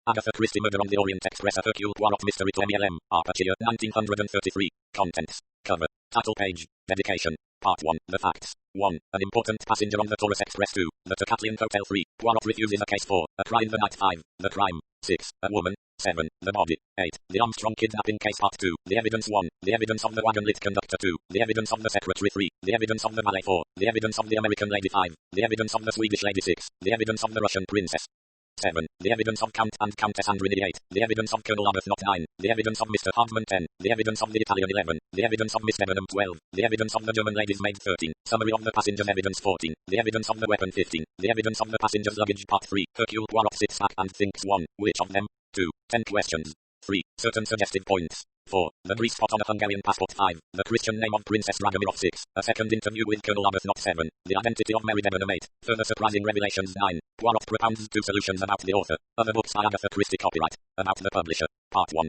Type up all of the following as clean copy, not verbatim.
Agatha Christie Murder on the Orient Express, a Hercule Poirot Mystery to MLM, Aperture, 1933. Contents. Cover. Title page. Dedication. Part 1. The facts. 1. An important passenger on the Taurus Express. 2. The Tocatlian Hotel. 3. Poirot refuses a case. 4. A cry in the night. 5. The crime. 6. A woman. 7. The body. 8. The Armstrong kidnapping case. Part 2. The evidence. 1. The evidence of the wagon-lit conductor. 2. The evidence of the secretary. 3. The evidence of the valet. 4. The evidence of the American lady. 5. The evidence of the Swedish lady. 6. The evidence of the Russian princess. 7. The evidence of Count and Countess Andrini. 8. The evidence of Colonel Arbuthnot. 9. The evidence of Mr. Hardman. 10. The evidence of the Italian. 11. The evidence of Miss Debenham. 12. The evidence of the German lady's maid. 13. Summary of the passenger's evidence. 14. The evidence of the weapon. 15. The evidence of the passenger's luggage. Part 3. Hercule Poirot sits back and thinks. 1. Which of them? 2. 10 questions. 3. Certain suggestive points. 4. The grease spot on a Hungarian passport. 5. The Christian name of Princess Dragomirov. 6. A second interview with Colonel Arbuthnot. 7. The identity of Mary Debenham. 8. Further surprising revelations. 9. Poirot propounds 2 solutions about the author. Other books by Agatha Christie. Copyright. About the publisher. Part 1.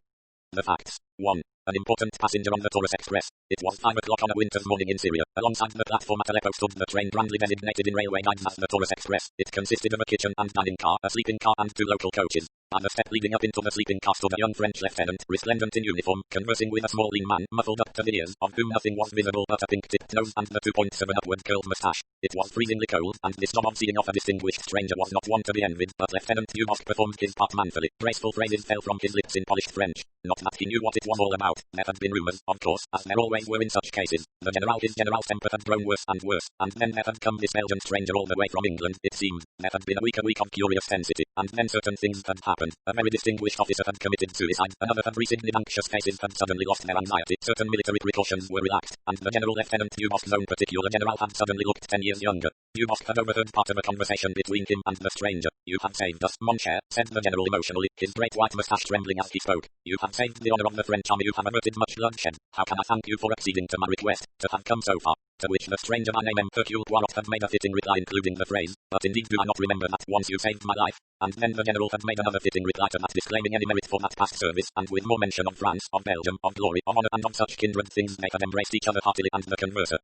The facts. 1. An important passenger on the Taurus Express. It was 5 o'clock on a winter's morning in Syria. Alongside the platform at Aleppo stood the train grandly designated in railway guides as the Taurus Express. It consisted of a kitchen and dining car, a sleeping car and 2 local coaches. At the step leading up into the sleeping car stood a young French lieutenant, resplendent in uniform, conversing with a small lean man, muffled up to the ears, of whom nothing was visible but a pink-tipped nose and the 2 points of an upward curled moustache. It was freezingly cold, and this job of seeing off a distinguished stranger was not one to be envied, but Lieutenant Dubosc performed his part manfully. Graceful phrases fell from his lips in polished French. Not that he knew what it was all about. There had been rumors, of course, as there always were in such cases. His general's temper had grown worse and worse, and then there had come this Belgian stranger all the way from England, it seemed. There had been a week of curious tensity, and then certain things had happened. A very distinguished officer had committed suicide, another had resigned, anxious faces had suddenly lost their anxiety, certain military precautions were relaxed, and the General Lieutenant Dubosc's own particular general had suddenly looked 10 years younger. Dubosc had overheard part of a conversation between him and the stranger. "You have saved us, mon cher," said the General emotionally, his great white moustache trembling as he spoke. "You have saved the honor of the French army, you have averted much bloodshed. How can I thank you for acceding to my request, to have come so far?" To which the stranger by name Hercule Poirot had made a fitting reply including the phrase, "But indeed do I not remember that once you saved my life?" And then the General had made another fitting reply to that disclaiming any merit for that past service, and with more mention of France, of Belgium, of glory, of honor and of such kindred things they had embraced each other heartily and the converser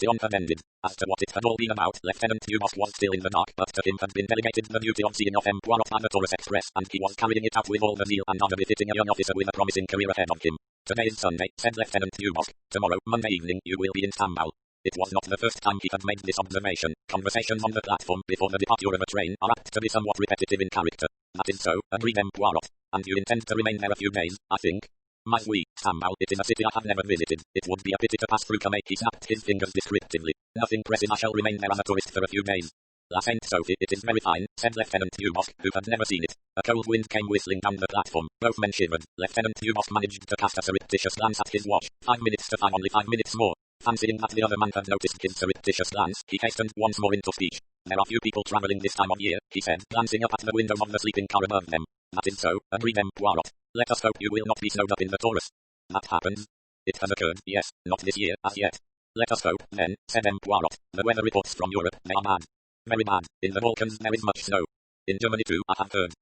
had ended. As to what it had all been about, Lieutenant Dubosc was still in the dark, but to him had been delegated the duty of seeing off Poirot by the Taurus Express, and he was carrying it out with all the zeal and ardor befitting a young officer with a promising career ahead of him. "Today is Sunday," said Lieutenant Dubosc. "Tomorrow, Monday evening, you will be in Stambul." It was not the first time he had made this observation. Conversations on the platform before the departure of a train are apt to be somewhat repetitive in character. "That is so," agreed Poirot. "And you intend to remain there a few days, I think?" "Mais oui, Stambul, it is a city I have never visited. It would be a pity to pass through Calais." He snapped his fingers descriptively. "Nothing pressing, I shall remain there as a tourist for a few days." "La Sainte Sophie, it is very fine," said Lieutenant Dubosc, who had never seen it. A cold wind came whistling down the platform. Both men shivered. Lieutenant Dubosc managed to cast a surreptitious glance at his watch. 5 minutes to 5, only 5 minutes more. Fancying that the other man had noticed his surreptitious glance, he hastened once more into speech. "There are few people traveling this time of year," he said, glancing up at the windows of the sleeping car above them. "That is so," agreed Poirot. "Let us hope you will not be snowed up in the Taurus." "That happens." "It has occurred, yes, not this year, as yet." "Let us hope, then," said Poirot. "The weather reports from Europe, they are bad. Very bad. In the Balkans there is much snow. In Germany too, I have heard."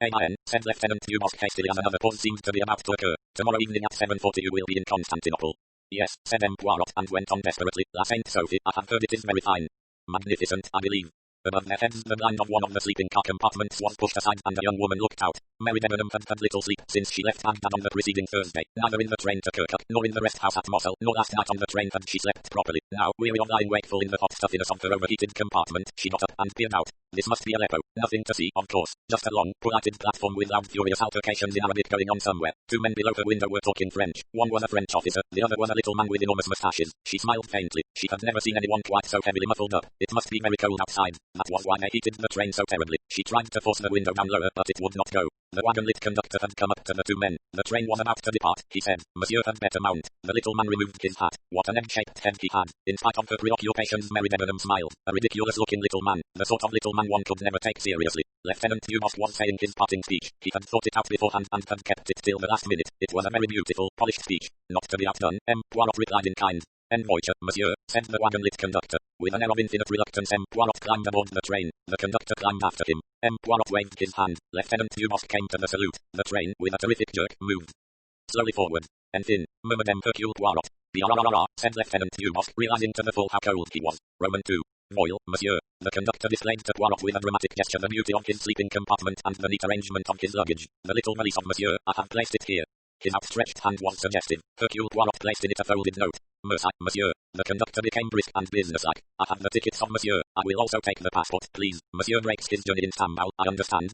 "Amen," said Lieutenant Dubosc hastily as another pause seemed to be about to occur. "Tomorrow evening at 7:40 you will be in Constantinople." "Yes," said Poirot, and went on desperately. "La Sainte Sophie, I have heard it is very fine. Magnificent, I believe." Above their heads the blind of one of the sleeping car compartments was pushed aside and a young woman looked out. Mary Debenham had had little sleep since she left Baghdad on the preceding Thursday. Neither in the train to Kirkuk, nor in the rest house at Mosul, nor last night on the train had she slept properly. Now, weary of lying wakeful in the hot stuffiness of her overheated compartment, she got up and peered out. This must be Aleppo. Nothing to see, of course. Just a long, pollighted platform with loud furious altercations in Arabic going on somewhere. 2 men below her window were talking French. One was a French officer, the other was a little man with enormous moustaches. She smiled faintly. She had never seen anyone quite so heavily muffled up. It must be very cold outside. That was why they heated the train so terribly. She tried to force the window down lower, but it would not go. The wagon-lit conductor had come up to the 2 men. "The train was about to depart," he said. "Monsieur had better mount." The little man removed his hat. What an egg-shaped head he had. In spite of her preoccupations, Mary Debenham smiled. A ridiculous-looking little man. The sort of little man one could never take seriously. Lieutenant Dubosc was saying his parting speech. He had thought it out beforehand and had kept it till the last minute. It was a very beautiful, polished speech. Not to be outdone, Poirot replied in kind. "En voiture, monsieur," said the wagon-lit conductor. With an air of infinite reluctance, Poirot climbed aboard the train. The conductor climbed after him. Poirot waved his hand. Lieutenant Dubosc came to the salute. The train, with a terrific jerk, moved slowly forward. "Enfin," murmured Hercule Poirot. "Brrrr," said Lieutenant Dubosc, realizing to the full how cold he was. Roman 2. Voile, monsieur. The conductor displayed to Poirot with a dramatic gesture the beauty of his sleeping compartment and the neat arrangement of his luggage. The little valise of monsieur, I have placed it here. His outstretched hand was suggestive. Hercule Poirot placed in it a folded note. Merci, monsieur. The conductor became brisk and businesslike. I have the tickets of monsieur. I will also take the passport, please. Monsieur breaks his journey in Stambul, I understand.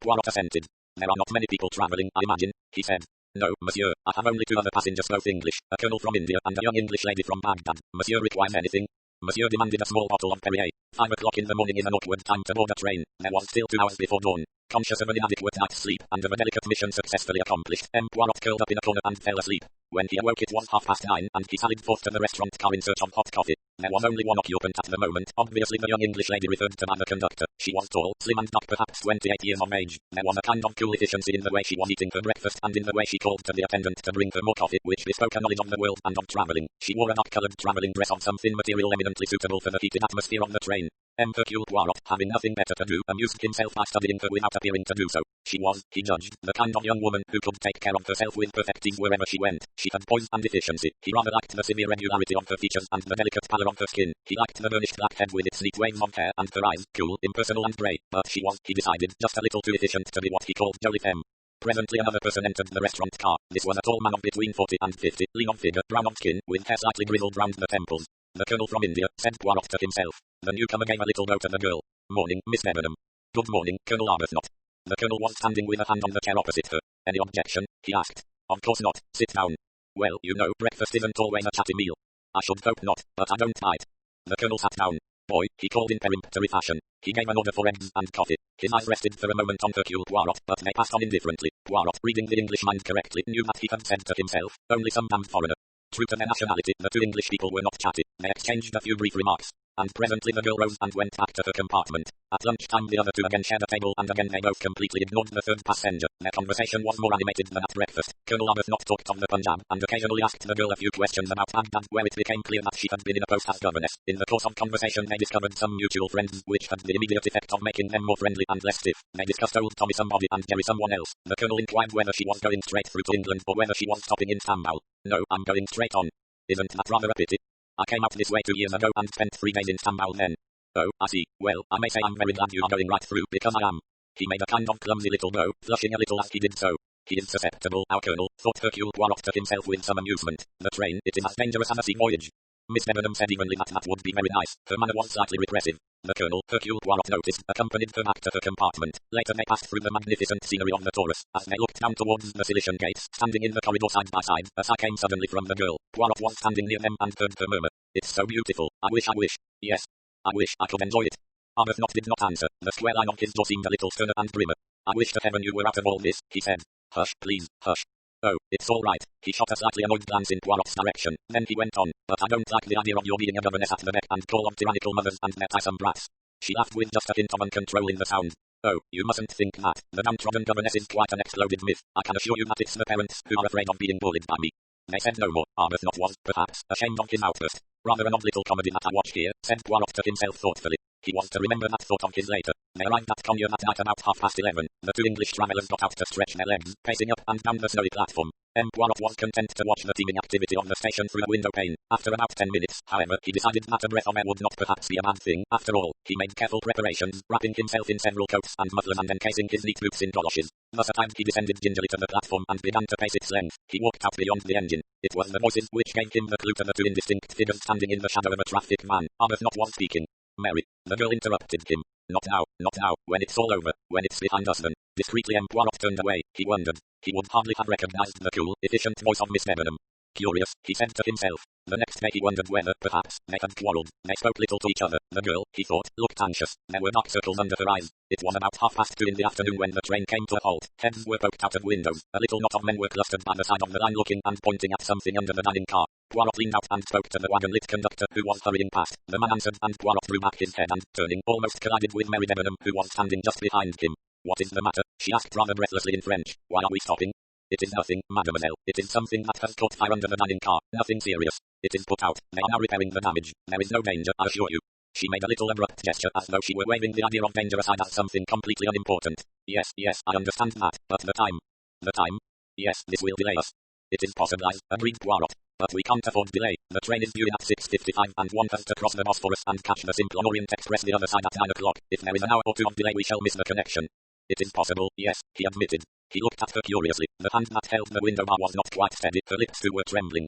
Poirot assented. There are not many people travelling, I imagine, he said. No, monsieur, I have only 2 other passengers, both English, a colonel from India and a young English lady from Baghdad. Monsieur requires anything? Monsieur demanded a small bottle of Perrier. 5 o'clock in the morning is an awkward time to board a train. There was still 2 hours before dawn. Conscious of an inadequate night's sleep and of a delicate mission successfully accomplished, Poirot curled up in a corner and fell asleep. When he awoke it was 9:30 and he sallied forth to the restaurant car in search of hot coffee. There was only one occupant at the moment, obviously the young English lady referred to by the conductor. She was tall, slim and dark, perhaps 28 years of age. There was a kind of cool efficiency in the way she was eating her breakfast and in the way she called to the attendant to bring her more coffee, which bespoke a knowledge of the world and of travelling. She wore a dark-coloured travelling dress of some thin material eminently suitable for the heated atmosphere of the train. Hercule Poirot, having nothing better to do, amused himself by studying her without appearing to do so. She was, he judged, the kind of young woman who could take care of herself with perfect ease wherever she went. She had poise and efficiency. He rather liked the severe regularity of her features and the delicate pallor of her skin. He liked the burnished black head with its neat waves of hair and her eyes, cool, impersonal and grey. But she was, he decided, just a little too efficient to be what he called jolie femme. Presently another person entered the restaurant car. This was a tall man of between 40 and 50, lean of figure, brown of skin, with hair slightly grizzled round the temples. The colonel from India, said Poirot to himself. The newcomer gave a little bow to the girl. Morning, Miss Debenham. Good morning, Colonel Arbuthnot. The colonel was standing with a hand on the chair opposite her. Any objection? He asked. Of course not. Sit down. Well, you know, breakfast isn't always a chatty meal. I should hope not, but I don't bite. The colonel sat down. Boy, he called in peremptory fashion. He gave an order for eggs and coffee. His eyes rested for a moment on Hercule Poirot, but they passed on indifferently. Poirot, reading the English mind correctly, knew that he had said to himself, only some damned foreigner. True to their nationality, the 2 English people were not chatty. They exchanged a few brief remarks. And presently the girl rose and went back to her compartment. At lunchtime the other 2 again shared a table and again they both completely ignored the 3rd passenger. Their conversation was more animated than at breakfast. Colonel Arbuthnot talked of the Punjab and occasionally asked the girl a few questions about Baghdad, where it became clear that she had been in a post as governess. In the course of conversation they discovered some mutual friends, which had the immediate effect of making them more friendly and less stiff. They discussed old Tommy somebody and Jerry someone else. The colonel inquired whether she was going straight through to England or whether she was stopping in Stambul. No, I'm going straight on. Isn't that rather a pity? I came out this way 2 years ago and spent 3 days in Stambul then. Oh, I see. Well, I may say I'm very glad you are going right through, because I am. He made a kind of clumsy little bow, flushing a little as he did so. He is susceptible, our colonel, thought Hercule Poirot to himself with some amusement. The train, it is as dangerous as a sea voyage. Miss Debenham said evenly that that would be very nice. Her manner was slightly repressive. The colonel, Hercule Poirot noticed, accompanied her back to her compartment. Later they passed through the magnificent scenery of the Taurus. As they looked down towards the Cilician gates, standing in the corridor side by side, a sigh came suddenly from the girl. Poirot was standing near them and heard her murmur. It's so beautiful. I wish. Yes. I wish I could enjoy it. Arbuthnot did not answer. The square line of his jaw seemed a little sterner and grimmer. I wish to heaven you were out of all this, he said. Hush, please, hush. Oh, it's all right. He shot a slightly annoyed glance in Poirot's direction. Then he went on. But I don't like the idea of your being a governess at the beck and call of tyrannical mothers and their tiresome brats. She laughed with just a hint of uncontrol in the sound. Oh, you mustn't think that. The downtrodden governess is quite an exploded myth. I can assure you that it's the parents who are afraid of being bullied by me. They said no more. Arbuthnot was, perhaps, ashamed of his outburst. Rather an odd little comedy that I watch here, said Poirot to himself thoughtfully. He was to remember that thought of his later. They arrived at Cognac that night about 11:30. The 2 English travellers got out to stretch their legs, pacing up and down the snowy platform. Poirot was content to watch the teeming activity of the station through a window pane. After about 10 minutes, however, he decided that a breath of air would not perhaps be a bad thing. After all, he made careful preparations, wrapping himself in several coats and mufflers and encasing his neat boots in goloshes. Thus attired he descended gingerly to the platform and began to pace its length. He walked out beyond the engine. It was the voices which gave him the clue to the 2 indistinct figures standing in the shadow of a traffic van. Arbuthnot was speaking. Mary. The girl interrupted him. Not now, when it's all over, when it's behind us then. Discreetly Poirot turned away. He wondered. He would hardly have recognized the cool, efficient voice of Miss Debenham. Curious, he said to himself. The next day he wondered whether, perhaps, they had quarrelled. They spoke little to each other. The girl, he thought, looked anxious. There were dark circles under her eyes. It was about 2:30 in the afternoon when the train came to a halt. Heads were poked out of windows. A little knot of men were clustered by the side of the line looking and pointing at something under the dining car. Poirot leaned out and spoke to the wagon-lit conductor who was hurrying past. The man answered and Poirot threw back his head and, turning, almost collided with Mary Debenham who was standing just behind him. What is the matter? She asked rather breathlessly in French. Why are we stopping? It is nothing, mademoiselle. It is something that has caught fire under the dining car. Nothing serious. It is put out. They are now repairing the damage. There is no danger, I assure you. She made a little abrupt gesture as though she were waving the idea of danger aside as something completely unimportant. Yes, I understand that. But the time? The time? Yes, this will delay us. It is possible, agreed Poirot. but we can't afford delay. The train is due in at 6:55 and one has to cross the Bosphorus and catch the Simplon Orient Express the other side at 9 o'clock. If there is an hour or two of delay we shall miss the connection. It is possible, yes, he admitted. He looked at her curiously. The hand that held the window bar was not quite steady. Her lips too were trembling.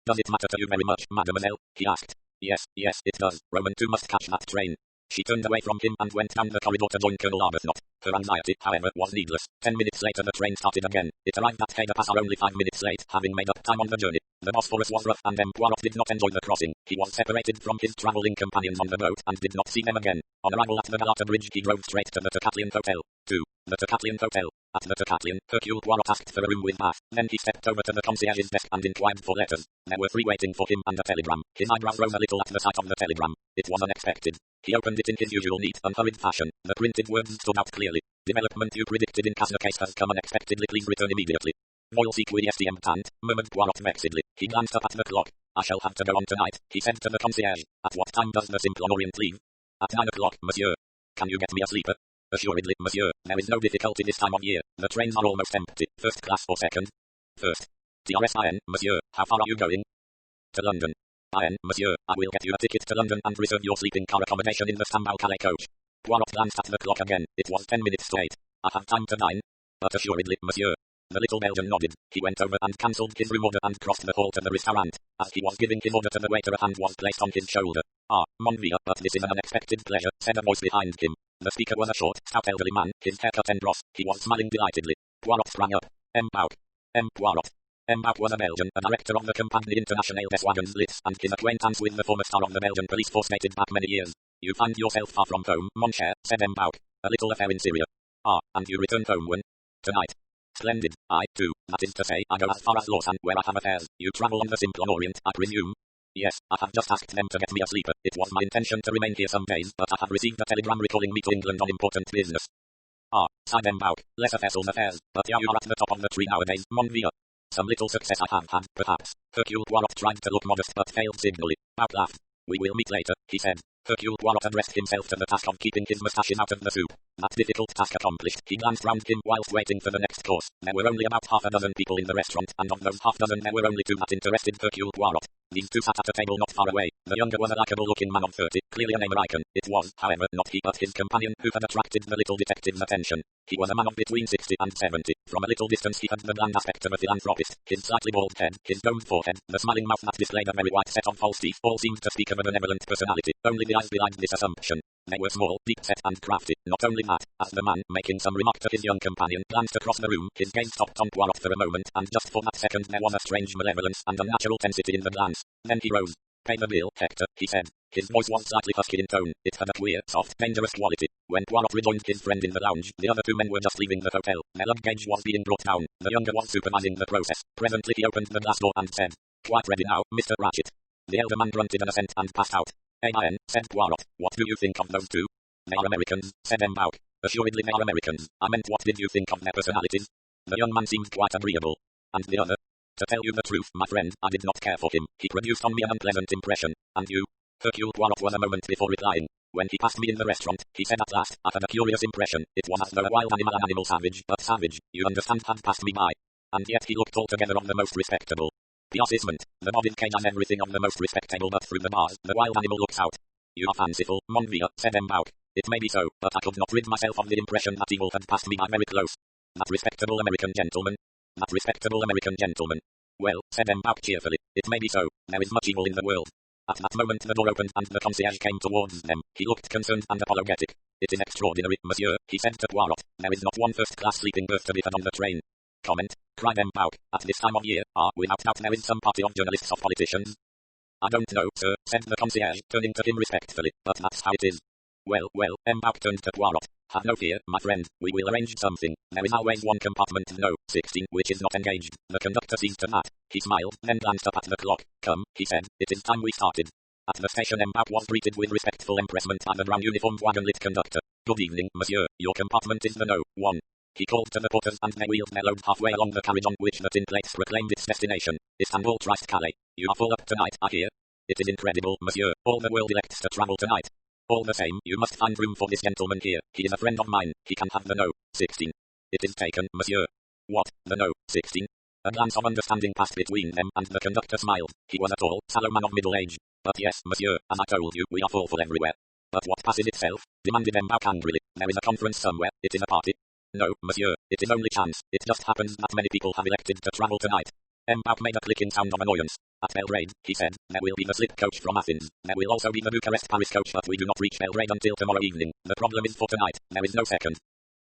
Does it matter to you very much, mademoiselle? He asked. Yes, it does. Roman too must catch that train. She turned away from him and went down the corridor to join Colonel Arbuthnot. Her anxiety, however, was needless. 10 minutes later the train started again. It arrived at Quai de Passar only 5 minutes late, having made up time on the journey. The Bosphorus was rough and M. Poirot did not enjoy the crossing. He was separated from his travelling companions on the boat and did not see them again. On arrival at the Galata Bridge he drove straight to the Tocatlian Hotel. 2. The Tocatlian Hotel. At the Tocatlian, Hercule Poirot asked for a room with bath. Then he stepped over to the concierge's desk and inquired for letters. There were 3 waiting for him and a telegram. His eyebrows rose a little at the sight of the telegram. It was unexpected. He opened it in his usual neat, unhurried fashion. The printed words stood out clearly. Development you predicted in Casno case has come unexpectedly. Please return immediately. Voil si qui est tant, murmured Poirot vexedly. He glanced up at the clock. I shall have to go on tonight, he said to the concierge. At what time does the Simplon Orient leave? At 9 o'clock, monsieur. Can you get me a sleeper? Assuredly, monsieur. There is no difficulty this time of year. The trains are almost empty. First class or second? First. TRSIN, monsieur. How far are you going? To London. IN, monsieur. I will get you a ticket to London and reserve your sleeping car accommodation in the Stambul Calais coach. Poirot glanced at the clock again. It was 10 minutes to 8. I have time to dine. But assuredly, monsieur. The little Belgian nodded. He went over and cancelled his room order and crossed the hall to the restaurant. As he was giving his order to the waiter a hand was placed on his shoulder. Ah, mon vieux, but this is an unexpected pleasure, said a voice behind him. The speaker was a short, stout elderly man, his hair cut en brosse. He was smiling delightedly. Poirot sprang up. M. Bouc. M. Poirot. M. Bouc was a Belgian, a director of the Compagnie Internationale des Wagons Lits, and his acquaintance with the former star of the Belgian police force dated back many years. You find yourself far from home, mon cher, said M. Bouc. A little affair in Syria. Ah, and you return home when? Tonight. Splendid. I, too. That is to say, I go as far as Lausanne, where I have affairs. You travel on the Simplon Orient, I presume? Yes, I have just asked them to get me a sleeper. It was my intention to remain here some days, but I have received a telegram recalling me to England on important business. Ah, sighed M. Bouc. Less affairs, but you are at the top of the tree nowadays, mon vieux. Some little success I have had, perhaps. Hercule Poirot tried to look modest but failed signally. Bouc laughed. We will meet later, he said. Hercule Poirot addressed himself to the task of keeping his moustaches out of the soup. That difficult task accomplished, he glanced round him whilst waiting for the next course. There were only about half a dozen people in the restaurant, and of those half dozen there were only 2 that interested Hercule Poirot. These 2 sat at a table not far away. The younger was a likeable-looking man of 30, clearly a American. It was, however, not he but his companion who had attracted the little detective's attention. He was a man of between 60 and 70. From a little distance he had the bland aspect of a philanthropist. His slightly bald head, his domed forehead, the smiling mouth that displayed a very white set of false teeth, all seemed to speak of a benevolent personality. Only the eyes belied this assumption. They were small, deep-set and crafty. Not only that, as the man, making some remark to his young companion, glanced across the room, his gaze stopped on Poirot for a moment, and just for that second there was a strange malevolence and unnatural tensity in the glance. Then he rose. Pay the bill, Hector, he said. His voice was slightly husky in tone. It had a queer, soft, dangerous quality. When Poirot rejoined his friend in the lounge, the other 2 men were just leaving the hotel. Their luggage was being brought down. The younger was supervising the process. Presently he opened the glass door and said, Quite ready now, Mr. Ratchet. The elder man grunted an assent and passed out. A.I.N., said Poirot. What do you think of those 2? They are Americans, said M. Bouc. Assuredly they are Americans. I meant what did you think of their personalities? The young man seemed quite agreeable. And the other? To tell you the truth, my friend, I did not care for him. He produced on me an unpleasant impression. And you? Hercule Poirot was a moment before replying. When he passed me in the restaurant, he said at last, I had a curious impression. It was as though a wild animal, an animal savage, but savage, you understand, had passed me by. And yet he looked altogether of the most respectable. The assessment, the bobbin cage and everything of the most respectable, but through the bars, the wild animal looks out. You are fanciful, mon vieux, said M. Bouc. It may be so, but I could not rid myself of the impression that evil had passed me by very close. That respectable American gentleman. That respectable American gentleman. Well, said M. Bouc cheerfully, it may be so. There is much evil in the world. At that moment the door opened and the concierge came towards them. He looked concerned and apologetic. It is extraordinary, monsieur, he said to Poirot. There is not one first-class sleeping berth to be had on the train. Comment, cried M. Bouc. At this time of year, without doubt there is some party of journalists or politicians. I don't know, sir, said the concierge, turning to him respectfully, but that's how it is. Well, M. Bouc turned to Poirot. Have no fear, my friend, we will arrange something. There is always one compartment, no, 16, which is not engaged. The conductor sees to that. He smiled, then glanced up at the clock. Come, he said, it is time we started. At the station M. Bouc was greeted with respectful empressement by the brown-uniformed wagon-lit conductor. Good evening, monsieur, your compartment is the no. 1. He called to the porters and they wheeled their load halfway along the carriage on which the tin plates proclaimed its destination. Istanbul Trist Calais. You are full up tonight, I hear. It is incredible, monsieur, all the world elects to travel tonight. All the same, you must find room for this gentleman here. He is a friend of mine. He can have the no. 16. It is taken, monsieur. What, the no, 16? A glance of understanding passed between them, and the conductor smiled. He was a tall, sallow man of middle age. But yes, monsieur, as I told you, we are full everywhere. But what passes itself? Demanded Mbauch angrily. There is a conference somewhere, it is a party. No, monsieur, it is only chance. It just happens that many people have elected to travel tonight. Mbauch made a clicking sound of annoyance. At Belgrade, he said, there will be the slip coach from Athens. There will also be the Bucharest-Paris coach, but we do not reach Belgrade until tomorrow evening. The problem is for tonight, there is no second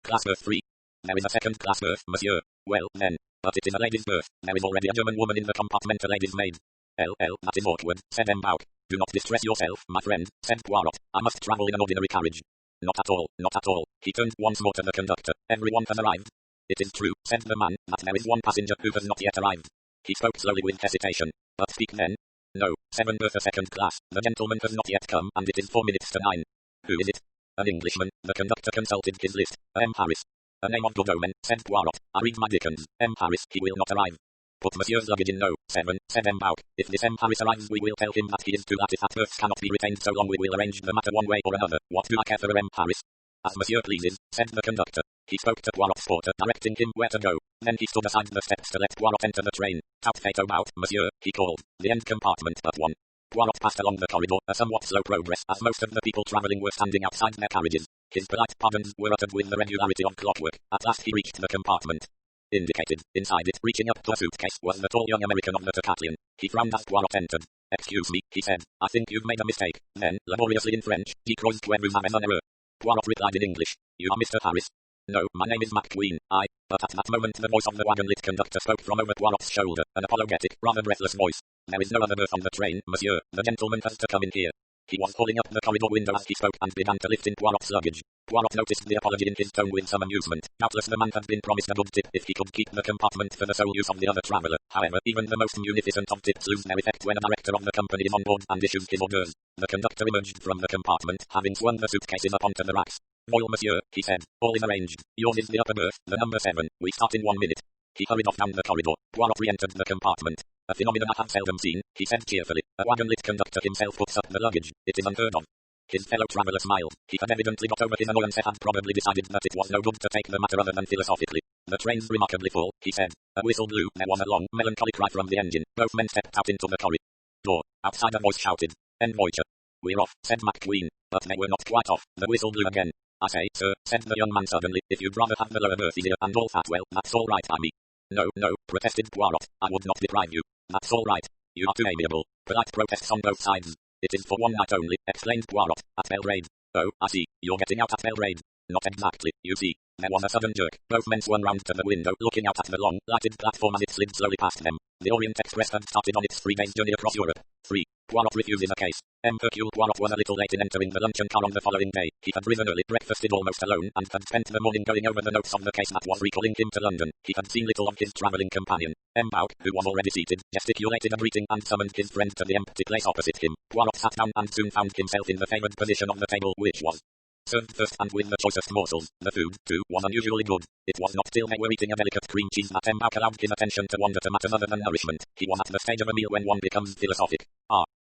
class berth 3. There is a second class berth, monsieur. Well, then. But it is a lady's berth. There is already a German woman in the compartment, a lady's maid. That is awkward, said Mbauch. Do not distress yourself, my friend, said Poirot. I must travel in an ordinary carriage. Not at all, not at all. He turned once more to the conductor. Everyone has arrived. It is true, said the man, that there is one passenger who has not yet arrived. He spoke slowly with hesitation. But speak then. No, 7 berth second class. The gentleman has not yet come, and it is 4 minutes to 9. Who is it? An Englishman. The conductor consulted his list. M. Harris. A name of good omen, said Poirot. I read my Dickens. M. Harris, he will not arrive. Put monsieur's luggage in no, 7, said Mbauch. If this M. Harris arrives, we will tell him that he is too late. If that berths cannot be retained so long, we will arrange the matter one way or another. What do I care for a M. Harris? As monsieur pleases, said the conductor. He spoke to Poirot's porter, directing him where to go. Then he stood aside the steps to let Poirot enter the train. Tout fait about, monsieur, he called. The end compartment but one. Poirot passed along the corridor, a somewhat slow progress, as most of the people travelling were standing outside their carriages. His polite pardons were uttered with the regularity of clockwork. At last he reached the compartment indicated. Inside it, reaching up to a suitcase, was the tall young American of the Tocatlian. He frowned as Poirot entered. Excuse me, he said. I think you've made a mistake. Then, laboriously in French, he croised que vous avez un erreur. Poirot replied in English. You are Mr. Harris? No, my name is McQueen. But at that moment the voice of the wagon-lit conductor spoke from over Poirot's shoulder, an apologetic, rather breathless voice. There is no other berth on the train, monsieur. The gentleman has to come in here. He was pulling up the corridor window as he spoke and began to lift in Poirot's luggage. Poirot noticed the apology in his tone with some amusement. Doubtless the man had been promised a good tip if he could keep the compartment for the sole use of the other traveller. However, even the most munificent of tips lose their effect when a director of the company is on board and issues his orders. The conductor emerged from the compartment, having swung the suitcases up onto the racks. Voyons, monsieur, he said. All is arranged. Yours is the upper berth, the number 7. We start in 1 minute. He hurried off down the corridor. Poirot re-entered the compartment. A phenomenon I have seldom seen, he said cheerfully. A wagon-lit conductor himself puts up the luggage. It is unheard of. His fellow traveller smiled. He had evidently got over his annoyance and had probably decided that it was no good to take the matter other than philosophically. The train's remarkably full, he said. A whistle blew. There was a long, melancholy cry from the engine. Both men stepped out into the corridor. Outside a voice shouted. Envoyture. We're off, said McQueen. But they were not quite off. The whistle blew again. I say, sir, said the young man suddenly, if you'd rather have the lower berth easier and all that, well, that's all right, I mean. No, protested Poirot. I would not deprive you. That's all right. You are too amiable. Polite protests on both sides. It is for one night only, explained Poirot. At Belgrade. Oh, I see. You're getting out at Belgrade. Not exactly, you see. There was a sudden jerk. Both men swung round to the window, looking out at the long, lighted platform as it slid slowly past them. The Orient Express had started on its 3-days journey across Europe. 3. Poirot refuses a case. Hercule Poirot was a little late in entering the luncheon car on the following day. He had risen early, breakfasted almost alone, and had spent the morning going over the notes of the case that was recalling him to London. He had seen little of his travelling companion. Mbauch, who was already seated, gesticulated a greeting and summoned his friend to the empty place opposite him. Poirot sat down and soon found himself in the favoured position of the table, which was served first and with the choicest morsels. The food, too, was unusually good. It was not till they were eating a delicate cream cheese that Mbauch allowed his attention to wander to matters other than nourishment. He was at the stage of a meal when one becomes philosophic.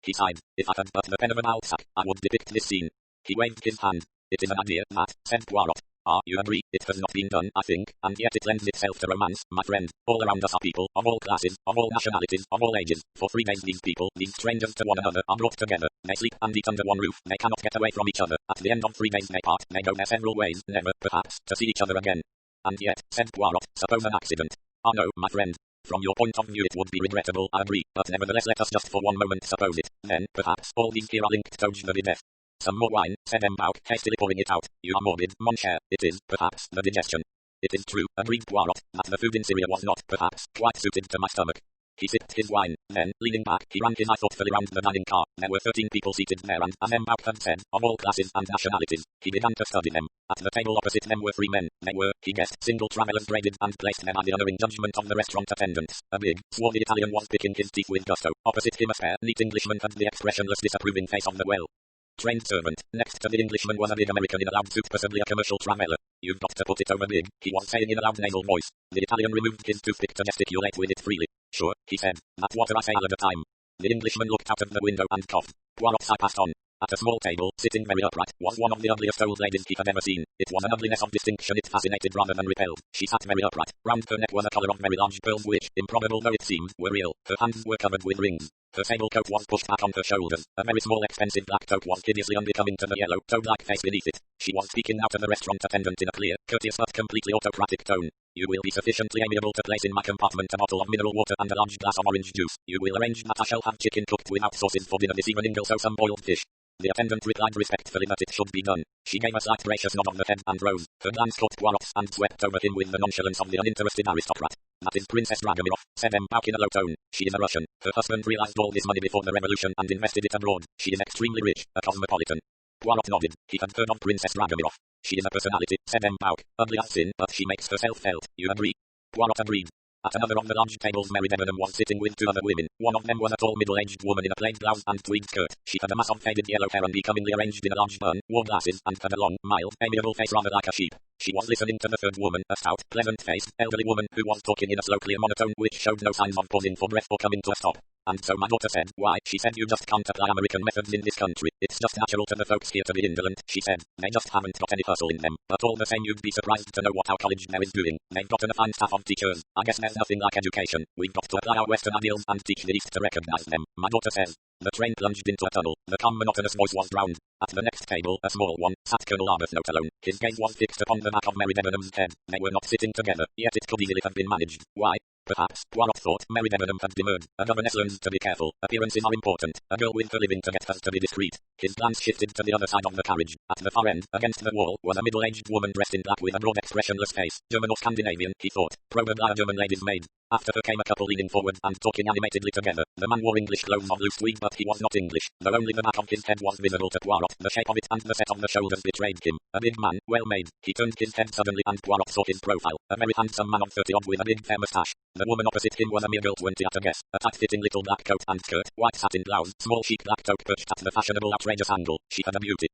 He sighed. If I had but the pen of an Alsac, I would depict this scene. He waved his hand. It is an idea, that, said Poirot. You agree, it has not been done, I think, and yet it lends itself to romance, my friend. All around us are people, of all classes, of all nationalities, of all ages. For 3 days these people, these strangers to one another, are brought together. They sleep and eat under one roof, they cannot get away from each other. At the end of 3 days they part, they go their several ways, never, perhaps, to see each other again. And yet, said Poirot, suppose an accident. No, my friend. From your point of view it would be regrettable, I agree, but nevertheless let us just for one moment suppose it. Then, perhaps, all these here are linked to the death. Some more wine, said Mbauch, hastily pouring it out. You are morbid, mon cher. It is, perhaps, the digestion. It is true, agreed Poirot, that the food in Syria was not, perhaps, quite suited to my stomach. He sipped his wine, then, leaning back, he ran his eye thoughtfully round the dining car. There were 13 people seated there and, as Mbauch had said, of all classes and nationalities. He began to study them. At the table opposite them were 3 men. They were, he guessed, single travellers graded and placed there by the unerring judgment of the restaurant attendants. A big, swarthy Italian was picking his teeth with gusto. Opposite him a spare, neat Englishman had the expressionless disapproving face of the well-trained servant. Next to the Englishman was a big American in a loud suit, possibly a commercial traveller. You've got to put it over big, he was saying in a loud nasal voice. The Italian removed his toothpick to gesticulate with it freely. Sure, he said. That's what I say all the time. The Englishman looked out of the window and coughed. Poirot's eye passed on. At a small table, sitting very upright, was one of the ugliest old ladies he had ever seen. It was an ugliness of distinction it fascinated rather than repelled. She sat very upright. Round her neck was a collar of very large pearls which, improbable though it seemed, were real. Her hands were covered with rings. Her sable coat was pushed back on her shoulders. A very small expensive black coat was hideously unbecoming to the yellow, toad-like face beneath it. She was speaking now to the restaurant attendant in a clear, courteous but completely autocratic tone. You will be sufficiently amiable to place in my compartment a bottle of mineral water and a large glass of orange juice. You will arrange that I shall have chicken cooked without sauces for dinner this evening, also some boiled fish. The attendant replied respectfully that it should be done. She gave a slight gracious nod of the head and rose. Her glance caught Poirot's and swept over him with the nonchalance of the uninterested aristocrat. That is Princess Dragomirov, said M. Pauk in a low tone. She is a Russian. Her husband realized all this money before the revolution and invested it abroad. She is extremely rich, a cosmopolitan. Poirot nodded. He had heard of Princess Dragomirov. She is a personality, said M. Pauk. Ugly as sin, but she makes herself felt. You agree? Poirot agreed. At another of the large tables Mary Debenham was sitting with two other women. One of them was a tall middle-aged woman in a plaid blouse and tweed skirt. She had a mass of faded yellow hair unbecomingly arranged in a large bun, wore glasses, and had a long, mild, amiable face rather like a sheep. She was listening to the third woman, a stout, pleasant-faced, elderly woman who was talking in a slow clear monotone which showed no signs of pausing for breath or coming to a stop. And so my daughter said, why, she said, you just can't apply American methods in this country. It's just natural to the folks here to be indolent, she said. They just haven't got any hustle in them. But all the same you'd be surprised to know what our college there is doing. They've gotten a fine staff of teachers. I guess there's nothing like education. We've got to apply our Western ideals and teach the East to recognize them, my daughter says. The train plunged into a tunnel. The calm monotonous voice was drowned. At the next table, a small one, sat Colonel Arbuthnot alone. His gaze was fixed upon the back of Mary Debenham's head. They were not sitting together, yet it could easily have been managed. Why? Perhaps, Poirot thought, Mary Debenham had demurred. A governess learns to be careful. Appearances are important. A girl with her living to get has to be discreet. His glance shifted to the other side of the carriage. At the far end, against the wall, was a middle-aged woman dressed in black with a broad expressionless face. German or Scandinavian, he thought. Probably a German lady's maid. After her came a couple leaning forward and talking animatedly together. The man wore English clothes of loose tweed, but he was not English, though only the back of his head was visible to Poirot. The shape of it and the set of the shoulders betrayed him. A big man, well made. He turned his head suddenly and Poirot saw his profile. A very handsome man of 30-odd with a big fair moustache. The woman opposite him was a mere girl 20 at a guess. A tight-fitting little black coat and skirt, white satin blouse, small chic black toque perched at the fashionable outrageous angle. She had a beauty.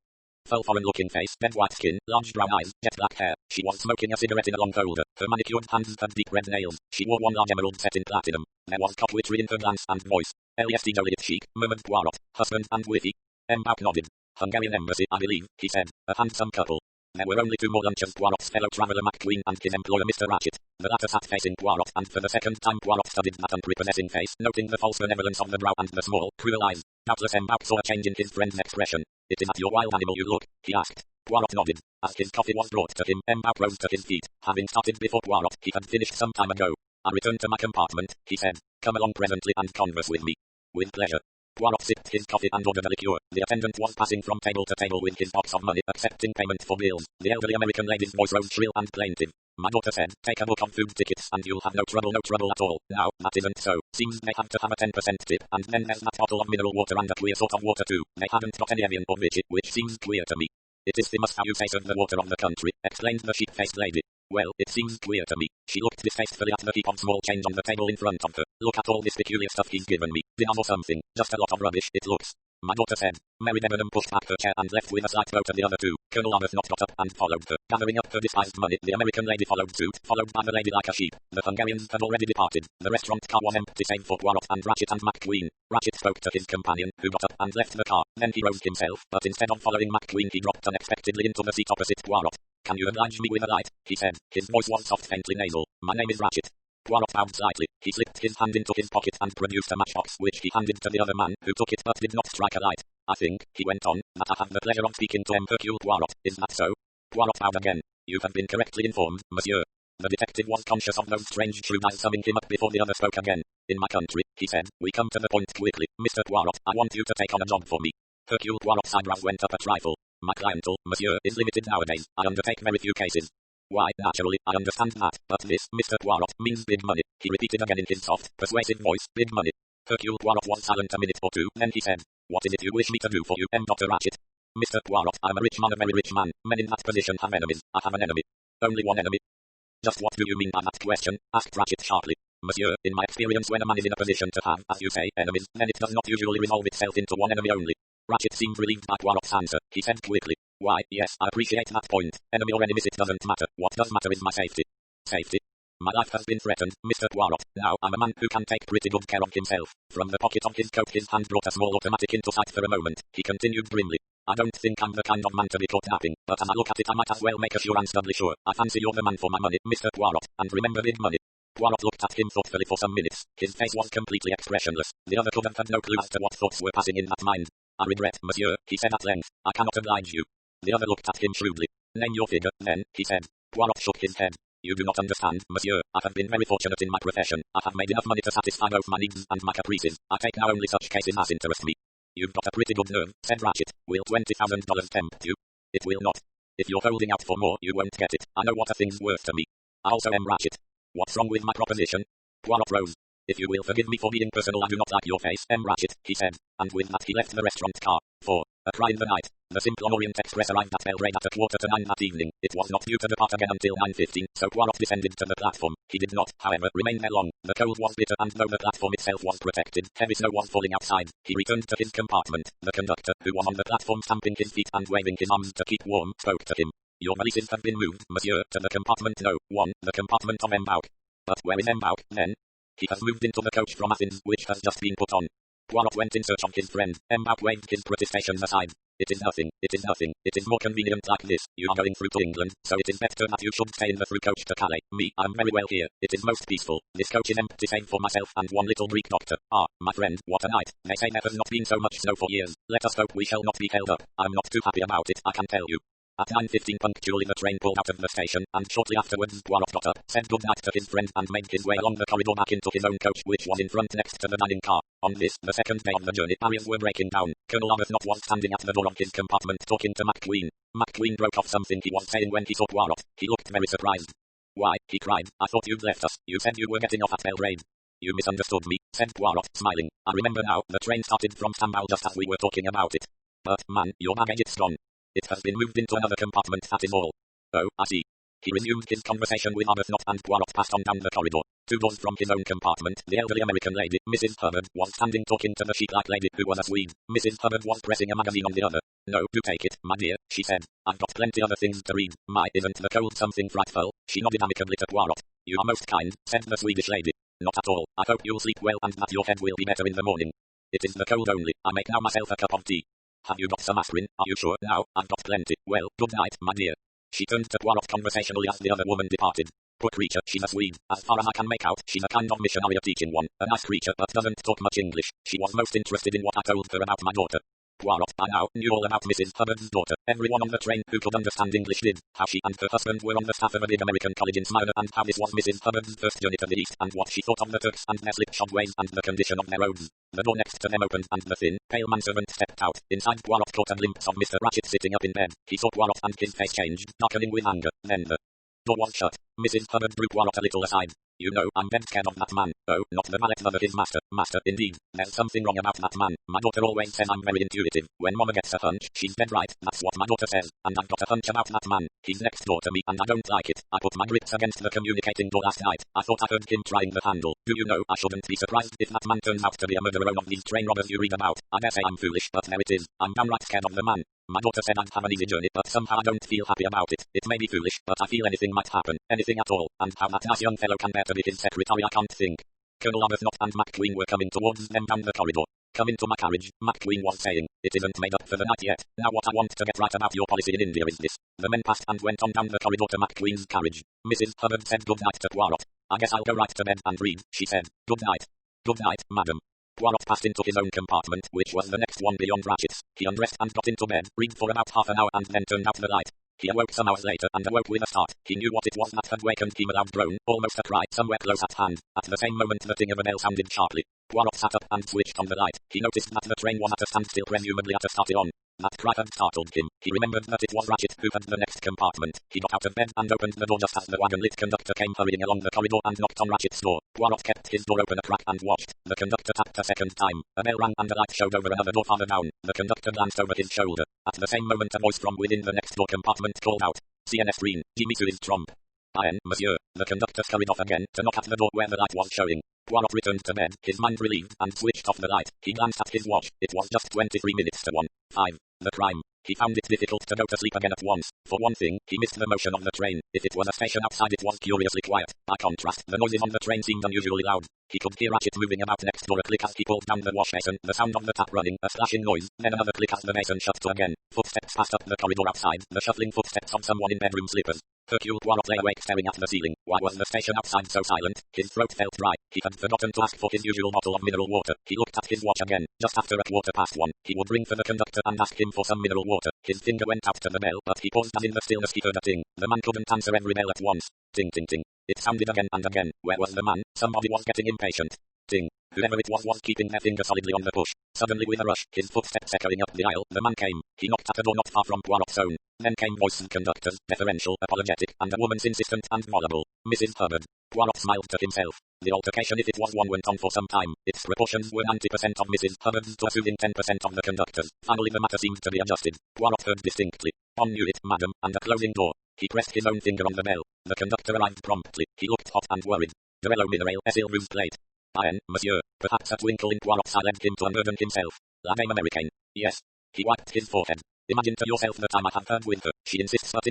Full foreign-looking face, dead white skin, large brown eyes, jet black hair. She was smoking a cigarette in a long holder. Her manicured hands had deep red nails. She wore one large emerald set in platinum. There was coquetry in her glance and voice. L.S.T. Joliet chic, murmured Poirot. Husband and witty. M. Pauk nodded. Hungarian embassy, I believe, he said. A handsome couple. There were only two more lunches, Poirot's fellow traveller McQueen and his employer Mr. Ratchet. The latter sat facing Poirot, and for the second time Poirot studied that unprepossessing face, noting the false benevolence of the brow and the small, cruel eyes. Doubtless M. Pauk saw a change in his friend's expression. It is at your wild animal you look, he asked. Poirot nodded. As his coffee was brought to him, M. Pauk rose to his feet. Having started before Poirot, he had finished some time ago. I returned to my compartment, he said. Come along presently and converse with me. With pleasure. Poirot sipped his coffee and ordered a liqueur. The attendant was passing from table to table with his box of money, accepting payment for bills. The elderly American lady's voice rose shrill and plaintive. My daughter said, take a book of food tickets and you'll have no trouble at all. Now, that isn't so. Seems they have to have a 10% tip, and then there's that bottle of mineral water and a queer sort of water too. They haven't got any Evian or Vichy, which seems queer to me. It is famous how you say serve the water of the country, explained the sheep-faced lady. Well, it seems queer to me. She looked distastefully at the heap of small change on the table in front of her. Look at all this peculiar stuff he's given me. Dinners or something. Just a lot of rubbish, it looks. My daughter said. Mary Debenham pushed back her chair and left with a slight bow to the other two. Colonel Arbuthnot got up and followed her. Gathering up her despised money, the American lady followed suit, followed by the lady like a sheep. The Hungarians had already departed. The restaurant car was empty save for Poirot and Ratchet and McQueen. Ratchet spoke to his companion, who got up and left the car. Then he rose himself, but instead of following McQueen he dropped unexpectedly into the seat opposite Poirot. Can you oblige me with a light? He said. His voice was soft, faintly nasal. My name is Ratchet. Poirot bowed slightly. He slipped his hand into his pocket and produced a matchbox which he handed to the other man, who took it but did not strike a light. I think, he went on, that I have the pleasure of speaking to M. Hercule Poirot. Is that so? Poirot bowed again. You have been correctly informed, monsieur. The detective was conscious of those strange shrewd eyes summing him up before the other spoke again. In my country, he said, we come to the point quickly. Mr. Poirot, I want you to take on a job for me. Hercule Poirot's eyebrows went up a trifle. My clientele, monsieur, is limited nowadays. I undertake very few cases. Why, naturally, I understand that, but this, Mr. Poirot, means big money. He repeated again in his soft, persuasive voice, big money. Hercule Poirot was silent a minute or two, then he said, what is it you wish me to do for you, Dr. Ratchet? Mr. Poirot, I'm a rich man, a very rich man. Men in that position have enemies. I have an enemy. Only one enemy. Just what do you mean by that question? Asked Ratchet sharply. Monsieur, in my experience when a man is in a position to have, as you say, enemies, then it does not usually resolve itself into one enemy only. Ratchet seemed relieved by Poirot's answer. He said quickly, why, yes, I appreciate that point. Enemy or enemies, it doesn't matter. What does matter is my safety. Safety? My life has been threatened, Mr. Poirot. Now I'm a man who can take pretty good care of himself. From the pocket of his coat his hand brought a small automatic into sight for a moment. He continued grimly. I don't think I'm the kind of man to be caught napping, but as I look at it I might as well make assurance doubly sure. I fancy you're the man for my money, Mr. Poirot, and remember big money. Poirot looked at him thoughtfully for some minutes. His face was completely expressionless. The other could have had no clue as to what thoughts were passing in that mind. I regret, monsieur, he said at length. I cannot oblige you. The other looked at him shrewdly. Name your figure, then, he said. Poirot shook his head. You do not understand, monsieur. I have been very fortunate in my profession. I have made enough money to satisfy both my needs and my caprices. I take now only such cases as interest me. You've got a pretty good nerve, said Ratchet. Will $20,000 tempt you? It will not. If you're holding out for more, you won't get it. I know what a thing's worth to me. I also am Ratchet. What's wrong with my proposition? Poirot rose. If you will forgive me for being personal, I do not like your face, Ratchet, he said. And with that he left the restaurant car. 4. A Cry in the Night. The simple Orient Express arrived at Belgrade at 8:45 that evening. It was not due to depart again until 9:15, so Poirot descended to the platform. He did not, however, remain there long. The cold was bitter, and though the platform itself was protected, heavy snow was falling outside. He returned to his compartment. The conductor, who was on the platform stamping his feet and waving his arms to keep warm, spoke to him. Your valises have been moved, monsieur, to the compartment No. 1, the compartment of M'Bauk. But where is M'Bauk, then? He has moved into the coach from Athens, which has just been put on. Poirot went in search of his friend. M'Bauk waved his protestations aside. It is nothing, it is nothing, it is more convenient like this. You are going through to England, so it is better that you should stay in the through coach to Calais. Me, I'm very well here. It is most peaceful. This coach is empty save for myself and one little Greek doctor. Ah, my friend, what a night. They say there has not been so much snow for years. Let us hope we shall not be held up. I'm not too happy about it, I can tell you. At 9:15 punctually the train pulled out of the station, and shortly afterwards Poirot got up, said good night to his friend and made his way along the corridor back into his own coach, which was in front next to the dining car. On this, the second day of the journey, barriers were breaking down. Colonel Arbuthnot was standing at the door of his compartment talking to McQueen. McQueen broke off something he was saying when he saw Poirot. He looked very surprised. Why, he cried, I thought you'd left us. You said you were getting off at Belgrade. You misunderstood me, said Poirot, smiling. I remember now, the train started from Stambul just as we were talking about it. But, man, your baggage is gone. It has been moved into another compartment, that is all. Oh, I see. He resumed his conversation with Arbuthnot and Poirot passed on down the corridor. 2 doors from his own compartment, the elderly American lady, Mrs. Hubbard, was standing talking to the sheep-like lady who was a Swede. Mrs. Hubbard was pressing a magazine on the other. No, do take it, my dear, she said. I've got plenty other things to read. My, isn't the cold something frightful? She nodded amicably to Poirot. You are most kind, said the Swedish lady. Not at all. I hope you'll sleep well and that your head will be better in the morning. It is the cold only. I make now myself a cup of tea. Have you got some aspirin? Are you sure? Now, I've got plenty. Well, good night, my dear. She turned to Poirot conversationally as the other woman departed. Poor creature, she's a Swede. As far as I can make out, she's a kind of missionary teaching one. A nice creature, but doesn't talk much English. She was most interested in what I told her about my daughter. Poirot, I now knew all about Mrs. Hubbard's daughter. Everyone on the train who could understand English did. How she and her husband were on the staff of a big American college in Smyrna, and how this was Mrs. Hubbard's first journey to the East, and what she thought of the Turks and their slipshod ways and the condition of their roads. The door next to them opened, and the thin, pale manservant stepped out. Inside, Poirot caught a glimpse of Mr. Ratchet sitting up in bed. He saw Poirot, and his face changed, darkening with anger. Then the door was shut. Mrs. Hubbard drew Poirot a little aside. You know, I'm dead scared of that man. Oh, not the valet mother, his master. Master, indeed. There's something wrong about that man. My daughter always says I'm very intuitive. When Mama gets a hunch, she's dead right. That's what my daughter says. And I've got a hunch about that man. He's next door to me, and I don't like it. I put my grips against the communicating door last night. I thought I heard him trying the handle. Do you know, I shouldn't be surprised if that man turns out to be a murderer, one of these train robbers you read about. I dare say I'm foolish, but there it is. I'm downright scared of the man. My daughter said I'd have an easy journey, but somehow I don't feel happy about it. It may be foolish, but I feel anything might happen. Anything at all. And how that nice young fellow can bear to be his secretary I can't think. Colonel Arbuthnot and McQueen were coming towards them down the corridor. Come into my carriage, McQueen was saying. It isn't made up for the night yet. Now what I want to get right about your policy in India is this. The men passed and went on down the corridor to McQueen's carriage. Mrs. Hubbard said good night to Poirot. I guess I'll go right to bed and read, she said. Good night. Good night, madam. Poirot passed into his own compartment, which was the next one beyond Ratchet's. He undressed and got into bed, read for about half an hour and then turned out the light. He awoke some hours later and awoke with a start. He knew what it was that had wakened him, a loud groan, almost a cry, somewhere close at hand. At the same moment the ting of a bell sounded sharply. Poirot sat up and switched on the light. He noticed that the train was at a standstill, presumably at a started-on. That cry had startled him. He remembered that it was Ratchet who had the next compartment. He got out of bed and opened the door just as the wagon-lit conductor came hurrying along the corridor and knocked on Ratchet's door. Poirot kept his door open a crack and watched. The conductor tapped a second time. A bell rang and a light showed over another door farther down. The conductor glanced over his shoulder. At the same moment a voice from within the next door compartment called out. CNS Green, Jimmy to his trompe. Monsieur. The conductor scurried off again to knock at the door where the light was showing. Poirot returned to bed, his mind relieved, and switched off the light. He glanced at his watch. It was just 23 minutes to 1:05. The crime. He found it difficult to go to sleep again at once. For one thing, he missed the motion of the train. If it was a station outside, it was curiously quiet. By contrast, the noises on the train seemed unusually loud. He could hear Ratchet moving about next door, a click as he pulled down the wash basin, the sound of the tap running, a splashing noise, then another click as the basin shut to again. Footsteps passed up the corridor outside, the shuffling footsteps of someone in bedroom slippers. Hercule Poirot lay awake staring at the ceiling. Why was the station outside so silent? His throat felt dry. He had forgotten to ask for his usual bottle of mineral water. He looked at his watch again. Just after 1:15, he would ring for the conductor and ask him for some mineral water. His finger went out to the bell, but he paused as in the stillness he heard a ting. The man couldn't answer every bell at once. Ting ting ting. It sounded again and again. Where was the man? Somebody was getting impatient. Ting. Whoever it was keeping their finger solidly on the push. Suddenly with a rush, his footsteps echoing up the aisle, the man came. He knocked at a door not far from Poirot's own. Then came voices, conductors, deferential, apologetic, and a woman's insistent and voluble. Mrs. Hubbard. Poirot smiled to himself. The altercation, if it was one, went on for some time. Its proportions were 90% of Mrs. Hubbard's to a soothing 10% of the conductor's. Finally the matter seemed to be adjusted. Poirot heard distinctly. "On you it, madam," and a closing door. He pressed his own finger on the bell. The conductor arrived promptly. He looked hot and worried. "Durello mineral, Cecil Rouge plate." "Bien, monsieur." Perhaps a twinkle in Poirot's eye led him to unburden himself. "La dame américaine." "Yes." He wiped his forehead. "Imagine to yourself the time I have heard with her. She insists that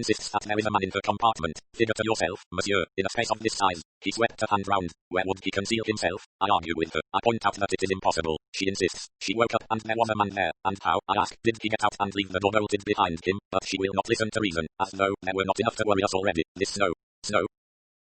there is a man in her compartment. Figure to yourself, monsieur, in a space of this size." He swept a hand round. Where would he conceal himself? I argue with her. I point out that it is impossible. She insists. She woke up and there was a man there. And how, I ask, did he get out and leave the door bolted behind him? But she will not listen to reason. As though there were not enough to worry us already. This snow. Snow?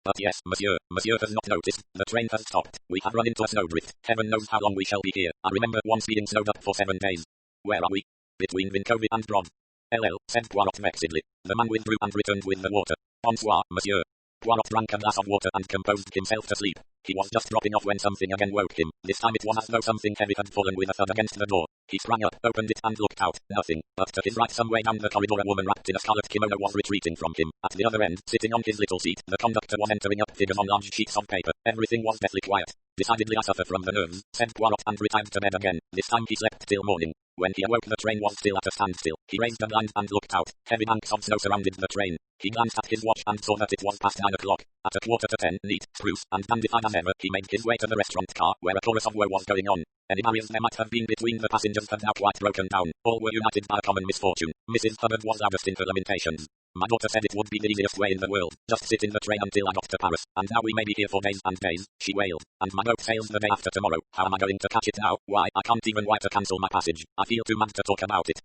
"But yes, monsieur. Monsieur has not noticed. The train has stopped. We have run into a snowdrift. Heaven knows how long we shall be here. I remember once being snowed up for 7 days. Where are we?" "Between Vinkovy and Brod." "LL," said Poirot vexedly. The man withdrew and returned with the water. "Bonsoir, monsieur." Poirot drank a glass of water and composed himself to sleep. He was just dropping off when something again woke him. This time it was as though something heavy had fallen with a thud against the door. He sprang up, opened it and looked out. Nothing. But to his right, some way down the corridor, a woman wrapped in a scarlet kimono was retreating from him. At the other end, sitting on his little seat, the conductor was entering up figures on large sheets of paper. Everything was deathly quiet. "Decidedly I suffer from the nerves," said Poirot and retired to bed again. This time he slept till morning. When he awoke, the train was still at a standstill. He raised the blind and looked out. Heavy banks of snow surrounded the train. He glanced at his watch and saw that it was past 9 o'clock. At 9:45, neat, spruce, and dandified as ever, he made his way to the restaurant car, where a chorus of woe was going on. Any barriers there might have been between the passengers had now quite broken down. All were united by a common misfortune. Mrs. Hubbard was loudest in her lamentations. "My daughter said it would be the easiest way in the world. Just sit in the train until I got to Paris. And now we may be here for days and days," she wailed. "And my boat sails the day after tomorrow. How am I going to catch it now? Why, I can't even write to cancel my passage. I feel too mad to talk about it."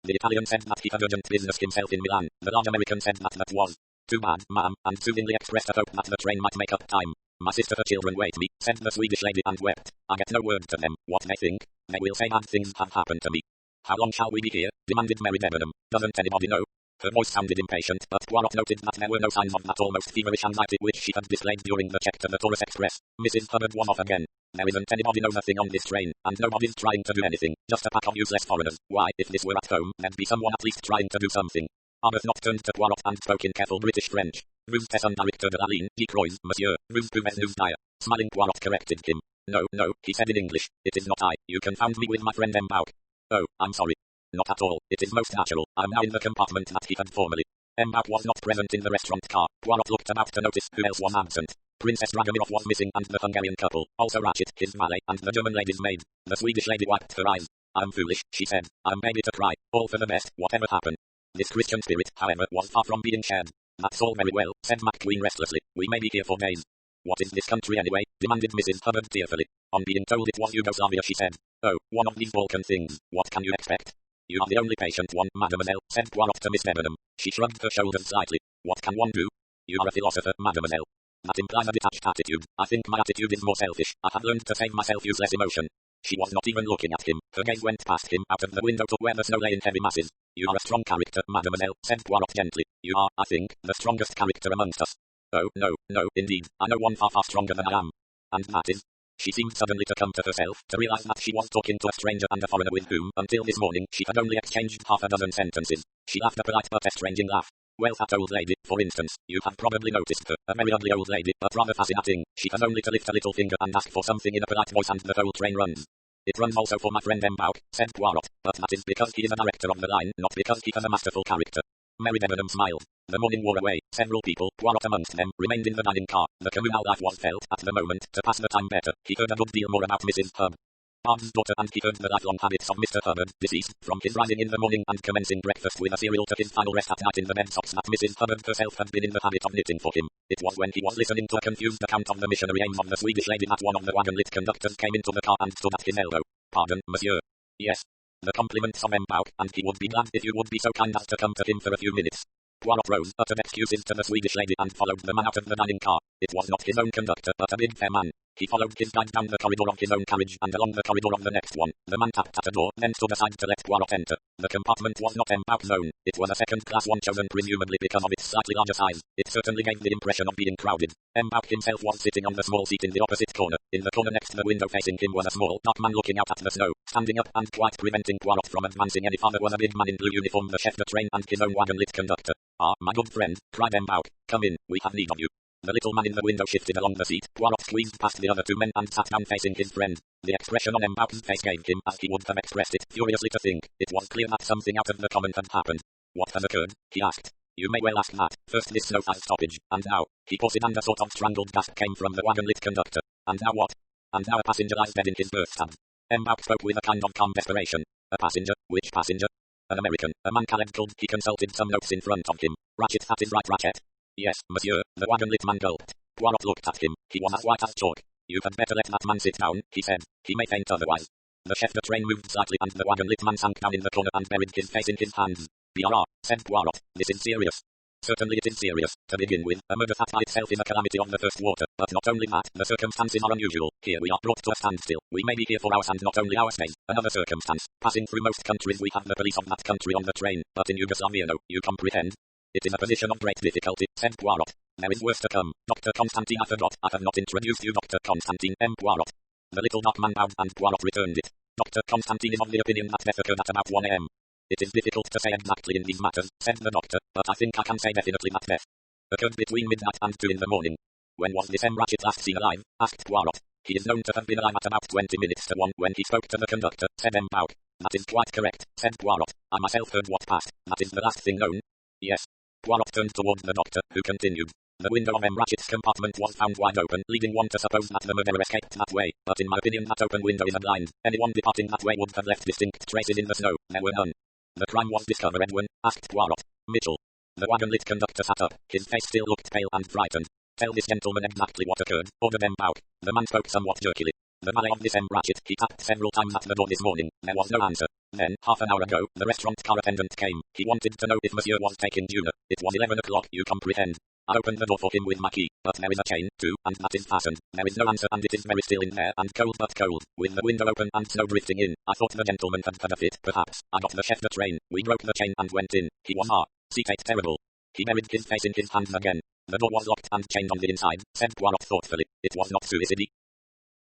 The Italian said that he had urgent business himself in Milan. The large American said that was too bad, ma'am, and soothingly expressed a hope that the train might make up time. "My sister, her children wait me," said the Swedish lady, and wept. "I get no word to them. What they think? They will say bad things have happened to me." "How long shall we be here?" demanded Mary Debenham. "Doesn't anybody know?" Her voice sounded impatient, but Poirot noted that there were no signs of that almost feverish anxiety which she had displayed during the check to the Taurus Express. Mrs. Hubbard was off again. "There isn't anybody, know nothing on this train, and nobody's trying to do anything. Just a pack of useless foreigners. Why, if this were at home, there'd be someone at least trying to do something." Arbuthnot turned to Poirot and spoke in careful British French. "Vous êtes un directeur de la ligne, de Croix, monsieur. Vous pouvez nous dire." Smiling, Poirot corrected him. No, he said in English. "It is not I. You confound me with my friend M. Bauck." "Oh, I'm sorry." "Not at all. It is most natural. I'm now in the compartment that he had formerly." M. Bauck was not present in the restaurant car. Poirot looked about to notice who else was absent. Princess Dragomirov was missing, and the Hungarian couple, also Ratchet, his valet, and the German lady's maid. The Swedish lady wiped her eyes. "I'm foolish," she said. "I'm baby to cry. All for the best, whatever happened." This Christian spirit, however, was far from being shared. "That's all very well," said McQueen restlessly. "We may be here for days." "What is this country anyway?" demanded Mrs. Hubbard tearfully. On being told it was Yugoslavia, she said, "Oh, one of these Balkan things. What can you expect?" "You are the only patient one, mademoiselle," said Poirot to Miss Debenham. She shrugged her shoulders slightly. "What can one do?" "You are a philosopher, mademoiselle." "That implies a detached attitude. I think my attitude is more selfish. I have learned to save myself useless emotion." She was not even looking at him. Her gaze went past him, out of the window to where the snow lay in heavy masses. "You are a strong character, mademoiselle," said Poirot gently. "You are, I think, the strongest character amongst us." "Oh, no, indeed. I know one far stronger than I am." "And that is?" She seemed suddenly to come to herself, to realize that she was talking to a stranger and a foreigner with whom, until this morning, she had only exchanged half a dozen sentences. She laughed a polite but estranging laugh. "Well, that old lady, for instance, you have probably noticed her. A very ugly old lady, but rather fascinating. She has only to lift a little finger and ask for something in a polite voice and the whole train runs." "It runs also for my friend M. Bauck," said Poirot, "but that is because he is a director of the line, not because he has a masterful character." Mary Debenham smiled. The morning wore away. Several people, Poirot amongst them, remained in the dining car. The communal life was felt, at the moment, to pass the time better. He heard a good deal more about Mrs. Hub. Bard's daughter, and he heard the lifelong habits of Mr. Hubbard, deceased, from his rising in the morning and commencing breakfast with a cereal to his final rest at night in the bed socks that Mrs. Hubbard herself had been in the habit of knitting for him. It was when he was listening to a confused account of the missionary aims of the Swedish lady that one of the wagon-lit conductors came into the car and stood at his elbow. Pardon, monsieur. Yes. The compliments of M. Bauk, and he would be glad if you would be so kind as to come to him for a few minutes. Poirot rose, uttered excuses to the Swedish lady, and followed the man out of the dining car. It was not his own conductor, but a big fair man. He followed his guide down the corridor of his own carriage and along the corridor of the next one. The man tapped at a door, then stood aside to let Poirot enter. The compartment was not M. Bauk's own. It was a second-class one chosen presumably because of its slightly larger size. It certainly gave the impression of being crowded. M. Bauk himself was sitting on the small seat in the opposite corner. In the corner next the window facing him was a small, dark man looking out at the snow. Standing up and quite preventing Poirot from advancing any farther was a big man in blue uniform, the chef de train, and his own wagon-lit conductor. "Ah, my good friend," cried M. Bauk. "Come in, we have need of you." The little man in the window shifted along the seat. Poirot squeezed past the other two men and sat down facing his friend. The expression on M. Bauk's face gave him, as he would have expressed it, furiously to think. It was clear that something out of the common had happened. "What has occurred?" he asked. "You may well ask that. First this snow-sized stoppage, and now," he paused, and a sort of strangled gasp came from the wagon-lit conductor. "And now what?" "And now a passenger lies dead in his berth stand." M. Bauk spoke with a kind of calm desperation. "A passenger? Which passenger?" "An American, a man called." He consulted some notes in front of him. "Ratchet, that is right, Ratchet?" "Yes, monsieur," the wagon-lit man gulped. Poirot looked at him. He was as white as chalk. "You had better let that man sit down," he said. "He may faint otherwise." The chef de train moved slightly, and the wagon-lit man sank down in the corner and buried his face in his hands. "BRR," said Poirot. "This is serious." "Certainly it is serious. To begin with, a murder that by itself is a calamity of the first water. But not only that, the circumstances are unusual. Here we are brought to a standstill. We may be here for hours, and not only our stays. Another circumstance. Passing through most countries we have the police of that country on the train. But in Yugoslavia no, you comprehend?" "It is a position of great difficulty," said Poirot. "There is worse to come. Dr. Constantine, I forgot. I have not introduced you, Dr. Constantine M. Poirot." The little dark man bowed, and Poirot returned it. "Dr. Constantine is of the opinion that death occurred at about 1 a.m. "It is difficult to say exactly in these matters," said the doctor, "but I think I can say definitely that death occurred between midnight and 2 in the morning." "When was this M. Ratchet last seen alive?" asked Poirot. "He is known to have been alive at about 20 minutes to 1 when he spoke to the conductor," said M. Bauk. "That is quite correct," said Poirot. "I myself heard what passed. That is the last thing known." "Yes." Poirot turned toward the doctor, who continued. "The window of M. Ratchet's compartment was found wide open, leading one to suppose that the murderer escaped that way, but in my opinion that open window is a blind. Anyone departing that way would have left distinct traces in the snow. There were none." "The crime was discovered when?" asked Poirot. "Mitchell." The wagon-lit conductor sat up. His face still looked pale and frightened. "Tell this gentleman exactly what occurred," ordered M. Bauk. The man spoke somewhat jerkily. "The valet of this M. Ratchet, he tapped several times at the door this morning. There was no answer. Then, half an hour ago, the restaurant car attendant came. He wanted to know if monsieur was taking dinner. It was 11 o'clock, you comprehend. I opened the door for him with my key, but there is a chain, too, and that is fastened. There is no answer, and it is very still in there, and cold but cold, with the window open and snow drifting in. I thought the gentleman had had a fit, perhaps. I got the chef de train. We broke the chain and went in. He was C-Tate terrible." He buried his face in his hands again. "The door was locked and chained on the inside," said Poirot thoughtfully. "It was not suicide."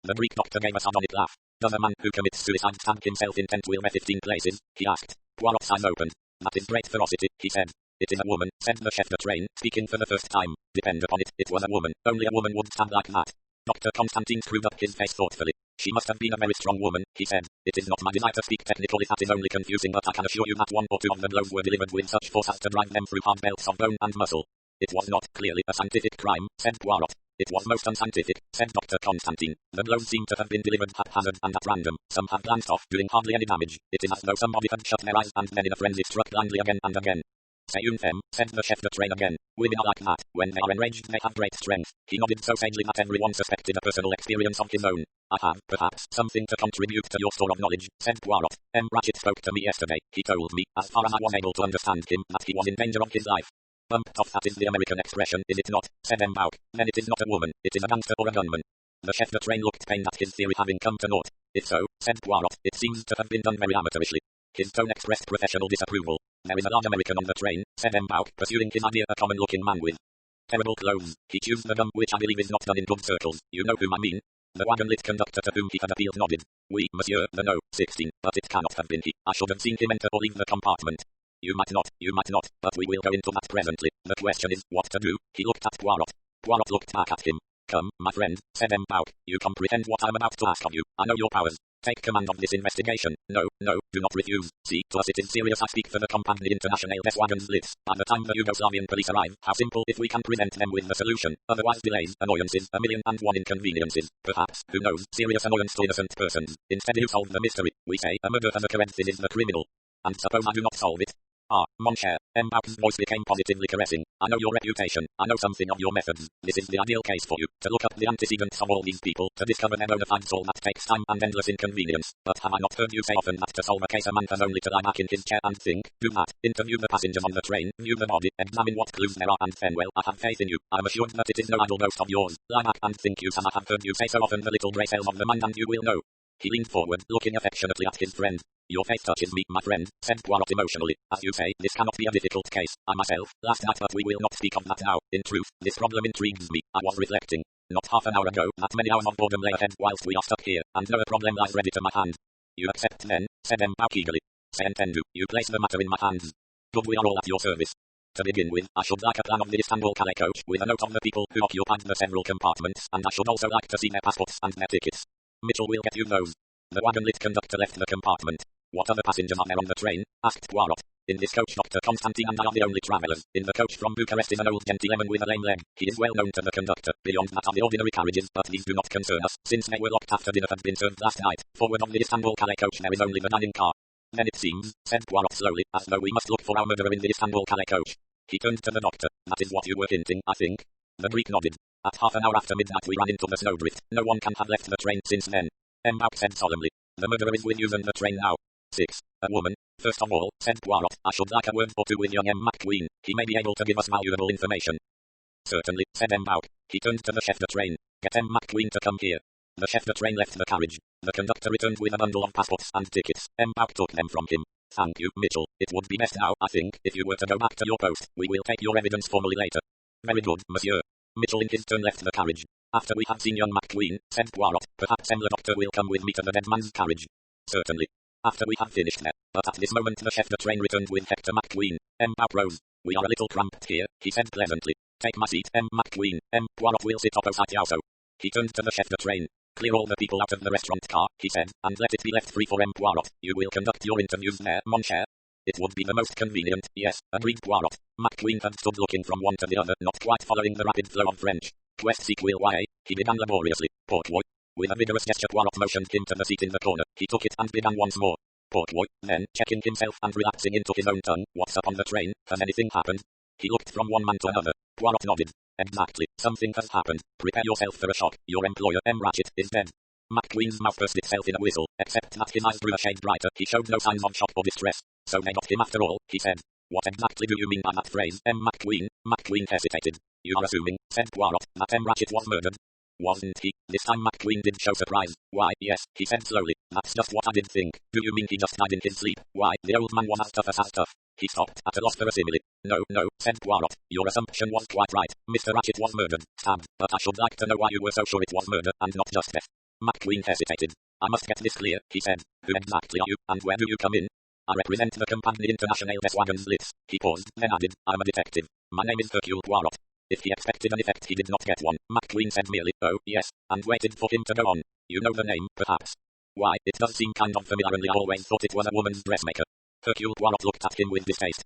The Greek doctor gave a sardonic laugh. "Does a man who commits suicide stab himself in 10 to 15 places?" he asked. Poirot's eyes opened. "That is great ferocity," he said. "It is a woman," said the chef de train, speaking for the first time. "Depend upon it, it was a woman. Only a woman would stab like that." Dr. Constantine screwed up his face thoughtfully. "She must have been a very strong woman," he said. "It is not my desire to speak technically, that is only confusing, but I can assure you that 1 or 2 of the blows were delivered with such force as to drive them through hard belts of bone and muscle." "It was not, clearly, a scientific crime," said Poirot. "It was most unscientific," said Dr. Constantine. "The blows seem to have been delivered haphazard and at random. Some had glanced off, doing hardly any damage. It is as though somebody had shut their eyes and then in a frenzy struck blindly again and again." "C'est une femme," said the chef de train again. "Women are like that. When they are enraged they have great strength." He nodded so sagely that everyone suspected a personal experience of his own. "I have, perhaps, something to contribute to your store of knowledge," said Poirot. "M. Ratchet spoke to me yesterday. He told me, as far as I was able to understand him, that he was in danger of his life." "Bumped off, that is the American expression, is it not?" said M. Bauk. "Then it is not a woman, it is a gangster or a gunman." The chef de train looked pained at his theory having come to naught. "If so," said Poirot, "it seems to have been done very amateurishly." His tone expressed professional disapproval. "There is a large American on the train," said M. Bauk, pursuing his idea, "a common-looking man with terrible clothes. He chews the gum, which I believe is not done in good circles. You know whom I mean?" The wagon-lit conductor to whom he had appealed nodded. "Oui, monsieur, the no, 16, but it cannot have been he. I should have seen him enter or leave the compartment." You might not, but we will go into that presently. The question is, what to do?" He looked at Poirot. Poirot looked back at him. "Come, my friend," said M. Bauk. "You comprehend what I am about to ask of you. I know your powers. Take command of this investigation. No, do not refuse. See, to us it is serious. I speak for the Compagnie Internationale des Wagons Lits. By the time the Yugoslavian police arrive, how simple if we can present them with the solution. Otherwise delays, annoyances, 1,000,001 inconveniences. Perhaps, who knows, serious annoyance to innocent persons. Instead you solve the mystery. We say, a murder as occurrences is the criminal. And suppose I do not solve it? Ah, mon cher, Mbau's voice became positively caressing. I know your reputation. I know something of your methods. This is the ideal case for you. To look up the antecedents of all these people, to discover their bona fides, all that takes time and endless inconvenience. But have I not heard you say often that to solve a case a man has only to lie back in his chair and think? Do that. Interview the passengers on the train, view the body, examine what clues there are, and then, well, I have faith in you. I am assured that it is no idle boast of yours. Lie back and think, you son. I have heard you say so often the little grey cells of the mind, and you will know. He leaned forward, looking affectionately at his friend. Your face touches me, my friend, said Poirot emotionally. As you say, this cannot be a difficult case. I myself, last night, but we will not speak of that now. In truth, this problem intrigues me. I was reflecting. Not half an hour ago, that many hours of boredom lay ahead whilst we are stuck here, and no problem lies ready to my hand. You accept then, said Mbau eagerly. Se entendu. You place the matter in my hands. Good, we are all at your service. To begin with, I should like a plan of the Istanbul-Calais coach, with a note of the people who occupied the several compartments, and I should also like to see their passports and their tickets. Mitchell will get you those. The wagon-lit conductor left the compartment. What other passengers are there on the train? Asked Poirot. In this coach Dr. Constantine and I are the only travellers. In the coach from Bucharest is an old gentleman with a lame leg. He is well known to the conductor. Beyond that are the ordinary carriages, but these do not concern us, since they were locked after dinner had been served last night. Forward of the Istanbul-Calais coach there is only the dining car. Then it seems, said Poirot slowly, as though we must look for our murderer in the Istanbul-Calais coach. He turned to the doctor. That is what you were hinting, I think. The Greek nodded. At half an hour after midnight we ran into the snowdrift. No one can have left the train since then. Mbau said solemnly. The murderer is with you and the train now. 6. A woman. First of all, said Poirot, I should like a word or two with young M. McQueen. He may be able to give us valuable information. Certainly, said Mbau. He turned to the chef de train. Get M. McQueen to come here. The chef de train left the carriage. The conductor returned with a bundle of passports and tickets. Mbau took them from him. Thank you, Mitchell. It would be best now, I think, if you were to go back to your post. We will take your evidence formally later. Very good, monsieur. Mitchell in his turn left the carriage. After we have seen young McQueen, said Poirot, perhaps M. the doctor will come with me to the dead man's carriage. Certainly. After we have finished there, but at this moment the chef de train returned with Hector McQueen. Mbau rose. We are a little cramped here, he said pleasantly. Take my seat, M. McQueen. M. Poirot will sit opposite you also. He turned to the chef de train. Clear all the people out of the restaurant car, he said, and let it be left free for M. Poirot. You will conduct your interviews there, mon cher. It would be the most convenient, yes, agreed Poirot. McQueen had stood looking from one to the other, not quite following the rapid flow of French. Quest sequel YA, he began laboriously. Portway. With a vigorous gesture Poirot motioned him to the seat in the corner. He took it and began once more. Portway. Then, checking himself and relapsing into his own tongue. What's up on the train? Has anything happened? He looked from one man to another. Poirot nodded. Exactly. Something has happened. Prepare yourself for a shock. Your employer, M. Ratchet, is dead. McQueen's mouth burst itself in a whistle, except that his eyes grew a shade brighter. He showed no signs of shock or distress. So they got him after all, he said. What exactly do you mean by that phrase, M. McQueen? McQueen hesitated. You are assuming, said Poirot, that M. Ratchet was murdered. Wasn't he? This time McQueen did show surprise. Why, yes, he said slowly. That's just what I did think. Do you mean he just died in his sleep? Why, the old man was as tough as tough. He stopped, at a loss for a simile. No, said Poirot. Your assumption was quite right. Mr. Ratchet was murdered, stabbed. But I should like to know why you were so sure it was murder, and not just theft. McQueen hesitated. I must get this clear, he said. Who exactly are you, and where do you come in? I represent the Compagnie Internationale des Wagons Lits. He paused, then added, I'm a detective. My name is Hercule Poirot. If he expected an effect he did not get one. McQueen said merely, oh, yes, and waited for him to go on. You know the name, perhaps? Why, it does seem kind of familiar, and I always thought it was a woman's dressmaker. Hercule Poirot looked at him with distaste.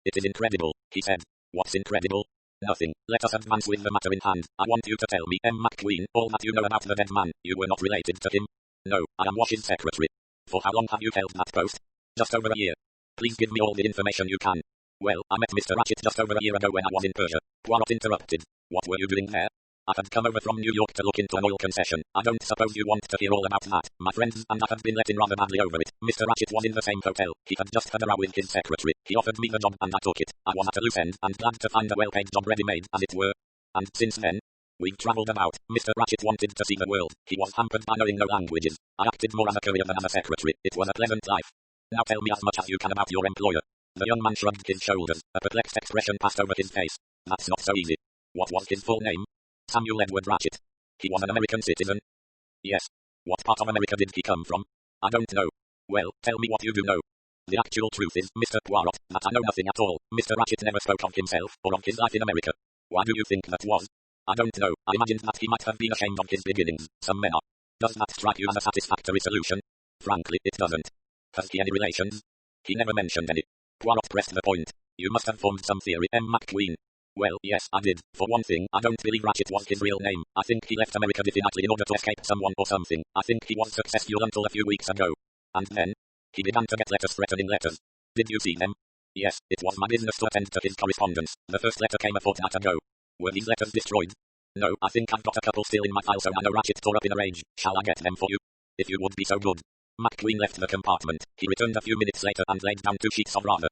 It is incredible, he said. What's incredible? Nothing. Let us advance with the matter in hand. I want you to tell me, M. McQueen, all that you know about the dead man. You were not related to him? No, I am Wash's secretary. For how long have you held that post? Just over a year. Please give me all the information you can. Well, I met Mr. Ratchet just over a year ago when I was in Persia. Poirot interrupted. What were you doing there? I had come over from New York to look into an oil concession. I don't suppose you want to hear all about that. My friends and I have been let in rather badly over it. Mr. Ratchet was in the same hotel. He had just had a row with his secretary. He offered me the job and I took it. I was at a loose end and glad to find a well-paid job ready-made, as it were. And since then, we've travelled about. Mr. Ratchet wanted to see the world. He was hampered by knowing no languages. I acted more as a courier than as a secretary. It was a pleasant life. Now tell me as much as you can about your employer. The young man shrugged his shoulders. A perplexed expression passed over his face. That's not so easy. What was his full name? Samuel Edward Ratchet. He was an American citizen? Yes. What part of America did he come from? I don't know. Well, tell me what you do know. The actual truth is, Mr. Poirot, that I know nothing at all. Mr. Ratchet never spoke of himself, or of his life in America. Why do you think that was? I don't know. I imagined that he might have been ashamed of his beginnings. Some men are. Does that strike you as a satisfactory solution? Frankly, it doesn't. Has he any relations? He never mentioned any. Poirot pressed the point. You must have formed some theory, M. McQueen. Well, yes, I did. For one thing, I don't believe Ratchet was his real name. I think he left America definitely in order to escape someone or something. I think he was successful until a few weeks ago. And then, he began to get letters, threatening letters. Did you see them? Yes, it was my business to attend to his correspondence. The first letter came a fortnight ago. Were these letters destroyed? No, I think I've got a couple still in my file, so I know Ratchet tore up in a rage. Shall I get them for you? If you would be so good. McQueen left the compartment. He returned a few minutes later and laid down 2 sheets of rather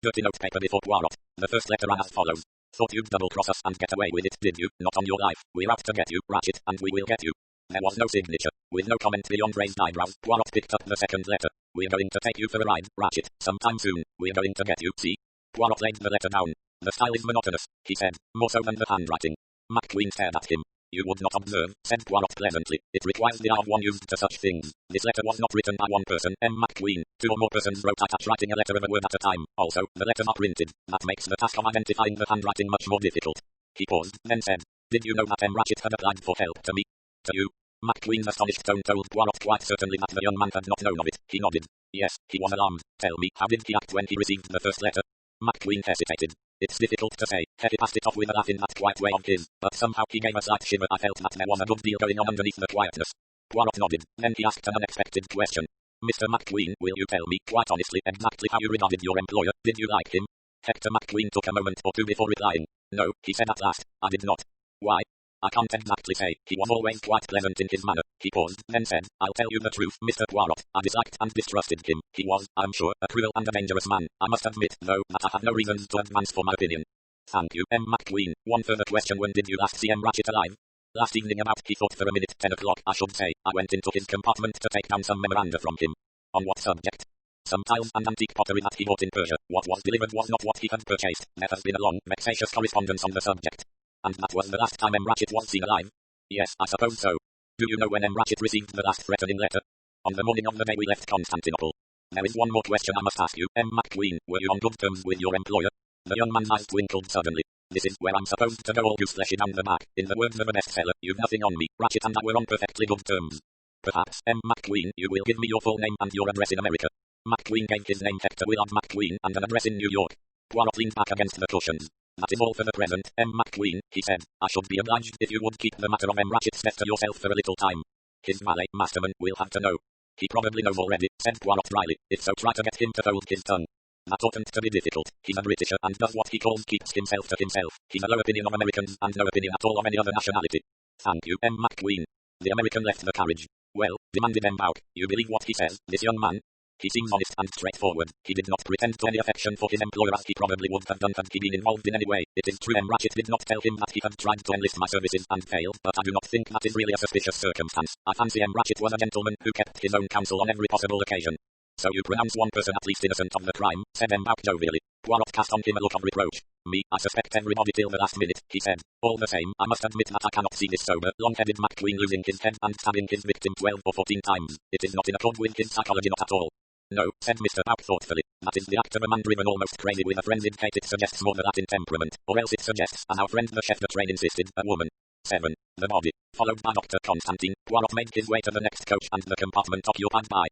dirty notepaper before Poirot. The first letter ran as follows. Thought you'd double-cross us and get away with it, did you? Not on your life. We're out to get you, Ratchet, and we will get you. There was no signature. With no comment beyond raised eyebrows, Poirot picked up the second letter. We're going to take you for a ride, Ratchet, sometime soon. We're going to get you, see? Poirot laid the letter down. The style is monotonous, he said, more so than the handwriting. McQueen stared at him. You would not observe, said Poirot pleasantly. It requires the eye of one used to such things. This letter was not written by one person, M. McQueen. 2 or more persons wrote at writing a letter of a word at a time. Also, the letters are printed. That makes the task of identifying the handwriting much more difficult. He paused, then said, Did you know that M. Ratchet had applied for help to me? To you? McQueen's astonished tone told Poirot quite certainly that the young man had not known of it. He nodded. Yes, he was alarmed. Tell me, how did he act when he received the first letter? McQueen hesitated. It's difficult to say. He passed it off with a laugh in that quiet way of his, but somehow he gave a slight shiver. I felt that there was a good deal going on underneath the quietness. Poirot nodded. Then he asked an unexpected question. Mr. McQueen, will you tell me, quite honestly, exactly how you regarded your employer? Did you like him? Hector McQueen took a moment or two before replying. No, he said at last. I did not. Why? I can't exactly say. He was always quite pleasant in his manner. He paused, then said, I'll tell you the truth, Mr. Poirot. I disliked and distrusted him. He was, I'm sure, a cruel and a dangerous man. I must admit, though, that I have no reasons to advance for my opinion. Thank you, M. McQueen. One further question. When did you last see M. Ratchet alive? Last evening about, he thought for a minute, 10 o'clock, I should say. I went into his compartment to take down some memoranda from him. On what subject? Some tiles and antique pottery that he bought in Persia. What was delivered was not what he had purchased. There has been a long, vexatious correspondence on the subject. And that was the last time M. Ratchet was seen alive? Yes, I suppose so. Do you know when M. Ratchet received the last threatening letter? On the morning of the day we left Constantinople. There is one more question I must ask you, M. McQueen. Were you on good terms with your employer? The young man's eyes twinkled suddenly. This is where I'm supposed to go all goose fleshy down the back. In the words of a bestseller, you've nothing on me. Ratchet and I were on perfectly good terms. Perhaps, M. McQueen, you will give me your full name and your address in America. McQueen gave his name Hector Willard McQueen and an address in New York. Poirot leaned back against the cushions. That is all for the present, M. McQueen, he said. I should be obliged if you would keep the matter of M. Ratchet's death to yourself for a little time. His valet, Masterman, will have to know. He probably knows already, said Poirot dryly. If so, try to get him to hold his tongue. That oughtn't to be difficult. He's a Britisher and does what he calls keeps himself to himself. He's a low opinion of Americans and no opinion at all of any other nationality. Thank you, M. McQueen. The American left the carriage. Well, demanded M. Bouck, you believe what he says, this young man? He seems honest and straightforward. He did not pretend to any affection for his employer as he probably would have done had he been involved in any way. It is true M. Ratchet did not tell him that he had tried to enlist my services and failed, but I do not think that is really a suspicious circumstance. I fancy M. Ratchet was a gentleman who kept his own counsel on every possible occasion. So you pronounce one person at least innocent of the crime, said M. Bouck jovially. Poirot cast on him a look of reproach. Me, I suspect everybody till the last minute, he said. All the same, I must admit that I cannot see this sober, long-headed McQueen losing his head and stabbing his victim 12 or 14 times. It is not in accord with his psychology, not at all. No, said Mr. Bouck thoughtfully. That is the act of a man driven almost crazy with a frenzied hate. It suggests more the Latin temperament, or else it suggests, as our friend the chef de train insisted, a woman. 7. The body. Followed by Dr. Constantine, Poirot made his way to the next coach and the compartment occupied by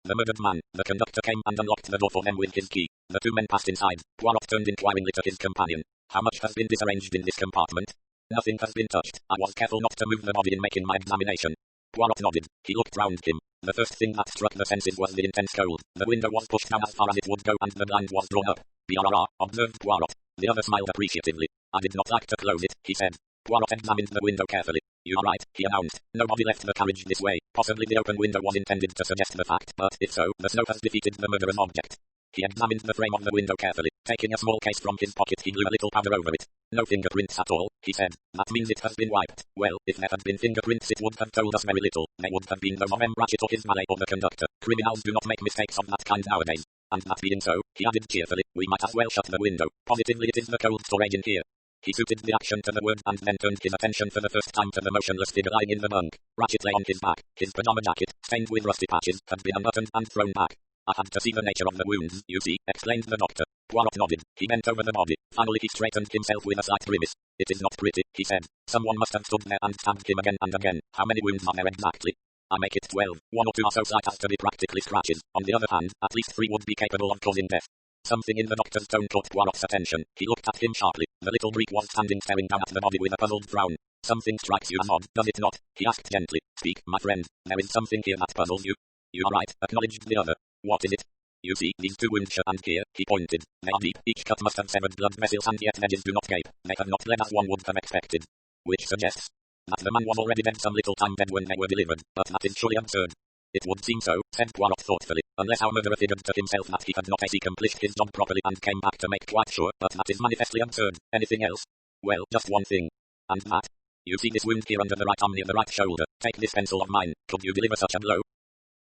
the murdered man. The conductor came and unlocked the door for them with his key. The 2 men passed inside. Poirot turned inquiringly to his companion. How much has been disarranged in this compartment? Nothing has been touched. I was careful not to move the body in making my examination. Poirot nodded. He looked round him. The first thing that struck the senses was the intense cold. The window was pushed down as far as it would go and the blind was drawn up. "Brrr," observed Poirot. The other smiled appreciatively. "I did not like to close it," he said. Poirot examined the window carefully. "You are right," he announced. "Nobody left the carriage this way. Possibly the open window was intended to suggest the fact, but if so, the snow has defeated the murderous object." He examined the frame of the window carefully. Taking a small case from his pocket, he blew a little powder over it. "No fingerprints at all," he said. "That means it has been wiped." Well, if there had been fingerprints it would have told us very little. They would have been those of M. Ratchet or his valet or the conductor. Criminals do not make mistakes of that kind nowadays. And that being so, he added cheerfully, "we might as well shut the window. Positively it is the cold storage in here." He suited the action to the word and then turned his attention for the first time to the motionless figure lying in the bunk. Ratchet lay on his back. His pajama jacket, stained with rusty patches, had been unbuttoned and thrown back. "I had to see the nature of the wounds, you see," explained the doctor. Poirot nodded. He bent over the body. Finally he straightened himself with a slight grimace. "It is not pretty," he said. "Someone must have stood there and stabbed him again and again. How many wounds are there exactly?" I make it 12. 1 or 2 are so slight as to be practically scratches. On the other hand, at least 3 would be capable of causing death. Something in the doctor's tone caught Poirot's attention. He looked at him sharply. The little Greek was standing staring down at the body with a puzzled frown. Something strikes you as odd, does it not? He asked gently. Speak, my friend. There is something here that puzzles you. You are right, acknowledged the other. What is it? You see, these 2 wounds and here, he pointed. They are deep, each cut must have severed blood vessels and yet edges do not gape. They have not bled as one would have expected. Which suggests that the man was already dead some little time dead when they were delivered, but that is surely absurd. It would seem so, said Poirot thoughtfully, unless our murderer figured to himself that he had not accomplished his job properly and came back to make quite sure, but that is manifestly absurd. Anything else? Well, just one thing. And that? You see this wound here under the right arm near the right shoulder. Take this pencil of mine. Could you deliver such a blow?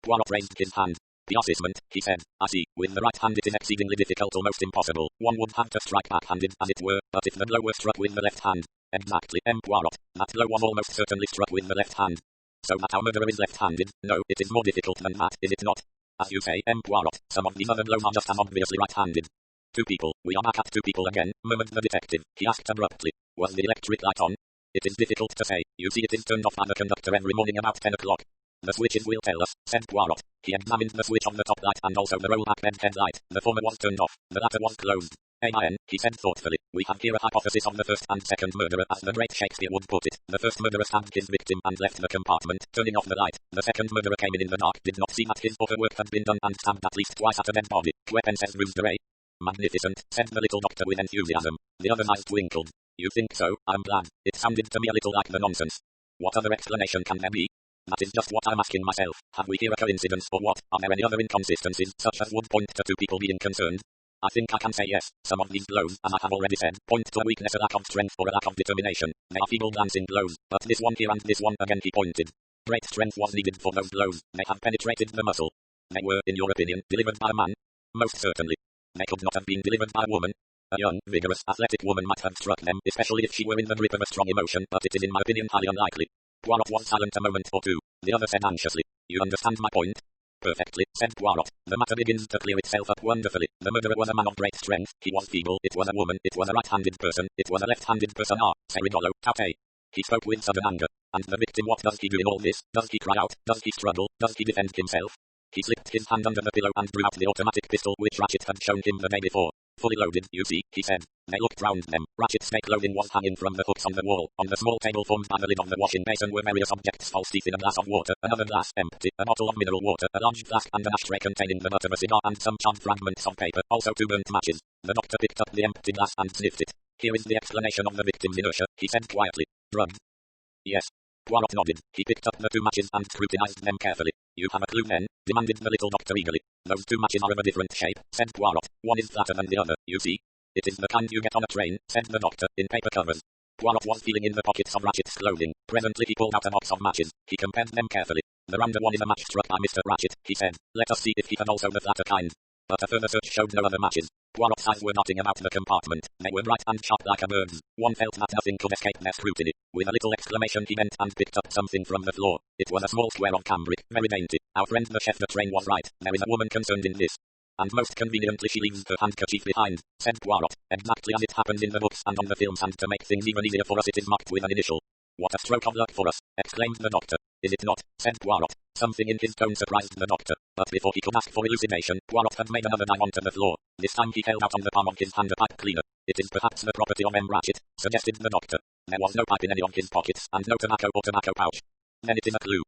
Poirot raised his hand. The assessment, he said. I see. With the right hand it is exceedingly difficult, almost impossible. One would have to strike back-handed, as it were, but if the blow were struck with the left hand. Exactly, Poirot. That blow was almost certainly struck with the left hand. So that our murderer is left-handed? No, it is more difficult than that, is it not? As you say, Poirot, some of these other blows are just as obviously right-handed. 2 people. We are back at 2 people again, murmured the detective. He asked abruptly. Was the electric light on? It is difficult to say. You see it is turned off by the conductor every morning about 10 o'clock. The switches will tell us, said Poirot. He examined the switch of the top light and also the roll-back bed headlight. The former was turned off. The latter was closed. He said thoughtfully. We have here a hypothesis of the first and second murderer, as the great Shakespeare would put it. The first murderer stabbed his victim and left the compartment, turning off the light. The second murderer came in the dark, did not see that his proper work had been done, and stabbed at least twice at a dead body. Weapon says Rousseau. Magnificent, said the little doctor with enthusiasm. The other's eyes twinkled. You think so? I'm glad. It sounded to me a little like the nonsense. What other explanation can there be? That is just what I'm asking myself. Have we here a coincidence or what? Are there any other inconsistencies, such as would point to 2 people being concerned? I think I can say yes. Some of these blows, as I have already said, point to a weakness, a lack of strength, or a lack of determination. They are feeble glancing blows, but this one here and this one again, he pointed. Great strength was needed for those blows. They have penetrated the muscle. They were, in your opinion, delivered by a man? Most certainly. They could not have been delivered by a woman. A young, vigorous, athletic woman might have struck them, especially if she were in the grip of a strong emotion, but it is in my opinion highly unlikely. Poirot was silent a moment or 2. The other said anxiously. You understand my point? Perfectly, said Poirot. The matter begins to clear itself up wonderfully. The murderer was a man of great strength. He was feeble. It was a woman. It was a right-handed person. It was a left-handed person. Say Ridolo, Taute. He spoke with sudden anger. And the victim, what does he do in all this? Does he cry out? Does he struggle? Does he defend himself? He slipped his hand under the pillow and drew out the automatic pistol which Ratchet had shown him the day before. Fully loaded, you see, he said. They looked round them. Ratchet's stake loading was hanging from the hooks on the wall. On the small table formed by the lid of the washing basin were various objects, false teeth in a glass of water, another glass empty, a bottle of mineral water, a large flask and an ashtray containing the butt of a cigar and some charred fragments of paper, also 2 burnt matches. The doctor picked up the empty glass and sniffed it. Here is the explanation of the victim's inertia, he said quietly. Drugged? Yes. Poirot nodded. He picked up the 2 matches and scrutinized them carefully. You have a clue then? Demanded the little doctor eagerly. Those 2 matches are of a different shape, said Poirot. One is flatter than the other, you see. It is the kind you get on a train, said the doctor, in paper covers. Poirot was feeling in the pockets of Ratchet's clothing. Presently he pulled out a box of matches. He compared them carefully. The rounder one is a match struck by Mr. Ratchet, he said. Let us see if he had also the flatter kind. But a further search showed no other matches. Poirot's eyes were darting about the compartment. They were bright and sharp like a bird's. One felt that nothing could escape their scrutiny. With a little exclamation he bent and picked up something from the floor. It was a small square of cambric, very dainty. Our friend the chef de train was right. There is a woman concerned in this. And most conveniently she leaves her handkerchief behind, said Poirot, exactly as it happened in the books and on the films, and to make things even easier for us it is marked with an initial. What a stroke of luck for us, exclaimed the doctor. Is it not? Said Poirot. Something in his tone surprised the doctor, but before he could ask for elucidation, Poirot had made another dive onto the floor. This time he held out on the palm of his hand a pipe cleaner. It is perhaps the property of M. Ratchet, suggested the doctor. There was no pipe in any of his pockets, and no tobacco or tobacco pouch. Then it is a clue.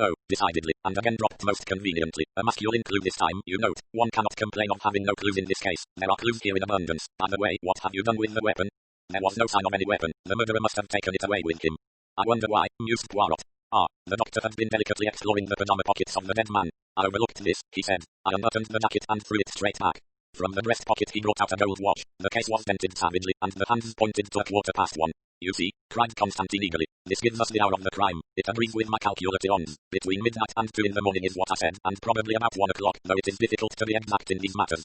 Oh, decidedly, and again dropped most conveniently. A masculine clue this time, you note. One cannot complain of having no clues in this case. There are clues here in abundance. By the way, what have you done with the weapon? There was no sign of any weapon. The murderer must have taken it away with him. I wonder why, mused Poirot. The doctor had been delicately exploring the pajama pockets of the dead man. I overlooked this, he said. I unbuttoned the jacket and threw it straight back. From the breast pocket he brought out a gold watch. The case was dented savagely, and the hands pointed to 1:15. You see, cried Constantine eagerly. This gives us the hour of the crime. It agrees with my calculations. Between midnight and 2 in the morning is what I said, and probably about 1 o'clock, though it is difficult to be exact in these matters.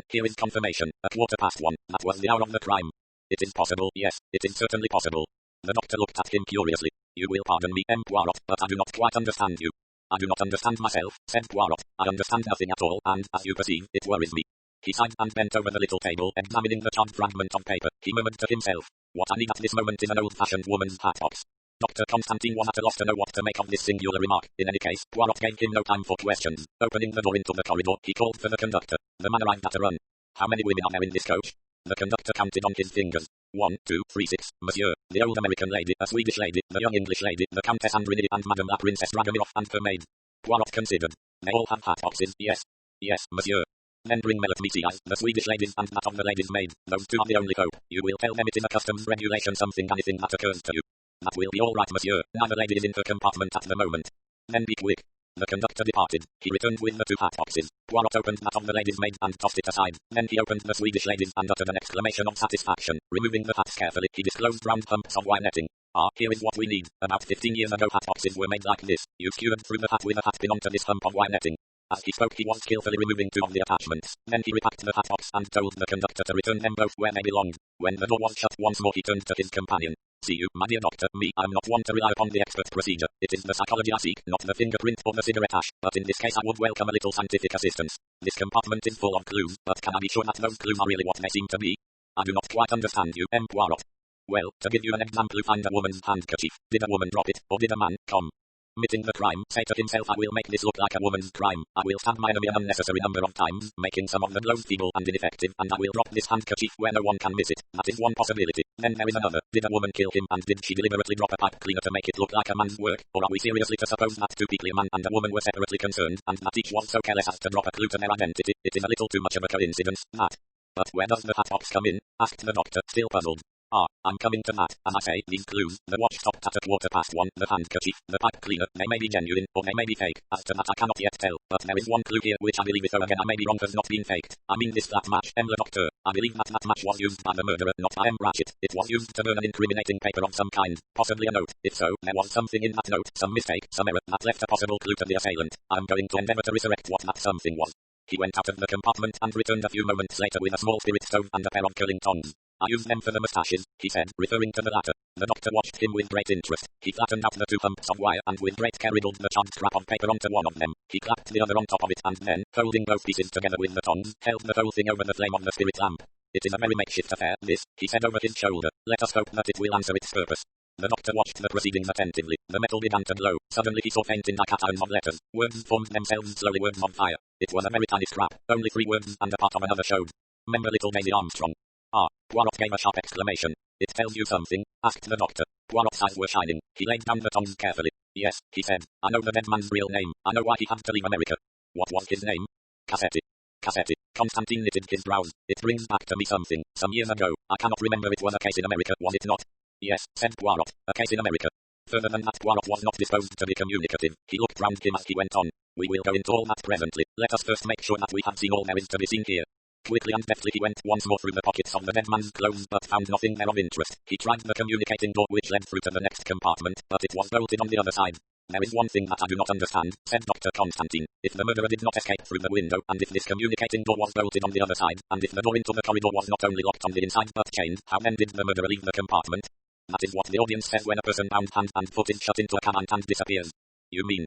Here is confirmation. 1:15. That was the hour of the crime. It is possible, yes, it is certainly possible. The doctor looked at him curiously. You will pardon me, M. Poirot, but I do not quite understand you. I do not understand myself, said Poirot. I understand nothing at all, and, as you perceive, it worries me. He sighed and bent over the little table, examining the charred fragment of paper. He murmured to himself, what I need at this moment is an old-fashioned woman's hat box. Dr. Constantine was at a loss to know what to make of this singular remark. In any case, Poirot gave him no time for questions. Opening the door into the corridor, he called for the conductor. The man arrived at a run. How many women are there in this coach? The conductor counted on his fingers. 1, 2, 3, 6, monsieur. The old American lady, a Swedish lady, the young English lady, the Countess Andrini, and Madame la Princess Dragomirov and her maid. Poirot considered. They all have hat boxes, yes. Yes, monsieur. Then bring me let me see eyes, the Swedish ladies and that of the lady's maid. Those two are the only hope. You will tell them it is a customs regulation anything that occurs to you. That will be all right, monsieur. Neither lady is in her compartment at the moment. Then be quick. The conductor departed. He returned with the two hat boxes. Poirot opened that of the lady's maid and tossed it aside. Then he opened the Swedish lady's and uttered an exclamation of satisfaction. Removing the hats carefully, he disclosed round humps of wire netting. Ah, here is what we need. About 15 years ago hat boxes were made like this. You skewered through the hat with a hat pin onto this hump of wire netting. As he spoke he was skillfully removing two of the attachments. Then he repacked the hat box and told the conductor to return them both where they belonged. When the door was shut once more he turned to his companion. See you, my dear doctor, I'm not one to rely upon the expert procedure. It is the psychology I seek, not the fingerprint or the cigarette ash. But in this case I would welcome a little scientific assistance. This compartment is full of clues, but can I be sure that those clues are really what they seem to be? I do not quite understand you, M. Poirot. Well, to give you an example, you find a woman's handkerchief. Did a woman drop it, or did a man, committing the crime, say to himself, I will make this look like a woman's crime. I will stab my enemy an unnecessary number of times, making some of the blows feeble and ineffective, and I will drop this handkerchief where no one can miss it. That is one possibility. Then there is another. Did a woman kill him, and did she deliberately drop a pipe cleaner to make it look like a man's work? Or are we seriously to suppose that two people, a man and a woman, were separately concerned, and that each was so careless as to drop a clue to their identity? It is a little too much of a coincidence, that. But where does the hat box come in? Asked the doctor, still puzzled. Ah, I'm coming to that. As I say, these clues, the watch stopped at 1:15, the handkerchief, the pipe cleaner, they may be genuine, or they may be fake. As to that I cannot yet tell, but there is one clue here which I believe is, though again I may be wrong, has not been faked. I mean this flat match, M. le Docteur. I believe that match was used by the murderer, not by M. Ratchet. It was used to burn an incriminating paper of some kind, possibly a note. If so, there was something in that note, some mistake, some error, that left a possible clue to the assailant. I'm going to endeavor to resurrect what that something was. He went out of the compartment and returned a few moments later with a small spirit stove and a pair of curling tongs. I use them for the moustaches, he said, referring to the latter. The doctor watched him with great interest. He flattened out the two humps of wire and with great care wriggled the charred scrap of paper onto one of them. He clapped the other on top of it and then, folding both pieces together with the tongs, held the whole thing over the flame of the spirit lamp. It is a very makeshift affair, this, he said over his shoulder. Let us hope that it will answer its purpose. The doctor watched the proceedings attentively. The metal began to glow. Suddenly he saw faint indicators of letters. Words formed themselves slowly, words of fire. It was a very tiny scrap. Only 3 words and a part of another showed. Remember little Daisy Armstrong. Ah, Poirot gave a sharp exclamation. It tells you something? Asked the doctor. Poirot's eyes were shining. He laid down the tongs carefully. Yes, he said. I know the dead man's real name. I know why he had to leave America. What was his name? Cassetti. Cassetti. Constantine knitted his brows. It brings back to me something. Some years ago. I cannot remember, it was a case in America, was it not? Yes, said Poirot. A case in America. Further than that Poirot was not disposed to be communicative. He looked round him as he went on. We will go into all that presently. Let us first make sure that we have seen all there is to be seen here. Quickly and deftly he went once more through the pockets of the dead man's clothes but found nothing there of interest. He tried the communicating door which led through to the next compartment, but it was bolted on the other side. There is one thing that I do not understand, said Dr. Constantine. If the murderer did not escape through the window, and if this communicating door was bolted on the other side, and if the door into the corridor was not only locked on the inside but chained, how then did the murderer leave the compartment? That is what the audience says when a person bound hand and foot is shut into a cabinet and disappears. You mean,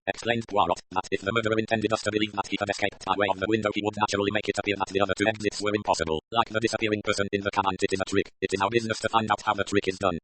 explained Poirot, that if the murderer intended us to believe that he had escaped by way of the window he would naturally make it appear that the other 2 exits were impossible. Like the disappearing person in the cabinet, it is a trick. It is our business to find out how the trick is done.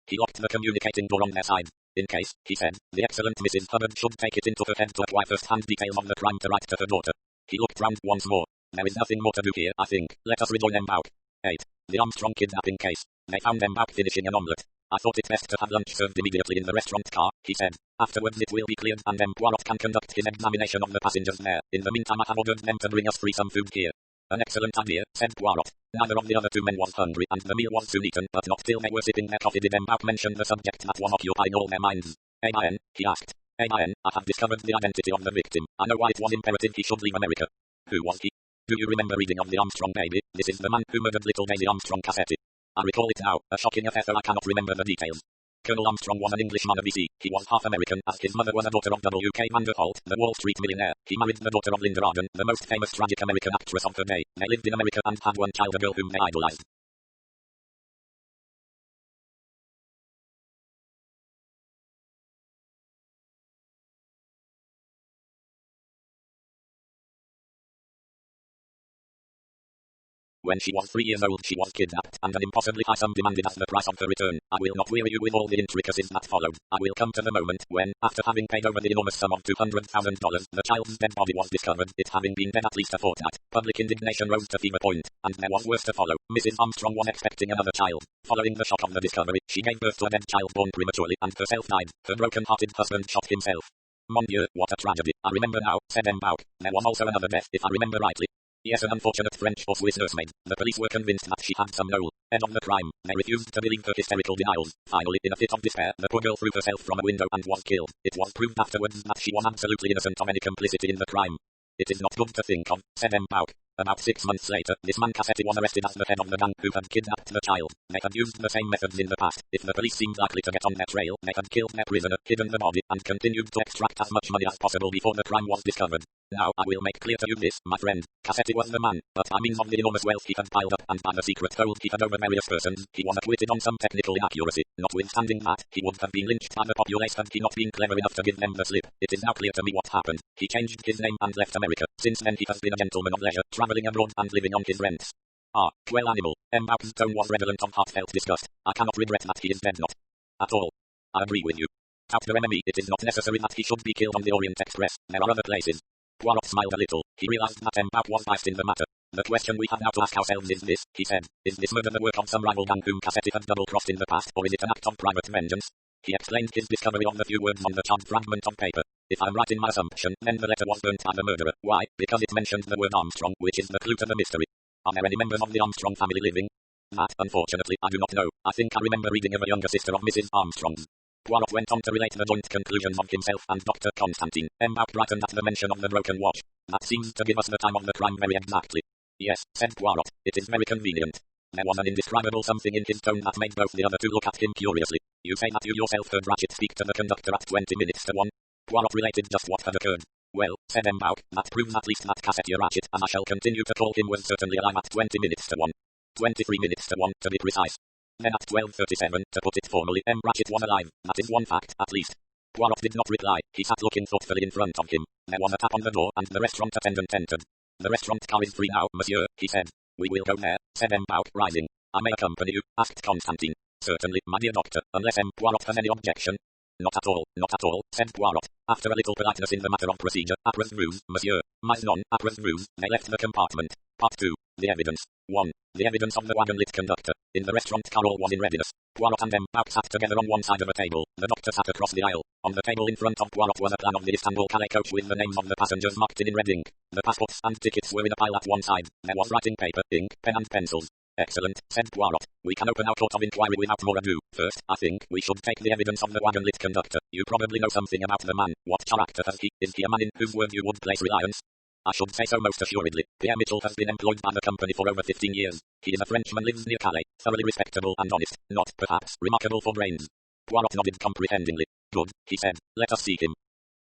He locked the communicating door on their side. In case, he said, the excellent Mrs. Hubbard should take it into her head to acquire first-hand details of the crime to write to her daughter. He looked round once more. There is nothing more to do here, I think. Let us rejoin them back. 8. The Armstrong kidnapping case. They found them back finishing an omelette. I thought it best to have lunch served immediately in the restaurant car, he said. Afterwards it will be cleared and then Poirot can conduct his examination of the passengers there. In the meantime I have ordered them to bring us some food here. An excellent idea, said Poirot. Neither of the other 2 men was hungry and the meal was soon eaten, but not till they were sipping their coffee did M'Bout mention the subject that was occupying all their minds. A.I.N., he asked. A.I.N., I have discovered the identity of the victim. I know why it was imperative he should leave America. Who was he? Do you remember reading of the Armstrong baby? This is the man who murdered little Daisy Armstrong Cassetti. I recall it now, a shocking affair though I cannot remember the details. Colonel Armstrong was an Englishman of BC. He was half American, as his mother was a daughter of W.K. Vanderholt, the Wall Street millionaire. He married the daughter of Linda Arden, the most famous tragic American actress of her day. They lived in America and had one child, a girl whom they idolized. When she was 3 years old she was kidnapped, and an impossibly high sum demanded as the price of her return. I will not weary you with all the intricacies that followed. I will come to the moment when, after having paid over the enormous sum of $200,000, the child's dead body was discovered, it having been dead at least a fortnight. Public indignation rose to fever point, and there was worse to follow. Mrs. Armstrong was expecting another child. Following the shock of the discovery, she gave birth to a dead child born prematurely, and herself died. Her broken-hearted husband shot himself. Mon Dieu, what a tragedy. I remember now, said M. Bouc. There was also another death, if I remember rightly. Yes, an unfortunate French or Swiss nursemaid. The police were convinced that she had some head of the crime. They refused to believe her hysterical denials. Finally, in a fit of despair, the poor girl threw herself from a window and was killed. It was proved afterwards that she was absolutely innocent of any complicity in the crime. It is not good to think of, said M. Bouc. About 6 months later, this man Cassetti was arrested as the head of the gang who had kidnapped the child. They had used the same methods in the past. If the police seemed likely to get on their trail, they had killed their prisoner, hidden the body, and continued to extract as much money as possible before the crime was discovered. Now, I will make clear to you this, my friend. Cassetti was the man, but by means of the enormous wealth he had piled up, and by the secret hold he had over various persons, he was acquitted on some technical inaccuracy. Notwithstanding that, he would have been lynched by the populace had he not been clever enough to give them the slip. It is now clear to me what happened. He changed his name and left America. Since then he has been a gentleman of leisure, traveling abroad and living on his rents. Ah, well animal. M. Bouc's tone was redolent of heartfelt disgust. I cannot regret that he is dead, not at all. I agree with you. Tout de même, it is not necessary that he should be killed on the Orient Express. There are other places. Poirot smiled a little. He realized that M. Bouc was biased in the matter. The question we have now to ask ourselves is this, he said. Is this murder the work of some rival gang whom Cassetti had double-crossed in the past, or is it an act of private vengeance? He explained his discovery of the few words on the charred fragment of paper. If I'm right in my assumption, then the letter was burnt by the murderer. Why? Because it mentioned the word Armstrong, which is the clue to the mystery. Are there any members of the Armstrong family living? That, unfortunately, I do not know. I think I remember reading of a younger sister of Mrs. Armstrong's. Poirot went on to relate the joint conclusions of himself and Dr. Constantine. M. Bouc brightened at the mention of the broken watch. That seems to give us the time of the crime very exactly. Yes, said Poirot, it is very convenient. There was an indescribable something in his tone that made both the other two look at him curiously. You say that you yourself heard Ratchet speak to the conductor at 20 minutes to 1. Poirot related just what had occurred. Well, said M. Bouc, that proves at least that Cassetti Ratchet, as I shall continue to call him, was certainly alive at 20 minutes to 1. 23 minutes to 1, to be precise. Then at 12:37, to put it formally, M. Ratchet was alive. That is one fact, at least. Poirot did not reply. He sat looking thoughtfully in front of him. There was a tap on the door, and the restaurant attendant entered. The restaurant car is free now, monsieur, he said. We will go there, said M. Bouc, rising. I may accompany you, asked Constantine. Certainly, my dear doctor, unless M. Poirot has any objection. Not at all, said Poirot. After a little politeness in the matter of procedure, après vous, monsieur, mais non, après vous, they left the compartment. Part 2. The evidence. 1. The evidence of the wagon-lit conductor. In the restaurant car all was in readiness. Poirot and M. Bouc sat together on one side of a table. The doctor sat across the aisle. On the table in front of Poirot was a plan of the Istanbul Calais coach with the names of the passengers marked in red ink. The passports and tickets were in a pile at one side. There was writing paper, ink, pen and pencils. Excellent, said Poirot. We can open our court of inquiry without more ado. First, I think, we should take the evidence of the wagon-lit conductor. You probably know something about the man. What character has he? Is he a man in whose word you would place reliance? I should say so most assuredly. Pierre Mitchell has been employed by the company for over 15 years. He is a Frenchman, lives near Calais, thoroughly respectable and honest, not, perhaps, remarkable for brains. Poirot nodded comprehendingly. Good, he said. Let us see him.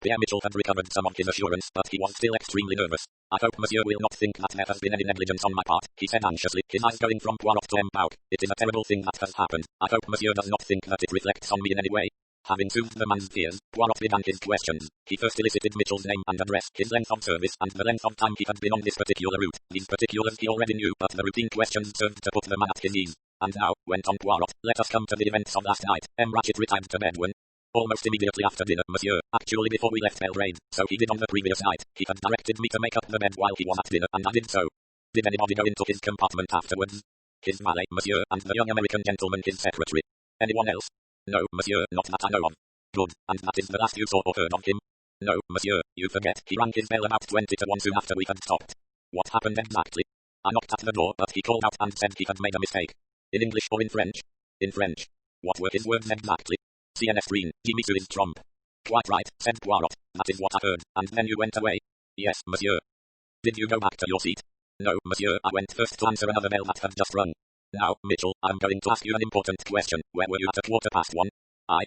Pierre Mitchell had recovered some of his assurance, but he was still extremely nervous. I hope monsieur will not think that there has been any negligence on my part, he said anxiously, his eyes going from Poirot to M. Bouc. It is a terrible thing that has happened. I hope monsieur does not think that it reflects on me in any way. Having soothed the man's fears, Poirot began his questions. He first elicited Mitchell's name and address, his length of service, and the length of time he had been on this particular route. These particulars he already knew, but the routine questions served to put the man at his ease. And now, went on Poirot, let us come to the events of last night. M. Ratchet retired to bed when? Almost immediately after dinner, monsieur, actually before we left Belgrade, so he did on the previous night. He had directed me to make up the bed while he was at dinner, and I did so. Did anybody go into his compartment afterwards? His valet, monsieur, and the young American gentleman, his secretary. Anyone else? No, monsieur, not that I know of. Good, and that is the last you saw or heard of him? No, monsieur, you forget, he rang his bell about 20 to 1 soon after we had stopped. What happened exactly? I knocked at the door, but he called out and said he had made a mistake. In English or in French? In French. What were his words exactly? CNS green, Jimmy to his trump. Quite right, said Poirot. That is what I heard, and then you went away. Yes, monsieur. Did you go back to your seat? No, monsieur, I went first to answer another bell that had just rung. Now, Mitchell, I'm going to ask you an important question. Where were you at 1:15?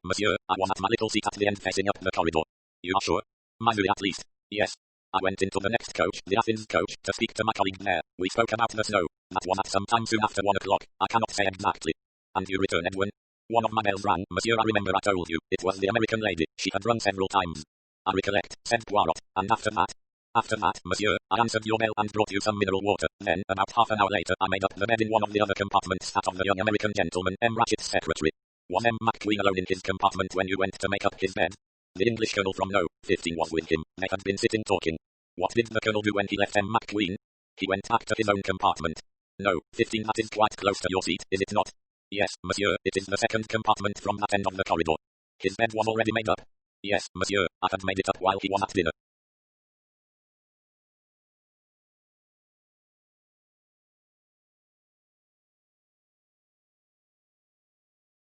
Monsieur, I was at my little seat at the end facing up the corridor. You are sure? My view at least. Yes. I went into the next coach, the Athens coach, to speak to my colleague there. We spoke about the snow. That was at some time soon after 1 o'clock. I cannot say exactly. And you returned when? One of my bells rang, monsieur, I remember I told you. It was the American lady. She had rung several times. I recollect, said Poirot. And after that? After that, monsieur, I answered your bell and brought you some mineral water. Then, about half an hour later, I made up the bed in one of the other compartments sat on the young American gentleman, M. Ratchett's secretary. Was M. McQueen alone in his compartment when you went to make up his bed? The English colonel from No. 15 was with him. They had been sitting talking. What did the colonel do when he left M. McQueen? He went back to his own compartment. No. 15, that is quite close to your seat, is it not? Yes, monsieur, it is the second compartment from that end of the corridor. His bed was already made up? Yes, monsieur, I had made it up while he was at dinner.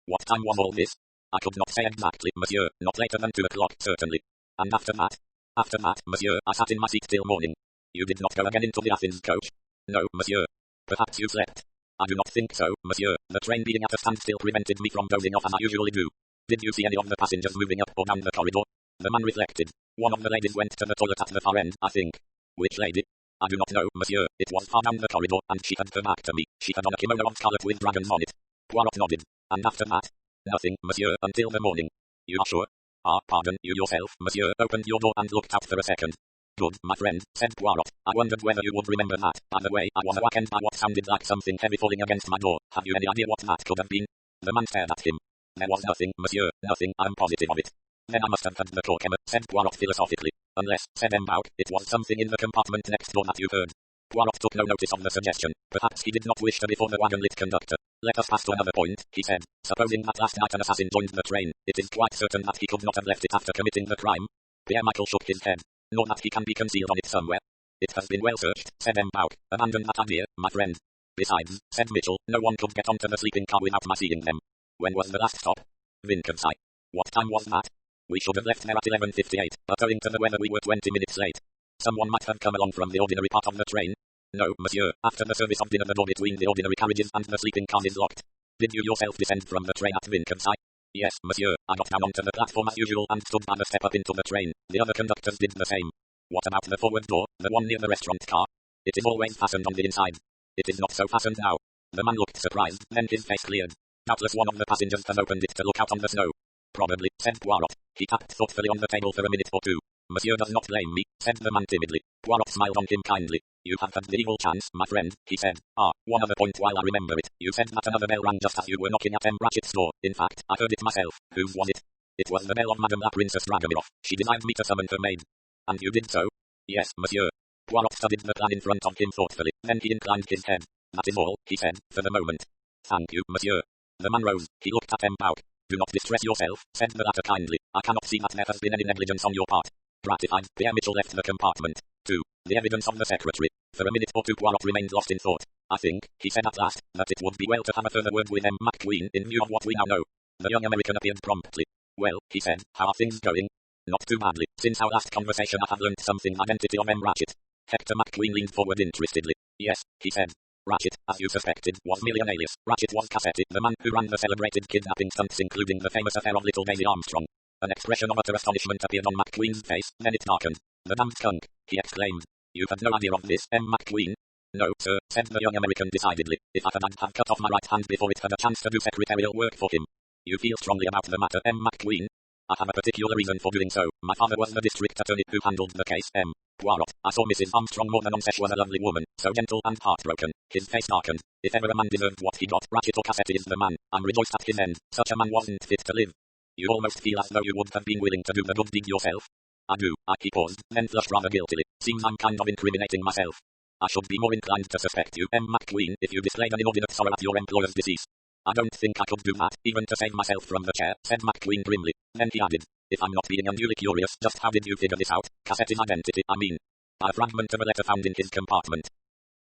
What time was all this? I could not say exactly, monsieur, not later than 2 o'clock, certainly. And after that? After that, monsieur, I sat in my seat till morning. You did not go again into the Athens coach? No, monsieur. Perhaps you slept. I do not think so, monsieur. The train being at a standstill prevented me from dozing off as I usually do. Did you see any of the passengers moving up or down the corridor? The man reflected. One of the ladies went to the toilet at the far end, I think. Which lady? I do not know, monsieur. It was far down the corridor, and she had her back to me. She had on a kimono of scarlet with dragons on it. Poirot nodded. And after that? Nothing, monsieur, until the morning. You are sure? Ah, pardon, you yourself, monsieur, opened your door and looked out for a second. Good, my friend, said Poirot. I wondered whether you would remember that. By the way, I was awakened by what sounded like something heavy falling against my door. Have you any idea what that could have been? The man stared at him. There was nothing, monsieur, nothing, I'm positive of it. Then I must have had the talk, Emma, said Poirot philosophically. Unless, said M. Bouc, it was something in the compartment next door that you heard. Poirot took no notice of the suggestion. Perhaps he did not wish to before the wagon-lit conductor. Let us pass to another point, he said. Supposing that last night an assassin joined the train, it is quite certain that he could not have left it after committing the crime. Pierre Michael shook his head. Nor that he can be concealed on it somewhere. It has been well searched, said M. Bouc. Abandon that idea, my friend. Besides, said Mitchell, no one could get onto the sleeping car without my seeing them. When was the last stop? Vincennes. What time was that? We should have left there at 11:58, but owing to the weather we were 20 minutes late. Someone might have come along from the ordinary part of the train. No, monsieur, after the service of dinner the door between the ordinary carriages and the sleeping cars is locked. Did you yourself descend from the train at Vincennes? Yes, monsieur, I got down onto the platform as usual and stood by the step up into the train. The other conductors did the same. What about the forward door, the one near the restaurant car? It is always fastened on the inside. It is not so fastened now. The man looked surprised, then his face cleared. Doubtless one of the passengers has opened it to look out on the snow. Probably, said Poirot. He tapped thoughtfully on the table for a minute or two. Monsieur does not blame me, said the man timidly. Poirot smiled on him kindly. You have had the evil chance, my friend, he said. Ah, one other point while I remember it. You said that another bell rang just as you were knocking at M. Ratchett's door. In fact, I heard it myself. Whose was it? It was the bell of Madame la Princess Dragomirov. She desired me to summon her maid. And you did so? Yes, monsieur. Poirot studied the plan in front of him thoughtfully. Then he inclined his head. That is all, he said, for the moment. Thank you, monsieur. The man rose. He looked at M. Bouc. Do not distress yourself, said the latter kindly. I cannot see that there has been any negligence on your part. Gratified, Pierre Mitchell left the compartment. 2. The evidence of the secretary. For a minute or two Poirot remained lost in thought. I think, he said at last, that it would be well to have a further word with M. McQueen in view of what we now know. The young American appeared promptly. Well, he said, how are things going? Not too badly. Since our last conversation I have learned something identity of M. Ratchett. Hector McQueen leaned forward interestedly. Yes, he said. Ratchett, as you suspected, was merely an alias. Ratchett was Cassetti, the man who ran the celebrated kidnapping stunts including the famous affair of Little Daisy Armstrong. An expression of utter astonishment appeared on McQueen's face, then it darkened. The damned skunk, he exclaimed. You had no idea of this, M. McQueen? No, sir, said the young American decidedly. If I had, I'd have cut off my right hand before it had a chance to do secretarial work for him. You feel strongly about the matter, M. McQueen? I have a particular reason for doing so. My father was the district attorney who handled the case, M. Poirot. I saw Mrs. Armstrong more than once. She was a lovely woman, so gentle and heartbroken. His face darkened. If ever a man deserved what he got, Ratchett or Cassetti is the man. I'm rejoiced at his end. Such a man wasn't fit to live. You almost feel as though you would have been willing to do the good deed yourself. I do. He paused, then flushed rather guiltily. Seems I'm kind of incriminating myself. I should be more inclined to suspect you, M. McQueen, if you displayed an inordinate sorrow at your employer's decease. I don't think I could do that, even to save myself from the chair, said McQueen grimly. Then he added, if I'm not being unduly curious, just how did you figure this out? Cassetti's identity, I mean. By a fragment of a letter found in his compartment.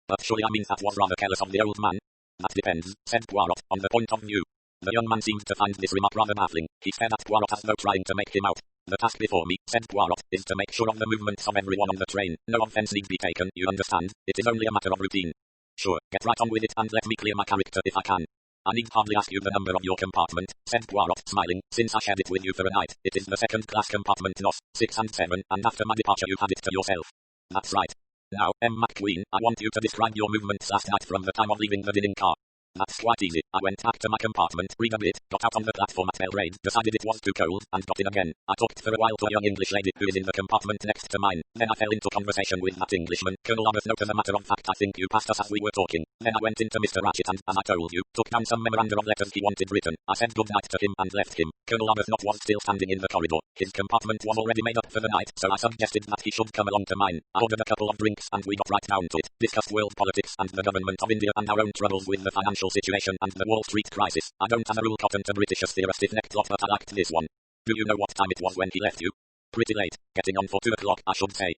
But surely I mean that was rather careless of the old man. That depends, said Poirot, on the point of view. The young man seemed to find this remark rather baffling. He stared at Poirot as though trying to make him out. The task before me, said Poirot, is to make sure of the movements of everyone on the train. No offense need be taken, you understand. It is only a matter of routine. Sure, get right on with it and let me clear my character if I can. I need hardly ask you the number of your compartment, said Poirot, smiling, since I shared it with you for a night. It is the second-class compartment NOS, 6 and 7, and after my departure you had it to yourself. That's right. Now, M. McQueen, I want you to describe your movements last night from the time of leaving the dining car. That's quite easy. I went back to my compartment, read a bit, got out on the platform at Belgrade, decided it was too cold, and got in again. I talked for a while to a young English lady who is in the compartment next to mine. Then I fell into conversation with that Englishman. Colonel Arbuthnot, as a matter of fact, I think you passed us as we were talking. Then I went into Mr. Ratchet and, as I told you, took down some memoranda of letters he wanted written. I said good night to him and left him. Colonel Arbuthnot was still standing in the corridor. His compartment was already made up for the night, so I suggested that he should come along to mine. I ordered a couple of drinks and we got right down to it. Discussed world politics and the government of India and our own troubles with the financial situation and the Wall Street crisis. I don't as a rule cotton to British as they're a stiff-necked lot, but I liked this one. Do you know what time it was when he left you? Pretty late. Getting on for 2 o'clock, I should say.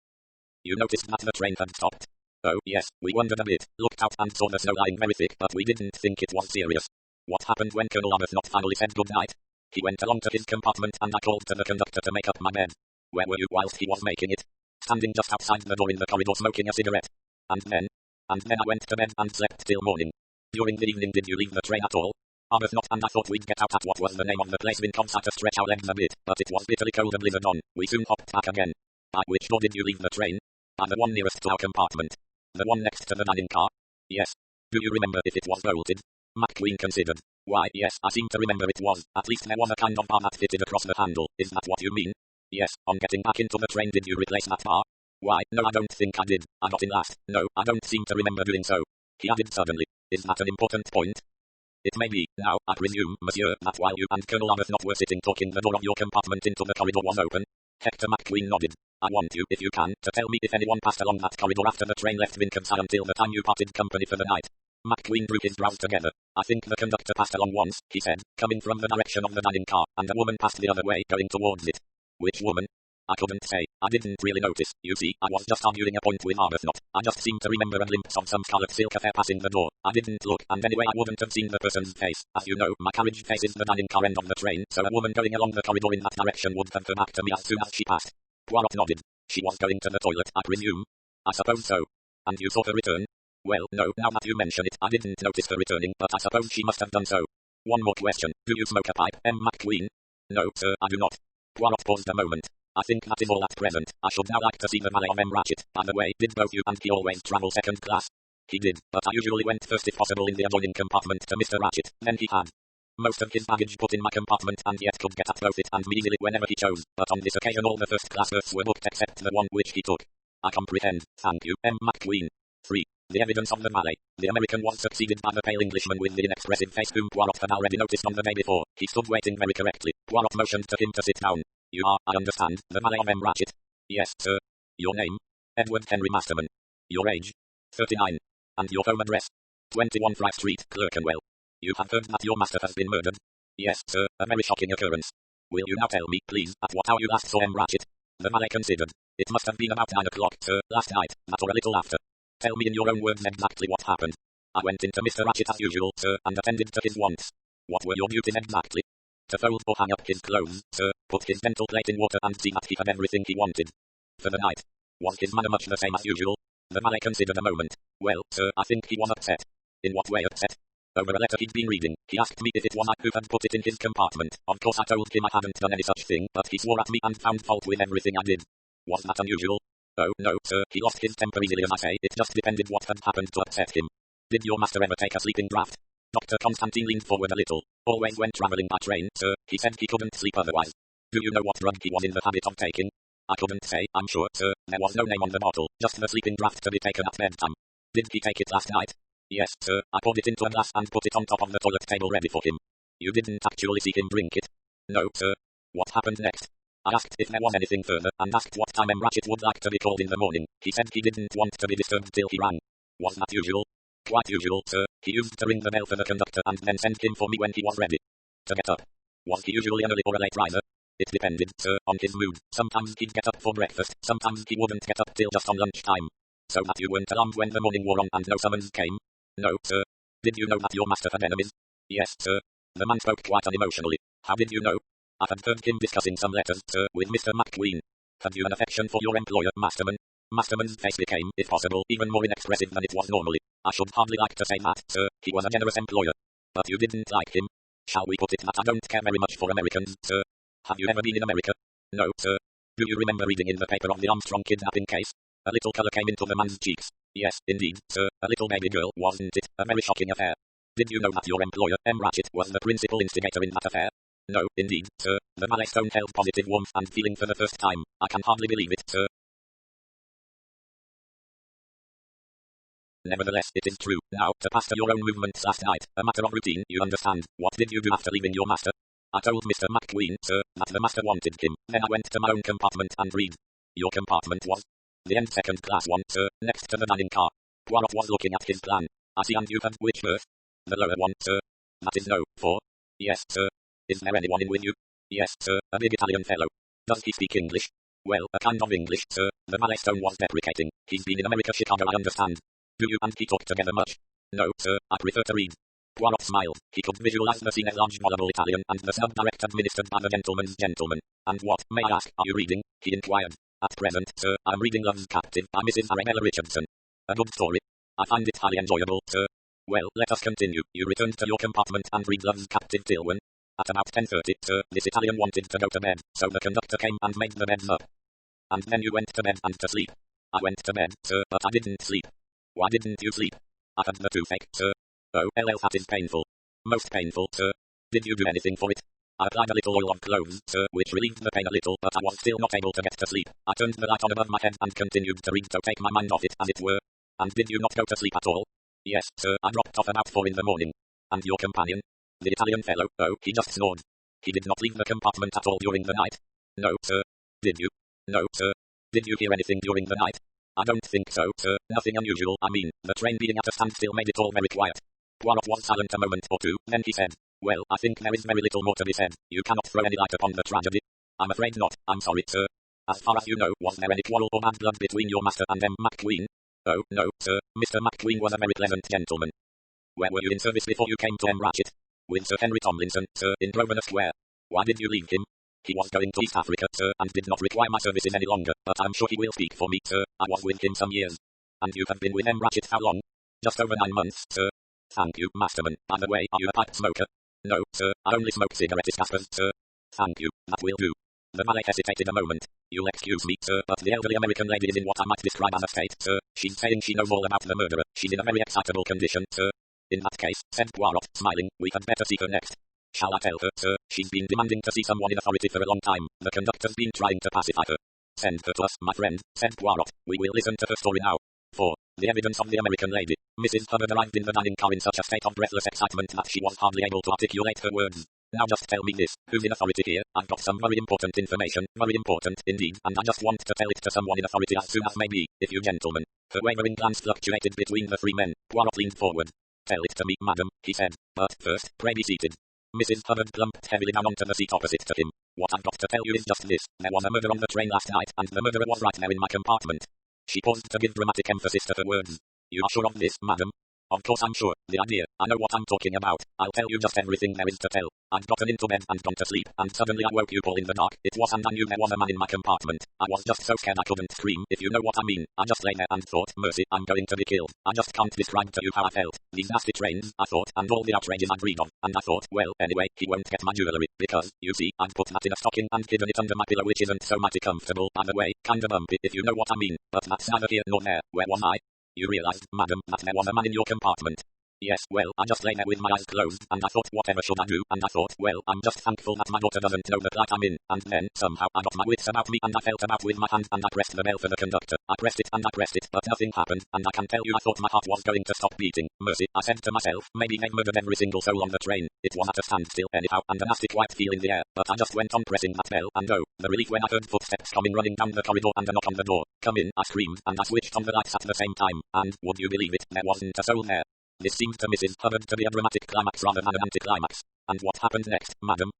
You noticed that the train had stopped? Oh, yes, we wondered a bit, looked out and saw the snow lying very thick, but we didn't think it was serious. What happened when Colonel Arbuthnot finally said good night? He went along to his compartment and I called to the conductor to make up my bed. Where were you whilst he was making it? Standing just outside the door in the corridor smoking a cigarette. And then I went to bed and slept till morning. During the evening did you leave the train at all? Arbuthnot and I thought we'd get out at what was the name of the place Wincombe to stretch our legs a bit, but it was bitterly cold, a blizzard on. We soon hopped back again. By which door did you leave the train? By the one nearest to our compartment. The one next to the dining car? Yes. Do you remember if it was bolted? McQueen considered. Why, yes, I seem to remember it was. At least there was a kind of bar that fitted across the handle. Is that what you mean? Yes. On getting back into the train did you replace that bar? Why, no, I don't think I did. I got in last. No, I don't seem to remember doing so. He added suddenly. Is that an important point? It may be. Now, I presume, monsieur, that while you and Colonel Arbuthnot were sitting talking, the door of your compartment into the corridor was open. Hector McQueen nodded. I want you, if you can, to tell me if anyone passed along that corridor after the train left Wincombe until the time you parted company for the night. McQueen drew his brows together. I think the conductor passed along once, he said, coming from the direction of the dining car, and a woman passed the other way, going towards it. Which woman? I couldn't say. I didn't really notice. You see, I was just arguing a point with Arbuthnot. I just seemed to remember a glimpse of some scarlet silk affair passing the door. I didn't look, and anyway I wouldn't have seen the person's face. As you know, my carriage faces the dining car end of the train, so a woman going along the corridor in that direction would have come back to me as soon as she passed. Poirot nodded. She was going to the toilet, I presume? I suppose so. And you saw her return? Well, no, now that you mention it, I didn't notice her returning, but I suppose she must have done so. One more question. Do you smoke a pipe, M. McQueen? No, sir, I do not. Poirot paused a moment. I think that is all at present. I should now like to see the valet of M. Ratchet. By the way, did both you and he always travel second class? He did, but I usually went first if possible in the adjoining compartment to Mr. Ratchet. Then he had most of his baggage put in my compartment and yet could get at both it and me easily whenever he chose, but on this occasion all the first class berths were booked except the one which he took. I comprehend. Thank you, M. McQueen. 3. The evidence of the valet. The American was succeeded by the pale Englishman with the inexpressive face whom Poirot had already noticed on the day before. He stood waiting very correctly. Poirot motioned to him to sit down. You are, I understand, the valet of M. Ratchet. Yes, sir. Your name? Edward Henry Masterman. Your age? 39. And your home address? 21 Fry Street, Clerkenwell. You have heard that your master has been murdered? Yes, sir, a very shocking occurrence. Will you now tell me, please, at what hour you last saw M. Ratchet? The valet considered. It must have been about 9 o'clock, sir, last night, that or a little after. Tell me in your own words exactly what happened. I went into Mr. Ratchet as usual, sir, and attended to his wants. What were your duties exactly? To fold or hang up his clothes, sir, put his dental plate in water and see that he had everything he wanted. For the night. Was his manner much the same as usual? The valet considered a moment. Well, sir, I think he was upset. In what way upset? Over a letter he'd been reading. He asked me if it was I who had put it in his compartment. Of course I told him I hadn't done any such thing, but he swore at me and found fault with everything I did. Was that unusual? Oh, no, sir, he lost his temper easily as I say. It just depended what had happened to upset him. Did your master ever take a sleeping draught? Dr. Constantine leaned forward a little. Always when travelling by train, sir, he said he couldn't sleep otherwise. Do you know what drug he was in the habit of taking? I couldn't say, I'm sure, sir. There was no name on the bottle, just the sleeping draught to be taken at bedtime. Did he take it last night? Yes, sir, I poured it into a glass and put it on top of the toilet table ready for him. You didn't actually see him drink it? No, sir. What happened next? I asked if there was anything further, and asked what time M. Ratchet would like to be called in the morning. He said he didn't want to be disturbed till he rang. Was that usual? Quite usual, sir. He used to ring the bell for the conductor and then send him for me when he was ready to get up. Was he usually an early or a late riser? It depended, sir, on his mood. Sometimes he'd get up for breakfast, sometimes he wouldn't get up till just on lunchtime. So that you weren't alarmed when the morning wore on and no summons came? No, sir. Did you know that your master had enemies? Yes, sir. The man spoke quite unemotionally. How did you know? I had heard him discussing some letters, sir, with Mr. McQueen. Had you an affection for your employer, Masterman? Masterman's face became, if possible, even more inexpressive than it was normally. I should hardly like to say that, sir. He was a generous employer. But you didn't like him. Shall we put it that I don't care very much for Americans, sir? Have you ever been in America? No, sir. Do you remember reading in the paper of the Armstrong kidnapping case? A little colour came into the man's cheeks. Yes, indeed, sir. A little baby girl, wasn't it? A very shocking affair. Did you know that your employer, M. Ratchet, was the principal instigator in that affair? No, indeed, sir. The valet stone held positive warmth and feeling for the first time. I can hardly believe it, sir. Nevertheless, it is true. Now, to pastor your own movements last night, a matter of routine, you understand. What did you do after leaving your master? I told Mr. McQueen, sir, that the master wanted him. Then I went to my own compartment and read. Your compartment was the end second class one, sir, next to the dining car. Poirot was looking at his plan. I see, and you have which berth? The lower one, sir. That is no, 4. Yes, sir. Is there anyone in with you? Yes, sir, a big Italian fellow. Does he speak English? Well, a kind of English, sir. The valet stone was deprecating. He's been in America, Chicago, I understand. Do you and he talk together much? No, sir, I prefer to read. Poirot smiled. He could visualize the scene as large voluble Italian and the sub-direct administered by the gentleman's gentleman. And what, may I ask, are you reading? He inquired. At present, sir, I'm reading Love's Captive by Mrs. Arabella Richardson. A good story. I find it highly enjoyable, sir. Well, let us continue. You returned to your compartment and read Love's Captive till when? At about 10:30, sir, this Italian wanted to go to bed, so the conductor came and made the beds up. And then you went to bed and to sleep. I went to bed, sir, but I didn't sleep. Why didn't you sleep? I had the toothache, sir. Oh, that is painful. Most painful, sir. Did you do anything for it? I applied a little oil of cloves, sir, which relieved the pain a little, but I was still not able to get to sleep. I turned the light on above my head and continued to read to take my mind off it, as it were. And did you not go to sleep at all? Yes, sir, I dropped off about 4 in the morning. And your companion? The Italian fellow, oh, he just snored. He did not leave the compartment at all during the night? No, sir. Did you? No, sir. Did you hear anything during the night? I don't think so, sir. Nothing unusual. I mean, the train being at a standstill made it all very quiet. Poirot was silent a moment or two, then he said, well, I think there is very little more to be said. You cannot throw any light upon the tragedy. I'm afraid not. I'm sorry, sir. As far as you know, was there any quarrel or bad blood between your master and M. McQueen? Oh, no, sir. Mr. McQueen was a very pleasant gentleman. Where were you in service before you came to M. Ratchet? With Sir Henry Tomlinson, sir, in Grosvenor Square. Why did you leave him? He was going to East Africa, sir, and did not require my services any longer, but I'm sure he will speak for me, sir. I was with him some years. And you have been with M. Ratchet how long? Just over 9 months, sir. Thank you, Masterman. By the way, are you a pipe smoker? No, sir, I only smoke cigarettes, Caspers, sir. Thank you, that will do. The valet hesitated a moment. You'll excuse me, sir, but the elderly American lady is in what I might describe as a state, sir. She's saying she knows all about the murderer. She's in a very excitable condition, sir. In that case, said Poirot, smiling, we had better see her next. Shall I tell her, sir? She's been demanding to see someone in authority for a long time. The conductor's been trying to pacify her. Send her to us, my friend, said Poirot. We will listen to her story now. 4. The evidence of the American lady. Mrs. Hubbard arrived in the dining car in such a state of breathless excitement that she was hardly able to articulate her words. Now just tell me this, who's in authority here? I've got some very important information, very important, indeed, and I just want to tell it to someone in authority as soon as may be, if you gentlemen. Her wavering glance fluctuated between the 3 men. Poirot leaned forward. Tell it to me, madam, he said, but first, pray be seated. Mrs. Hubbard plumped heavily down onto the seat opposite to him. What I've got to tell you is just this, there was a murder on the train last night, and the murderer was right there in my compartment. She paused to give dramatic emphasis to her words. You are sure of this, madam? Of course I'm sure, the idea, I know what I'm talking about. I'll tell you just everything there is to tell. I'd gotten into bed and gone to sleep, and suddenly I woke you all in the dark. It was, and I knew there was a man in my compartment. I was just so scared I couldn't scream, if you know what I mean. I just lay there and thought, mercy, I'm going to be killed. I just can't describe to you how I felt. These nasty trains, I thought, and all the outrages I'd read of. And I thought, well, anyway, he won't get my jewellery, because, you see, I'd put that in a stocking and hidden it under my pillow, which isn't so mighty comfortable, by the way, kinda bumpy, if you know what I mean. But that's neither here nor there. Where was I? You realized, madam, that there was a man in your compartment. Yes, well, I just lay there with my eyes closed, and I thought, whatever should I do? And I thought, well, I'm just thankful that my daughter doesn't know the plight I'm in. And then, somehow, I got my wits about me, and I felt about with my hand, and I pressed the bell for the conductor. I pressed it, and I pressed it, but nothing happened, and I can tell you I thought my heart was going to stop beating. Mercy, I said to myself, maybe they've murdered every single soul on the train. It was at a standstill anyhow, and a nasty quiet feel in the air, but I just went on pressing that bell, and oh, the relief when I heard footsteps coming running down the corridor and a knock on the door. Come in, I screamed, and I switched on the lights at the same time, and, would you believe it, there wasn't a soul there. This seemed to Mrs. Hubbard to be a dramatic climax rather than an anticlimax. And what happened next, madam?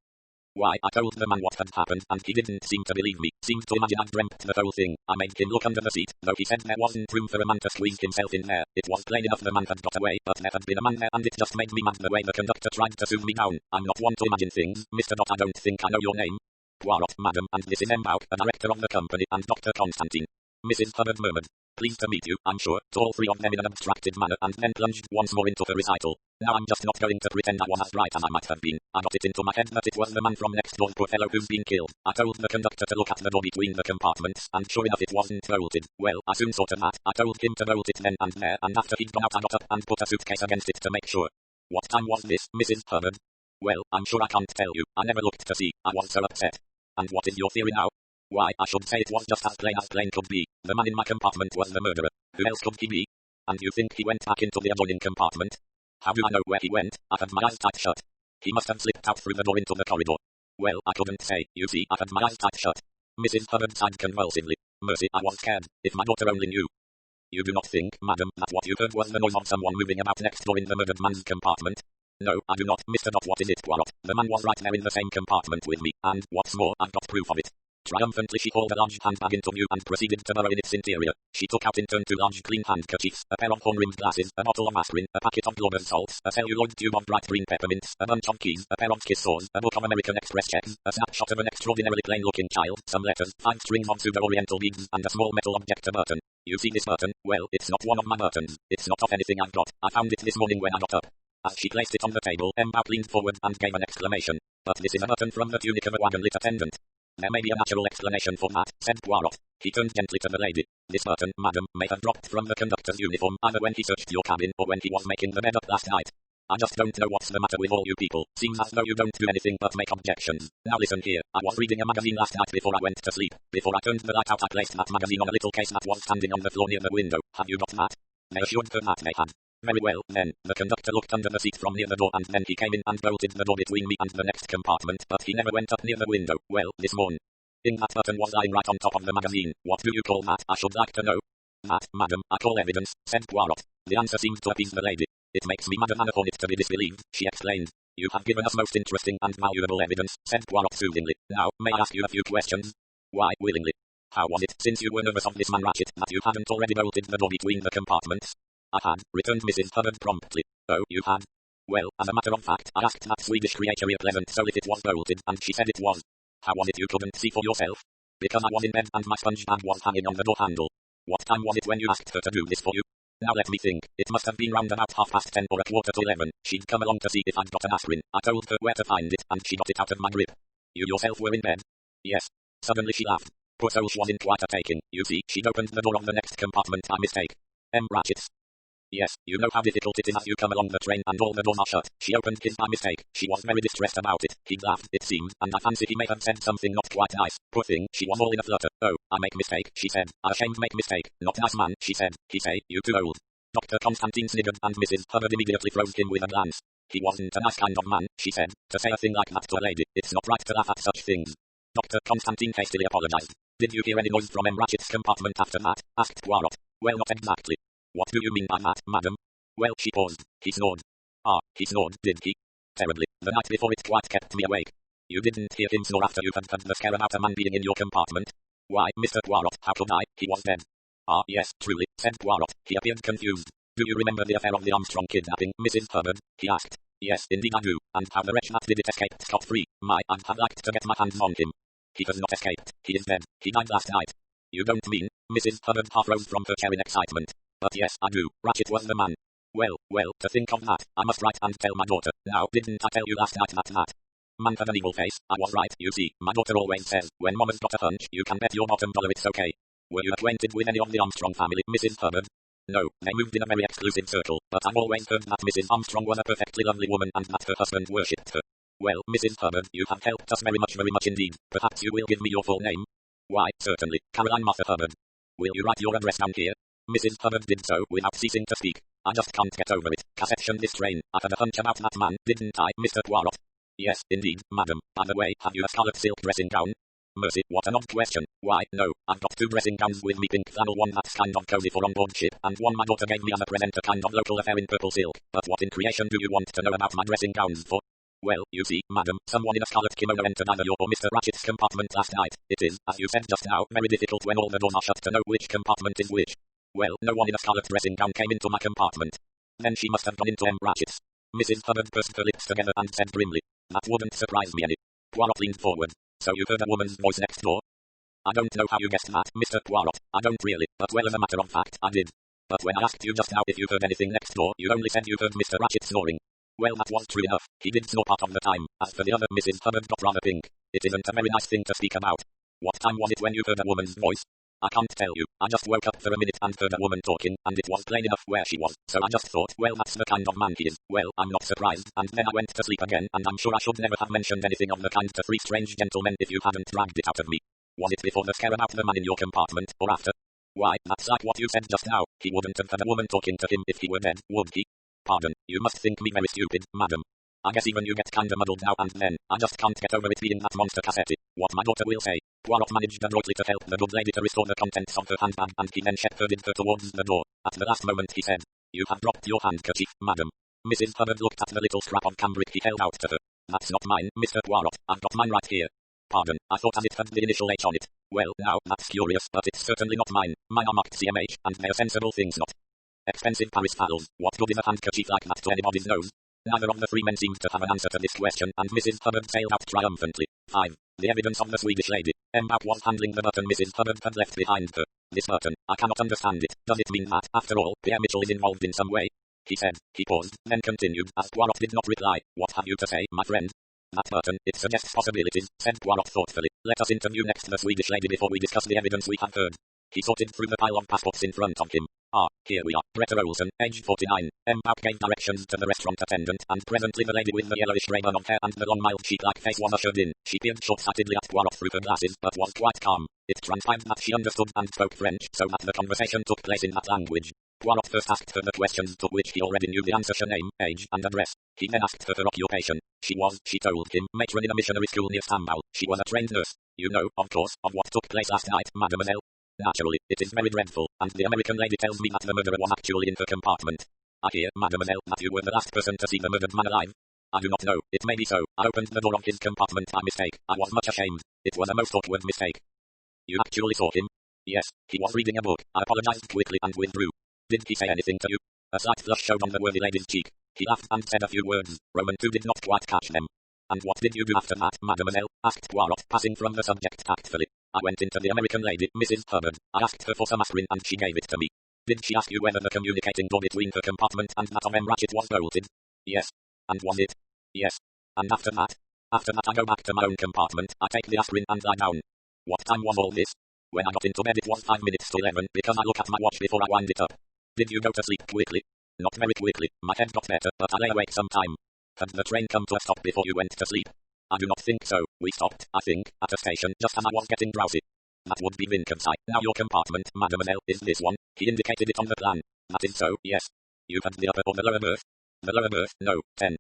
Why, I told the man what had happened, and he didn't seem to believe me, seemed to imagine I'd dreamt the whole thing. I made him look under the seat, though he said there wasn't room for a man to squeeze himself in there. It was plain enough the man had got away, but there had been a man there, and it just made me mad the way the conductor tried to soothe me down. I'm not one to imagine things, Mr. I don't think I know your name. Poirot, madam, and this is M. Bouck, a director of the company, and Dr. Constantine. Mrs. Hubbard murmured. Pleased to meet you, I'm sure, to all 3 of them in an abstracted manner, and then plunged once more into her recital. Now I'm just not going to pretend I was as right as I might have been. I got it into my head that it was the man from next door, poor fellow who's been killed. I told the conductor to look at the door between the compartments, and sure enough it wasn't bolted. Well, I soon saw to that. I told him to bolt it then and there, and after he'd gone out I got up and put a suitcase against it to make sure. What time was this, Mrs. Hubbard? Well, I'm sure I can't tell you. I never looked to see. I was so upset. And what is your theory now? Why, I should say it was just as plain could be. The man in my compartment was the murderer. Who else could he be? And you think he went back into the adjoining compartment? How do I know where he went? I had my eyes tight shut. He must have slipped out through the door into the corridor. Well, I couldn't say. You see, I had my eyes tight shut. Mrs. Hubbard sighed convulsively. Mercy, I was scared. If my daughter only knew. You do not think, madam, that what you heard was the noise of someone moving about next door in the murdered man's compartment? No, I do not, Mr. What is it, Poirot? The man was right there in the same compartment with me, and, what's more, I've got proof of it. Triumphantly she hauled a large handbag into view and proceeded to burrow in its interior. She took out in turn 2 large clean handkerchiefs, a pair of horn-rimmed glasses, a bottle of aspirin, a packet of Glauber's salts, a celluloid tube of bright green peppermints, a bunch of keys, a pair of kiss saws, a book of American Express checks, a snapshot of an extraordinarily plain-looking child, some letters, 5 strings of pseudo-oriental beads, and a small metal object button. You see this button? Well, it's not one of my buttons. It's not of anything I've got. I found it this morning when I got up. As she placed it on the table, Bout leaned forward and gave an exclamation. But this is a button from the tunic of a wagon-lit attendant. There may be a natural explanation for that, said Poirot. He turned gently to the lady. This button, madam, may have dropped from the conductor's uniform either when he searched your cabin or when he was making the bed up last night. I just don't know what's the matter with all you people. Seems as though you don't do anything but make objections. Now listen here. I was reading a magazine last night before I went to sleep. Before I turned the light out I placed that magazine on a little case that was standing on the floor near the window. Have you got that? They assured her that they had. Very well, then. The conductor looked under the seat from near the door and then he came in and bolted the door between me and the next compartment, but he never went up near the window. Well, this morning. That button was lying right on top of the magazine. What do you call that? I should like to know. That, madam, I call evidence, said Poirot. The answer seemed to appease the lady. It makes me madder than a hornet to be disbelieved, she explained. You have given us most interesting and valuable evidence, said Poirot soothingly. Now, may I ask you a few questions? Why, willingly. How was it, since you were nervous of this man Ratchet, that you hadn't already bolted the door between the compartments? I had, returned Mrs. Hubbard promptly. Oh, you had? Well, as a matter of fact, I asked that Swedish creature a pleasant soul if it was bolted, and she said it was. How was it you couldn't see for yourself? Because I was in bed and my sponge bag was hanging on the door handle. What time was it when you asked her to do this for you? Now let me think. It must have been round about 10:30 or 11:15. She'd come along to see if I'd got an aspirin. I told her where to find it, and she got it out of my grip. You yourself were in bed? Yes. Suddenly she laughed. Poor soul, she was in quite a taking. You see, she'd opened the door of the next compartment by mistake. Ratchets. Yes, you know how difficult it is as you come along the train and all the doors are shut. She opened his by mistake. She was very distressed about it. He'd laughed, it seemed, and I fancy he may have said something not quite nice. Poor thing, she was all in a flutter. Oh, I make mistake, she said. I ashamed make mistake. Not nice man, she said. He say, you too old. Dr. Constantine sniggered and Mrs. Hubbard immediately froze him with a glance. He wasn't a nice kind of man, she said. To say a thing like that to a lady, it's not right to laugh at such things. Dr. Constantine hastily apologized. Did you hear any noise from Ratchet's compartment after that? Asked Poirot. Well, not exactly. What do you mean by that, madam? Well, she paused. He snored. Ah, he snored, did he? Terribly. The night before it quite kept me awake. You didn't hear him snore after you had the scare about a man being in your compartment? Why, Mr. Poirot, how could I? He was dead. Ah, yes, truly, said Poirot. He appeared confused. Do you remember the affair of the Armstrong kidnapping, Mrs. Hubbard? He asked. Yes, indeed I do. And how the wretch that did it escaped scot-free. My, I'd have liked to get my hands on him. He has not escaped. He is dead. He died last night. You don't mean? Mrs. Hubbard half rose from her chair in excitement. But yes, I do. Ratchet was the man. Well, to think of that, I must write and tell my daughter. Now, didn't I tell you last night that man had an evil face? I was right, you see. My daughter always says, when mama's got a hunch, you can bet your bottom dollar it's okay. Were you acquainted with any of the Armstrong family, Mrs. Hubbard? No, they moved in a very exclusive circle, but I've always heard that Mrs. Armstrong was a perfectly lovely woman and that her husband worshipped her. Well, Mrs. Hubbard, you have helped us very much indeed. Perhaps you will give me your full name? Why, certainly, Caroline Martha Hubbard. Will you write your address down here? Mrs. Hubbard did so without ceasing to speak. I just can't get over it. Cassection this train. I had a hunch about that man, didn't I, Mr. Poirot? Yes, indeed, madam. By the way, have you a scarlet silk dressing gown? Mercy, what an odd question. Why, no, I've got 2 dressing gowns with me pink flannel, one that's kind of cozy for on board ship, and one my daughter gave me as a present, a kind of local affair in purple silk. But what in creation do you want to know about my dressing gowns for? Well, you see, madam, someone in a scarlet kimono entered either your or Mr. Ratchet's compartment last night. It is, as you said just now, very difficult when all the doors are shut to know which compartment is which. Well, no one in a scarlet dressing gown came into my compartment. Then she must have gone into Ratchet's. Mrs. Hubbard pursed her lips together and said grimly, that wouldn't surprise me any. Poirot leaned forward. So you heard a woman's voice next door? I don't know how you guessed that, Mr. Poirot. I don't really, but well, as a matter of fact, I did. But when I asked you just now if you heard anything next door, you only said you heard Mr. Ratchet snoring. Well, that was true enough. He did snore part of the time. As for the other, Mrs. Hubbard got rather pink. It isn't a very nice thing to speak about. What time was it when you heard a woman's voice? I can't tell you. I just woke up for a minute and heard a woman talking, and it was plain enough where she was, so I just thought, well, that's the kind of man he is. Well, I'm not surprised, and then I went to sleep again, and I'm sure I should never have mentioned anything of the kind to three strange gentlemen if you hadn't dragged it out of me. Was it before the scare about the man in your compartment, or after? Why, that's like what you said just now. He wouldn't have had a woman talking to him if he were dead, would he? Pardon, you must think me very stupid, madam. I guess even you get kinda muddled now and then. I just can't get over it being that monster cassette. What my daughter will say. Poirot managed adroitly to help the good lady to restore the contents of her handbag, and he then shepherded her towards the door. At the last moment he said, "You have dropped your handkerchief, madam." Mrs. Hubbard looked at the little scrap of cambric he held out to her. "That's not mine, Mr. Poirot. I've got mine right here." "Pardon, I thought as it had the initial H on it." "Well, now, that's curious, but it's certainly not mine. Mine are marked CMH, and they're sensible things, not expensive Paris fowls. What good is a handkerchief like that to anybody's nose?" Neither of the three men seemed to have an answer to this question, and Mrs. Hubbard sailed out triumphantly. 5. The evidence of the Swedish lady. Bout was handling the button Mrs. Hubbard had left behind her. "This button, I cannot understand it. Does it mean that, after all, Pierre Mitchell is involved in some way?" he said. He paused, then continued, as Poirot did not reply. "What have you to say, my friend?" "That button, it suggests possibilities," said Poirot thoughtfully. "Let us interview next the Swedish lady before we discuss the evidence we have heard." He sorted through the pile of passports in front of him. "Ah, here we are. Greta Olsen, age 49. Bout gave directions to the restaurant attendant, and presently the lady with the yellowish grey bun of hair and the long mild sheet-like face was ushered in. She peered short-sightedly at Poirot through her glasses, but was quite calm. It transpired that she understood and spoke French, so that the conversation took place in that language. Poirot first asked her the questions to which he already knew the answer: her name, age, and address. He then asked her occupation. She was, she told him, matron in a missionary school near Stambul. She was a trained nurse. "You know, of course, of what took place last night, mademoiselle?" "Naturally, it is very dreadful, and the American lady tells me that the murderer was actually in her compartment." "I hear, mademoiselle, that you were the last person to see the murdered man alive." "I do not know. It may be so. I opened the door of his compartment by mistake. I was much ashamed. It was a most awkward mistake." "You actually saw him?" "Yes, he was reading a book. I apologized quickly and withdrew." "Did he say anything to you?" A slight blush showed on the worthy lady's cheek. "He laughed and said a few words. Roman II did not quite catch them." "And what did you do after that, mademoiselle?" asked Poirot, passing from the subject tactfully. "I went into the American lady, Mrs. Hubbard. I asked her for some aspirin and she gave it to me." "Did she ask you whether the communicating door between her compartment and that of M. Ratchet was bolted?" "Yes." "And was it?" "Yes." "And after that?" "After that I go back to my own compartment, I take the aspirin and lie down." "What time was all this?" "When I got into bed it was 5 minutes to 11, because I look at my watch before I wind it up." "Did you go to sleep quickly?" "Not very quickly. My head got better, but I lay awake some time." "Had the train come to a stop before you went to sleep?" "I do not think so. We stopped, I think, at a station just as I was getting drowsy." "That would be Winkelnside. Now your compartment, mademoiselle, is this one?" He indicated it on the plan. "That is so, yes." "You had the upper or the lower berth?" "The lower berth, no, 10.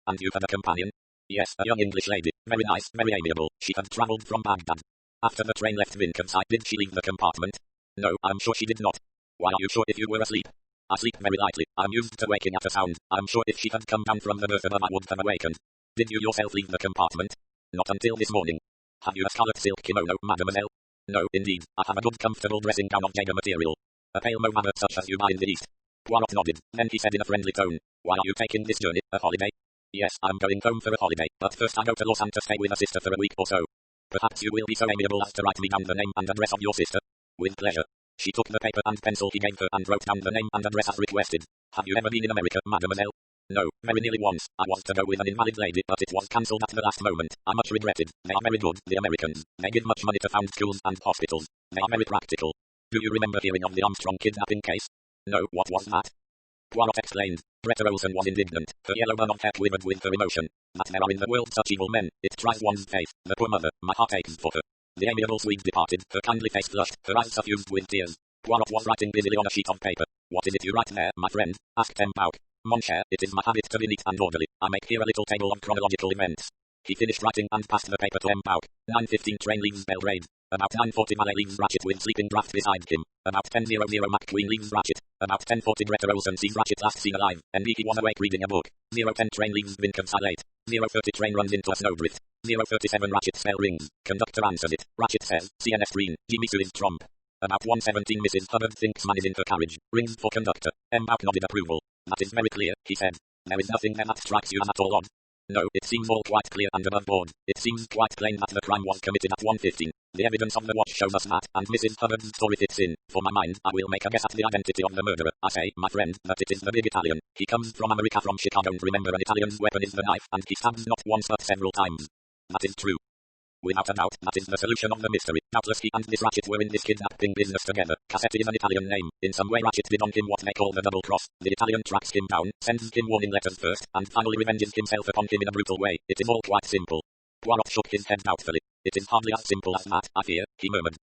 "And you had a companion?" "Yes, a young English lady. Very nice, very amiable. She had travelled from Baghdad." "After the train left Winkelnside, did she leave the compartment?" "No, I'm sure she did not." "Why are you sure if you were asleep?" "I sleep very lightly. I'm used to waking at a sound. I'm sure if she had come down from the berth above I would have awakened." "Did you yourself leave the compartment?" "Not until this morning." "Have you a scarlet silk kimono, mademoiselle?" "No, indeed. I have a good comfortable dressing gown of Jaeger material. A pale mauve such as you buy in the East." Poirot nodded. Then he said in a friendly tone, "Why are you taking this journey, a holiday?" "Yes, I'm going home for a holiday, but first I go to Lausanne to stay with a sister for a week or so." "Perhaps you will be so amiable as to write me down the name and address of your sister?" "With pleasure." She took the paper and pencil he gave her and wrote down the name and address as requested. "Have you ever been in America, mademoiselle?" "No, very nearly once. I was to go with an invalid lady, but it was cancelled at the last moment. I much regret it. They are very good, the Americans. They give much money to found schools and hospitals. They are very practical." "Do you remember hearing of the Armstrong kidnapping case?" "No, what was that?" Poirot explained. Greta Olsen was indignant. Her yellow bun of hair quivered with her emotion. "That there are in the world such evil men, it tries one's faith. The poor mother, my heart aches for her." The amiable Swede departed, her kindly face flushed, her eyes suffused with tears. Poirot was writing busily on a sheet of paper. "What is it you write there, my friend?" asked Bout. "Mon cher, it is my habit to be neat and orderly. I make here a little table of chronological events." He finished writing and passed the paper to Bout. 9:15 train leaves Belgrade. About 9:40 Valet leaves Ratchet with sleeping draft beside him. About 10:00 McQueen leaves Ratchet. About 10:40 Greta Olsen sees Ratchet last seen alive, and he was awake reading a book. 0:10 train leaves Winkelnside late. 0:30 train runs into a snowdrift. 0:37 Ratchet's bell rings. Conductor answers it. Ratchet says, "CNS green, Jimmy Sue is trump." About 1:17 Mrs. Hubbard thinks man is in her carriage. Rings for conductor. Bout nodded approval. "That is very clear," he said. "There is nothing there that strikes you as at all odd?" "No, it seems all quite clear and above board. It seems quite plain that the crime was committed at 1:15. The evidence of the watch shows us that, and Mrs. Hubbard's story fits in. For my mind, I will make a guess at the identity of the murderer. I say, my friend, that it is the big Italian. He comes from America, from Chicago, and remember, an Italian's weapon is the knife, and he stabs not once but several times." "That is true." Without a doubt, that is the solution of the mystery. Doubtless he and this Ratchet were in this kidnapping business together. Cassetti is an Italian name. In some way Ratchet did on him what they call the double cross. The Italian tracks him down, sends him warning letters first, and finally revenges himself upon him in a brutal way. It is all quite simple. Poirot shook his head doubtfully. It is hardly as simple as that, I fear, he murmured.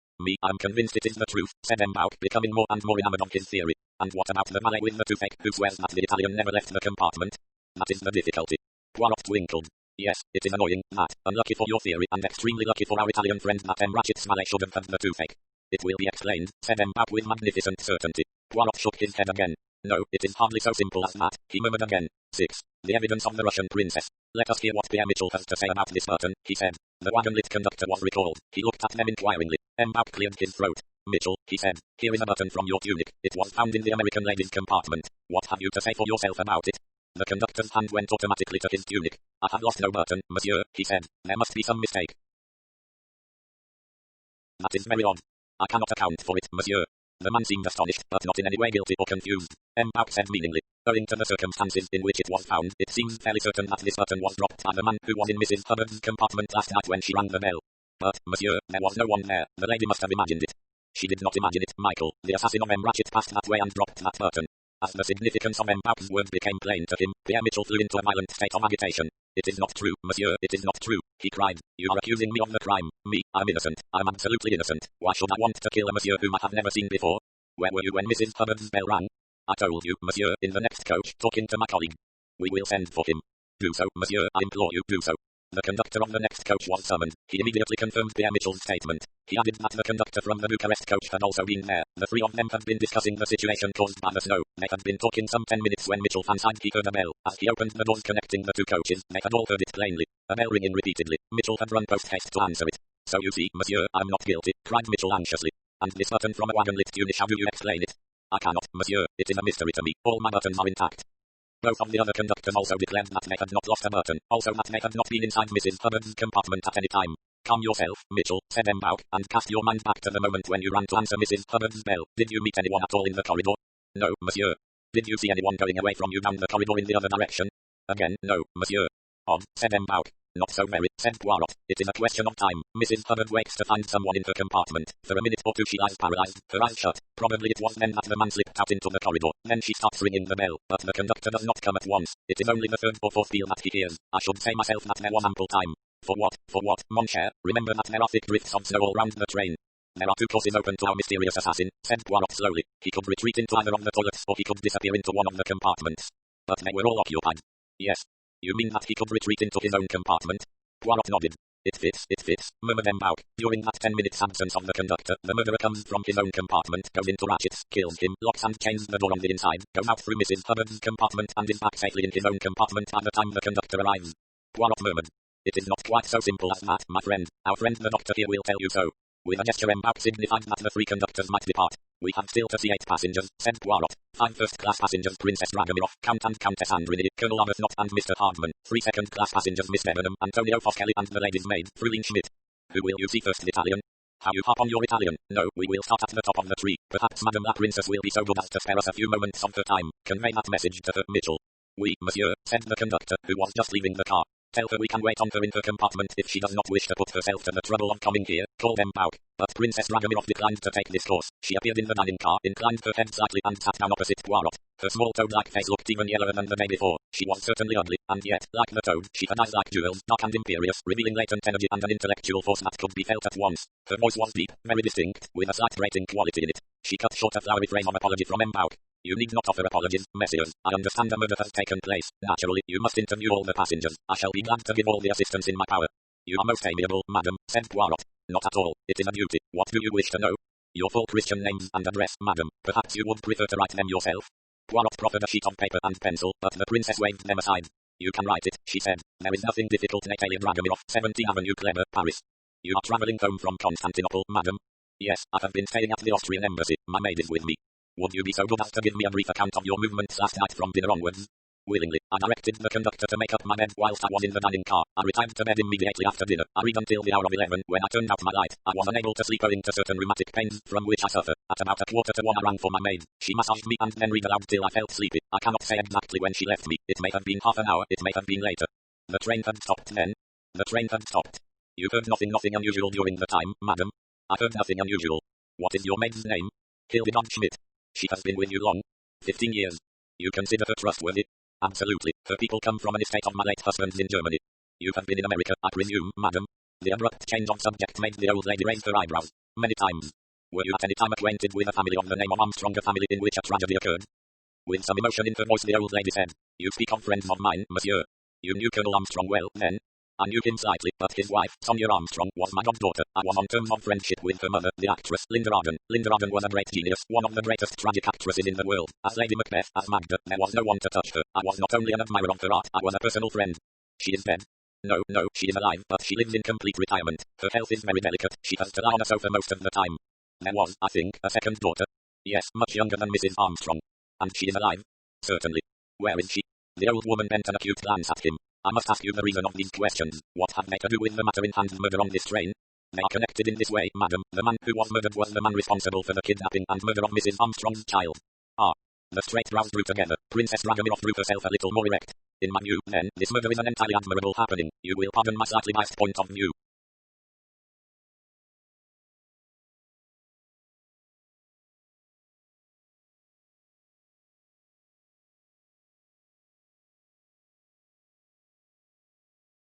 I'm convinced it is the truth, said M'Bauk, becoming more and more enamored of his theory. And what about the valet with the toothache, who swears that the Italian never left the compartment? That is the difficulty. Poirot twinkled. Yes, it is annoying, that. Unlucky for your theory, and extremely lucky for our Italian friend that Ratchet's valet should have had the toothache. It will be explained, said M'Bauk with magnificent certainty. Poirot shook his head again. No, it is hardly so simple as that, he murmured again. 6. The evidence of the Russian princess. Let us hear what Pierre Mitchell has to say about this Burton, he said. The wagon-lit conductor was recalled. He looked at them inquiringly. M'Bauk cleared his throat. Mitchell, he said, here is a button from your tunic. It was found in the American lady's compartment. What have you to say for yourself about it? The conductor's hand went automatically to his tunic. I have lost no button, monsieur, he said. There must be some mistake. That is very odd. I cannot account for it, monsieur. The man seemed astonished, but not in any way guilty or confused. M'Bauk said meaningly. Owing to the circumstances in which it was found, it seems fairly certain that this button was dropped by the man who was in Mrs. Hubbard's compartment last night when she rang the bell. But, monsieur, there was no one there. The lady must have imagined it. She did not imagine it, Michael. The assassin of Ratchet passed that way and dropped that button. As the significance of M'Bauk's words became plain to him, Pierre Mitchell flew into a violent state of agitation. It is not true, monsieur, it is not true, he cried. You are accusing me of the crime. Me, I'm innocent. I'm absolutely innocent. Why should I want to kill a monsieur whom I have never seen before? Where were you when Mrs. Hubbard's bell rang? I told you, monsieur, in the next coach, talking to my colleague. We will send for him. Do so, monsieur, I implore you, do so. The conductor of the next coach was summoned. He immediately confirmed Pierre Mitchell's statement. He added that the conductor from the Bucharest coach had also been there. The three of them had been discussing the situation caused by the snow. They had been talking some 10 minutes when Mitchell fancied he heard a bell. As he opened the doors connecting the two coaches, they had all heard it plainly. A bell ringing repeatedly. Mitchell had run post-haste to answer it. So you see, monsieur, I'm not guilty, cried Mitchell anxiously. And this button from a wagon-lit tunic, how do you explain it? I cannot, monsieur, it is a mystery to me. All my buttons are intact. Both of the other conductors also declared that they had not lost a button, also that they had not been inside Mrs. Hubbard's compartment at any time. Calm yourself, Mitchell, said M'Bauk, and cast your mind back to the moment when you ran to answer Mrs. Hubbard's bell. Did you meet anyone at all in the corridor? No, monsieur. Did you see anyone going away from you down the corridor in the other direction? Again, no, monsieur. Odd, said M'Bauk. Not so very, said Poirot. It is a question of time. Mrs. Hubbard wakes to find someone in her compartment. For a minute or two she lies paralyzed, her eyes shut. Probably it was then that the man slipped out into the corridor. Then she starts ringing the bell, but the conductor does not come at once. It is only the third or fourth peal that he hears. I should say myself that there was ample time. For what? For what, mon cher? Remember that there are thick drifts of snow all round the train. There are two courses open to our mysterious assassin, said Poirot slowly. He could retreat into either of the toilets or he could disappear into one of the compartments. But they were all occupied. Yes. You mean that he could retreat into his own compartment? Poirot nodded. It fits, murmured M'Bauk. During that 10 minutes absence of the conductor, the murderer comes from his own compartment, goes into Ratchet's, kills him, locks and chains the door on the inside, goes out through Mrs. Hubbard's compartment and is back safely in his own compartment by the time the conductor arrives. Poirot murmured. It is not quite so simple as that, my friend. Our friend the doctor here will tell you so. With a gesture M'Bauk signified that the three conductors might depart. We have still to see 8 passengers, said Poirot. 5 first-class passengers, Princess Dragomirov, Count and Countess Andrini, Colonel Arbuthnot and Mr. Hardman. 3 second-class passengers, Miss Debenham, Antonio Foskelly and the lady's maid, Fruling Schmidt. Who will you see first, Italian? How you hop on your Italian? No, we will start at the top of the tree. Perhaps Madame la Princess will be so good as to spare us a few moments of her time. Convey that message to her, Mitchell. Oui, monsieur, said the conductor, who was just leaving the car. Tell her we can wait on her in her compartment if she does not wish to put herself to the trouble of coming here, called M'Bauk. But Princess Dragomirov declined to take this course. She appeared in the dining car, inclined her head slightly and sat down opposite Poirot. Her small toad-like face looked even yellower than the day before. She was certainly ugly, and yet, like the toad, she had eyes like jewels, dark and imperious, revealing latent energy and an intellectual force that could be felt at once. Her voice was deep, very distinct, with a slight grating quality in it. She cut short a flowery phrase of apology from M'Bauk. You need not offer apologies, messieurs. I understand a murder has taken place. Naturally, you must interview all the passengers. I shall be glad to give all the assistance in my power. You are most amiable, madam, said Poirot. Not at all. It is a duty. What do you wish to know? Your full Christian names and address, madam. Perhaps you would prefer to write them yourself. Poirot proffered a sheet of paper and pencil, but the princess waved them aside. You can write it, she said. There is nothing difficult. Natalia Dragomirov, 70 Avenue Kleber, Paris. You are travelling home from Constantinople, madam? Yes, I have been staying at the Austrian embassy. My maid is with me. Would you be so good as to give me a brief account of your movements last night from dinner onwards? Willingly. I directed the conductor to make up my bed whilst I was in the dining car. I retired to bed immediately after dinner. I read until the hour of 11 when I turned out my light. I was unable to sleep owing to certain rheumatic pains from which I suffer. At about 1:45 I rang for my maid. She massaged me and then read aloud till I felt sleepy. I cannot say exactly when she left me. It may have been half an hour. It may have been later. The train had stopped then. The train had stopped. You heard nothing unusual during the time, madam? I heard nothing unusual. What is your maid's name? Hildegard Schmidt. She has been with you long? 15 years. You consider her trustworthy? Absolutely. Her people come from an estate of my late husband's in Germany. You have been in America, I presume, madam? The abrupt change of subject made the old lady raise her eyebrows. Many times. Were you at any time acquainted with a family of the name of Armstrong, a family in which a tragedy occurred? With some emotion in her voice, the old lady said, You speak of friends of mine, monsieur. You knew Colonel Armstrong well, then? I knew him slightly, but his wife, Sonia Armstrong, was my goddaughter. I was on terms of friendship with her mother, the actress, Linda Arden. Linda Arden was a great genius, one of the greatest tragic actresses in the world. As Lady Macbeth, as Magda, there was no one to touch her. I was not only an admirer of her art, I was a personal friend. She is dead. No, she is alive, but she lives in complete retirement. Her health is very delicate. She has to lie on a sofa most of the time. There was, I think, a second daughter. Yes, much younger than Mrs. Armstrong. And she is alive? Certainly. Where is she? The old woman bent an acute glance at him. I must ask you the reason of these questions. What have they to do with the matter in hand, murder on this train? They are connected in this way, madam. The man who was murdered was the man responsible for the kidnapping and murder of Mrs. Armstrong's child. Ah. The straight brows drew together. Princess Dragomirov drew herself a little more erect. In my view, then, this murder is an entirely admirable happening. You will pardon my slightly biased point of view.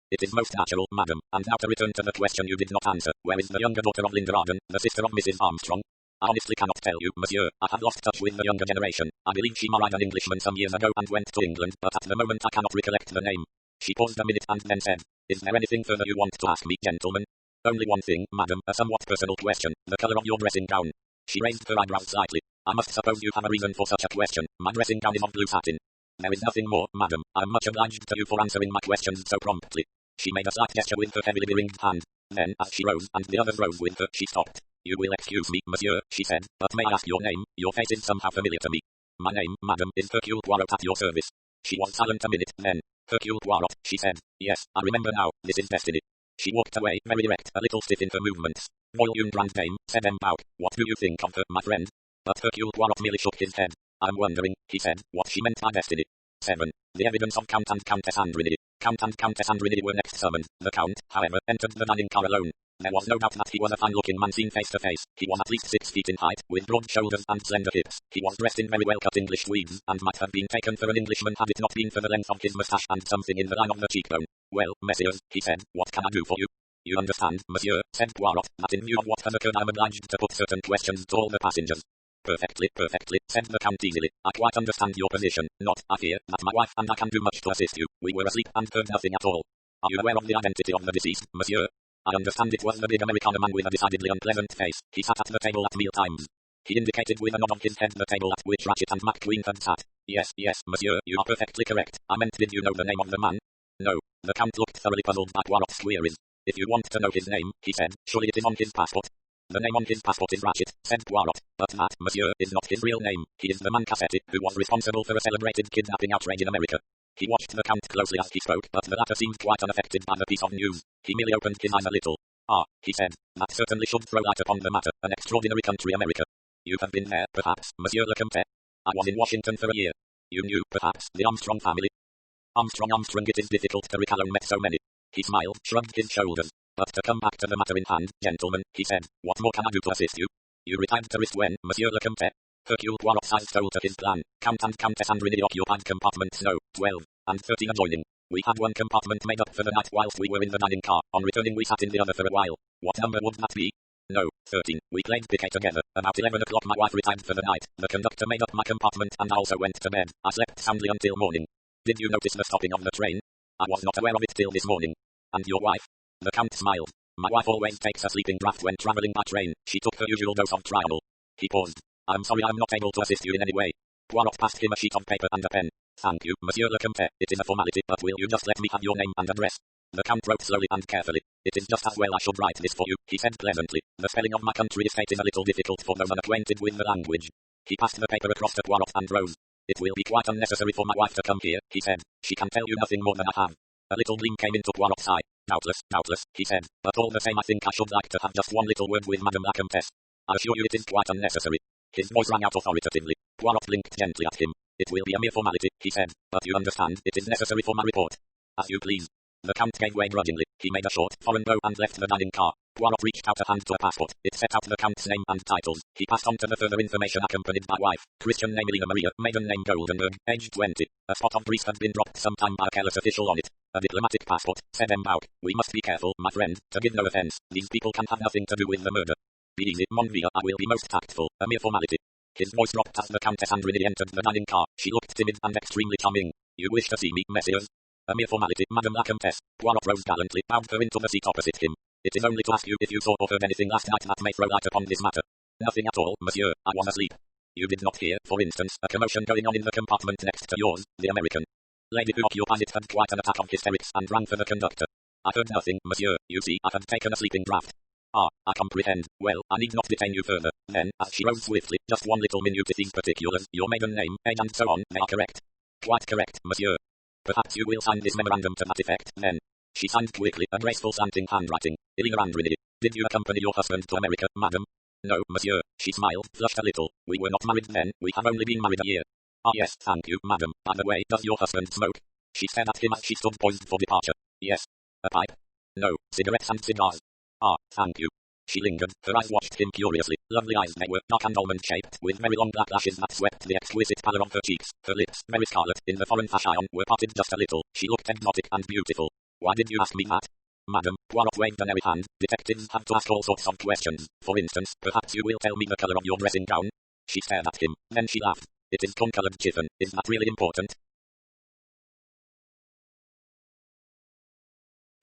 It is most natural, madam. And now to return to the question you did not answer. Where is the younger daughter of Linda Arden, the sister of Mrs. Armstrong? I honestly cannot tell you, monsieur. I have lost touch with the younger generation. I believe she married an Englishman some years ago and went to England, but at the moment I cannot recollect the name. She paused a minute and then said, Is there anything further you want to ask me, gentlemen? Only one thing, madam, a somewhat personal question. The color of your dressing gown. She raised her eyebrows slightly. I must suppose you have a reason for such a question. My dressing gown is of blue satin. There is nothing more, madam. I am much obliged to you for answering my questions so promptly. She made a slight gesture with her heavily beringed hand. Then, as she rose, and the others rose with her, she stopped. You will excuse me, monsieur, she said, but may I ask your name? Your face is somehow familiar to me. My name, madam, is Hercule Poirot, at your service. She was silent a minute, then, Hercule Poirot, she said. Yes, I remember now, this is destiny. She walked away, very erect, a little stiff in her movements. Royal Grand Dame, said M. Bouc, what do you think of her, my friend? But Hercule Poirot merely shook his head. I'm wondering, he said, what she meant by destiny. 7. The evidence of Count and Countess Andrini. Count and Countess Andrini were next summoned. The Count, however, entered the dining car alone. There was no doubt that he was a fine-looking man seen face to face. He was at least 6 feet in height, with broad shoulders and slender hips. He was dressed in very well-cut English tweeds, and might have been taken for an Englishman had it not been for the length of his moustache and something in the line of the cheekbone. Well, messieurs, he said, what can I do for you? You understand, monsieur, said Poirot, that in view of what has occurred I am obliged to put certain questions to all the passengers. Perfectly, said the Count easily. I quite understand your position. Not, I fear, that my wife and I can do much to assist you. We were asleep and heard nothing at all. Are you aware of the identity of the deceased, monsieur? I understand it was the big Americana man with a decidedly unpleasant face. He sat at the table at meal times. He indicated with a nod of his head the table at which Ratchet and McQueen had sat. Yes, monsieur, you are perfectly correct. I meant, did you know the name of the man? No. The Count looked thoroughly puzzled by Poirot's queries. If you want to know his name, he said, surely it is on his passport. The name on his passport is Ratchet, said Poirot, but that, monsieur, is not his real name. He is the man Cassetti, who was responsible for a celebrated kidnapping outrage in America. He watched the Count closely as he spoke, but the latter seemed quite unaffected by the piece of news. He merely opened his eyes a little. Ah, he said, that certainly should throw light upon the matter. An extraordinary country, America. You have been there, perhaps, monsieur le Comte? I was in Washington for a year. You knew, perhaps, the Armstrong family? Armstrong, it is difficult to recall met so many. He smiled, shrugged his shoulders. But to come back to the matter in hand, gentlemen, he said, what more can I do to assist you? You retired to rest when, monsieur le Comte? Hercule Poirot's eyes stole to his plan. Count and Countess Andrini occupied compartments no, 12, and 13 adjoining. We had one compartment made up for the night whilst we were in the dining car. On returning we sat in the other for a while. What number would that be? No, 13. We played piquet together. About 11 o'clock my wife retired for the night. The conductor made up my compartment and I also went to bed. I slept soundly until morning. Did you notice the stopping of the train? I was not aware of it till this morning. And your wife? The Count smiled. My wife always takes a sleeping draught when travelling by train. She took her usual dose of Trianol. He paused. I'm sorry I'm not able to assist you in any way. Poirot passed him a sheet of paper and a pen. Thank you, monsieur le Comte. It is a formality, but will you just let me have your name and address? The Count wrote slowly and carefully. It is just as well I should write this for you, he said pleasantly. The spelling of my country estate is a little difficult for those unacquainted with the language. He passed the paper across to Poirot and rose. It will be quite unnecessary for my wife to come here, he said. She can tell you nothing more than I have. A little gleam came into Poirot's eye. Doubtless, he said. But all the same I think I should like to have just one little word with Madame la Comtesse. I assure you it is quite unnecessary. His voice rang out authoritatively. Poirot blinked gently at him. It will be a mere formality, he said. But you understand, it is necessary for my report. As you please. The Count gave way grudgingly. He made a short, foreign bow and left the dining car. Poirot reached out a hand to a passport. It set out the Count's name and titles. He passed on to the further information accompanied by wife. Christian name Elena Maria, maiden name Goldenberg, age 20. A spot of grease had been dropped sometime by a careless official on it. A diplomatic passport, said M. Bouck. We must be careful, my friend, to give no offense. These people can have nothing to do with the murder. Be easy, mon vieux, I will be most tactful. A mere formality. His voice dropped as the Countess Andrini entered the dining car. She looked timid and extremely charming. You wish to see me, messieurs? A mere formality, Madame la Comtesse. Poirot rose gallantly, bowed her into the seat opposite him. It is only to ask you if you saw or heard anything last night that may throw light upon this matter. Nothing at all, monsieur. I was asleep. You did not hear, for instance, a commotion going on in the compartment next to yours, the American lady who occupies it had quite an attack of hysterics and rang for the conductor. I heard nothing, monsieur. You see, I had taken a sleeping draught. Ah, I comprehend. Well, I need not detain you further. Then, as she rose swiftly, just one little minute these particulars, your maiden name, age and so on, they are correct. Quite correct, monsieur. Perhaps you will sign this memorandum to that effect, then. She signed quickly, a graceful slanting handwriting. Elena Andrini. Did you accompany your husband to America, madam? No, monsieur. She smiled, flushed a little. We were not married then, we have only been married a year. Ah yes, thank you, madam. By the way, does your husband smoke? She stared at him as she stood poised for departure. Yes. A pipe? No, cigarettes and cigars. Ah, thank you. She lingered, her eyes watched him curiously. Lovely eyes they were, dark and almond-shaped, with very long black lashes that swept the exquisite pallor of her cheeks. Her lips, very scarlet, in the foreign fashion, were parted just a little. She looked exotic and beautiful. Why did you ask me that? Madam, Poirot waved an airy hand. Detectives have to ask all sorts of questions. For instance, perhaps you will tell me the color of your dressing gown? She stared at him, then she laughed. It is corn-colored chiffon. Is that really important?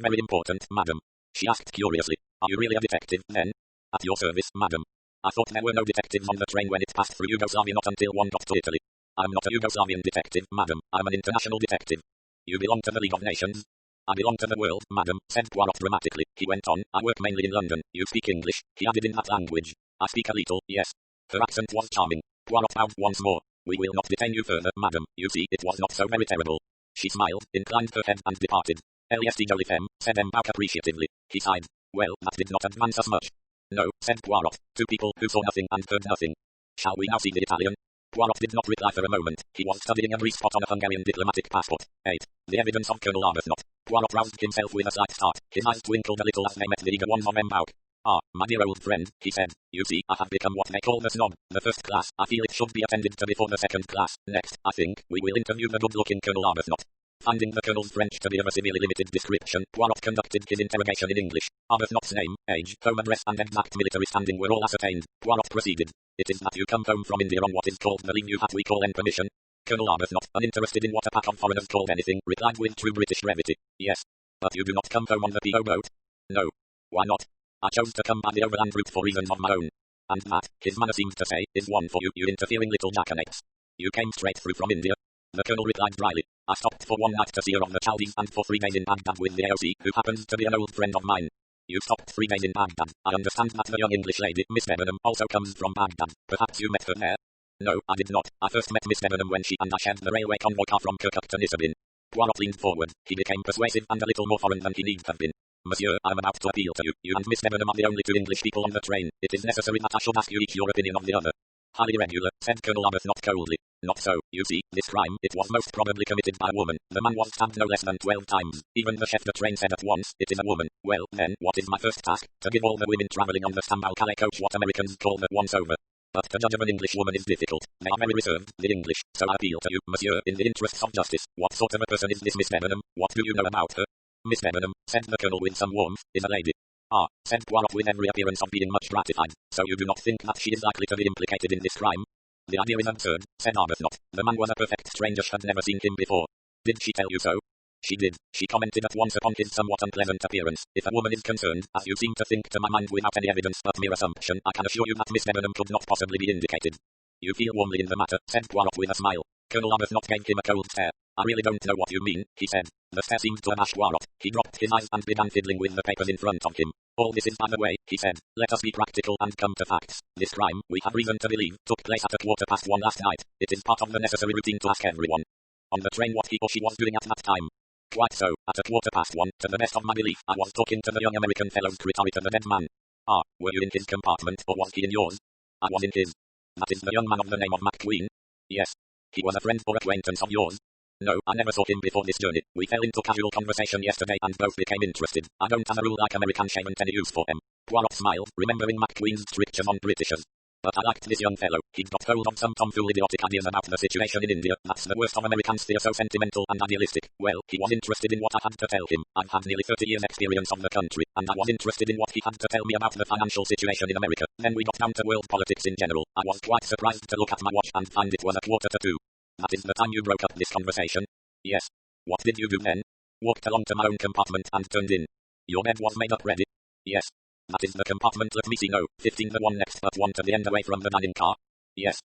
Very important, madam. She asked curiously. Are you really a detective, then? At your service, madam. I thought there were no detectives on the train when it passed through Yugoslavia, not until one got to Italy. I'm not a Yugoslavian detective, madam. I'm an international detective. You belong to the League of Nations? I belong to the world, madam, said Poirot dramatically. He went on. I work mainly in London. You speak English? He added in that language. I speak a little, yes. Her accent was charming. Poirot bowed once more. We will not detain you further, madam. You see, it was not so very terrible. She smiled, inclined her head and departed. L.S.D. jolly femme, said M. Bouck appreciatively. He sighed. Well, that did not advance us much. No, said Poirot. Two people who saw nothing and heard nothing. Shall we now see the Italian? Poirot did not reply for a moment. He was studying a grease spot on a Hungarian diplomatic passport. 8. The evidence of Colonel Arbuthnot. Poirot roused himself with a slight start. His eyes twinkled a little as they met the eager ones of M. Bouck. Ah, my dear old friend, he said. You see, I have become what they call the snob. The first class, I feel it should be attended to before the second class. Next, I think, we will interview the good-looking Colonel Arbuthnot. Finding the Colonel's French to be of a severely limited description, Poirot conducted his interrogation in English. Arbuthnot's name, age, home address and exact military standing were all ascertained. Poirot proceeded. It is that you come home from India on what is called the leave you hat we call en permission. Colonel Arbuthnot, uninterested in what a pack of foreigners called anything, replied with true British brevity. Yes. But you do not come home on the P.O. boat? No. Why not? I chose to come by the overland route for reasons of my own. And that, his manner seemed to say, is one for you, you interfering little jackanapes. You came straight through from India? The Colonel replied dryly. I stopped for one night to see her of the Chaldees and for 3 days in Baghdad with the AOC, who happens to be an old friend of mine. You stopped 3 days in Baghdad. I understand that the young English lady, Miss Debenham, also comes from Baghdad. Perhaps you met her there? No, I did not. I first met Miss Debenham when she and I shared the railway convoy car from Kirkuk to Nisabin. Poirot leaned forward. He became persuasive and a little more foreign than he need have been. Monsieur, I am about to appeal to you. You and Miss Debenham are the only 2 English people on the train. It is necessary that I should ask you each your opinion of the other. Highly irregular, said Colonel Arbuthnot coldly. Not so. You see, this crime, it was most probably committed by a woman. The man was stabbed no less than 12 times. Even the chef de train said at once, it is a woman. Well, then, what is my first task? To give all the women travelling on the Stambul-Calais coach what Americans call the once-over. But to judge of an English woman is difficult. They are very reserved, the English. So I appeal to you, monsieur, in the interests of justice. What sort of a person is this Miss Debenham? What do you know about her? Miss Debenham, said the Colonel with some warmth, is a lady. Ah, said Poirot with every appearance of being much gratified. So you do not think that she is likely to be implicated in this crime? The idea is absurd, said Arbuthnot. The man was a perfect stranger, had never seen him before. Did she tell you so? She did. She commented at once upon his somewhat unpleasant appearance. If a woman is concerned, as you seem to think to my mind without any evidence but mere assumption, I can assure you that Miss Debenham could not possibly be indicated. You feel warmly in the matter, said Poirot with a smile. Colonel Arbuthnot gave him a cold stare. I really don't know what you mean, he said. The stare seemed to abash Poirot. He dropped his eyes and began fiddling with the papers in front of him. All this is by the way, he said. Let us be practical and come to facts. This crime, we have reason to believe, took place at 1:15 last night. It is part of the necessary routine to ask everyone on the train what he or she was doing at that time. Quite so. At 1:15, to the best of my belief, I was talking to the young American fellow secretary to the dead man. Ah, were you in his compartment or was he in yours? I was in his. That is the young man of the name of McQueen? Yes. He was a friend or acquaintance of yours? No, I never saw him before this journey. We fell into casual conversation yesterday and both became interested. I don't as a rule like American shaving any use for them. Poirot smiled, remembering McQueen's strictures on Britishers. But I liked this young fellow. He'd got hold of some tomfool idiotic ideas about the situation in India. That's the worst of Americans, they're so sentimental and idealistic. Well, he was interested in what I had to tell him. I've had nearly 30 years experience of the country, and I was interested in what he had to tell me about the financial situation in America. Then we got down to world politics in general. I was quite surprised to look at my watch and find it was 1:45. That is the time you broke up this conversation? Yes. What did you do then? Walked along to my own compartment and turned in. Your bed was made up ready? Yes. That is the compartment, let me see, no, 15, the one next but one to the end away from the dining car? Yes.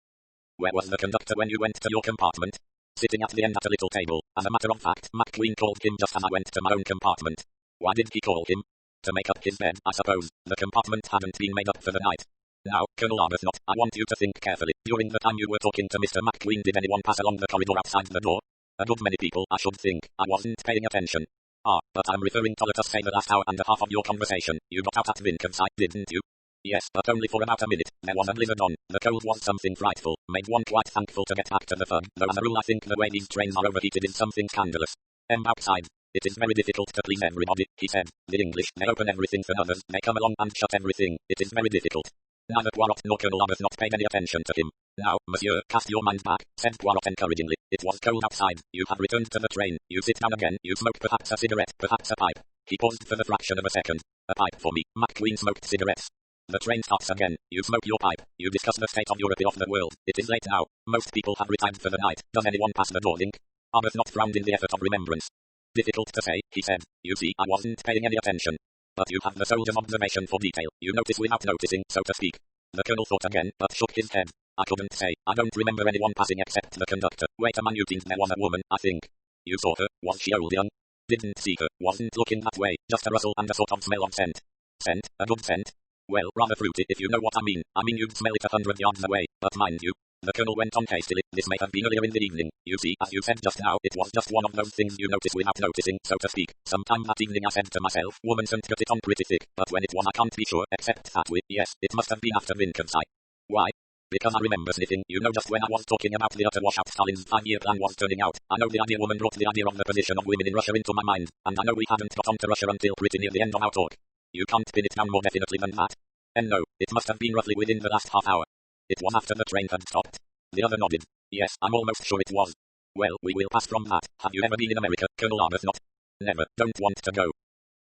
Where was the conductor when you went to your compartment? Sitting at the end at a little table. As a matter of fact, McQueen called him just as I went to my own compartment. Why did he call him? To make up his bed, I suppose. The compartment hadn't been made up for the night. Now, Colonel Arbuthnot, I want you to think carefully. During the time you were talking to Mr. McQueen, did anyone pass along the corridor outside the door? A good many people, I should think. I wasn't paying attention. Ah, but I'm referring to, let us say, the last hour and a half of your conversation. You got out at Vinconsi, didn't you? Yes, but only for about a minute. There was a blizzard on. The cold was something frightful. Made one quite thankful to get back to the fug. Though as a rule I think the way these trains are overheated is something scandalous. Outside. It is very difficult to please everybody, he said. The English, they open everything for others. They come along and shut everything. It is very difficult. Neither Poirot nor Colonel Arbuthnot paid any attention to him. Now, monsieur, cast your mind back, said Poirot encouragingly. It was cold outside. You have returned to the train. You sit down again. You smoke perhaps a cigarette, perhaps a pipe. He paused for the fraction of a second. A pipe for me. McQueen smoked cigarettes. The train starts again. You smoke your pipe. You discuss the state of Europe of the world. It is late now. Most people have retired for the night. Does anyone pass the door link? Arbuthnot frowned in the effort of remembrance. Difficult to say, he said. You see, I wasn't paying any attention. But you have the soldier's observation for detail. You notice without noticing, so to speak. The colonel thought again, but shook his head. I couldn't say. I don't remember anyone passing except the conductor. Wait a minute, there was a woman, I think. You saw her. Was she old, young? Didn't see her. Wasn't looking that way. Just a rustle and a sort of smell of scent. Scent? A good scent? Well, rather fruity, if you know what I mean. I mean you'd smell it 100 yards away. But mind you, the colonel went on hastily, this may have been earlier in the evening. You see, as you said just now, it was just one of those things you notice without noticing, so to speak. Sometime that evening I said to myself, woman scent got it on pretty thick. But when it was I can't be sure, except that yes, it must have been after Vinconsi. Why? Because I remember sniffing, you know, just when I was talking about the utter washout Stalin's 5-year plan was turning out. I know the idea woman brought the idea of the position of women in Russia into my mind, and I know we hadn't got on to Russia until pretty near the end of our talk. You can't pin it down more definitely than that. And no, it must have been roughly within the last half hour. It was after the train had stopped. The other nodded. Yes, I'm almost sure it was. Well, we will pass from that. Have you ever been in America, Colonel Arbuthnot? Never. Don't want to go.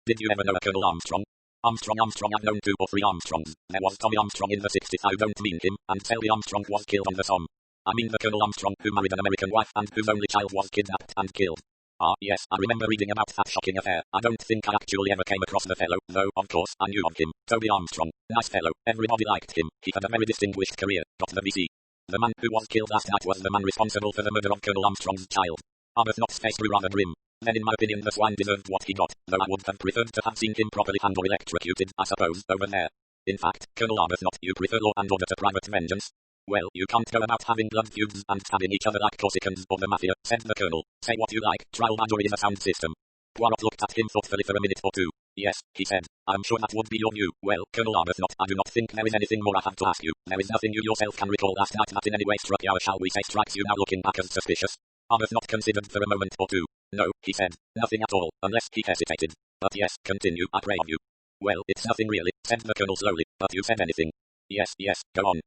Did you ever know a Colonel Armstrong? Armstrong, I've known 2 or 3 Armstrongs. There was Tommy Armstrong in the 60s, I don't mean him, and Sally Armstrong was killed on the Somme. I mean the Colonel Armstrong who married an American wife and whose only child was kidnapped and killed. Ah, yes, I remember reading about that shocking affair. I don't think I actually ever came across the fellow, though, of course, I knew of him. Toby Armstrong. Nice fellow. Everybody liked him. He had a very distinguished career. Got the VC. The man who was killed last night was the man responsible for the murder of Colonel Armstrong's child. Arbuthnot's face grew rather grim. Then in my opinion the swine deserved what he got, though I would have preferred to have seen him properly hanged or electrocuted, I suppose, over there. In fact, Colonel Arbuthnot, you prefer law and order to private vengeance? Well, you can't go about having blood feuds and stabbing each other like Corsicans or the Mafia, said the colonel. Say what you like, trial by jury is a sound system. Poirot looked at him thoughtfully for a minute or two. Yes, he said. I'm sure that would be your view. Well, Colonel Arbuthnot, I do not think there is anything more I have to ask you. There is nothing you yourself can recall last night that in any way struck you, or shall we say strikes you now looking back as suspicious. Arbuthnot considered for a moment or two. No, he said. Nothing at all, unless he hesitated. But yes, continue, I pray of you. Well, it's nothing really, said the colonel slowly, but you said anything. Yes, go on.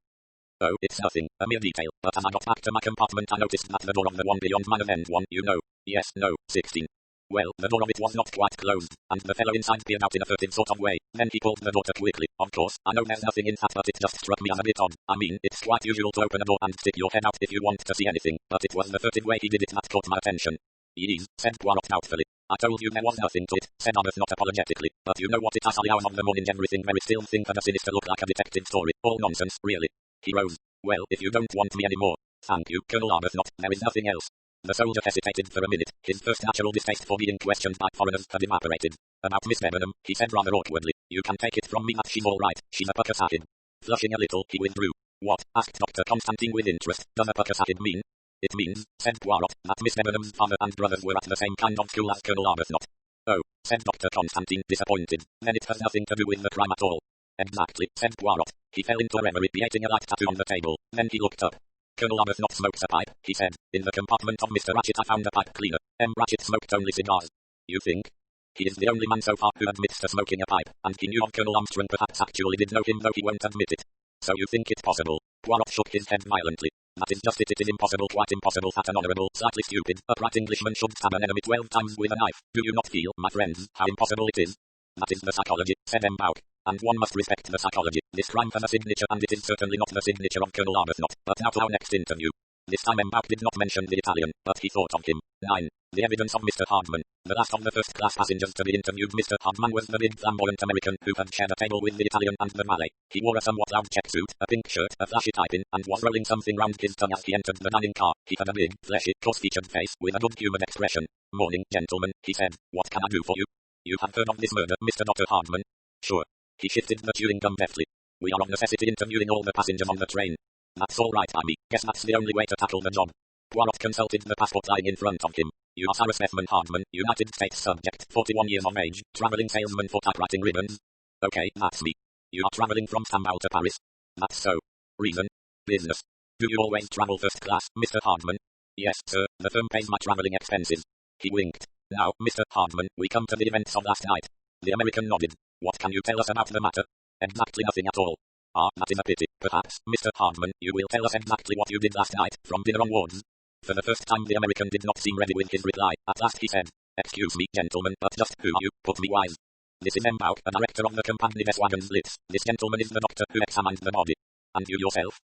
Oh, it's nothing, a mere detail, but as I got back to my compartment I noticed that the door of the one beyond mine end one, you know. Yes, no, 16. Well, the door of it was not quite closed, and the fellow inside peered out in a furtive sort of way. Then he pulled the door to quickly. Of course, I know there's nothing in that, but it just struck me as a bit odd. I mean, it's quite usual to open a door and stick your head out if you want to see anything, but it was the furtive way he did it that caught my attention. Yes, said Poirot doubtfully. I told you there was nothing to it, said Arbuthnot apologetically, but you know what it is, early hours of the morning, everything very still thing had a sinister look like a detective story. All nonsense, really. He rose. Well, if you don't want me anymore. Thank you, Colonel Arbuthnot, there is nothing else. The soldier hesitated for a minute. His first natural distaste for being questioned by foreigners had evaporated. About Miss Debenham, he said rather awkwardly. You can take it from me that she's all right. She's a pucker sahib. Flushing a little, he withdrew. What? Asked Dr. Constantine with interest. Does a pucker sahib mean? It means, said Poirot, that Miss Debenham's father and brothers were at the same kind of school as Colonel Arbuthnot. Oh, said Dr. Constantine, disappointed. Then it has nothing to do with the crime at all. Exactly, said Poirot. He fell into a reverie, creating a light tattoo on the table. Then he looked up. Colonel Arbuthnot smokes a pipe, he said. In the compartment of Mr. Ratchet I found a pipe cleaner. Ratchet smoked only cigars. You think? He is the only man so far who admits to smoking a pipe, and he knew of Colonel Armstrong, perhaps actually did know him, though he won't admit it. So you think it possible? Poirot shook his head violently. That is just it. It is impossible, quite impossible, that an honourable, slightly stupid, upright Englishman should stab an enemy 12 times with a knife. Do you not feel, my friends, how impossible it is? That is the psychology, said M. Bouck. And one must respect the psychology. This crime has a signature, and it is certainly not the signature of Colonel Arbuthnot. But now to our next interview. This time M. Bouck did not mention the Italian, but he thought of him. 9. The evidence of Mr. Hardman. The last of the first-class passengers to be interviewed, Mr. Hardman was the big flamboyant American who had shared a table with the Italian and the valet. He wore a somewhat loud check suit, a pink shirt, a flashy tie-pin, and was rolling something round his tongue as he entered the dining car. He had a big, fleshy, coarse-featured face with a good-humoured expression. Morning, gentlemen, he said. What can I do for you? You have heard of this murder, Mr. Dr. Hardman? Sure. He shifted the chewing gum deftly. We are of necessity interviewing all the passengers on the train. That's all right, I guess that's the only way to tackle the job. Poirot consulted the passport lying in front of him. You are Cyrus Bethman Hardman, United States subject, 41 years of age, traveling salesman for typewriting ribbons. Okay, that's me. You are traveling from Istanbul to Paris. That's so. Reason? Business. Do you always travel first class, Mr. Hardman? Yes, sir, the firm pays my traveling expenses. He winked. Now, Mr. Hardman, we come to the events of last night. The American nodded. What can you tell us about the matter? Exactly nothing at all. Ah, that is a pity. Perhaps, Mr. Hardman, you will tell us exactly what you did last night, from dinner onwards. For the first time the American did not seem ready with his reply. At last he said, Excuse me, gentlemen, but just who you put me wise. This is M. Bouck, a director of the Compagnie des Wagons Lits. This gentleman is the doctor who examined the body. And you yourself?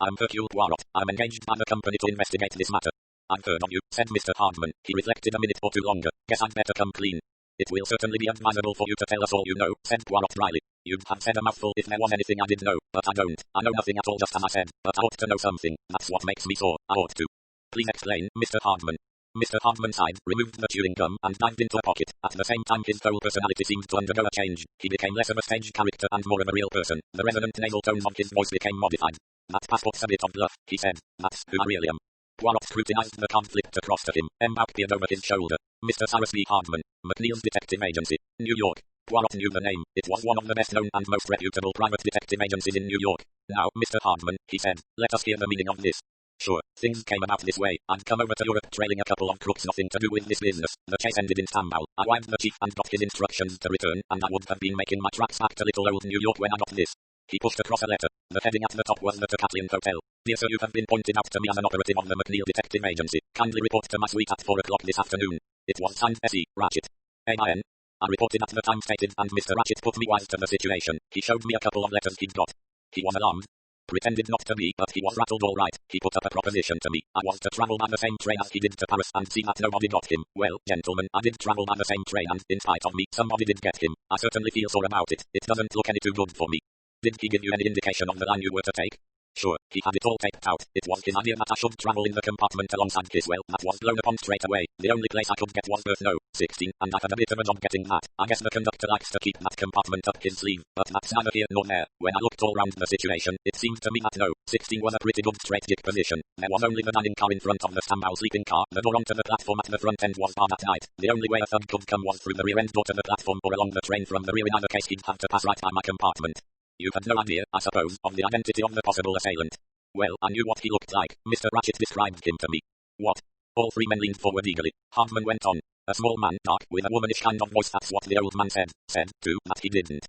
I'm Hercule Poirot. I'm engaged by the company to investigate this matter. I've heard of you, said Mr. Hardman. He reflected a minute or two longer. Guess I'd better come clean. It will certainly be advisable for you to tell us all you know, said Poirot dryly. You'd have said a mouthful if there was anything I did know, but I don't. I know nothing at all, just as I said, but I ought to know something. That's what makes me sore. I ought to. Please explain, Mr. Hardman. Mr. Hardman sighed, removed the chewing gum, and dived into a pocket. At the same time his whole personality seemed to undergo a change. He became less of a stage character and more of a real person. The resonant nasal tones of his voice became modified. That passport's a bit of bluff, he said. That's who I really am. Poirot scrutinized the card flipped across to him. M. Bouck peered over his shoulder. Mr. Cyrus B. Hardman, McNeil's Detective Agency, New York. Poirot knew the name. It was one of the best-known and most reputable private detective agencies in New York. Now, Mr. Hardman, he said, let us hear the meaning of this. Sure, things came about this way. I'd come over to Europe trailing a couple of crooks, nothing to do with this business. The chase ended in Istanbul. I wived the chief and got his instructions to return, and I would have been making my tracks back to little old New York when I got this. He pushed across a letter. The heading at the top was the Tocatlian Hotel. Dear sir, you have been pointed out to me as an operative of the McNeil Detective Agency. Kindly report to my suite at 4 o'clock this afternoon. It was signed S.E. Ratchet. A.I.N. I reported at the time stated, and Mr. Ratchet put me wise to the situation. He showed me a couple of letters he'd got. He was alarmed. Pretended not to be, but he was rattled all right. He put up a proposition to me. I was to travel by the same train as he did to Paris and see that nobody got him. Well, gentlemen, I did travel by the same train and, in spite of me, somebody did get him. I certainly feel sore about it. It doesn't look any too good for me. Did he give you any indication of the line you were to take? Sure, he had it all taped out. It was his idea that I should travel in the compartment alongside Kiswell. That was blown upon straight away. The only place I could get was berth no. 16, and I had a bit of a job getting that. I guess the conductor likes to keep that compartment up his sleeve, but that's neither here nor there. When I looked all round the situation, it seemed to me that no. 16 was a pretty good straight dick position. There was only the dining car in front of the Istanbul sleeping car. The door onto the platform at the front end was barred at night. The only way a thug could come was through the rear end door to the platform or along the train from the rear. In either case he'd have to pass right by my compartment. You had no idea, I suppose, of the identity of the possible assailant. Well, I knew what he looked like. Mr. Ratchet described him to me. What? All three men leaned forward eagerly. Hardman went on. A small man, dark, with a womanish kind of voice. That's what the old man said. Said, too, that he didn't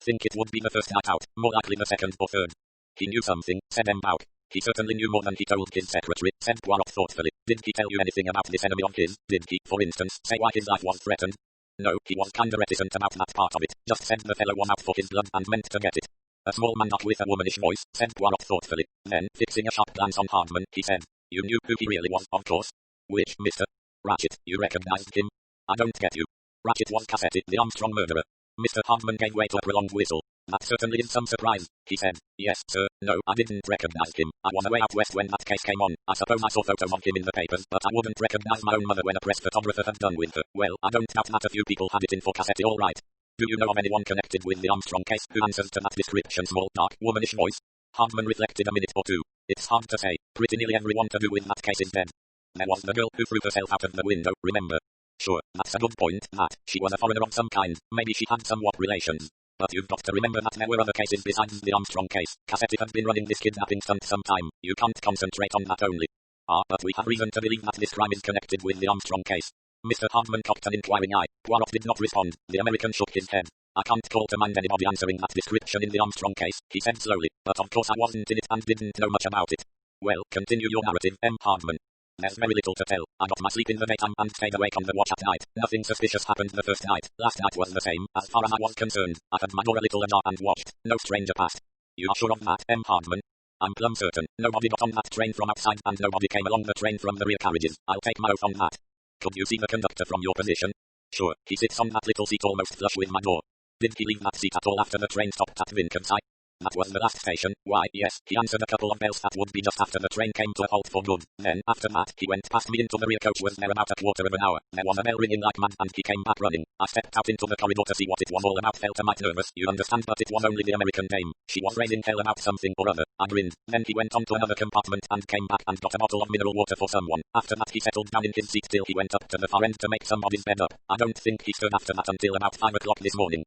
think it would be the first night out, more likely the second or third. He knew something, said M. Bouck. He certainly knew more than he told his secretary, said Poirot thoughtfully. Did he tell you anything about this enemy of his? Did he, for instance, say why his life was threatened? No, he was kinda reticent about that part of it. Just said the fellow was out for his blood and meant to get it. A small man up with a womanish voice, said Poirot thoughtfully. Then, fixing a sharp glance on Hardman, he said, You knew who he really was, of course. Which, Mr. Ratchet, you recognized him? I don't get you. Ratchet was Cassetti, the Armstrong murderer. Mr. Hardman gave way to a prolonged whistle. That certainly is some surprise, he said. Yes, sir. No, I didn't recognize him. I was away out west when that case came on. I suppose I saw photos of him in the papers, but I wouldn't recognize my own mother when a press photographer had done with her. Well, I don't doubt that a few people had it in for Cassetti, all right. Do you know of anyone connected with the Armstrong case who answers to that description? Small, dark, womanish voice. Hardman reflected a minute or two. It's hard to say. Pretty nearly everyone to do with that case is dead. There was the girl who threw herself out of the window, remember? Sure, that's a good point, that. She was a foreigner of some kind, maybe she had somewhat relations. But you've got to remember that there were other cases besides the Armstrong case. Cassetti had been running this kidnapping stunt some time. You can't concentrate on that only. But we have reason to believe that this crime is connected with the Armstrong case. Mr. Hardman cocked an inquiring eye. Poirot did not respond. The American shook his head. I can't call to mind anybody answering that description in the Armstrong case, he said slowly, but of course I wasn't in it and didn't know much about it. Well, continue your narrative, M. Hardman. There's very little to tell. I got my sleep in the daytime and stayed awake on the watch at night. Nothing suspicious happened the first night. Last night was the same, as far as I was concerned. I had my door a little ajar and watched. No stranger passed. You are sure of that, M. Hardman? I'm plumb certain. Nobody got on that train from outside and nobody came along the train from the rear carriages. I'll take my oath on that. Could you see the conductor from your position? Sure, he sits on that little seat almost flush with my door. Did he leave that seat at all after the train stopped at Vinconsi? That was the last station. Why, yes, he answered a couple of bells that would be just after the train came to a halt for good. Then, after that, he went past me into the rear coach, was there about a quarter of an hour. There was a bell ringing like mad and he came back running. I stepped out into the corridor to see what it was all about, felt a mite nervous, you understand, but it was only the American dame. She was raising hell about something or other. I grinned. Then he went on to another compartment and came back and got a bottle of mineral water for someone. After that he settled down in his seat till he went up to the far end to make somebody's bed up. I don't think he stirred after that until about 5 o'clock this morning.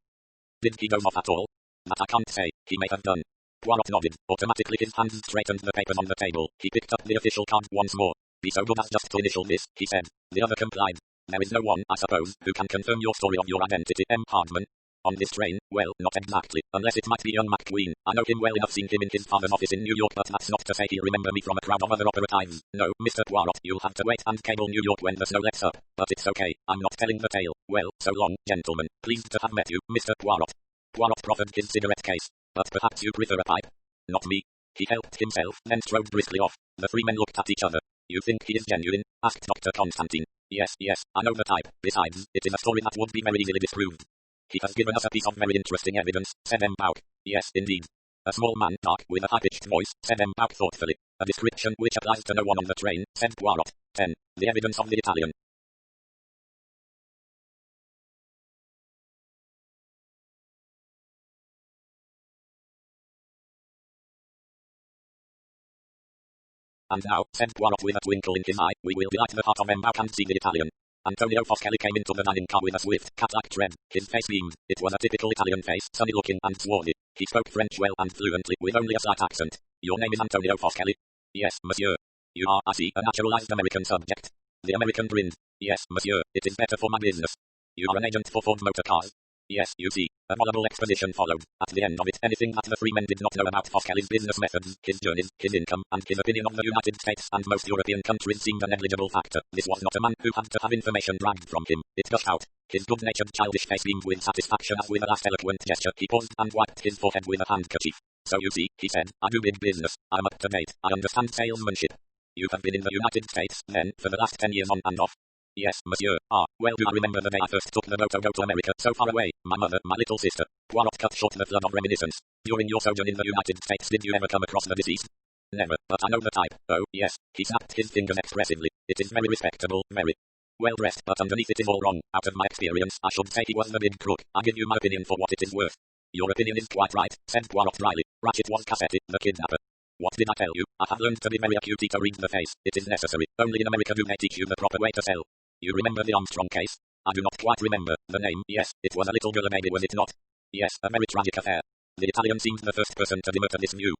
Did he doze off at all? That I can't say. He may have done. Poirot nodded. Automatically his hands straightened the papers on the table. He picked up the official card once more. Be so good as just to initial this, he said. The other complied. There is no one, I suppose, who can confirm your story of your identity, M. Hardman. On this train? Well, not exactly, unless it might be young McQueen. I know him well enough, seen him in his father's office in New York, but that's not to say he'll remember me from a crowd of other operatives. No, Mr. Poirot, you'll have to wait and cable New York when the snow lets up. But it's okay, I'm not telling the tale. Well, so long, gentlemen. Pleased to have met you, Mr. Poirot. Poirot proffered his cigarette case. But perhaps you prefer a pipe? Not me. He helped himself, then strode briskly off. The three men looked at each other. You think he is genuine? Asked Dr. Constantine. Yes, I know the type. Besides, it is a story that would be very easily disproved. He has given us a piece of very interesting evidence, said M. Bouck. Yes, indeed. A small man, dark, with a high-pitched voice, said M. Bouck thoughtfully. A description which applies to no one on the train, said Poirot. 10. The evidence of the Italian. And now, said Poirot with a twinkle in his eye, we will delight the heart of M. Bouck and see the Italian. Antonio Foscari came into the dining car with a swift, cat-like tread. His face beamed. It was a typical Italian face, sunny-looking and swarthy. He spoke French well and fluently, with only a slight accent. Your name is Antonio Foscari? Yes, monsieur. You are, I see, a naturalized American subject. The American grinned. Yes, monsieur, it is better for my business. You are an agent for Ford Motor Cars? Yes, you see. A voluble exposition followed. At the end of it, anything that the three men did not know about Foscari's business methods, his journeys, his income, and his opinion of the United States and most European countries seemed a negligible factor. This was not a man who had to have information dragged from him. It gushed out. His good-natured childish face beamed with satisfaction as with a last eloquent gesture he paused and wiped his forehead with a handkerchief. So you see, he said, I do big business. I'm up to date. I understand salesmanship. You have been in the United States, then, for the last 10 years on and off? Yes, monsieur. Well, do I remember the day I first took the boat to go to America, so far away? My mother, my little sister. Poirot cut short the flood of reminiscence. During your sojourn in the United States, did you ever come across the deceased? Never, but I know the type. Oh, yes. He snapped his fingers expressively. It is very respectable, very well dressed, but underneath it is all wrong. Out of my experience, I should say he was the big crook. I give you my opinion for what it is worth. Your opinion is quite right, said Poirot dryly. Ratchet was Cassetti, the kidnapper. What did I tell you? I have learned to be very acute to read the face. It is necessary. Only in America do they teach you the proper way to sell. You remember the Armstrong case? I do not quite remember. The name, yes, it was a little girl, a baby, was it not? Yes, a very tragic affair. The Italian seemed the first person to demur to this view.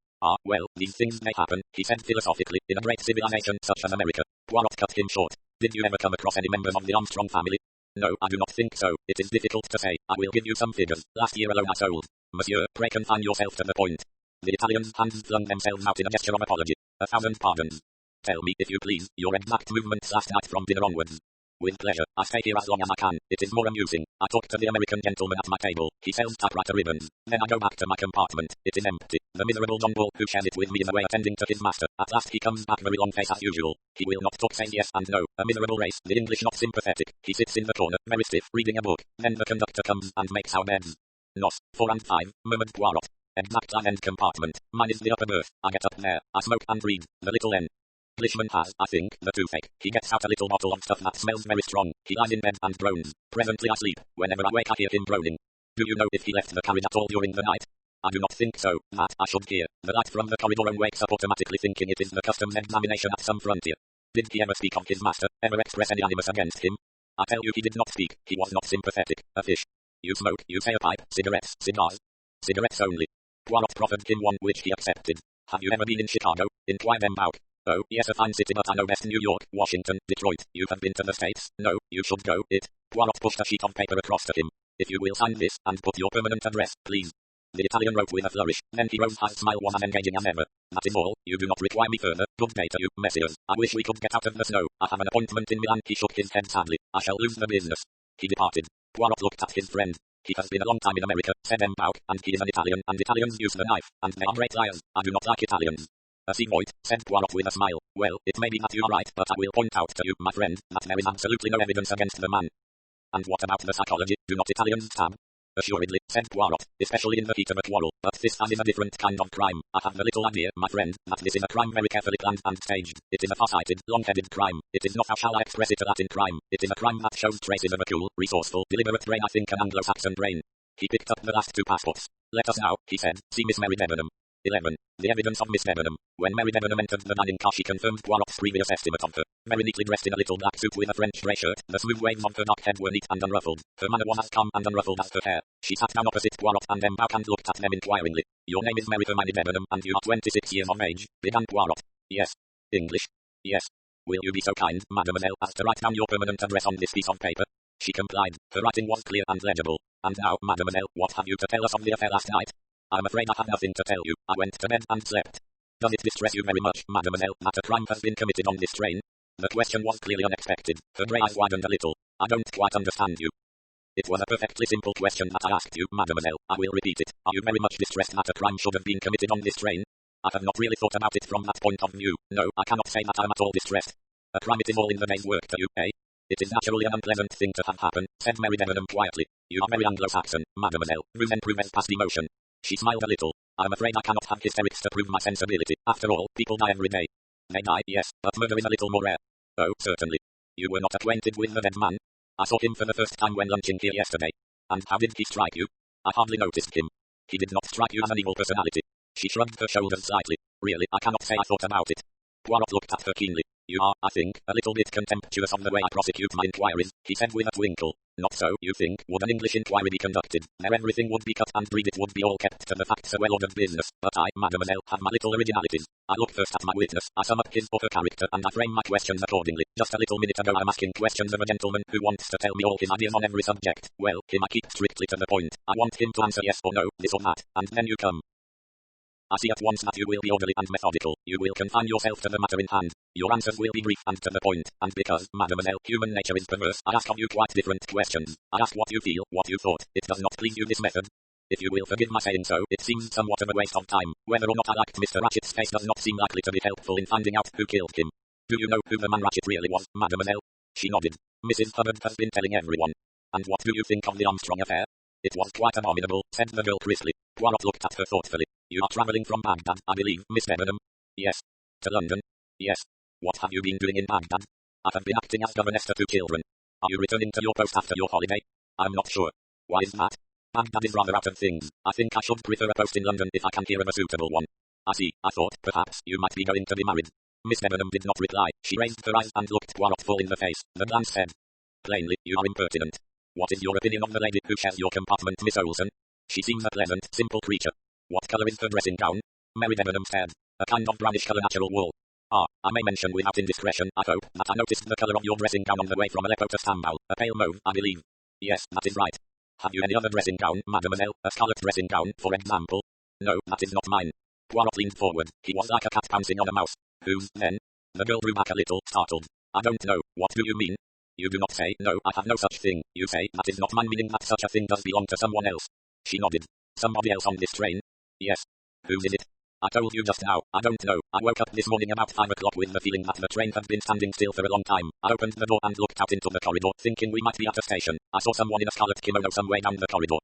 Well, these things may happen, he said philosophically, in a great civilization such as America. Poirot cut him short. Did you ever come across any members of the Armstrong family? No, I do not think so. It is difficult to say. I will give you some figures. Last year alone I sold. Monsieur, pray confine yourself to the point. The Italian's hands flung themselves out in a gesture of apology. 1,000 pardons. Tell me, if you please, your exact movements last night from dinner onwards. With pleasure. I stay here as long as I can. It is more amusing. I talk to the American gentleman at my table. He sells typewriter ribbons. Then I go back to my compartment. It is empty. The miserable John Bull who shares it with me is away attending to his master. At last he comes back very long face as usual. He will not talk, says yes and no. A miserable race. The English not sympathetic. He sits in the corner, very stiff, reading a book. Then the conductor comes and makes our beds. Nos. 4 and 5, murmured Poirot. Exact line end compartment. Mine is the upper berth. I get up there. I smoke and read. The little N. Glishman has, I think, the toothache. He gets out a little bottle of stuff that smells very strong. He lies in bed and groans. Presently I sleep. Whenever I wake I hear him groaning. Do you know if he left the carriage at all during the night? I do not think so, that I should hear. The light from the corridor and wakes up automatically thinking it is the customs examination at some frontier. Did he ever speak of his master, ever express any animus against him? I tell you he did not speak, he was not sympathetic, a fish. You smoke, you say a pipe, cigarettes, cigars. Cigarettes only. Poirot proffered him one which he accepted. Have you ever been in Chicago? Inquired Mbauch. Oh, yes, a fine city, but I know best New York, Washington, Detroit. You have been to the States? No, you should go. Poirot pushed a sheet of paper across to him. If you will sign this, and put your permanent address, please. The Italian wrote with a flourish, then he rose. His smile was as engaging as ever. That is all, you do not require me further. Good day to you, messieurs. I wish we could get out of the snow. I have an appointment in Milan. He shook his head sadly. I shall lose the business. He departed. Poirot looked at his friend. He has been a long time in America, said Mbauch, and he is an Italian, and Italians use the knife, and they are great liars. I do not like Italians. See Voigt, said Poirot with a smile. Well, it may be that you are right, but I will point out to you, my friend, that there is absolutely no evidence against the man. And what about the psychology? Do not Italians stab? Assuredly, said Poirot, especially in the heat of a quarrel, but this is a different kind of crime. I have the little idea, my friend, that this is a crime very carefully planned and staged. It is a far-sighted, long-headed crime. It is not, how shall I express it, a Latin crime. It is a crime that shows traces of a cool, resourceful, deliberate brain. I think an Anglo-Saxon brain. He picked up the last two passports. Let us now, he said, see Miss Mary Debenham. 11. The evidence of Miss Debenham. When Mary Debenham entered the dining car, she confirmed Poirot's previous estimate of her. Very neatly dressed in a little black suit with a French grey shirt, the smooth waves of her dark head were neat and unruffled. Her manner was as calm and unruffled as her hair. She sat down opposite Poirot and Mbauch and looked at them inquiringly. Your name is Mary Hermione Debenham, and you are 26 years of age, began Poirot. Yes. English? Yes. Will you be so kind, mademoiselle, as to write down your permanent address on this piece of paper? She complied. Her writing was clear and legible. And now, mademoiselle, what have you to tell us of the affair last night? I'm afraid I have nothing to tell you. I went to bed and slept. Does it distress you very much, mademoiselle, that a crime has been committed on this train? The question was clearly unexpected. Her grey eyes widened a little. I don't quite understand you. It was a perfectly simple question that I asked you, mademoiselle. I will repeat it. Are you very much distressed that a crime should have been committed on this train? I have not really thought about it from that point of view. No, I cannot say that I am at all distressed. A crime, it is all in the day's work to you, eh? It is naturally an unpleasant thing to have happen, said Mary Debenham quietly. You are very Anglo-Saxon, mademoiselle. Vous en prouvez past emotion. She smiled a little. I am afraid I cannot have hysterics to prove my sensibility. After all, people die every day. They die, yes, but murder is a little more rare. Oh, certainly. You were not acquainted with the dead man? I saw him for the first time when lunching here yesterday. And how did he strike you? I hardly noticed him. He did not strike you as an evil personality. She shrugged her shoulders slightly. Really, I cannot say I thought about it. Poirot looked at her keenly. You are, I think, a little bit contemptuous of the way I prosecute my inquiries, he said with a twinkle. Not so, you think, would an English inquiry be conducted? There everything would be cut and dried, it would be all kept to the facts, a well-ordered business. But I, mademoiselle, have my little originalities. I look first at my witness, I sum up his or her character, and I frame my questions accordingly. Just a little minute ago I'm asking questions of a gentleman who wants to tell me all his ideas on every subject. Well, him I keep strictly to the point. I want him to answer yes or no, this or that, and then you come. I see at once that you will be orderly and methodical. You will confine yourself to the matter in hand. Your answers will be brief and to the point. And because, mademoiselle, human nature is perverse, I ask of you quite different questions. I ask what you feel, what you thought. It does not please you, this method. If you will forgive my saying so, it seems somewhat of a waste of time. Whether or not I liked Mr. Ratchet's face does not seem likely to be helpful in finding out who killed him. Do you know who the man Ratchet really was, mademoiselle? She nodded. Mrs. Hubbard has been telling everyone. And what do you think of the Armstrong affair? It was quite abominable, said the girl crisply. Poirot looked at her thoughtfully. You are travelling from Baghdad, I believe, Miss Debenham? Yes. To London? Yes. What have you been doing in Baghdad? I have been acting as governess to 2 children. Are you returning to your post after your holiday? I'm not sure. Why is that? Baghdad is rather out of things. I think I should prefer a post in London if I can hear of a suitable one. I see. I thought, perhaps, you might be going to be married. Miss Debenham did not reply. She raised her eyes and looked Poirot full in the face. The glance said, plainly, you are impertinent. What is your opinion of the lady who shares your compartment, Miss Olsen? She seems a pleasant, simple creature. What colour is her dressing gown? Mary Debenham stared. A kind of brownish colour, natural wool. Ah, I may mention without indiscretion, I hope, that I noticed the colour of your dressing gown on the way from Aleppo to Stambul. A pale mauve, I believe. Yes, that is right. Have you any other dressing gown, mademoiselle? A scarlet dressing gown, for example? No, that is not mine. Poirot leaned forward. He was like a cat pouncing on a mouse. Whose, then? The girl drew back a little, startled. I don't know. What do you mean? You do not say, no, I have no such thing. You say, that is not mine, meaning that such a thing does belong to someone else. She nodded. Somebody else on this train? Yes. Whose is it? I told you just now, I don't know. I woke up this morning about 5 o'clock with the feeling that the train had been standing still for a long time. I opened the door and looked out into the corridor, thinking we might be at a station. I saw someone in a scarlet kimono some way down the corridor.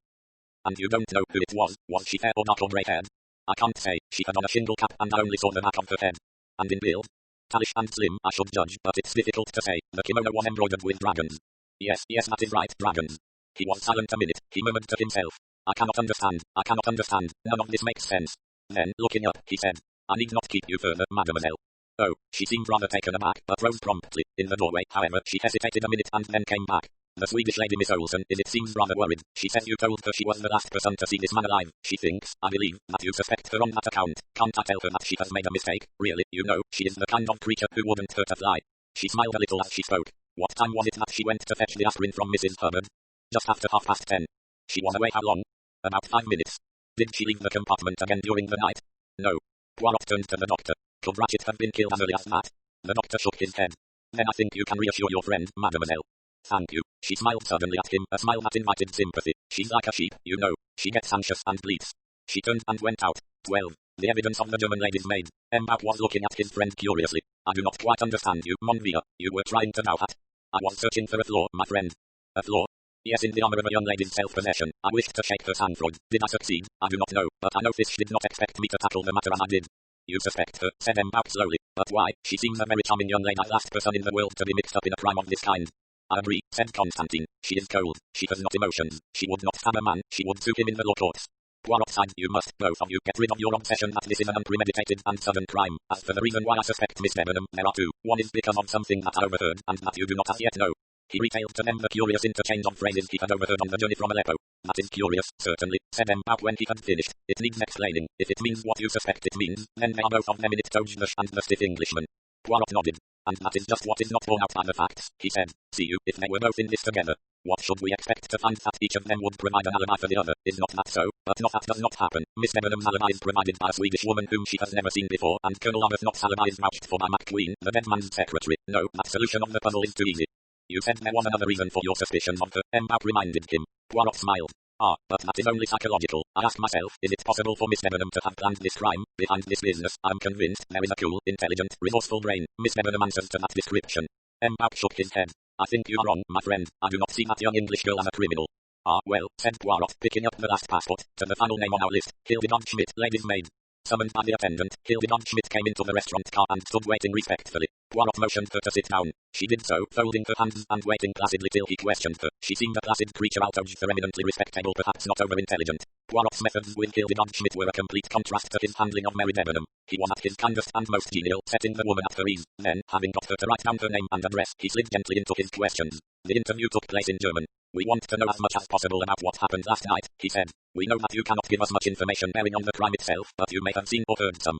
And you don't know who it was? Was she fair or dark or grey-haired? I can't say. She had on a shingle cap and I only saw the back of her head. And in build? Tallish and slim, I should judge, but it's difficult to say. The kimono was embroidered with dragons. Yes, that is right, dragons. He was silent a minute. He murmured to himself. I cannot understand. I cannot understand. None of this makes sense. Then, looking up, he said, I need not keep you further, mademoiselle. Oh, she seemed rather taken aback, but rose promptly. In the doorway, however, she hesitated a minute and then came back. The Swedish lady Miss Olsen is, it seems, rather worried. She says you told her she was the last person to see this man alive. She thinks, I believe, that you suspect her on that account. Can't I tell her that she has made a mistake? Really, you know, she is the kind of creature who wouldn't hurt a fly. She smiled a little as she spoke. What time was it that she went to fetch the aspirin from Mrs. Hubbard? Just after 10:30. She was away how long? About 5 minutes. Did she leave the compartment again during the night? No. Poirot turned to the doctor. Could Ratchet have been killed as early as that? The doctor shook his head. Then I think you can reassure your friend, mademoiselle. Thank you. She smiled suddenly at him, a smile that invited sympathy. She's like a sheep, you know. She gets anxious and bleats. She turned and went out. 12. The evidence of the German lady's maid. M'Bap was looking at his friend curiously. I do not quite understand you, mon vieux. You were trying to know that. I was searching for a flaw, my friend. A flaw? Yes, in the armor of a young lady's self-possession. I wished to shake her sang-froid. Did I succeed? I do not know, but I know Fish did not expect me to tackle the matter as I did. You suspect her, said M'Bap slowly. But why? She seems a very charming young lady, last person in the world to be mixed up in a crime of this kind. I agree, said Constantine. She is cold. She has not emotions. She would not stab a man. She would sue him in the law courts. Poirot sighed. You must, both of you, get rid of your obsession that this is an unpremeditated and sudden crime. As for the reason why I suspect Miss Debenham, there are two. One is because of something that I overheard, and that you do not as yet know. He retailed to them the curious interchange of phrases he had overheard on the journey from Aleppo. That is curious, certainly, said M'Bap when he had finished. It needs explaining. If it means what you suspect it means, then they are both of them in it, Tojnash and the stiff Englishman. Poirot nodded. And that is just what is not borne out by the facts, he said. See you, if they were both in this together. What should we expect to find that each of them would provide an alibi for the other? Is not that so? But that does not happen. Miss Debenham's alibi is provided by a Swedish woman whom she has never seen before, and Colonel Arbuthnot's alibi is vouched for by McQueen, the dead man's secretary. No, that solution of the puzzle is too easy. You said there was another reason for your suspicions of her, M'Bap reminded him. Poirot smiled. Ah, but that is only psychological. I asked myself, is it possible for Miss Debenham to have planned this crime, behind this business? I'm convinced there is a cool, intelligent, resourceful brain. Miss Debenham answers to that description. M'Bap shook his head. I think you are wrong, my friend. I do not see that young English girl as a criminal. Ah, well, said Poirot, picking up the last passport, to the final name on our list, Hildegard Schmidt, lady's maid. Summoned by the attendant, Hildegard Schmidt came into the restaurant car and stood waiting respectfully. Poirot motioned her to sit down. She did so, folding her hands and waiting placidly till he questioned her. She seemed a placid creature, Altogether eminently respectable, perhaps not over-intelligent. Poirot's methods with Hildegard Schmidt were a complete contrast to his handling of Mary Debenham. He was at his kindest and most genial, setting the woman at her ease. Then, having got her to write down her name and address, he slid gently into his questions. The interview took place in German. We want to know as much as possible about what happened last night, he said. We know that you cannot give us much information bearing on the crime itself, but you may have seen or heard some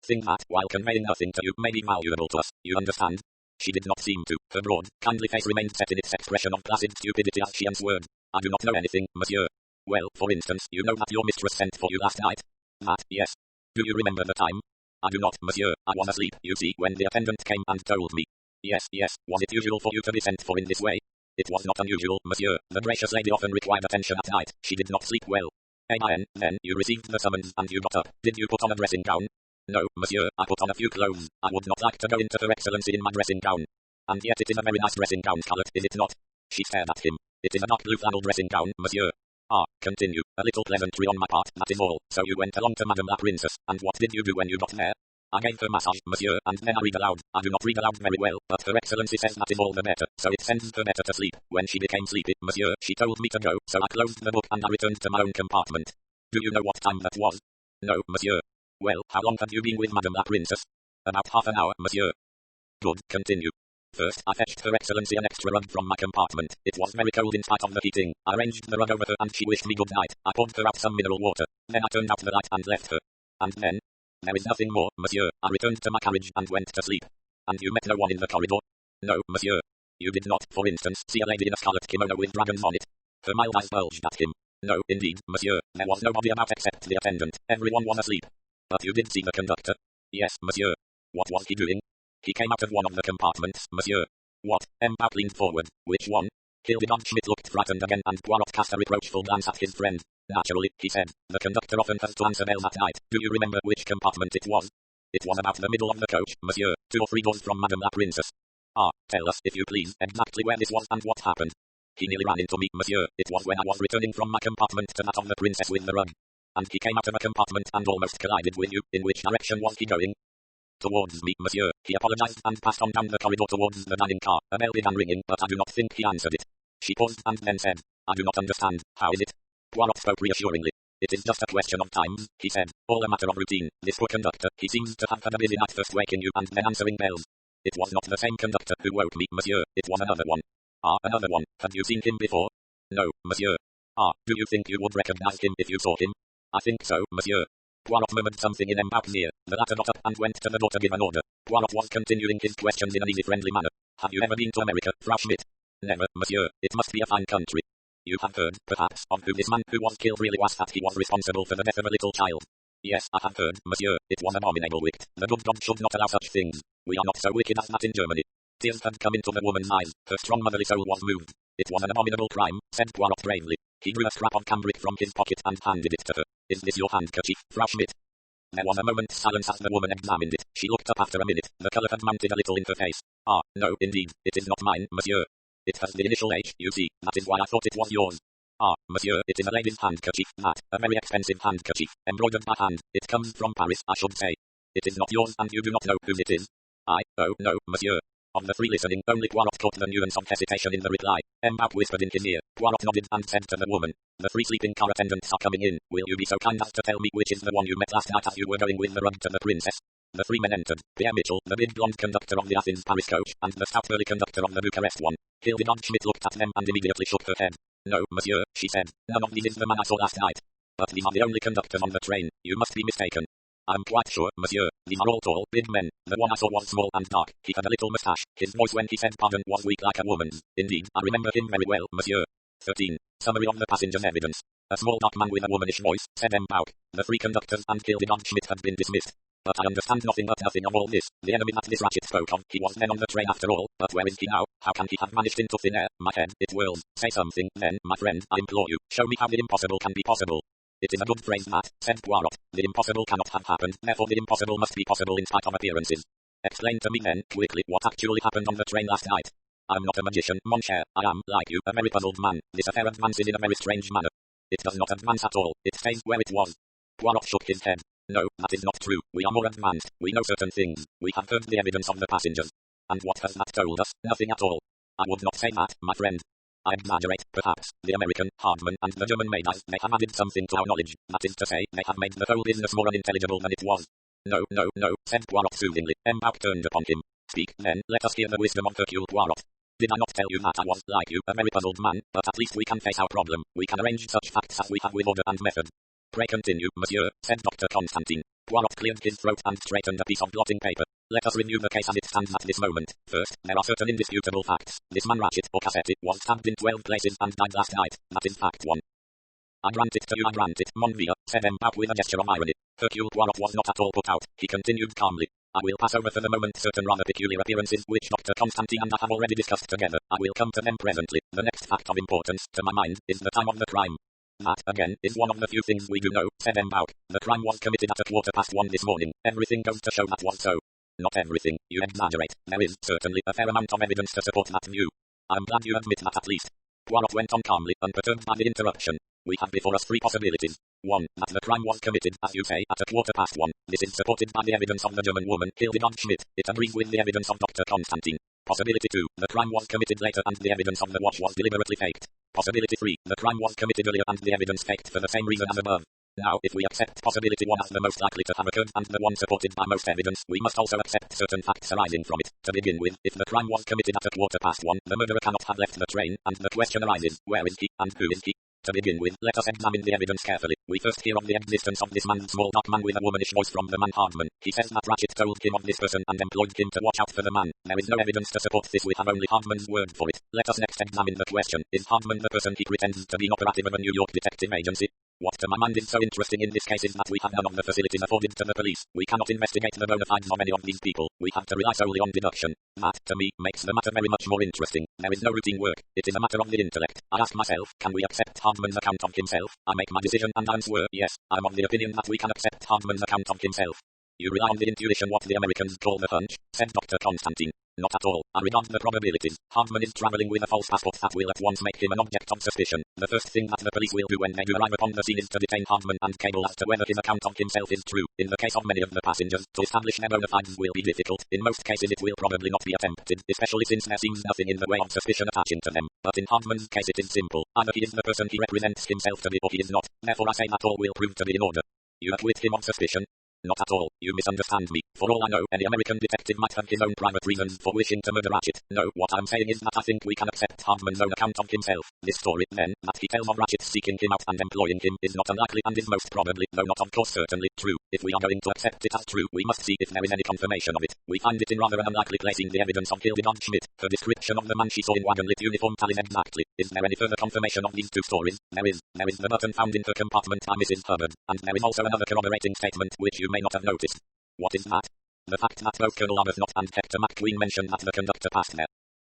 thing that, while conveying nothing to you, may be valuable to us. You understand? She did not seem to. Her broad, kindly face remained set in its expression of placid stupidity as she answered. I do not know anything, monsieur. Well, for instance, you know that your mistress sent for you last night? That, yes. Do you remember the time? I do not, monsieur. I was asleep, you see, when the attendant came and told me. Yes. Was it usual for you to be sent for in this way? It was not unusual, monsieur. The gracious lady often required attention at night. She did not sleep well. Amen. Then you received the summons and you got up. Did you put on a dressing gown? No, monsieur, I put on a few clothes. I would not like to go into Her Excellency in my dressing gown. And yet it is a very nice dressing gown, Scarlett, is it not? She stared at him. It is a dark blue flannel dressing gown, monsieur. Ah, continue. A little pleasantry on my part, that is all. So you went along to Madame la Princess, and what did you do when you got there? I gave her massage, monsieur, and then I read aloud. I do not read aloud very well, but Her Excellency says that is all the better, so it sends her better to sleep. When she became sleepy, monsieur, she told me to go, so I closed the book and I returned to my own compartment. Do you know what time that was? No, monsieur. Well, how long had you been with Madame la Princess? About half an hour, monsieur. Good, continue. First, I fetched Her Excellency an extra rug from my compartment. It was very cold in spite of the heating. I arranged the rug over her and she wished me good night. I poured her out some mineral water. Then I turned out the light and left her. And then? There is nothing more, monsieur. I returned to my carriage and went to sleep. And you met no one in the corridor? No, monsieur. You did not, for instance, see a lady in a scarlet kimono with dragons on it? Her mild eyes bulged at him. No, indeed, monsieur. There was nobody about except the attendant. Everyone was asleep. But you did see the conductor? Yes, monsieur. What was he doing? He came out of one of the compartments, monsieur. What? M'Bap leaned forward. Which one? Hildegard Schmidt looked frightened again and Poirot cast a reproachful glance at his friend. Naturally, he said. The conductor often has to answer bell that night. Do you remember which compartment it was? It was about the middle of the coach, monsieur. 2 or 3 doors from Madame la Princess. Ah, tell us, if you please, exactly where this was and what happened. He nearly ran into me, monsieur. It was when I was returning from my compartment to that of the princess with the rug. And he came out of a compartment and almost collided with you. In which direction was he going? Towards me, monsieur. He apologized and passed on down the corridor towards the dining car. A bell began ringing, but I do not think he answered it. She paused and then said, I do not understand. How is it? Poirot spoke reassuringly. It is just a question of time, he said. All a matter of routine. This poor conductor, he seems to have had a busy night, first waking you and then answering bells. It was not the same conductor who woke me, monsieur. It was another one. Ah, another one. Had you seen him before? No, monsieur. Ah, do you think you would recognize him if you saw him? I think so, monsieur. Poirot murmured something in embouchure. The latter got up and went to the door to give an order. Poirot was continuing his questions in an easy, friendly manner. Have you ever been to America, Frau Schmidt? Never, monsieur. It must be a fine country. You have heard, perhaps, of who this man who was killed really was, that he was responsible for the death of a little child. Yes, I have heard, monsieur. It was an abominable wicked. The good God should not allow such things. We are not so wicked as that in Germany. Tears had come into the woman's eyes. Her strong motherly soul was moved. It was an abominable crime, said Poirot gravely. He drew a scrap of cambric from his pocket and handed it to her. Is this your handkerchief, Frau Schmidt? There was a moment's silence as the woman examined it. She looked up after a minute. The colour had mounted a little in her face. Ah, no, indeed, it is not mine, monsieur. It has the initial H, you see. That is why I thought it was yours. Ah, monsieur, it is a lady's handkerchief, that, a very expensive handkerchief, embroidered by hand. It comes from Paris, I should say. It is not yours, and you do not know whose it is. Oh, no, monsieur. Of the three listening, only Poirot caught the nuance of hesitation in the reply. M'Baup whispered in his ear. Poirot nodded and said to the woman, the three sleeping car attendants are coming in. Will you be so kind as to tell me which is the one you met last night as you were going with the rug to the princess? The three men entered. Pierre Mitchell, the big blonde conductor of the Athens-Paris coach, and the stout burly conductor of the Bucharest one. Hildegard Schmidt looked at them and immediately shook her head. No, monsieur, she said. None of these is the man I saw last night. But these are the only conductors on the train. You must be mistaken. I'm quite sure, monsieur. These are all tall, big men. The one I saw was small and dark. He had a little moustache. His voice when he said pardon was weak like a woman's. Indeed, I remember him very well, monsieur. 13. Summary of the passenger's evidence. A small dark man with a womanish voice, said M'Baup. The three conductors and Hildegard Schmidt had been dismissed. But I understand nothing of all this. The enemy that this ratchet spoke of, he was then on the train after all. But where is he now? How can he have vanished into thin air? My head, it whirls. Say something, then, my friend, I implore you. Show me how the impossible can be possible. It is a good phrase that, said Poirot. The impossible cannot have happened, therefore the impossible must be possible in spite of appearances. Explain to me then, quickly, what actually happened on the train last night. I'm not a magician, mon cher. I am, like you, a very puzzled man. This affair advances in a very strange manner. It does not advance at all. It stays where it was. Poirot shook his head. No, that is not true. We are more advanced. We know certain things. We have heard the evidence of the passengers. And what has that told us? Nothing at all. I would not say that, my friend. I exaggerate, perhaps. The American, Hardman, and the German Maydars may have added something to our knowledge. That is to say, they have made the whole business more unintelligible than it was. No, said Poirot soothingly. M'Baup turned upon him. Speak, then, let us hear the wisdom of Hercule Poirot. Did I not tell you that I was, like you, a very puzzled man? But at least we can face our problem. We can arrange such facts as we have with order and method. Pray continue, monsieur, said Dr. Constantine. Poirot cleared his throat and straightened a piece of blotting paper. Let us review the case as it stands at this moment. First, there are certain indisputable facts. This man Ratchet, or Cassetti, was stabbed in 12 places and died last night. That is fact 1. I grant it to you, I grant it, mon vieux, said M'Baup with a gesture of irony. Hercule Poirot was not at all put out. He continued calmly. I will pass over for the moment certain rather peculiar appearances which Dr. Constantine and I have already discussed together. I will come to them presently. The next fact of importance, to my mind, is the time of the crime. That, again, is one of the few things we do know, said M'Baup. The crime was committed at 1:15 this morning. Everything goes to show that was so. Not everything, you exaggerate. There is, certainly, a fair amount of evidence to support that view. I'm glad you admit that at least. Poirot went on calmly, unperturbed by the interruption. We have before us three possibilities. 1. That the crime was committed, as you say, at 1:15. This is supported by the evidence of the German woman, Hildegard Schmidt. It agrees with the evidence of Dr. Constantine. Possibility 2. The crime was committed later and the evidence of the watch was deliberately faked. Possibility 3. The crime was committed earlier and the evidence faked for the same reason as above. Now, if we accept possibility 1 as the most likely to have occurred and the one supported by most evidence, we must also accept certain facts arising from it. To begin with, if the crime was committed at 1:15, the murderer cannot have left the train, and the question arises, where is he, and who is he? To begin with, let us examine the evidence carefully. We first hear of the existence of this man, small dark man with a womanish voice from the man Hardman. He says that Ratchet told him of this person and employed him to watch out for the man. There is no evidence to support this, we have only Hardman's word for it. Let us next examine the question, is Hardman the person he pretends to be, an operative of a New York detective agency? What to my mind is so interesting in this case is that we have none of the facilities afforded to the police. We cannot investigate the bona fides of any of these people. We have to rely solely on deduction. That, to me, makes the matter very much more interesting. There is no routine work. It is a matter of the intellect. I ask myself, can we accept Hardman's account of himself? I make my decision and I answer, yes. I'm of the opinion that we can accept Hardman's account of himself. You rely on the intuition, what the Americans call the hunch, said Dr. Constantine. Not at all. I regard the probabilities. Hardman is traveling with a false passport that will at once make him an object of suspicion. The first thing that the police will do when they do arrive upon the scene is to detain Hardman and cable as to whether his account of himself is true. In the case of many of the passengers, to establish their bona fides will be difficult. In most cases it will probably not be attempted, especially since there seems nothing in the way of suspicion attaching to them. But in Hardman's case it is simple. Either he is the person he represents himself to be or he is not. Therefore I say that all will prove to be in order. You acquit him of suspicion? Not at all. You misunderstand me. For all I know, any American detective might have his own private reasons for wishing to murder Ratchet. No, what I'm saying is that I think we can accept Hardman's own account of himself. This story, then, that he tells of Ratchet seeking him out and employing him is not unlikely and is most probably, though not of course certainly, true. If we are going to accept it as true, we must see if there is any confirmation of it. We find it in rather an unlikely place in the evidence of Hildegard Schmidt. Her description of the man she saw in wagon-lit uniform tallies exactly. Is there any further confirmation of these two stories? There is. There is the button found in her compartment by Mrs. Hubbard, and there is also another corroborating statement which you may not have noticed. What is that? The fact that both Colonel Arbuthnot and Hector McQueen mentioned that the conductor passed their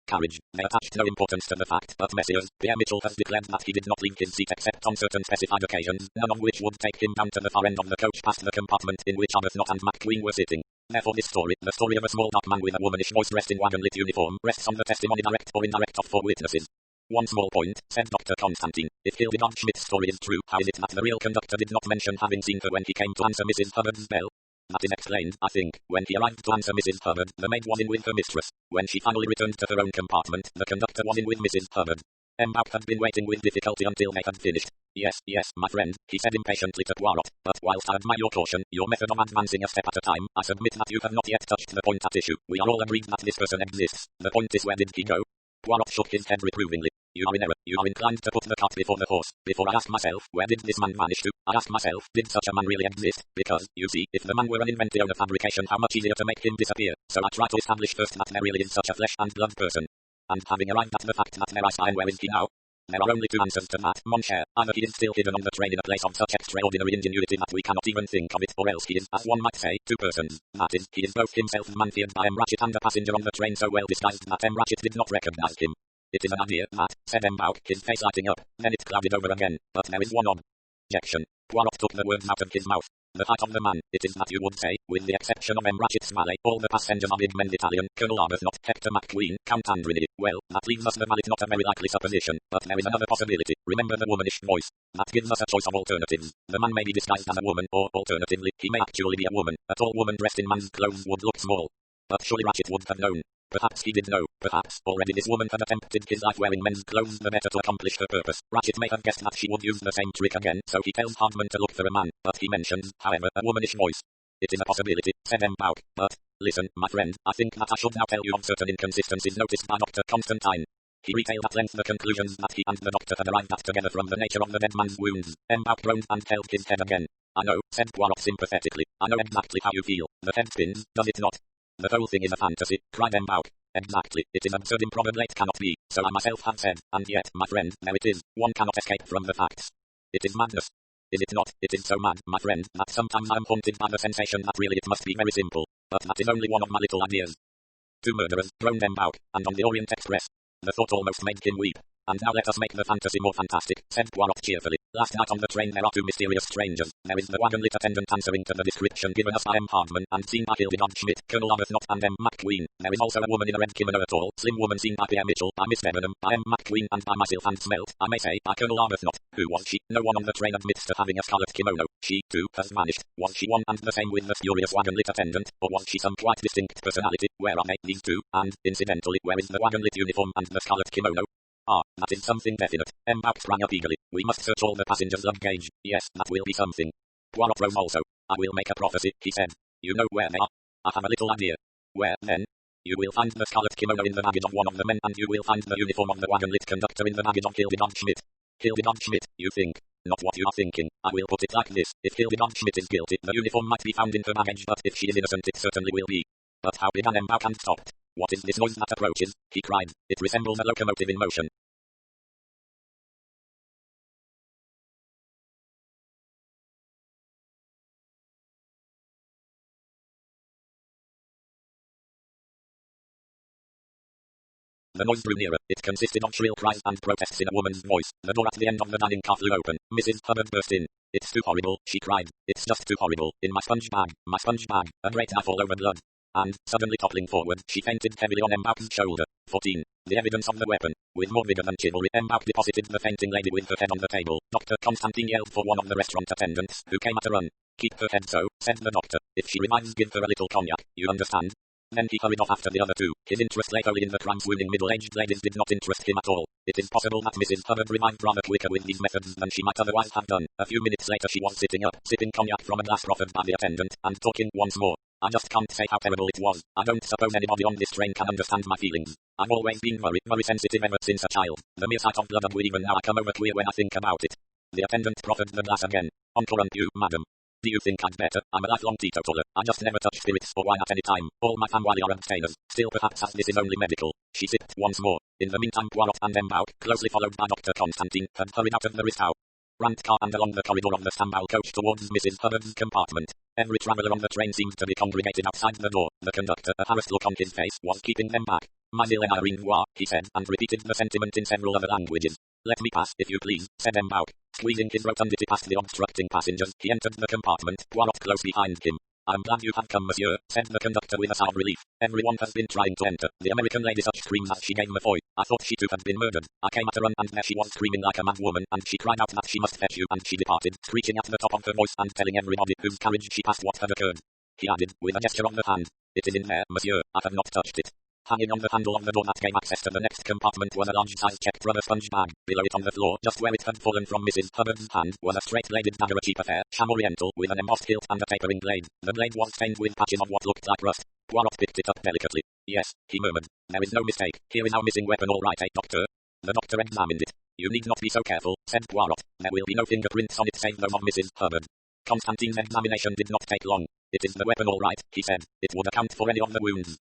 carriage. They attached no importance to the fact, but Messrs. Pierre Mitchell has declared that he did not leave his seat except on certain specified occasions, none of which would take him down to the far end of the coach past the compartment in which Arbuthnot and McQueen were sitting. Therefore this story, the story of a small dark man with a womanish voice dressed in wagon-lit uniform, rests on the testimony direct or indirect of 4 witnesses. One small point, said Dr. Constantine. If Hildegard Schmidt's story is true, how is it that the real conductor did not mention having seen her when he came to answer Mrs. Hubbard's bell? That is explained, I think. When he arrived to answer Mrs. Hubbard, the maid was in with her mistress. When she finally returned to her own compartment, the conductor was in with Mrs. Hubbard. M'Bauch had been waiting with difficulty until they had finished. Yes, my friend, he said impatiently to Poirot. But whilst I admire your caution, your method of advancing a step at a time, I submit that you have not yet touched the point at issue. We are all agreed that this person exists. The point is, where did he go? Poirot shook his head reprovingly. You are in error. You are inclined to put the cart before the horse. Before I asked myself, where did this man vanish to? I asked myself, did such a man really exist? Because, you see, if the man were an invention of fabrication, how much easier to make him disappear. So I try to establish first that there really is such a flesh and blood person. And having arrived at the fact that there is time, where is he now? There are only 2 answers to that, mon cher. Either he is still hidden on the train in a place of such extraordinary ingenuity that we cannot even think of it, or else he is, as one might say, 2 persons. That is, he is both himself the man feared by M. Ratchet and a passenger on the train so well disguised that M. Ratchet did not recognize him. It is an idea, that, said M'Bauch, his face lighting up. Then it clouded over again. But there is one objection. Poirot took the words out of his mouth. The height of the man, it is that you would say, with the exception of M. Ratchet's valet, all the passengers are big men Italian, Colonel Arbuthnot, Hector McQueen, Count Andrini. Well, that leaves us the valet, not a very likely supposition, but there is another possibility. Remember the womanish voice. That gives us a choice of alternatives. The man may be disguised as a woman, or, alternatively, he may actually be a woman. A tall woman dressed in man's clothes would look small. But surely Ratchet would have known. Perhaps he did know. Perhaps, already this woman had attempted his life wearing men's clothes the better to accomplish her purpose. Ratchet may have guessed that she would use the same trick again, so he tells Hardman to look for a man, but he mentions, however, a womanish voice. It is a possibility, said M'Bauch, but, listen, my friend, I think that I should now tell you of certain inconsistencies noticed by Dr. Constantine. He retailed at length the conclusions that he and the doctor had arrived at together from the nature of the dead man's wounds. M'Bauch groaned and held his head again. I know, said Poirot sympathetically. I know exactly how you feel. The head spins, does it not? The whole thing is a fantasy, cried M'Bauch. Exactly. It is absurd, improbable, it cannot be. So I myself have said, and yet, my friend, there it is. One cannot escape from the facts. It is madness. Is it not? It is so mad, my friend, that sometimes I am haunted by the sensation that really it must be very simple. But that is only one of my little ideas. 2 murderers, groaned M'Bauch, and on the Orient Express. The thought almost made him weep. And now let us make the fantasy more fantastic, said Poirot cheerfully. Last night on the train there are 2 mysterious strangers. There is the wagon-lit attendant answering to the description given us by M. Hardman, and seen by Hildegard Schmidt, Colonel Arbuthnot and M. McQueen. There is also a woman in a red kimono, a tall, slim woman seen by Pierre Mitchell, by Miss Debenham, by M. McQueen and by myself and smelt, I may say, by Colonel Arbuthnot. Who was she? No one on the train admits to having a scarlet kimono. She, too, has vanished. Was she one and the same with the furious wagon-lit attendant, or was she some quite distinct personality? Where are they, these 2? And, incidentally, where is the wagon-lit uniform and the scarlet kimono? Ah, that is something definite. M'Bauch sprang up eagerly. We must search all the passengers' luggage. Yes, that will be something. Poirot rose also. I will make a prophecy, he said. You know where they are? I have a little idea. Where, then? You will find the scarlet kimono in the baggage of one of the men, and you will find the uniform of the wagon-lit conductor in the baggage of Hildegard Schmidt. Hildegard Schmidt, you think? Not what you are thinking. I will put it like this. If Hildegard Schmidt is guilty, the uniform might be found in her baggage, but if she is innocent, it certainly will be. But how began M'Bauch and stopped? What is this noise that approaches? He cried. It resembles a locomotive in motion. The noise drew nearer. It consisted of shrill cries and protests in a woman's voice. The door at the end of the dining car flew open. Mrs. Hubbard burst in. "It's too horrible," she cried. "It's just too horrible. In my sponge bag. My sponge bag." A great eye all over blood. And, suddenly toppling forward, she fainted heavily on Mbauch's shoulder. 14. The evidence of the weapon. With more vigor than chivalry, Mbauch deposited the fainting lady with her head on the table. Dr. Constantine yelled for one of the restaurant attendants, who came at a run. "Keep her head so," said the doctor. "If she revives, give her a little cognac, you understand?" Then he hurried off after the other two. His interest lay wholly in the crime-swooning middle-aged ladies did not interest him at all. It is possible that Mrs. Hubbard revived rather quicker with these methods than she might otherwise have done. A few minutes later she was sitting up, sipping cognac from a glass proffered by the attendant, and talking once more. "I just can't say how terrible it was. I don't suppose anybody on this train can understand my feelings. I've always been very sensitive ever since a child. The mere sight of blood would even now I come over queer when I think about it." The attendant proffered the glass again. "Encore un peu, madam. Do you think I'd better? I'm a lifelong teetotaler. I just never touch spirits or wine at any time. All my family are abstainers. Still perhaps as this is only medical." She sipped once more. In the meantime Poirot and Mbauch, closely followed by Dr. Constantine, had hurried out of the Ristow Rant car and along the corridor of the Stambul coach towards Mrs. Hubbard's compartment. Every traveller on the train seemed to be congregated outside the door. The conductor, a harassed look on his face, was keeping them back. "Mais il en a une voix," he said, and repeated the sentiment in several other languages. "Let me pass, if you please," said Mbauch. Squeezing his rotundity past the obstructing passengers, he entered the compartment, Poirot close behind him. "I'm glad you have come, monsieur," said the conductor with a sigh of relief. "Everyone has been trying to enter. The American lady such screams as she gave me foy. I thought she too had been murdered. I came at a run and there she was screaming like a mad woman, and she cried out that she must fetch you, and she departed, screeching at the top of her voice and telling everybody whose carriage she passed what had occurred." He added, with a gesture of the hand, "It is in there, monsieur. I have not touched it." Hanging on the handle of the door that gave access to the next compartment was a large-sized checked rubber sponge bag. Below it on the floor, just where it had fallen from Mrs. Hubbard's hand, was a straight-bladed dagger, a cheap affair, sham oriental, with an embossed hilt and a tapering blade. The blade was stained with patches of what looked like rust. Poirot picked it up delicately. "Yes," he murmured. "There is no mistake. Here is our missing weapon, all right, doctor?" The doctor examined it. "You need not be so careful," said Poirot. "There will be no fingerprints on it save those of Mrs. Hubbard." Constantine's examination did not take long. "It is the weapon, all right," he said. "It would account for any of the wounds."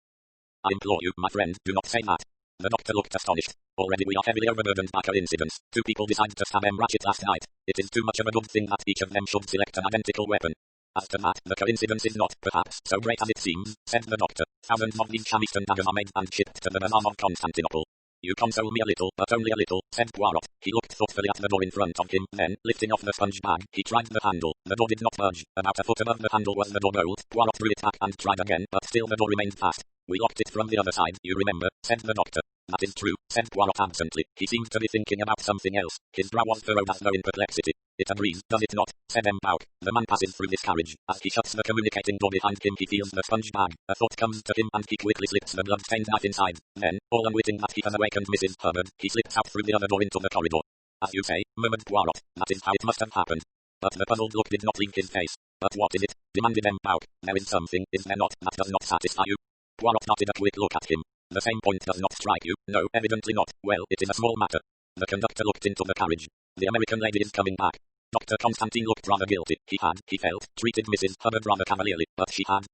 "I implore you, my friend, do not say that." The doctor looked astonished. "Already we are heavily overburdened by coincidence. Two people decided to stab M. Ratchet last night. It is too much of a good thing that each of them should select an identical weapon. As to that, the coincidence is not, perhaps, so great as it seems," said the doctor. "Thousands of these sham-eastern daggers are made and shipped to the bazaars of Constantinople." "You console me a little, but only a little," said Poirot. He looked thoughtfully at the door in front of him, then, lifting off the sponge bag, he tried the handle. The door did not budge. About a foot above the handle was the door bolt. Poirot drew it back and tried again, but still the door remained fast. "We locked it from the other side, you remember," said the doctor. "That is true," said Poirot absently. He seemed to be thinking about something else. His brow was furrowed as though in perplexity. "It agrees, does it not?" said Mbauch. "The man passes through this carriage. As he shuts the communicating door behind him he feels the sponge bag. A thought comes to him and he quickly slips the blood-stained knife inside. Then, all unwitting that he has awakened Mrs. Hubbard, he slips out through the other door into the corridor." "As you say," murmured Poirot, "that is how it must have happened." But the puzzled look did not leave his face. "But what is it?" demanded Mbauch. "There is something, is there not, that does not satisfy you?" Poirot darted a quick look at him. "The same point does not strike you?" "No, evidently not." "Well, it is a small matter." The conductor looked into the carriage. "The American lady is coming back." Dr. Constantine looked rather guilty. He had, he felt, treated Mrs. Hubbard rather cavalierly, but she had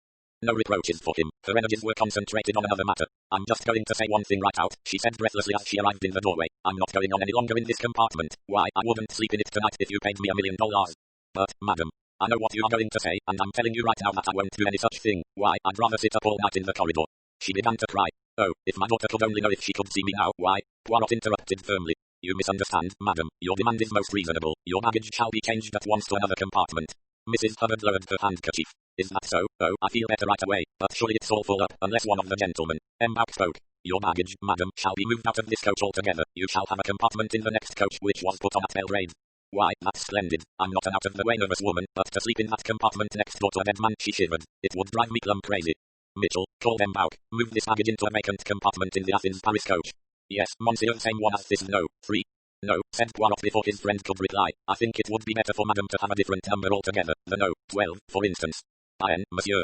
no reproaches for him. Her energies were concentrated on another matter. "I'm just going to say one thing right out," she said breathlessly as she arrived in the doorway. "I'm not going on any longer in this compartment. Why, I wouldn't sleep in it tonight if you paid me $1,000,000. But, madam, I know what you are going to say, and I'm telling you right now that I won't do any such thing. Why, I'd rather sit up all night in the corridor." She began to cry. "Oh, if my daughter could only know, if she could see me now, why," Poirot interrupted firmly. "You misunderstand, madam. Your demand is most reasonable. Your baggage shall be changed at once to another compartment." Mrs. Hubbard lowered her handkerchief. "Is that so? Oh, I feel better right away, but surely it's all full up, unless one of the gentlemen." Mbauch spoke. "Your baggage, madam, shall be moved out of this coach altogether. You shall have a compartment in the next coach which was put on at Belgrade." "Why, that's splendid. I'm not an out-of-the-way nervous woman, but to sleep in that compartment next door to a dead man," she shivered. "It would drive me plumb crazy." "Mitchell," called Mbauch, "move this baggage into a vacant compartment in the Athens-Paris coach." "Yes, monsieur, same one as this. No, 3. "No," said Poirot before his friend could reply. "I think it would be better for madame to have a different number altogether. The no, 12, for instance." "Bien, monsieur."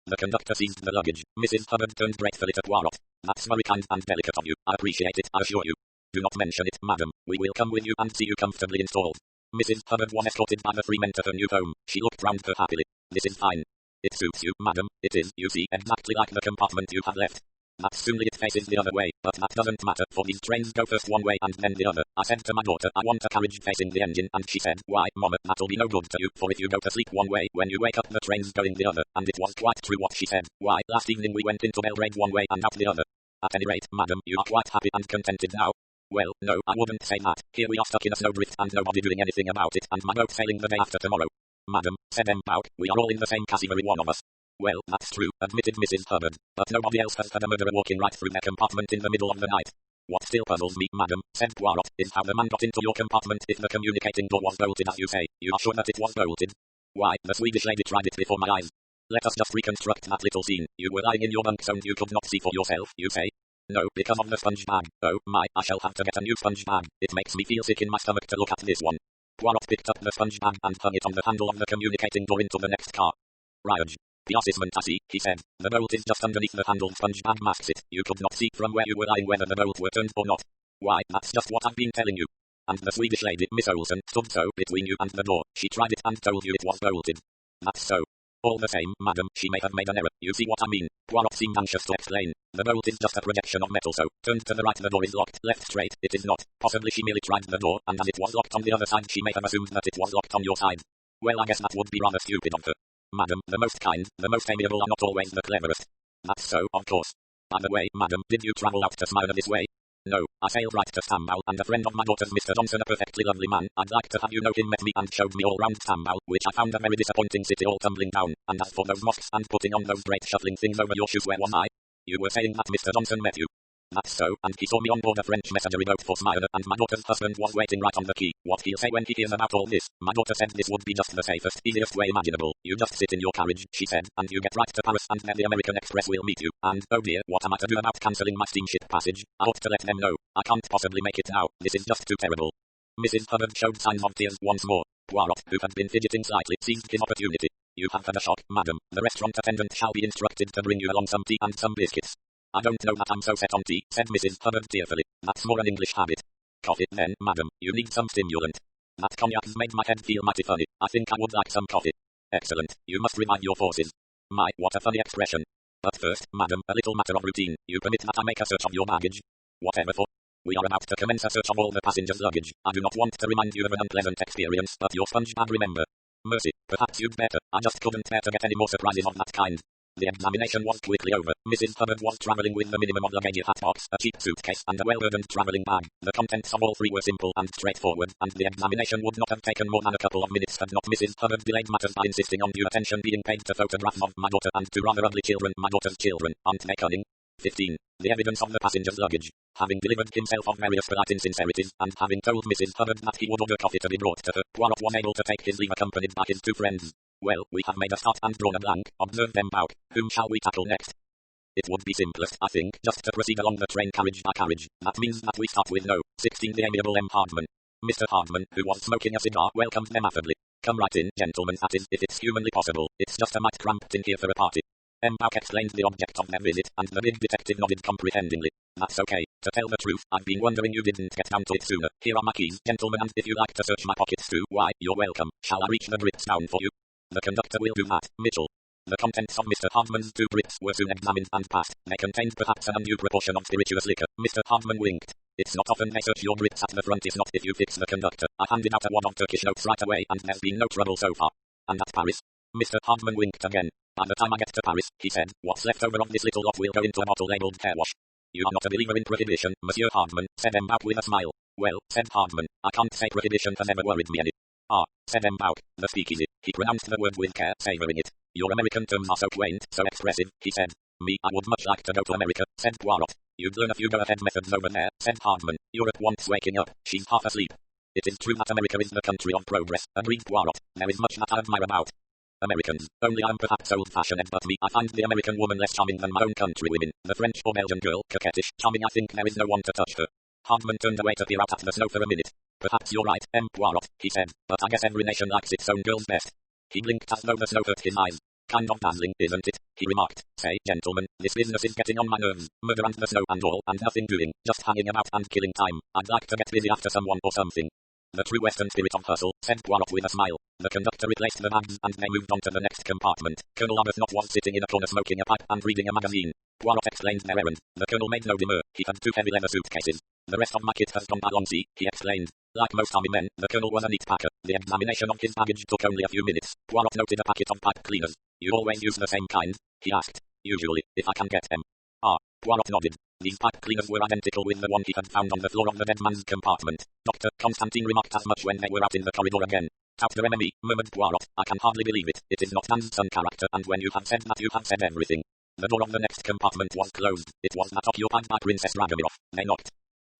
The conductor seized the luggage. Mrs. Hubbard turned gratefully to Poirot. "That's very kind and delicate of you. I appreciate it, I assure you." "Do not mention it, madam. We will come with you and see you comfortably installed." Mrs. Hubbard was escorted by the 3 men to her new home. She looked round her happily. "This is fine. It suits you, madam. It is, you see, exactly like the compartment you have left. That's only it faces the other way, but that doesn't matter, for these trains go first one way and then the other. I said to my daughter, I want a carriage facing the engine, and she said, why, Mama, that'll be no good to you, for if you go to sleep one way, when you wake up the train's going the other. And it was quite true what she said. Why, last evening we went into Belgrade one way and out the other. At any rate, madam, you are quite happy and contented now? Well, no, I wouldn't say that. Here we are stuck in a snowdrift and nobody doing anything about it, and my boat sailing the day after tomorrow. Madam, said M. Bouck, we are all in the same casse, every one of us. Well, that's true, admitted Mrs. Hubbard, but nobody else has had a murderer walking right through their compartment in the middle of the night. What still puzzles me, madam, said Poirot, is how the man got into your compartment if the communicating door was bolted as you say. You are sure that it was bolted? Why, the Swedish lady tried it before my eyes. Let us just reconstruct that little scene. You were lying in your bunk and you could not see for yourself, you say? No, because of the sponge bag. Oh, my, I shall have to get a new sponge bag. It makes me feel sick in my stomach to look at this one. Poirot picked up the sponge bag and hung it on the handle of the communicating door into the next car. Riage. The assessment I see, he said. The bolt is just underneath the handle. Sponge bag masks it. You could not see from where you were lying whether the bolt were turned or not. Why, that's just what I've been telling you. And the Swedish lady, Miss Olsen, stood so between you and the door. She tried it and told you it was bolted. That's so. All the same, madam, she may have made an error. You see what I mean? Poirot seemed anxious to explain. The bolt is just a projection of metal, so turned to the right the door is locked, left straight it is not. Possibly she merely tried the door, and as it was locked on the other side she may have assumed that it was locked on your side. Well, I guess that would be rather stupid of her. Madam, the most kind, the most amiable are not always the cleverest. That's so, of course. By the way, madam, did you travel out to Smyrna this way? No, I sailed right to Stamboul, and a friend of my daughter's, Mr. Johnson, a perfectly lovely man, I'd like to have you know him, met me and showed me all round Stamboul, which I found a very disappointing city all tumbling down, and as for those mosques and putting on those great shuffling things over your shoes, where was I? You were saying that Mr. Johnson met you. That's so, and he saw me on board a French messengery boat for Smyrna, and my daughter's husband was waiting right on the quay. What he'll say when he hears about all this? My daughter said this would be just the safest, easiest way imaginable. You just sit in your carriage, she said, and you get right to Paris, and then the American Express will meet you. And, oh dear, what am I to do about cancelling my steamship passage? I ought to let them know. I can't possibly make it now. This is just too terrible. Mrs. Hubbard showed signs of tears once more. Poirot, who had been fidgeting slightly, seized his opportunity. You have had a shock, madam. The restaurant attendant shall be instructed to bring you along some tea and some biscuits. I don't know that I'm so set on tea, said Mrs. Hubbard tearfully. That's more an English habit. Coffee, then, madam. You need some stimulant. That cognac's made my head feel mighty funny. I think I would like some coffee. Excellent. You must revive your forces. My, what a funny expression. But first, madam, a little matter of routine. You permit that I make a search of your baggage? Whatever for? We are about to commence a search of all the passengers' luggage. I do not want to remind you of an unpleasant experience, but your sponge bag, remember. Mercy, perhaps you'd better. I just couldn't bear to get any more surprises of that kind. The examination was quickly over. Mrs. Hubbard was travelling with the minimum of luggage: a hat box, a cheap suitcase, and a well-burdened travelling bag. The contents of all three were simple and straightforward, and the examination would not have taken more than a couple of minutes had not Mrs. Hubbard delayed matters by insisting on due attention being paid to photographs of my daughter and two rather ugly children. My daughter's children, aren't they cunning? 15. The evidence of the passenger's luggage. Having delivered himself of various polite insincerities, and having told Mrs. Hubbard that he would order coffee to be brought to her, Poirot was able to take his leave accompanied by his two friends. Well, we have made a start and drawn a blank, observed M. Bouck. Whom shall we tackle next? It would be simplest, I think, just to proceed along the train carriage by carriage. That means that we start with No. 16, the amiable M. Hardman. Mr. Hardman, who was smoking a cigar, welcomed them affably. Come right in, gentlemen, that is, if it's humanly possible. It's just a mite cramped in here for a party. M. Bouck explained the object of their visit, and the big detective nodded comprehendingly. That's okay. To tell the truth, I've been wondering you didn't get down to it sooner. Here are my keys, gentlemen, and if you like to search my pockets too, why, you're welcome. Shall I reach the Brits down for you? The conductor will do that, Mitchell. The contents of Mr. Hardman's two Brits were soon examined and passed. They contained perhaps an undue proportion of spirituous liquor. Mr. Hardman winked. It's not often they search your Brits at the front, if not if you fix the conductor. I handed out a wad of Turkish notes right away, and there's been no trouble so far. And at Paris? Mr. Hardman winked again. By the time I get to Paris, he said, what's left over of this little lot will go into a bottle labelled hair wash. You are not a believer in prohibition, Monsieur Hardman, said M. Bouck with a smile. Well, said Hardman, I can't say prohibition has ever worried me any. Ah, said M. Bouck, the speakeasy. He pronounced the word with care, savouring it. Your American terms are so quaint, so expressive, he said. Me, I would much like to go to America, said Poirot. You'd learn a few go-ahead methods over there, said Hardman. Europe wants waking up, she's half asleep. It is true that America is the country of progress, agreed Poirot. There is much that I admire about Americans, only I'm perhaps old-fashioned, but me, I find the American woman less charming than my own country women. The French or Belgian girl, coquettish, charming, I think there is no one to touch her. Hardman turned away to peer out at the snow for a minute. Perhaps you're right, M. Poirot, he said, but I guess every nation likes its own girls best. He blinked as though the snow hurt his eyes. Kind of dazzling, isn't it? He remarked. Say, gentlemen, this business is getting on my nerves. Murder and the snow and all, and nothing doing, just hanging about and killing time. I'd like to get busy after someone or something. The true Western spirit of hustle, said Poirot with a smile. The conductor replaced the bags and they moved on to the next compartment. Colonel Arbuthnot was sitting in a corner smoking a pipe and reading a magazine. Poirot explained their errand. The colonel made no demur. He had two heavy leather suitcases. The rest of my kit has gone by long sea, he explained. Like most army men, the colonel was a neat packer. The examination of his baggage took only a few minutes. Poirot noted a packet of pipe cleaners. You always use the same kind? He asked. Usually, if I can get them. Ah, Poirot nodded. These pipe cleaners were identical with the one he had found on the floor of the dead man's compartment. Dr. Constantine remarked as much when they were out in the corridor again. Tout de MME, murmured Poirot. I can hardly believe it. It is not Dan's son character, and when you have said that, you have said everything. The door of the next compartment was closed. It was not occupied by Princess Dragomirov. They knocked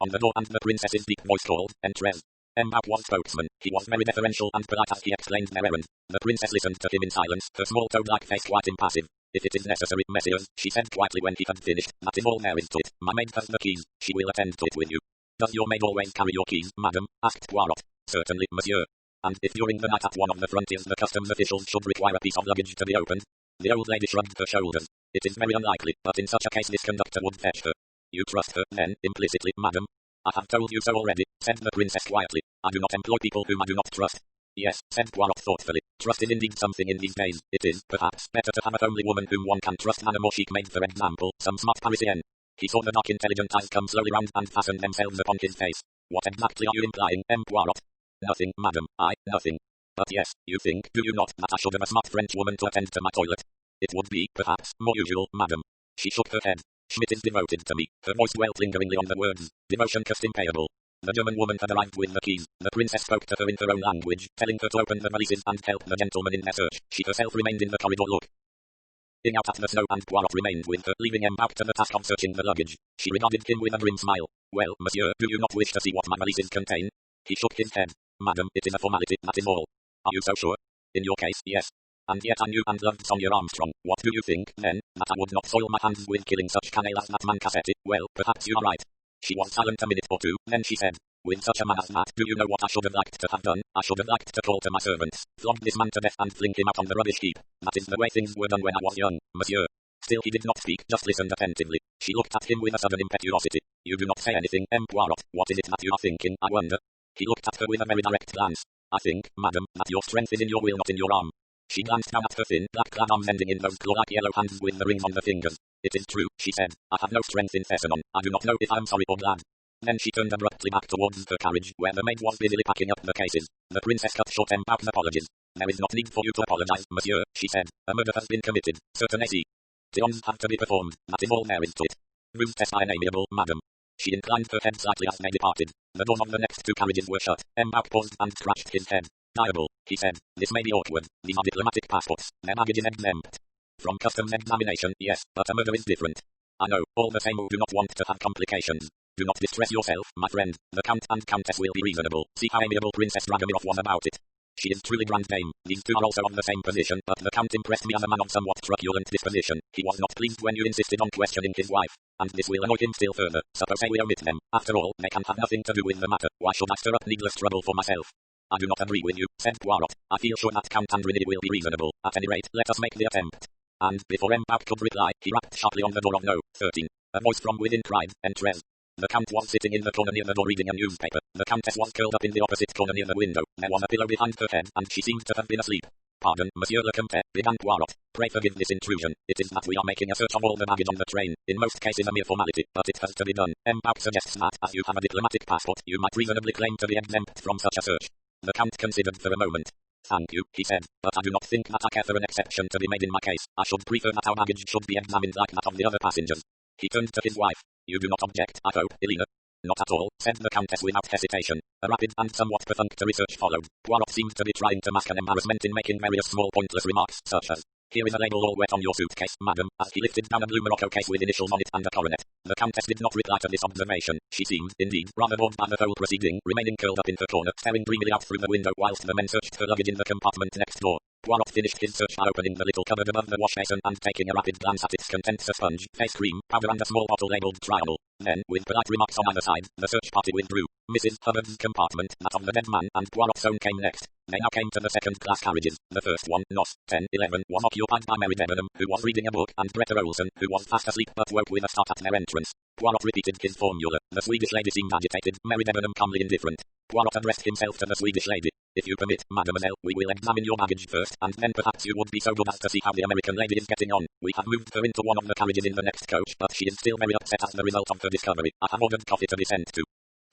on the door, and the princess's deep voice called, Entrez. M'Baouk was spokesman. He was very deferential and polite as he explained their errand. The princess listened to him in silence, her small toad-like face quite impassive. If it is necessary, messieurs, she said quietly when he had finished, that is all there is to it. My maid has the keys. She will attend to it with you. Does your maid always carry your keys, madam? Asked Poirot. Certainly, monsieur. And if during the night at one of the frontiers the customs officials should require a piece of luggage to be opened? The old lady shrugged her shoulders. It is very unlikely, but in such a case this conductor would fetch her. You trust her, then, implicitly, madam? I have told you so already, said the princess quietly. I do not employ people whom I do not trust. Yes, said Poirot thoughtfully. Trust is indeed something in these days. It is, perhaps, better to have a homely woman whom one can trust than a more chic maid, for example, some smart Parisienne. He saw the dark intelligent eyes come slowly round and fasten themselves upon his face. What exactly are you implying, Poirot? Nothing, madam, nothing. But yes, you think, do you not, that I should have a smart French woman to attend to my toilet? It would be, perhaps, more usual, madam. She shook her head. Schmidt is devoted to me. Her voice dwelt lingeringly on the words. Devotion custom payable. The German woman had arrived with the keys. The princess spoke to her in her own language, telling her to open the valises and help the gentlemen in their search. She herself remained in the corridor looking out at the snow, and Poirot remained with her, leaving M'Baouk to the task of searching the luggage. She regarded him with a grim smile. Well, monsieur, do you not wish to see what my valises contain? He shook his head. Madam, it is a formality, that is all. Are you so sure? In your case, yes. And yet I knew and loved Sonia Armstrong. What do you think, then? That I would not soil my hands with killing such canaille as that man Cassetti? Well, perhaps you are right. She was silent a minute or two, then she said, with such a man as that, do you know what I should have liked to have done? I should have liked to call to my servants, flog this man to death and fling him out on the rubbish heap. That is the way things were done when I was young, monsieur. Still he did not speak, just listened attentively. She looked at him with a sudden impetuosity. You do not say anything, Poirot. What is it that you are thinking, I wonder? He looked at her with a very direct glance. I think, madam, that your strength is in your will, not in your arm. She glanced down at her thin, black-clad arms ending in those claw-like yellow hands with the rings on the fingers. It is true, she said. I have no strength in Thessalon. I do not know if I am sorry or glad. Then she turned abruptly back towards her carriage, where the maid was busily packing up the cases. The princess cut short M'Baouk's apologies. There is not need for you to apologize, monsieur, she said. A murder has been committed. Certain actions have to be performed. That is all there is to it. Vous êtes amiable, madam. She inclined her head slightly as they departed. The doors of the next two carriages were shut. M'Baouk paused and scratched his head. Diable, he said. This may be awkward. These are diplomatic passports. Their baggage is exempt from customs examination, yes, but a murder is different. I know. All the same, you do not want to have complications. Do not distress yourself, my friend. The Count and Countess will be reasonable. See how amiable Princess Dragomirov was about it. She is truly grand dame. These two are also of the same position, but the Count impressed me as a man of somewhat truculent disposition. He was not pleased when you insisted on questioning his wife, and this will annoy him still further. Suppose we omit them. After all, they can have nothing to do with the matter. Why should I stir up needless trouble for myself? I do not agree with you, said Poirot. I feel sure that Count Andrini will be reasonable. At any rate, let us make the attempt. And before M'Baouk could reply, he rapped sharply on the door of No. 13. A voice from within cried, Entrez. The Count was sitting in the corner near the door reading a newspaper. The Countess was curled up in the opposite corner near the window. There was a pillow behind her head, and she seemed to have been asleep. Pardon, Monsieur le Comte, began Poirot. Pray forgive this intrusion. It is that we are making a search of all the baggage on the train. In most cases a mere formality, but it has to be done. M'Baouk suggests that, as you have a diplomatic passport, you might reasonably claim to be exempt from such a search. The Count considered for a moment. Thank you, he said, but I do not think that I care for an exception to be made in my case. I should prefer that our baggage should be examined like that of the other passengers. He turned to his wife. You do not object, I hope, Elena? Not at all, said the Countess without hesitation. A rapid and somewhat perfunctory search followed. Poirot seemed to be trying to mask an embarrassment in making various small pointless remarks, such as, here is a label all wet on your suitcase, madam, as he lifted down a blue morocco case with initials on it and a coronet. The Countess did not reply to this observation. She seemed, indeed, rather bored by the whole proceeding, remaining curled up in her corner, staring dreamily out through the window whilst the men searched her luggage in the compartment next door. Poirot finished his search by opening the little cupboard above the wash basin and taking a rapid glance at its contents: a sponge, face cream, powder and a small bottle labelled Triangle. Then, with polite remarks on either side, the search party withdrew. Mrs. Hubbard's compartment, that of the dead man, and Poirot's own came next. They now came to the second-class carriages. The first one, NOS 1011, was occupied by Mary Debenham, who was reading a book, and Greta Olsen, who was fast asleep but woke with a start at their entrance. Poirot repeated his formula. The Swedish lady seemed agitated, Mary Debenham calmly indifferent. Poirot addressed himself to the Swedish lady. If you permit, mademoiselle, we will examine your baggage first, and then perhaps you would be so good as to see how the American lady is getting on. We have moved her into one of the carriages in the next coach, but she is still very upset as the result of her discovery. I have ordered coffee to be sent to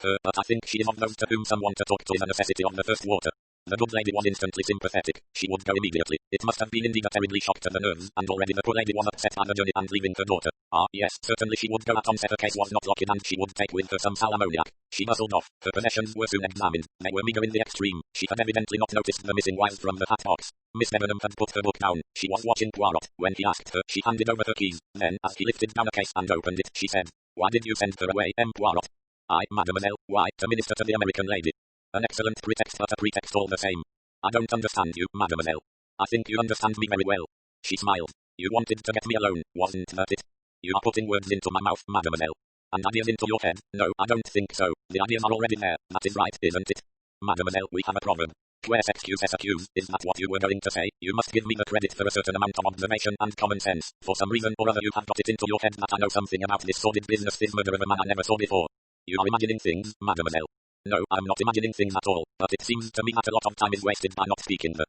her, but I think she is of those to whom someone to talk to is a necessity of the first water. The good lady was instantly sympathetic. She would go immediately. It must have been indeed a terribly shock to the nerves, and already the poor lady was upset by the journey and leaving her daughter. Ah, yes, certainly she would go at once if her case was not locked, and she would take with her some sal ammoniac. She bustled off. Her possessions were soon examined. They were meagre in the extreme. She had evidently not noticed the missing wires from the hat box. Miss Debenham had put her book down. She was watching Poirot. When he asked her, she handed over her keys. Then, as he lifted down a case and opened it, she said, "Why did you send her away, Poirot?" "I, mademoiselle, why, to minister to the American lady." "An excellent pretext, but a pretext all the same." "I don't understand you, mademoiselle." "I think you understand me very well." She smiled. "You wanted to get me alone, wasn't that it?" "You are putting words into my mouth, mademoiselle." "And ideas into your head? No, I don't think so. The ideas are already there. That is right, isn't it?" "Mademoiselle, we have a proverb. Quaes excuse accuse. Is that what you were going to say? You must give me the credit for a certain amount of observation and common sense. For some reason or other you have got it into your head that I know something about this sordid business, this murder of a man I never saw before. You are imagining things, mademoiselle." "No, I'm not imagining things at all, but it seems to me that a lot of time is wasted by not speaking the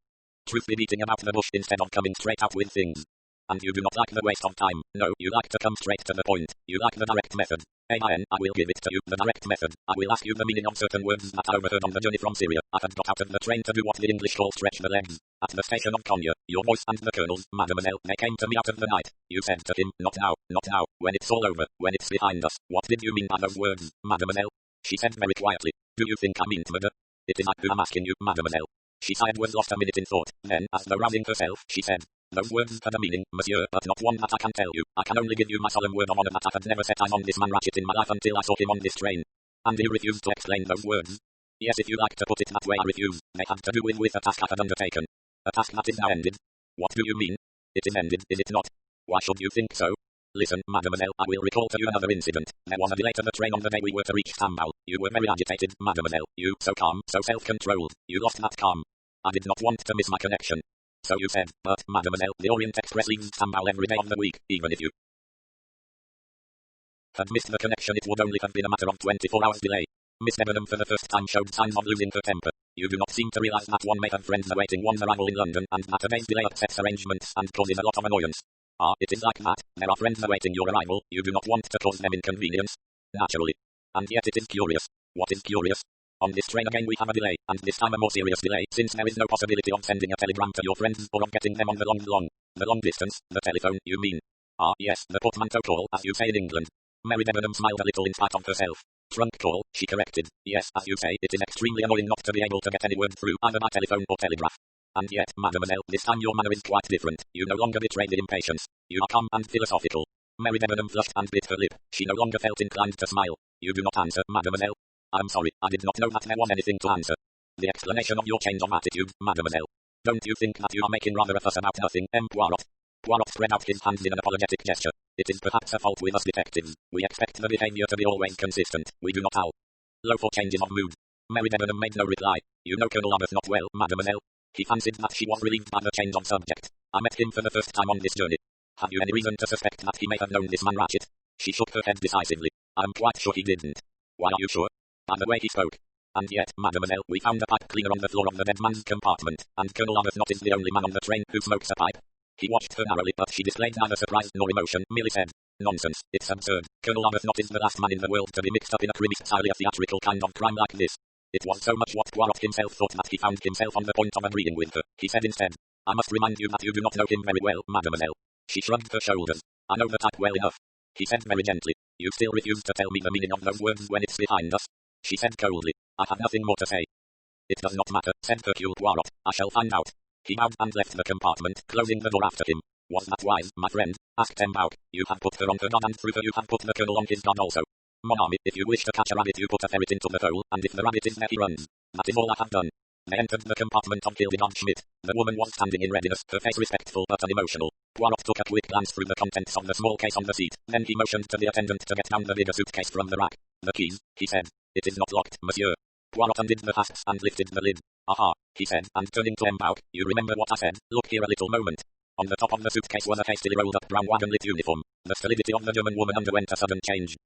truth, be beating about the bush instead of coming straight out with things. And you do not like the waste of time. No, you like to come straight to the point. You like the direct method. Amen, I will give it to you, the direct method. I will ask you the meaning of certain words that I overheard on the journey from Syria. I had got out of the train to do what the English call stretch the legs. At the station of Cognac, your voice and the Colonel's, mademoiselle, they came to me out of the night. You said to him, not now, not now, when it's all over, when it's behind us. What did you mean by those words, mademoiselle?" She said very quietly, "Do you think I mean murder?" "It is I who am asking you, mademoiselle." She sighed, was lost a minute in thought. Then, as though rousing herself, she said, "Those words had a meaning, monsieur, but not one that I can tell you. I can only give you my solemn word of honor that I had never set eyes on this man Ratchet in my life until I saw him on this train." "And you refused to explain those words?" "Yes, if you like to put it that way, I refuse. They had to do with a task I had undertaken." "A task that is now ended?" "What do you mean?" "It is ended, is it not?" "Why should you think so?" "Listen, mademoiselle, I will recall to you another incident. There was a delay to the train on the day we were to reach Stambul. You were very agitated, mademoiselle. You, so calm, so self-controlled. You lost that calm. I did not want to miss my connection. So you said, but, mademoiselle, the Orient Express leaves Stambul every day of the week, even if you had missed the connection, it would only have been a matter of 24 hours delay." Miss Debenham for the first time showed signs of losing her temper. "You do not seem to realize that one may have friends awaiting one's arrival in London, and that a day's delay upsets arrangements and causes a lot of annoyance." "Ah, it is like that. There are friends awaiting your arrival. You do not want to cause them inconvenience." "Naturally. And yet it is curious." "What is curious?" "On this train again we have a delay, and this time a more serious delay, since there is no possibility of sending a telegram to your friends or of getting them on the long distance, the telephone, you mean?" "Ah, yes, the portmanteau call, as you say in England." Mary Debenham smiled a little in spite of herself. "Trunk call," she corrected. "Yes, as you say, it is extremely annoying not to be able to get any word through, either by telephone or telegraph. And yet, mademoiselle, this time your manner is quite different. You no longer betray the impatience. You are calm and philosophical." Mary Debenham flushed and bit her lip. She no longer felt inclined to smile. "You do not answer, mademoiselle." "I'm sorry, I did not know that there was anything to answer." "The explanation of your change of attitude, mademoiselle. Don't you think that you are making rather a fuss about nothing, Poirot?" Poirot spread out his hands in an apologetic gesture. "It is perhaps a fault with us detectives. We expect the behavior to be always consistent. We do not allow for changes of mood." Mary Debenham made no reply. "You know Colonel Abbott not well, mademoiselle." He fancied that she was relieved by the change of subject. "I met him for the first time on this journey." "Have you any reason to suspect that he may have known this man Ratchet?" She shook her head decisively. "I'm quite sure he didn't." "Why are you sure?" "By the way he spoke. And yet, mademoiselle, we found a pipe cleaner on the floor of the dead man's compartment, and Colonel Abbott is the only man on the train who smokes a pipe." He watched her narrowly, but she displayed neither surprise nor emotion, merely said, "Nonsense, it's absurd. Colonel Abbott is the last man in the world to be mixed up in a criminally theatrical kind of crime like this." It was so much what Poirot himself thought that he found himself on the point of agreeing with her. He said instead, "I must remind you that you do not know him very well, mademoiselle." She shrugged her shoulders. "I know the type well enough." He said very gently, "You still refuse to tell me the meaning of those words when it's behind us?" She said coldly, "I have nothing more to say." "It does not matter," said Hercule Poirot. "I shall find out." He bowed and left the compartment, closing the door after him. "Was that wise, my friend?" asked M'Bouk. "You have put her on her guard, and through her you have put the Colonel on his guard also. Mon ami, if you wish to catch a rabbit you put a ferret into the hole, and if the rabbit is there he runs. That is all I have done." They entered the compartment of Hildegard Schmidt. The woman was standing in readiness, her face respectful but unemotional. Poirot took a quick glance through the contents of the small case on the seat. Then he motioned to the attendant to get down the bigger suitcase from the rack. "The keys," he said. "It is not locked, monsieur." Poirot undid the hasps and lifted the lid. "Aha," he said, and turning to M'Bouk, "You remember what I said? Look here a little moment." On the top of the suitcase was a hastily rolled-up brown wagon-lit uniform. The stolidity of the German woman underwent a sudden change.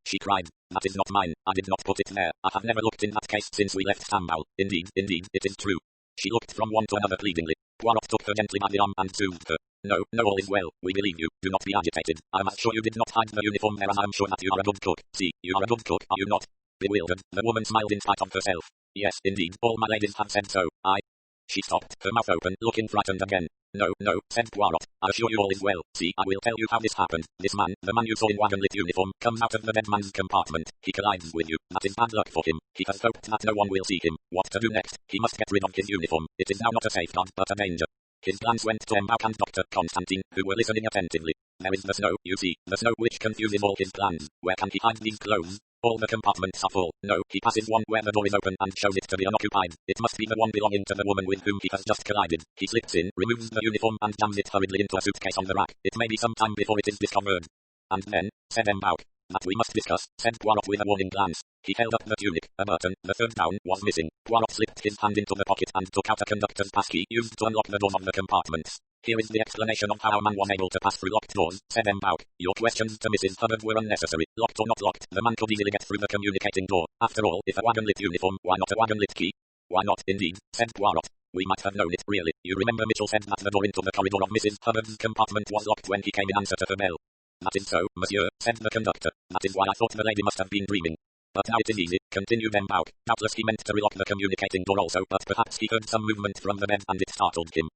She cried. "That is not mine. I did not put it there. I have never looked in that case since we left Stambul. Indeed, it is true." She looked from one to another pleadingly. Poirot took her gently by the arm and soothed her. "No, all is well. We believe you. Do not be agitated. I am as sure you did not hide the uniform there as I am sure that you are a good cook. See, you are a good cook, are you not?" Bewildered, the woman smiled in spite of herself. Yes, indeed, all my ladies have said so. She stopped, her mouth open, looking frightened again. No, no, said Poirot. I assure you all is well. See, I will tell you how this happened. This man, the man you saw in wagon-lit uniform, comes out of the dead man's compartment. He collides with you. That is bad luck for him. He has hoped that no one will see him. What to do next? He must get rid of his uniform. It is now not a safeguard, but a danger. His glance went to Mbach and Dr. Constantine, who were listening attentively. There is the snow, you see, the snow which confuses all his plans. Where can he hide these clothes? All the compartments are full. No, he passes one where the door is open and shows it to be unoccupied. It must be the one belonging to the woman with whom he has just collided. He slips in, removes the uniform and jams it hurriedly into a suitcase on the rack. It may be some time before it is discovered. And then, said Mbach. That we must discuss, said Poirot with a warning glance. He held up the tunic, a button, the third down, was missing. Poirot slipped his hand into the pocket and took out a conductor's passkey used to unlock the doors of the compartments. Here is the explanation of how a man was able to pass through locked doors, said Mbach. Your questions to Mrs. Hubbard were unnecessary. Locked or not locked, the man could easily get through the communicating door. After all, if a wagon-lit uniform, why not a wagon-lit key? Why not, indeed, said Poirot. We might have known it, really. You remember Mitchell said that the door into the corridor of Mrs. Hubbard's compartment was locked when he came in answer to her bell. That is so, monsieur, said the conductor. That is why I thought the lady must have been dreaming. But now it is easy, continued Mbach. Doubtless he meant to relock the communicating door also, but perhaps he heard some movement from the bed and it startled him.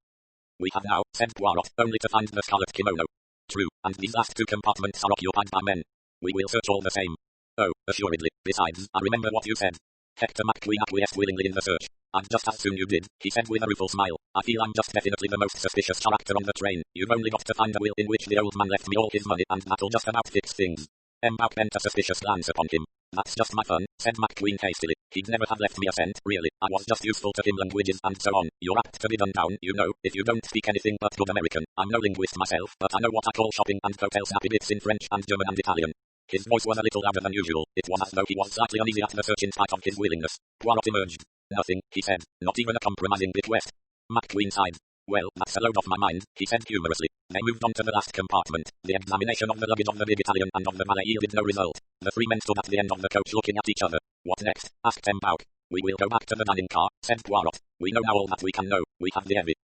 We have now, said Poirot, only to find the scarlet kimono. True, and these last two compartments are occupied by men. We will search all the same. Oh, assuredly. Besides, I remember what you said. Hector McQueen acquiesced willingly in the search. And just as soon you did, he said with a rueful smile. I feel I'm just definitely the most suspicious character on the train. You've only got to find a will in which the old man left me all his money and that'll just about fix things. Mbach bent a suspicious glance upon him. That's just my fun, said McQueen hastily. He'd never have left me a cent, really. I was just useful to him languages and so on. You're apt to be done down, you know, if you don't speak anything but good American. I'm no linguist myself, but I know what I call shopping and hotel snappy bits in French and German and Italian. His voice was a little louder than usual. It was as though he was slightly uneasy at the search in spite of his willingness. Poirot emerged. Nothing, he said. Not even a compromising bequest. McQueen sighed. Well, that's a load off my mind, he said humorously. They moved on to the last compartment. The examination of the luggage of the big Italian and of the valet yielded no result. The three men stood at the end of the coach looking at each other. What next? asked Mbach. We will go back to the dining car, said Poirot. We know now all that we can know. We have the evidence.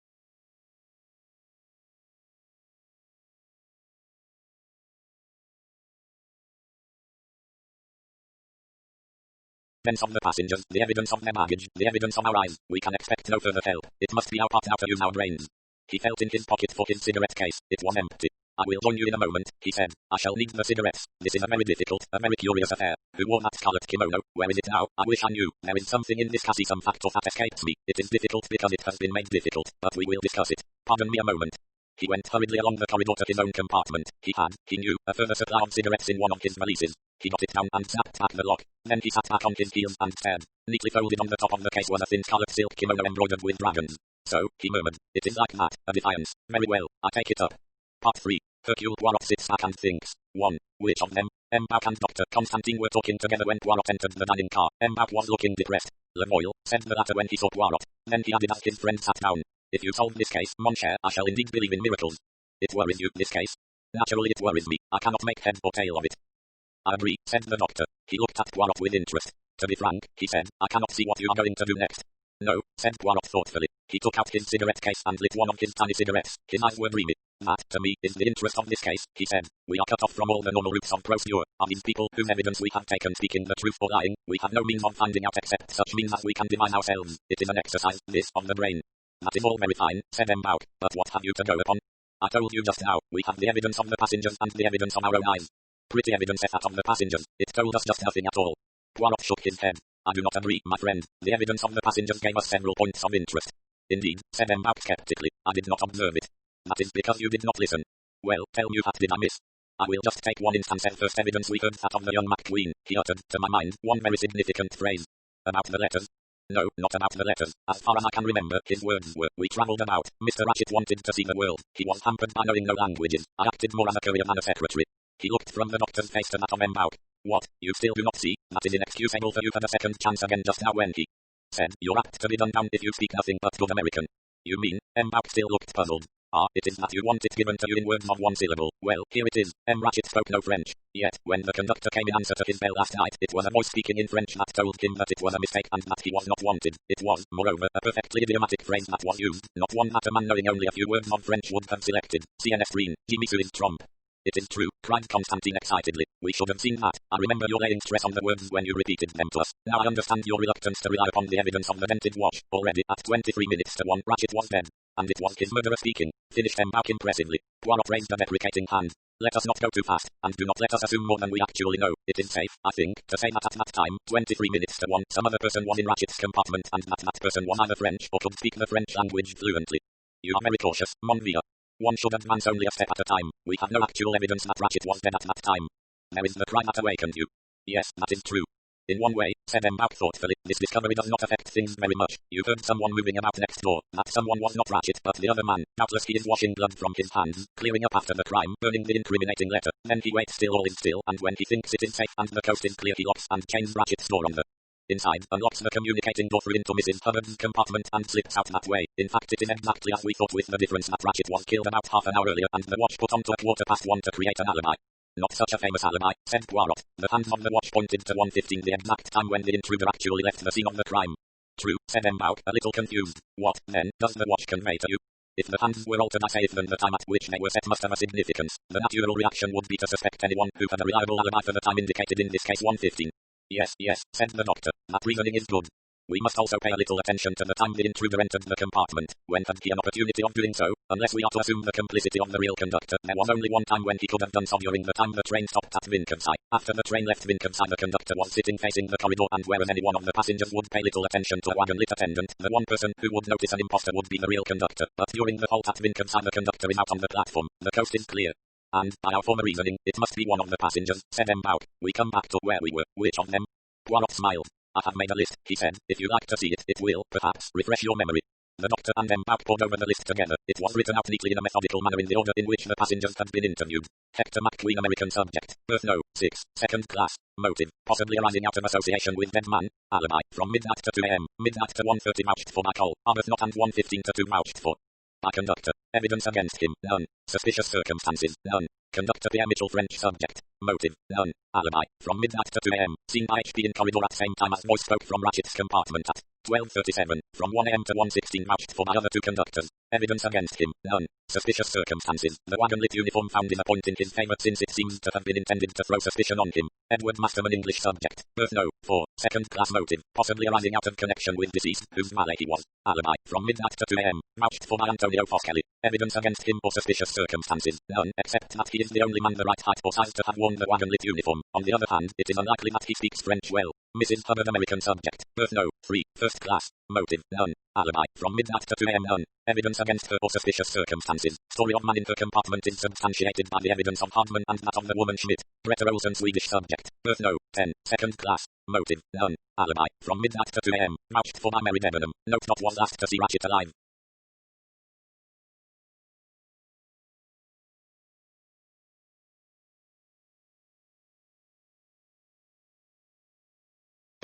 Of the passengers, the evidence of their baggage, the evidence of our eyes. We can expect no further help. It must be our part now to use our brains. He felt in his pocket for his cigarette case. It was empty. I will join you in a moment, he said. I shall need the cigarettes. This is a very difficult, a very curious affair. Who wore that scarlet kimono? Where is it now? I wish I knew. There is something in this case, some fact or that escapes me. It is difficult because it has been made difficult, but we will discuss it. Pardon me a moment. He went hurriedly along the corridor to his own compartment. He had, he knew, a further supply of cigarettes in one of his valises. He got it down and snapped back the lock. Then he sat back on his heels and stared. Neatly folded on the top of the case was a thin scarlet silk kimono embroidered with dragons. So, he murmured, it is like that, a defiance. Very well, I take it up. Part 3. Hercule Poirot sits back and thinks. 1. Which of them? Mbach and Dr. Constantine were talking together when Poirot entered the dining car. Mbach was looking depressed. Lemoyle, said the latter when he saw Poirot. Then he added as his friend sat down. If you solve this case, mon cher, I shall indeed believe in miracles. It worries you, this case? Naturally it worries me. I cannot make head or tail of it. I agree, said the doctor. He looked at Poirot with interest. To be frank, he said, I cannot see what you are going to do next. No, said Poirot thoughtfully. He took out his cigarette case and lit one of his tiny cigarettes. His eyes were dreamy. That, to me, is the interest of this case, he said. We are cut off from all the normal routes of procedure. Are these people whose evidence we have taken speaking the truth or lying? We have no means of finding out except such means as we can divine ourselves. It is an exercise, this, of the brain. That is all very fine, said Mbach. But what have you to go upon? I told you just now, we have the evidence of the passengers and the evidence of our own eyes. Pretty evidence that of the passengers. It told us just nothing at all. Poirot shook his head. I do not agree, my friend. The evidence of the passengers gave us several points of interest. Indeed, said Mbach skeptically. I did not observe it. That is because you did not listen. Well, tell me what did I miss? I will just take one instance of first evidence we heard that of the young McQueen. He uttered, to my mind, one very significant phrase. About the letters. No, not about the letters. As far as I can remember, his words were, we travelled about. Mr. Ratchet wanted to see the world. He was hampered by knowing no languages. I acted more as a courier than a secretary. He looked from the doctor's face to that of Mbach. What, you still do not see? That is inexcusable for you for the second chance again just now when he said, you're apt to be done down if you speak nothing but good American. You mean? Mbach still looked puzzled. Ah, it is that you want it given to you in words of one syllable. Well, here it is. Ratchet spoke no French. Yet, when the conductor came in answer to his bell last night, it was a voice speaking in French that told him that it was a mistake and that he was not wanted. It was, moreover, a perfectly idiomatic phrase that was used, not one that a man knowing only a few words of French would have selected. CNS Green, Jimmy Sue's trompe. It is true, cried Constantine excitedly. We should have seen that. I remember your laying stress on the words when you repeated them to us. Now I understand your reluctance to rely upon the evidence of the dented watch. Already, at 23 minutes to 1, Ratchet was dead. And it was his murderer speaking, finished M'Bauck impressively. Poirot raised a deprecating hand. Let us not go too fast, and do not let us assume more than we actually know. It is safe, I think, to say that at that time, 23 minutes to 1, some other person was in Ratchet's compartment and that person was either French or could speak the French language fluently. You are very cautious, mon vieux. One should advance only a step at a time. We have no actual evidence that Ratchet was dead at that time. There is the cry that awakened you. Yes, that is true. In one way, said M'Bauck thoughtfully, this discovery does not affect things very much. You heard someone moving about next door. That someone was not Ratchet, but the other man. Doubtless he is washing blood from his hands, clearing up after the crime, burning the incriminating letter. Then he waits till all is still, and when he thinks it is safe and the coast is clear, he locks and chains Ratchet's door on the inside, unlocks the communicating door through into Mrs. Hubbard's compartment and slips out that way. In fact, it is exactly as we thought, with the difference that Ratchet was killed about half an hour earlier and the watch put on to 1:15 to create an alibi. Not such a famous alibi, said Poirot. The hands of the watch pointed to 1:15, the exact time when the intruder actually left the scene of the crime. True, said M'Bauck, a little confused. What, then, does the watch convey to you? If the hands were altered, I say, then the time at which they were set must have a significance. The natural reaction would be to suspect anyone who had a reliable alibi for the time indicated, in this case 1:15. Yes, said the doctor. That reasoning is good. We must also pay a little attention to the time the intruder entered the compartment. When had he an opportunity of doing so? Unless we are to assume the complicity of the real conductor, there was only one time when he could have done so, during the time the train stopped at Vinkovsky. After the train left Vinkovsky, the conductor was sitting facing the corridor, and whereas any one of the passengers would pay little attention to a wagon-lit attendant, the one person who would notice an imposter would be the real conductor. But during the halt at Vinkovsky, the conductor is out on the platform. The coast is clear. And, by our former reasoning, it must be one of the passengers, said M'Bauck. We come back to where we were. Which of them? Poirot smiled. I have made a list, he said. If you like to see it, it will, perhaps, refresh your memory. The doctor and M'Bauck pored over the list together. It was written out neatly in a methodical manner in the order in which the passengers had been interviewed. Hector McQueen, American subject. Birth no. 6. Second class. Motive. Possibly arising out of association with dead man. Alibi. From midnight to 2 a.m. Midnight to 1:30 vouched for by Cole. Arbuthnot and 1:15 to 2 vouched for by conductor. Evidence against him. None. Suspicious circumstances. None. Conductor Pierre Mitchell, French subject. Motive. None. Alibi. From midnight to 2 a.m. Seen by HP in corridor at same time as voice spoke from Ratchet's compartment at 12:37. From 1 a.m. to 1:16 vouched for by other two conductors. Evidence against him. None. Suspicious circumstances. The wagon-lit uniform found is a point in his favor, since it seems to have been intended to throw suspicion on him. Edward Masterman, English subject. Birth no. 4. Second class. Motive. Possibly arising out of connection with deceased, whose valet he was. Alibi. From midnight to 2 a.m. Vouched for by Antonio Foskelly. Evidence against him or suspicious circumstances. None, except that he is the only man the right height or size to have worn the wagon-lit uniform. On the other hand, it is unlikely that he speaks French well. Mrs. Hubbard, American subject. Birth no. 3. First class. Motive. None. Alibi. From midnight to 2 a.m. None. Evidence against her or suspicious circumstances. Story of man in her compartment is substantiated by the evidence of Hardman and that of the woman Schmidt. Greta Olsen, Swedish subject. Birth no. 10. Second class. Motive. None. Alibi. From midnight to 2 a.m. Vouched for by Mary Debenham. Note not was last to see Ratchet alive.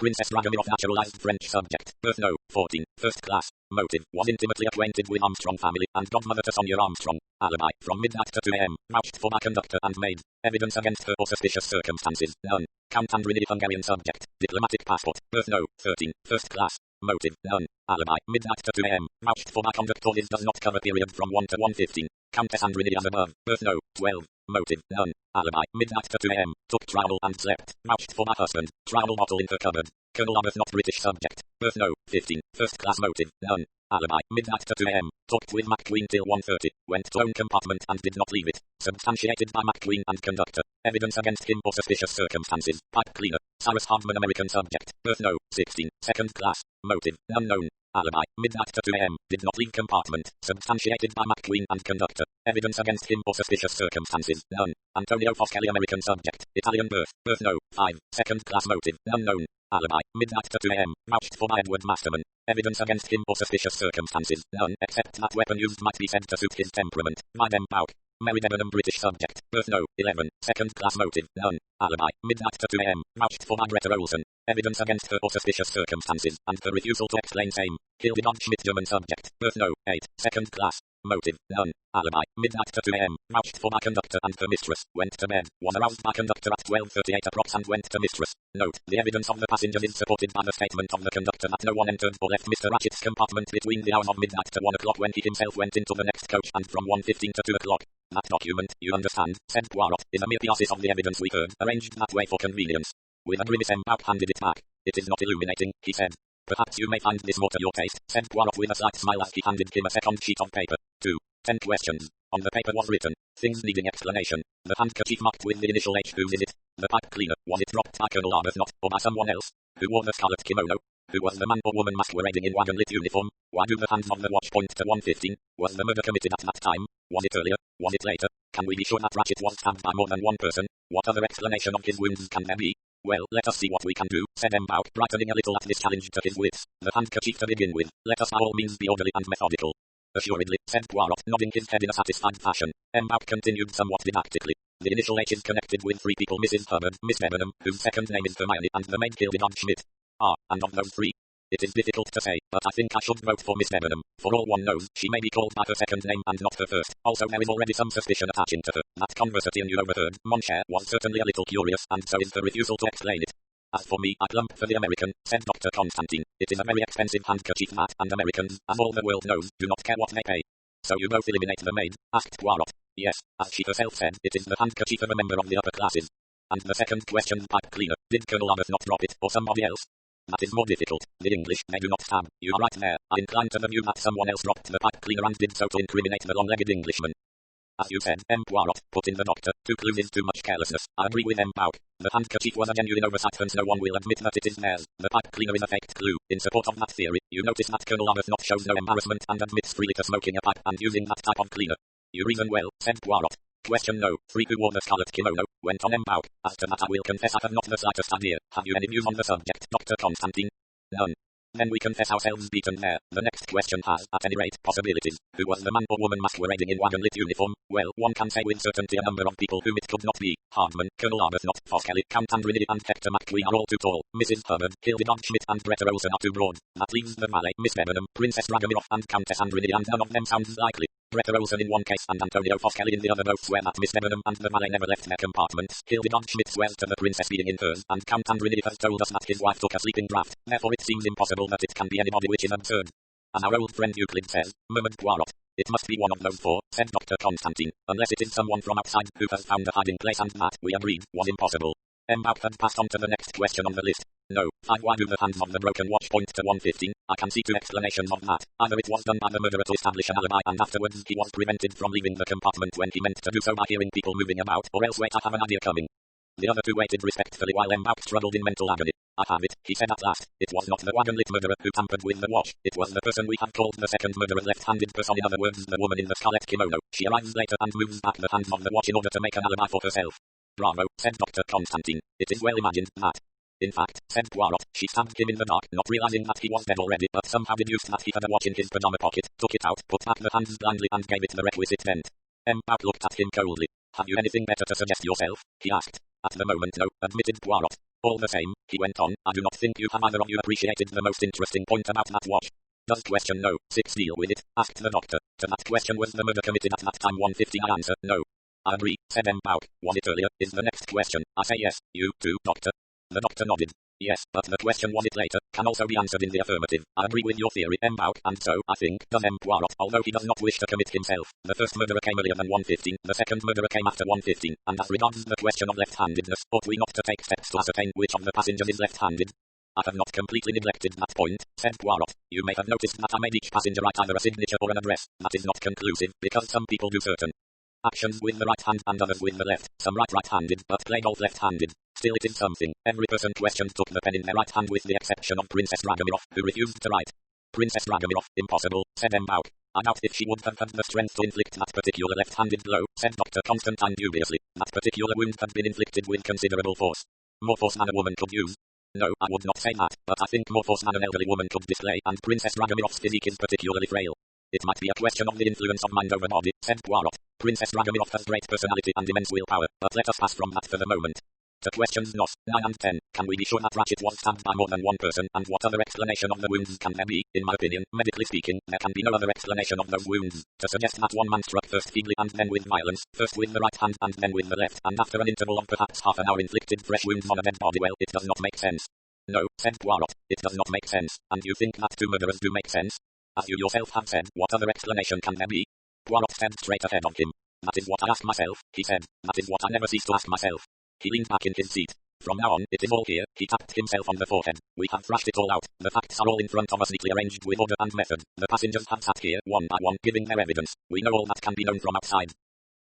Princess Dragomirov, naturalized French subject. Birth no. 14. First class. Motive. Was intimately acquainted with Armstrong family and godmother to Sonia Armstrong. Alibi. From midnight to 2 a.m. Vouched for by conductor and maid. Evidence against her or suspicious circumstances. None. Count Andrini, Hungarian subject. Diplomatic passport. Birth no. 13. First class. Motive. None. Alibi. Midnight to 2 a.m. Vouched for by conductor. This does not cover period from 1 to 1:15. Countess Andrini as above. Birth no. 12. Motive. None. Alibi. Midnight to 2 a.m. Took trowel and slept. Vouched for by husband. Trowel bottle in her cupboard. Colonel Arbuthnot, British subject. Birth no. 15. First class. Motive. None. Alibi. Midnight to 2 a.m. Talked with McQueen till 1:30. Went to own compartment and did not leave it. Substantiated by McQueen and conductor. Evidence against him or suspicious circumstances. Pipe cleaner. Cyrus Hardman, American subject. Birth no. 16. Second class. Motive. Unknown. Alibi. Midnight to 2 a.m. Did not leave compartment. Substantiated by McQueen and conductor. Evidence against him or suspicious circumstances. None. Antonio Foskelly, American subject. Italian birth. Birth no. 5. Second class. Motive. Unknown. Alibi. Midnight to 2 a.m. Vouched for by Edward Masterman. Evidence against him or suspicious circumstances. None, except that weapon used might be said to suit his temperament. By M'Bauck. Mary Debenham, British subject. Birth no. 11. Second class. Motive. None. Alibi. Midnight to 2 a.m. Vouched for by Greta Olsen. Evidence against her or suspicious circumstances, and her refusal to explain same. Hildegard Schmidt, German subject. Birth no. 8. Second class. Motive, none. Alibi, midnight to 2 a.m. Vouched for by conductor and the mistress. Went to bed. Was aroused by conductor at 12:38 approx and went to mistress. Note, the evidence of the passengers is supported by the statement of the conductor that no one entered or left Mr. Ratchett's compartment between the hours of midnight to 1 o'clock when he himself went into the next coach and from 1:15 to 2 o'clock. That document, you understand, said Poirot, is a mere piece of the evidence we heard, arranged that way for convenience. With a grimace Mbauk handed it back. It is not illuminating, he said. Perhaps you may find this more to your taste, said Poirot with a slight smile as he handed him a second sheet of paper. 2. 10 questions. On the paper was written, things needing explanation. The handkerchief marked with the initial H. Whose is it? The pipe cleaner. Was it dropped by Colonel Arbuthnot, or by someone else? Who wore the scarlet kimono? Who was the man or woman masquerading in wagon-lit uniform? Why do the hands of the watch point to 1:15? Was the murder committed at that time? Was it earlier? Was it later? Can we be sure that Ratchett was stabbed by more than one person? What other explanation of his wounds can there be? Well, let us see what we can do, said Mbauk, brightening a little at this challenge to his wits. The handkerchief to begin with. Let us by all means be orderly and methodical. Assuredly, said Poirot, nodding his head in a satisfied fashion. Mbauk continued somewhat didactically. The initial H is connected with 3 people: Mrs. Hubbard, Miss Debenham, whose second name is Hermione, and the maid Hildegard Schmidt. And of those 3? It is difficult to say, but I think I should vote for Miss Debenham. For all one knows, she may be called by her second name and not her first. Also there is already some suspicion attaching to her. That conversation you overheard, mon cher, was certainly a little curious, and so is the refusal to explain it. As for me, I plump for the American, said Dr. Constantine. It is a very expensive handkerchief that, and Americans, as all the world knows, do not care what they pay. So you both eliminate the maid? Asked Poirot. Yes, as she herself said, it is the handkerchief of a member of the upper classes. And the second question, pipe cleaner. Did Colonel Arbuthnot drop it, or somebody else? That is more difficult. The English, they do not stab. You are right there. I incline to the view that someone else dropped the pipe cleaner and did so to incriminate the long-legged Englishman. As you said, Poirot, put in the doctor, 2 clues is too much carelessness. I agree with Mbauk. The handkerchief was a genuine oversight and no one will admit that it is theirs. The pipe cleaner is a faked clue. In support of that theory, you notice that Colonel Arbuthnot shows no embarrassment and admits freely to smoking a pipe and using that type of cleaner. You reason well, said Poirot. Question no. 3 who wore the scarlet kimono, went on Mbauk. As to that I will confess I have not the slightest idea. Have you any views on the subject, Dr. Constantine? None. Then we confess ourselves beaten there. The next question has, at any rate, possibilities. Who was the man or woman masquerading in wagon-lit uniform? Well, one can say with certainty a number of people whom it could not be. Hardman, Colonel Arbuthnot, Foskelly, Count Andrini and Hector McQueen are all too tall. Mrs. Hubbard, Hildegard Schmidt and Greta Olsen are too broad. That leaves the valet, Miss Debenham, Princess Dragomirov and Countess Andrini, and none of them sounds likely. Greta Olsen in one case and Antonio Foskelly in the other both swear that Miss Debenham and the valet never left their compartments. Hildegard Schmidt swears to the princess being in hers, and Count Andrini has told us that his wife took a sleeping draught. Therefore it seems impossible that it can be anybody, which is absurd. As our old friend Euclid says, murmured Poirot. It must be one of those 4, said Dr. Constantine, unless it is someone from outside who has found a hiding place, and that, we agreed, was impossible. Mbauk had passed on to the next question on the list. No. 5. Why do the hands of the broken watch point to 1:15? I can see 2 explanations of that. Either it was done by the murderer to establish an alibi and afterwards he was prevented from leaving the compartment when he meant to do so by hearing people moving about, or else wait, I have an idea coming. The other 2 waited respectfully while Mbauk struggled in mental agony. I have it, he said at last. It was not the wagon-lit murderer who tampered with the watch. It was the person we have called the second murderer's left-handed person, in other words, the woman in the scarlet kimono. She arrives later and moves back the hands of the watch in order to make an alibi for herself. Bravo, said Dr. Constantine. It is well imagined, that. In fact, said Poirot, she stabbed him in the dark, not realizing that he was dead already, but somehow deduced that he had a watch in his pajama pocket, took it out, put back the hands blindly and gave it the requisite vent. Mbauk looked at him coldly. Have you anything better to suggest yourself? He asked. At the moment no, admitted Poirot. All the same, he went on, I do not think you have either of you appreciated the most interesting point about that watch. Does question no, 6 deal with it? Asked the doctor. To that question, was the murder committed at that time 1:50? I answer, no. I agree, said Mbauk. Was it earlier? Is the next question. I say yes. You too, doctor? The doctor nodded. Yes, but the question was it later, can also be answered in the affirmative. I agree with your theory, Mbauk, and so, I think, does Poirot, although he does not wish to commit himself. The first murderer came earlier than 1:15, the second murderer came after 1:15, and as regards the question of left-handedness, ought we not to take steps to ascertain which of the passengers is left-handed? I have not completely neglected that point, said Poirot. You may have noticed that I made each passenger write either a signature or an address. That is not conclusive, because some people do certain actions with the right hand and others with the left. Some write right-handed, but play golf left-handed. Still it is something. Every person questioned took the pen in their right hand with the exception of Princess Dragomirov, who refused to write. Princess Dragomirov, impossible, said Mbauk. I doubt if she would have had the strength to inflict that particular left-handed blow, said Dr. Constantine dubiously. That particular wound had been inflicted with considerable force. More force than a woman could use. No, I would not say that, but I think more force than an elderly woman could display, and Princess Dragomirov's physique is particularly frail. It might be a question of the influence of mind over body, said Poirot. Princess Dragomirov has great personality and immense willpower, but let us pass from that for the moment. To questions nos. 9 and 10. Can we be sure that Ratchet was stabbed by more than one person, and what other explanation of the wounds can there be? In my opinion, medically speaking, there can be no other explanation of those wounds. To suggest that one man struck first feebly and then with violence, first with the right hand and then with the left, and after an interval of perhaps half an hour inflicted fresh wounds on a dead body, well, it does not make sense. No, said Poirot, it does not make sense, and you think that two murderers do make sense? As you yourself have said, what other explanation can there be? Poirot stared straight ahead of him. That is what I ask myself, he said. That is what I never cease to ask myself. He leaned back in his seat. From now on, it is all here. He tapped himself on the forehead. We have thrashed it all out. The facts are all in front of us, neatly arranged with order and method. The passengers have sat here, one by one, giving their evidence. We know all that can be known from outside.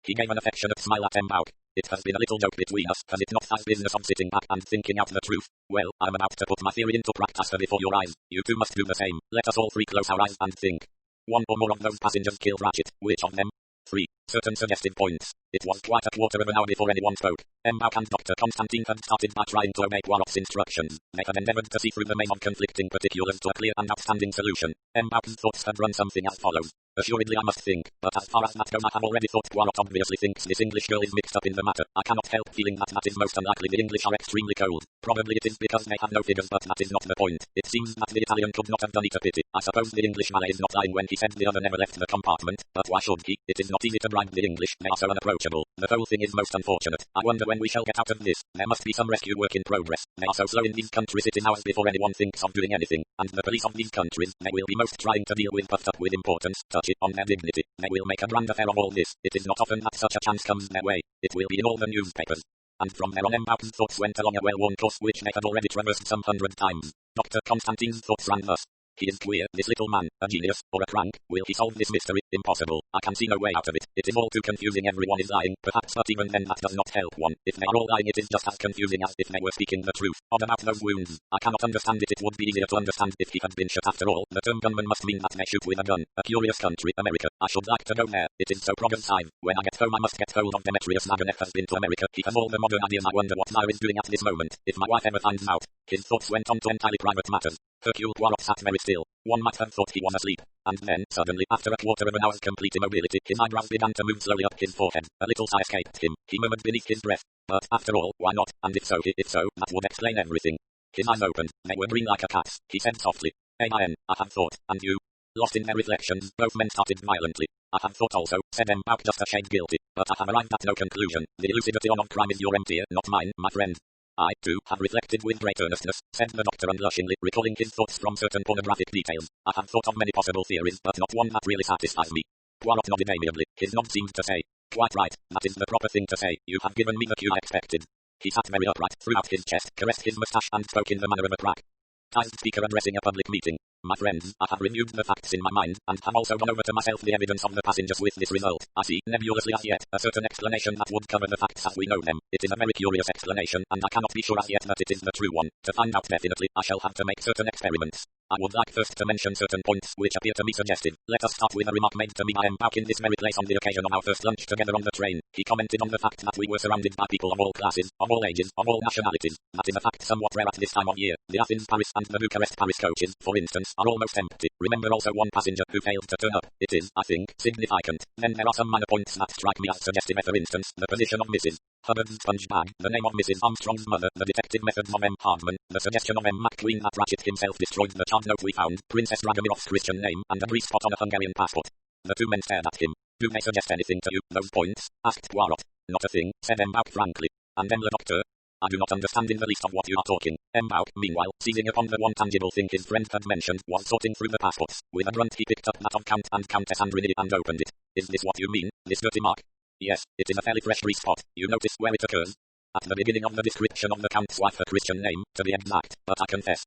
He gave an affectionate smile at M'Bauk. It has been a little joke between us, has it not? Tha's business of sitting back and thinking out the truth. Well, I'm about to put my theory into practice before your eyes. You two must do the same. Let us all three close our eyes and think. One or more of those passengers killed Ratchet. Which of them? 3. Certain suggestive points. It was quite a quarter of an hour before anyone spoke. M'Bauk and Dr. Constantine had started by trying to obey Poirot's instructions. They had endeavored to see through the maze of conflicting particulars to a clear and outstanding solution. M'Bauk's thoughts had run something as follows. Assuredly I must think, but as far as that goes I have already thought Poirot obviously thinks this English girl is mixed up in the matter. I cannot help feeling that is most unlikely. The English are extremely cold. Probably it is because they have no figures, but that is not the point. It seems that the Italian could not have done it a pity. I suppose the English valet is not lying when he said the other never left the compartment, but why should he? It is not easy to bribe the English, they are so unapproachable. The whole thing is most unfortunate. I wonder when we shall get out of this. There must be some rescue work in progress. They are so slow in these countries, it is hours before anyone thinks of doing anything, and the police of these countries, they will be most trying to deal with, puffed up with importance, touch it on their dignity. They will make a grand affair of all this. It is not often that such a chance comes their way. It will be in all the newspapers. And from there on M'Bauk's thoughts went along a well-worn course which they had already traversed some 100 times. Dr. Constantine's thoughts ran thus. He is queer, this little man, a genius, or a crank. Will he solve this mystery? Impossible. I can see no way out of it. It is all too confusing. Everyone is lying, perhaps, but even then that does not help one. If they are all lying, it is just as confusing as if they were speaking the truth. Odd about those wounds. I cannot understand it. It would be easier to understand if he had been shot after all. The term gunman must mean that they shoot with a gun. A curious country, America. I should like to go there. It is so progressive. When I get home I must get hold of Demetrius. Agatha has been to America. He has all the modern ideas. I wonder what Mao is doing at this moment. If my wife ever finds out. His thoughts went on to entirely private matters. Hercule Poirot sat very still. One might have thought he was asleep. And then, suddenly, after a quarter of an hour's complete immobility, his eyebrows began to move slowly up his forehead. A little sigh escaped him. He murmured beneath his breath. But, after all, why not? And if so, that would explain everything. His eyes opened. They were green like a cat's. He said softly. I have thought. And you? Lost in their reflections, both men started violently. I have thought also, said M'Bauk, just a shade guilty. But I have arrived at no conclusion. The lucidity on crime is your empty, not mine, my friend. I, too, have reflected with great earnestness, said the doctor unblushingly, recalling his thoughts from certain pornographic details. I have thought of many possible theories, but not one that really satisfies me. Poirot nodded amiably. His nod seemed to say, quite right, that is the proper thing to say. You have given me the cue I expected. He sat very upright, threw out his chest, caressed his moustache, and spoke in the manner of a practiced speaker addressing a public meeting. My friends, I have reviewed the facts in my mind, and have also gone over to myself the evidence of the passengers with this result. I see, nebulously as yet, a certain explanation that would cover the facts as we know them. It is a very curious explanation, and I cannot be sure as yet that it is the true one. To find out definitely, I shall have to make certain experiments. I would like first to mention certain points which appear to me suggestive. Let us start with a remark made to me by M'Bauk in this very place on the occasion of our first lunch together on the train. He commented on the fact that we were surrounded by people of all classes, of all ages, of all nationalities. That is a fact somewhat rare at this time of year. The Athens-Paris and the Bucharest-Paris coaches, for instance, are almost empty. Remember also one passenger who failed to turn up. It is, I think, significant. Then there are some minor points that strike me as suggestive. For instance, the position of Mrs. Hubbard's sponge bag, the name of Mrs. Armstrong's mother, the detective methods of M. Hardman, the suggestion of M. McQueen that Ratchet himself destroyed the charm note we found, Princess Dragomirov's Christian name, and a grease spot on a Hungarian passport. The two men stared at him. Do they suggest anything to you, those points? Asked Poirot. Not a thing, said M'Bauk frankly. And then the doctor? I do not understand in the least of what you are talking. M'Bauk, meanwhile, seizing upon the one tangible thing his friend had mentioned, was sorting through the passports. With a grunt he picked up that of Count and Countess Andrini and opened it. Is this what you mean, this dirty mark? Yes, it is a fairly fresh grease spot. You notice where it occurs? At the beginning of the description of the Count's wife, her Christian name, to be exact, but I confess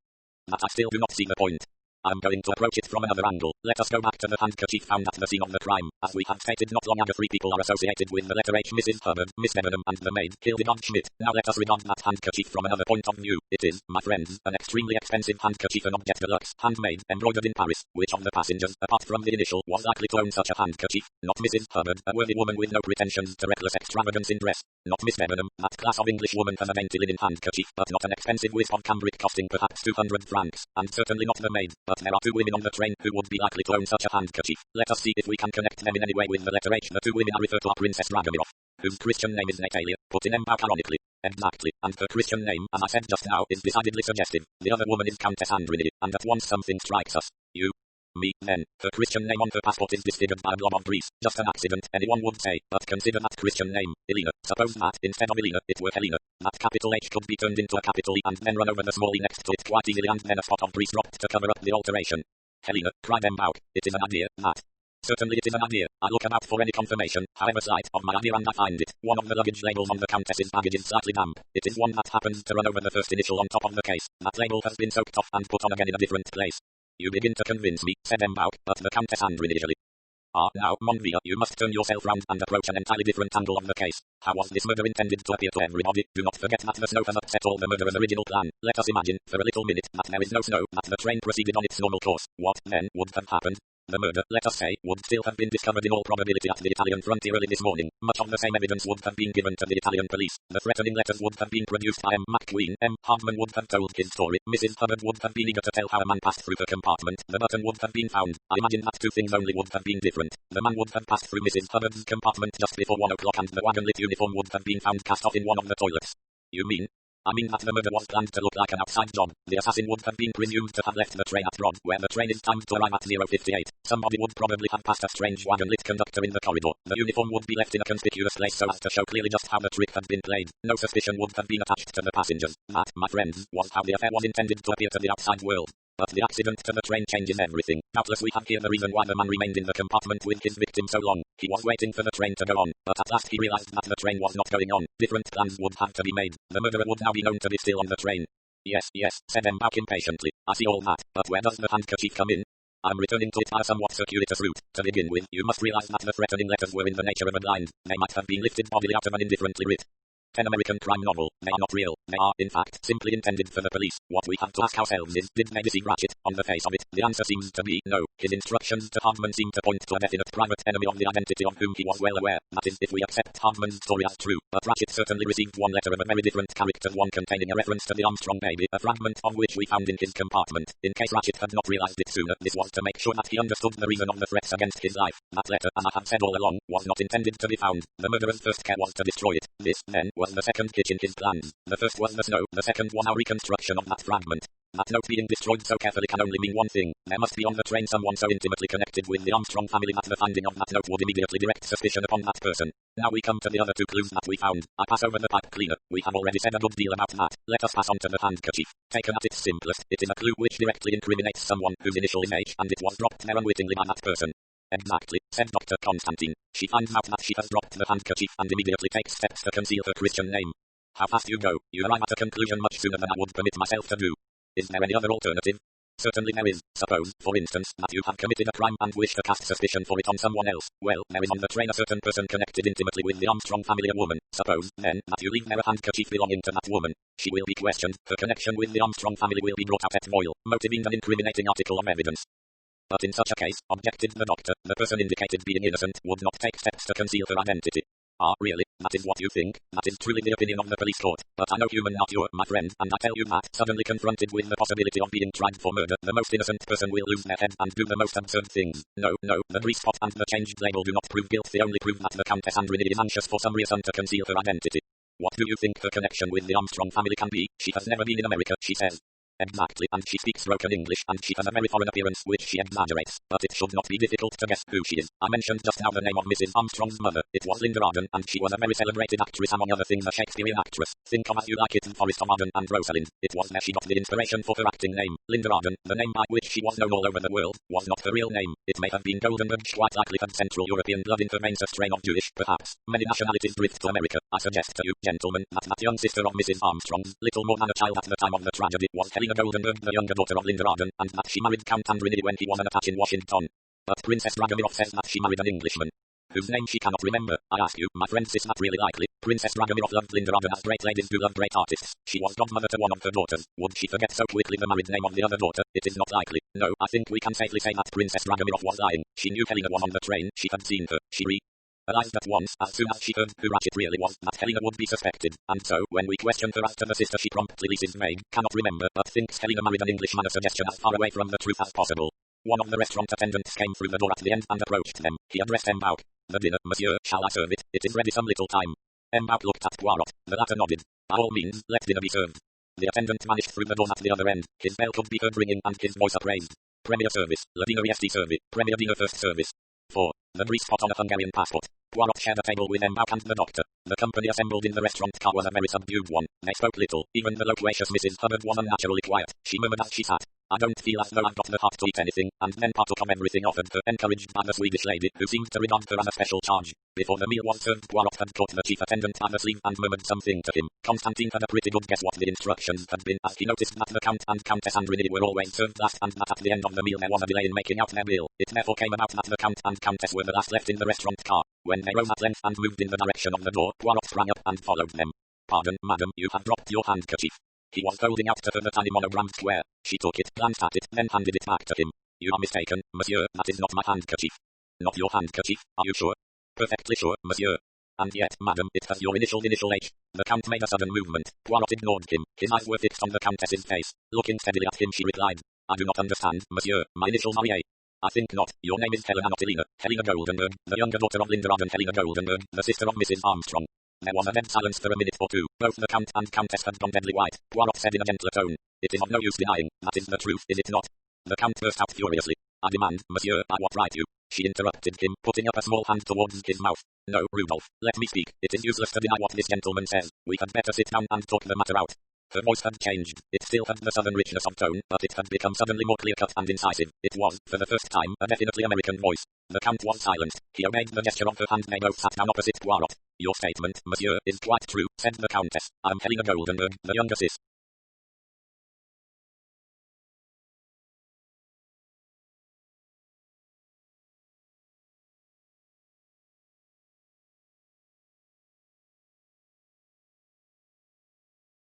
that I still do not see the point. I am going to approach it from another angle. Let us go back to the handkerchief found at the scene of the crime. As we have stated not long ago, 3 people are associated with the letter H: Mrs. Hubbard, Miss Debenham, and the maid, Hildegard Schmidt. Now let us regard that handkerchief from another point of view. It is, my friends, an extremely expensive handkerchief, an object de luxe, handmade, embroidered in Paris. Which of the passengers, apart from the initial, was likely to own such a handkerchief? Not Mrs. Hubbard, a worthy woman with no pretensions to reckless extravagance in dress. Not Miss Debenham, that class of English woman has a dainty linen handkerchief, but not an expensive wisp of cambric costing perhaps 200 francs, and certainly not the maid. But there are 2 women on the train who would be likely to own such a handkerchief. Let us see if we can connect them in any way with the letter H. The 2 women I refer to are Princess Dragomirov, whose Christian name is Natalia, put in Embauch ironically. Exactly, and her Christian name, as I said just now, is decidedly suggestive. The other woman is Countess Andrini, and at once something strikes us. You, me, then. Her Christian name on her passport is disfigured by a blob of grease. Just an accident, anyone would say, but consider that Christian name, Elena. Suppose that, instead of Elena, it were Helena. That capital H could be turned into a capital E and then run over the small E next to it quite easily and then a spot of grease dropped to cover up the alteration. Helena, cried Embauch. It is an idea, that. Certainly it is an idea. I look about for any confirmation, however slight, of my idea and I find it. One of the luggage labels on the Countess's baggage is slightly damp. It is one that happens to run over the first initial on top of the case. That label has been soaked off and put on again in a different place. You begin to convince me, said Embauch, but the Countess Andrini initially. Ah, now, Monvia, you must turn yourself round and approach an entirely different angle of the case. How was this murder intended to appear to everybody? Do not forget that the snow has upset all the murderer's original plan. Let us imagine, for a little minute, that there is no snow, that the train proceeded on its normal course. What, then, would have happened? The murder, let us say, would still have been discovered in all probability at the Italian frontier early this morning. Much of the same evidence would have been given to the Italian police. The threatening letters would have been produced by M. McQueen. M. Hardman would have told his story. Mrs. Hubbard would have been eager to tell how a man passed through her compartment. The button would have been found. I imagine that two things only would have been different. The man would have passed through Mrs. Hubbard's compartment just before 1 o'clock and the wagon-lit uniform would have been found cast off in one of the toilets. You mean? I mean that the murder was planned to look like an outside job. The assassin would have been presumed to have left the train at Rod, where the train is timed to arrive at 0:58. Somebody would probably have passed a strange wagon-lit conductor in the corridor. The uniform would be left in a conspicuous place so as to show clearly just how the trick had been played. No suspicion would have been attached to the passengers. That, my friends, was how the affair was intended to appear to the outside world. But the accident to the train changes everything. Doubtless we have here the reason why the man remained in the compartment with his victim so long. He was waiting for the train to go on, but at last he realized that the train was not going on. Different plans would have to be made. The murderer would now be known to be still on the train. Yes, said Embauch impatiently. I see all that, but where does the handkerchief come in? I'm returning to it by a somewhat circuitous route. To begin with, you must realize that the threatening letters were in the nature of a blind. They might have been lifted bodily out of an indifferently writ. An American crime novel. They are not real. They are, in fact, simply intended for the police. What we have to ask ourselves is, did they deceive Ratchet? On the face of it, the answer seems to be no. His instructions to Hardman seem to point to a definite private enemy of the identity of whom he was well aware. That is, if we accept Hardman's story as true. But Ratchet certainly received one letter of a very different character, one containing a reference to the Armstrong baby, a fragment of which we found in his compartment. In case Ratchet had not realized it sooner, this was to make sure that he understood the reason of the threats against his life. That letter, as I have said all along, was not intended to be found. The murderer's first care was to destroy it. This, then, was the second hitch in his plans. The first was the snow, the second was our reconstruction of that fragment. That note being destroyed so carefully can only mean one thing. There must be on the train someone so intimately connected with the Armstrong family that the finding of that note would immediately direct suspicion upon that person. Now we come to the other two clues that we found. I pass over the pipe cleaner. We have already said a good deal about that. Let us pass on to the handkerchief. Taken at its simplest, it is a clue which directly incriminates someone whose initial is H, and it was dropped there unwittingly by that person. Exactly, said Dr. Constantine. She finds out that she has dropped the handkerchief and immediately takes steps to conceal her Christian name. How fast you go. You arrive at a conclusion much sooner than I would permit myself to do. Is there any other alternative? Certainly there is. Suppose, for instance, that you have committed a crime and wish to cast suspicion for it on someone else. Well, there is on the train a certain person connected intimately with the Armstrong family, a woman. Suppose, then, that you leave there a handkerchief belonging to that woman. She will be questioned. Her connection with the Armstrong family will be brought out at trial, motive an incriminating article of evidence. But in such a case, objected the doctor, the person indicated being innocent would not take steps to conceal her identity. Ah, really? That is what you think? That is truly the opinion of the police court. But I know human nature, my friend, and I tell you that, suddenly confronted with the possibility of being tried for murder, the most innocent person will lose their head and do the most absurd things. No, the grease spot and the changed label do not prove guilt, they only prove that the Countess Andrini is anxious for some reason to conceal her identity. What do you think her connection with the Armstrong family can be? She has never been in America, she says. Exactly, and she speaks broken English, and she has a very foreign appearance which she exaggerates, but it should not be difficult to guess who she is. I mentioned just now the name of Mrs. Armstrong's mother. It was Linda Arden, and she was a very celebrated actress, among other things a Shakespearean actress. Think of As You Like It and Forest of Arden and Rosalind. It was there she got the inspiration for her acting name. Linda Arden, the name by which she was known all over the world, was not her real name. It may have been Goldenberg, quite likely had Central European blood in her veins, a strain of Jewish, perhaps. Many nationalities drift to America. I suggest to you, gentlemen, that young sister of Mrs. Armstrong's, little more than a child at the time of the tragedy, was Helena Goldenberg, the younger daughter of Linda Arden, and that she married Count Andrini when he was an attach in Washington. But Princess Dragomirov says that she married an Englishman, whose name she cannot remember. I ask you, my friends, is that really likely? Princess Dragomirov loved Linda Arden as great ladies do love great artists. She was godmother to one of her daughters. Would she forget so quickly the married name of the other daughter? It is not likely. No, I think we can safely say that Princess Dragomirov was lying. She knew Helena was on the train, she had seen her. She realized at once, as soon as she heard who Ratchet really was, that Helena would be suspected, and so, when we questioned her as to the sister, she promptly leases vague, cannot remember, but thinks Helena married an Englishman, a suggestion as far away from the truth as possible. One of the restaurant attendants came through the door at the end and approached them. He addressed Embauch. The dinner, monsieur, shall I serve it? It is ready some little time. M'Bout looked at Poirot. The latter nodded. By all means, let dinner be served. The attendant vanished through the door at the other end. His bell could be heard ringing and his voice upraised. Premier service. Le diner est servi. Premier dinner first service. 4. The grease pot on a Hungarian passport. Poirot shared a table with M'Bout and the doctor. The company assembled in the restaurant car was a very subdued one. They spoke little. Even the loquacious Mrs. Hubbard was unnaturally quiet. She murmured as she sat, "I don't feel as though I've got the heart to eat anything," and then partook of everything offered her, encouraged by the Swedish lady, who seemed to regard her as a special charge. Before the meal was served, Poirot had caught the chief attendant by the sleeve and murmured something to him. Constantine had a pretty good guess what the instructions had been, as he noticed that the Count and Countess Andrini were always served last, and that at the end of the meal there was a delay in making out their bill. It therefore came about that the Count and Countess were the last left in the restaurant car. When they rose at length and moved in the direction of the door, Poirot sprang up and followed them. "Pardon, madam, you have dropped your handkerchief." He was holding out to her the tiny monogrammed square. She took it, glanced at it, then handed it back to him. "You are mistaken, monsieur, that is not my handkerchief." "Not your handkerchief, are you sure?" "Perfectly sure, monsieur." "And yet, madam, it has your initial H." The Count made a sudden movement. Poirot ignored him. His eyes were fixed on the Countess's face. Looking steadily at him, she replied, "I do not understand, monsieur, my initials are A." "I think not. Your name is Helena, not Elena. Helena Goldenberg, the younger daughter of Linda and Helena Goldenberg, the sister of Mrs. Armstrong." There was a dead silence for a minute or two. Both the Count and Countess had gone deadly white. Poirot said in a gentler tone, "It is of no use denying. That is the truth, is it not?" The Count burst out furiously. "I demand, monsieur, by what right you—" She interrupted him, putting up a small hand towards his mouth. "No, Rudolph, let me speak. It is useless to deny what this gentleman says. We had better sit down and talk the matter out." Her voice had changed. It still had the southern richness of tone, but it had become suddenly more clear-cut and incisive. It was, for the first time, a definitely American voice. The Count was silent. He obeyed the gesture of her hand. They both sat down opposite Poirot. "Your statement, monsieur, is quite true," said the Countess. "I am Helena Goldenberg, the younger sister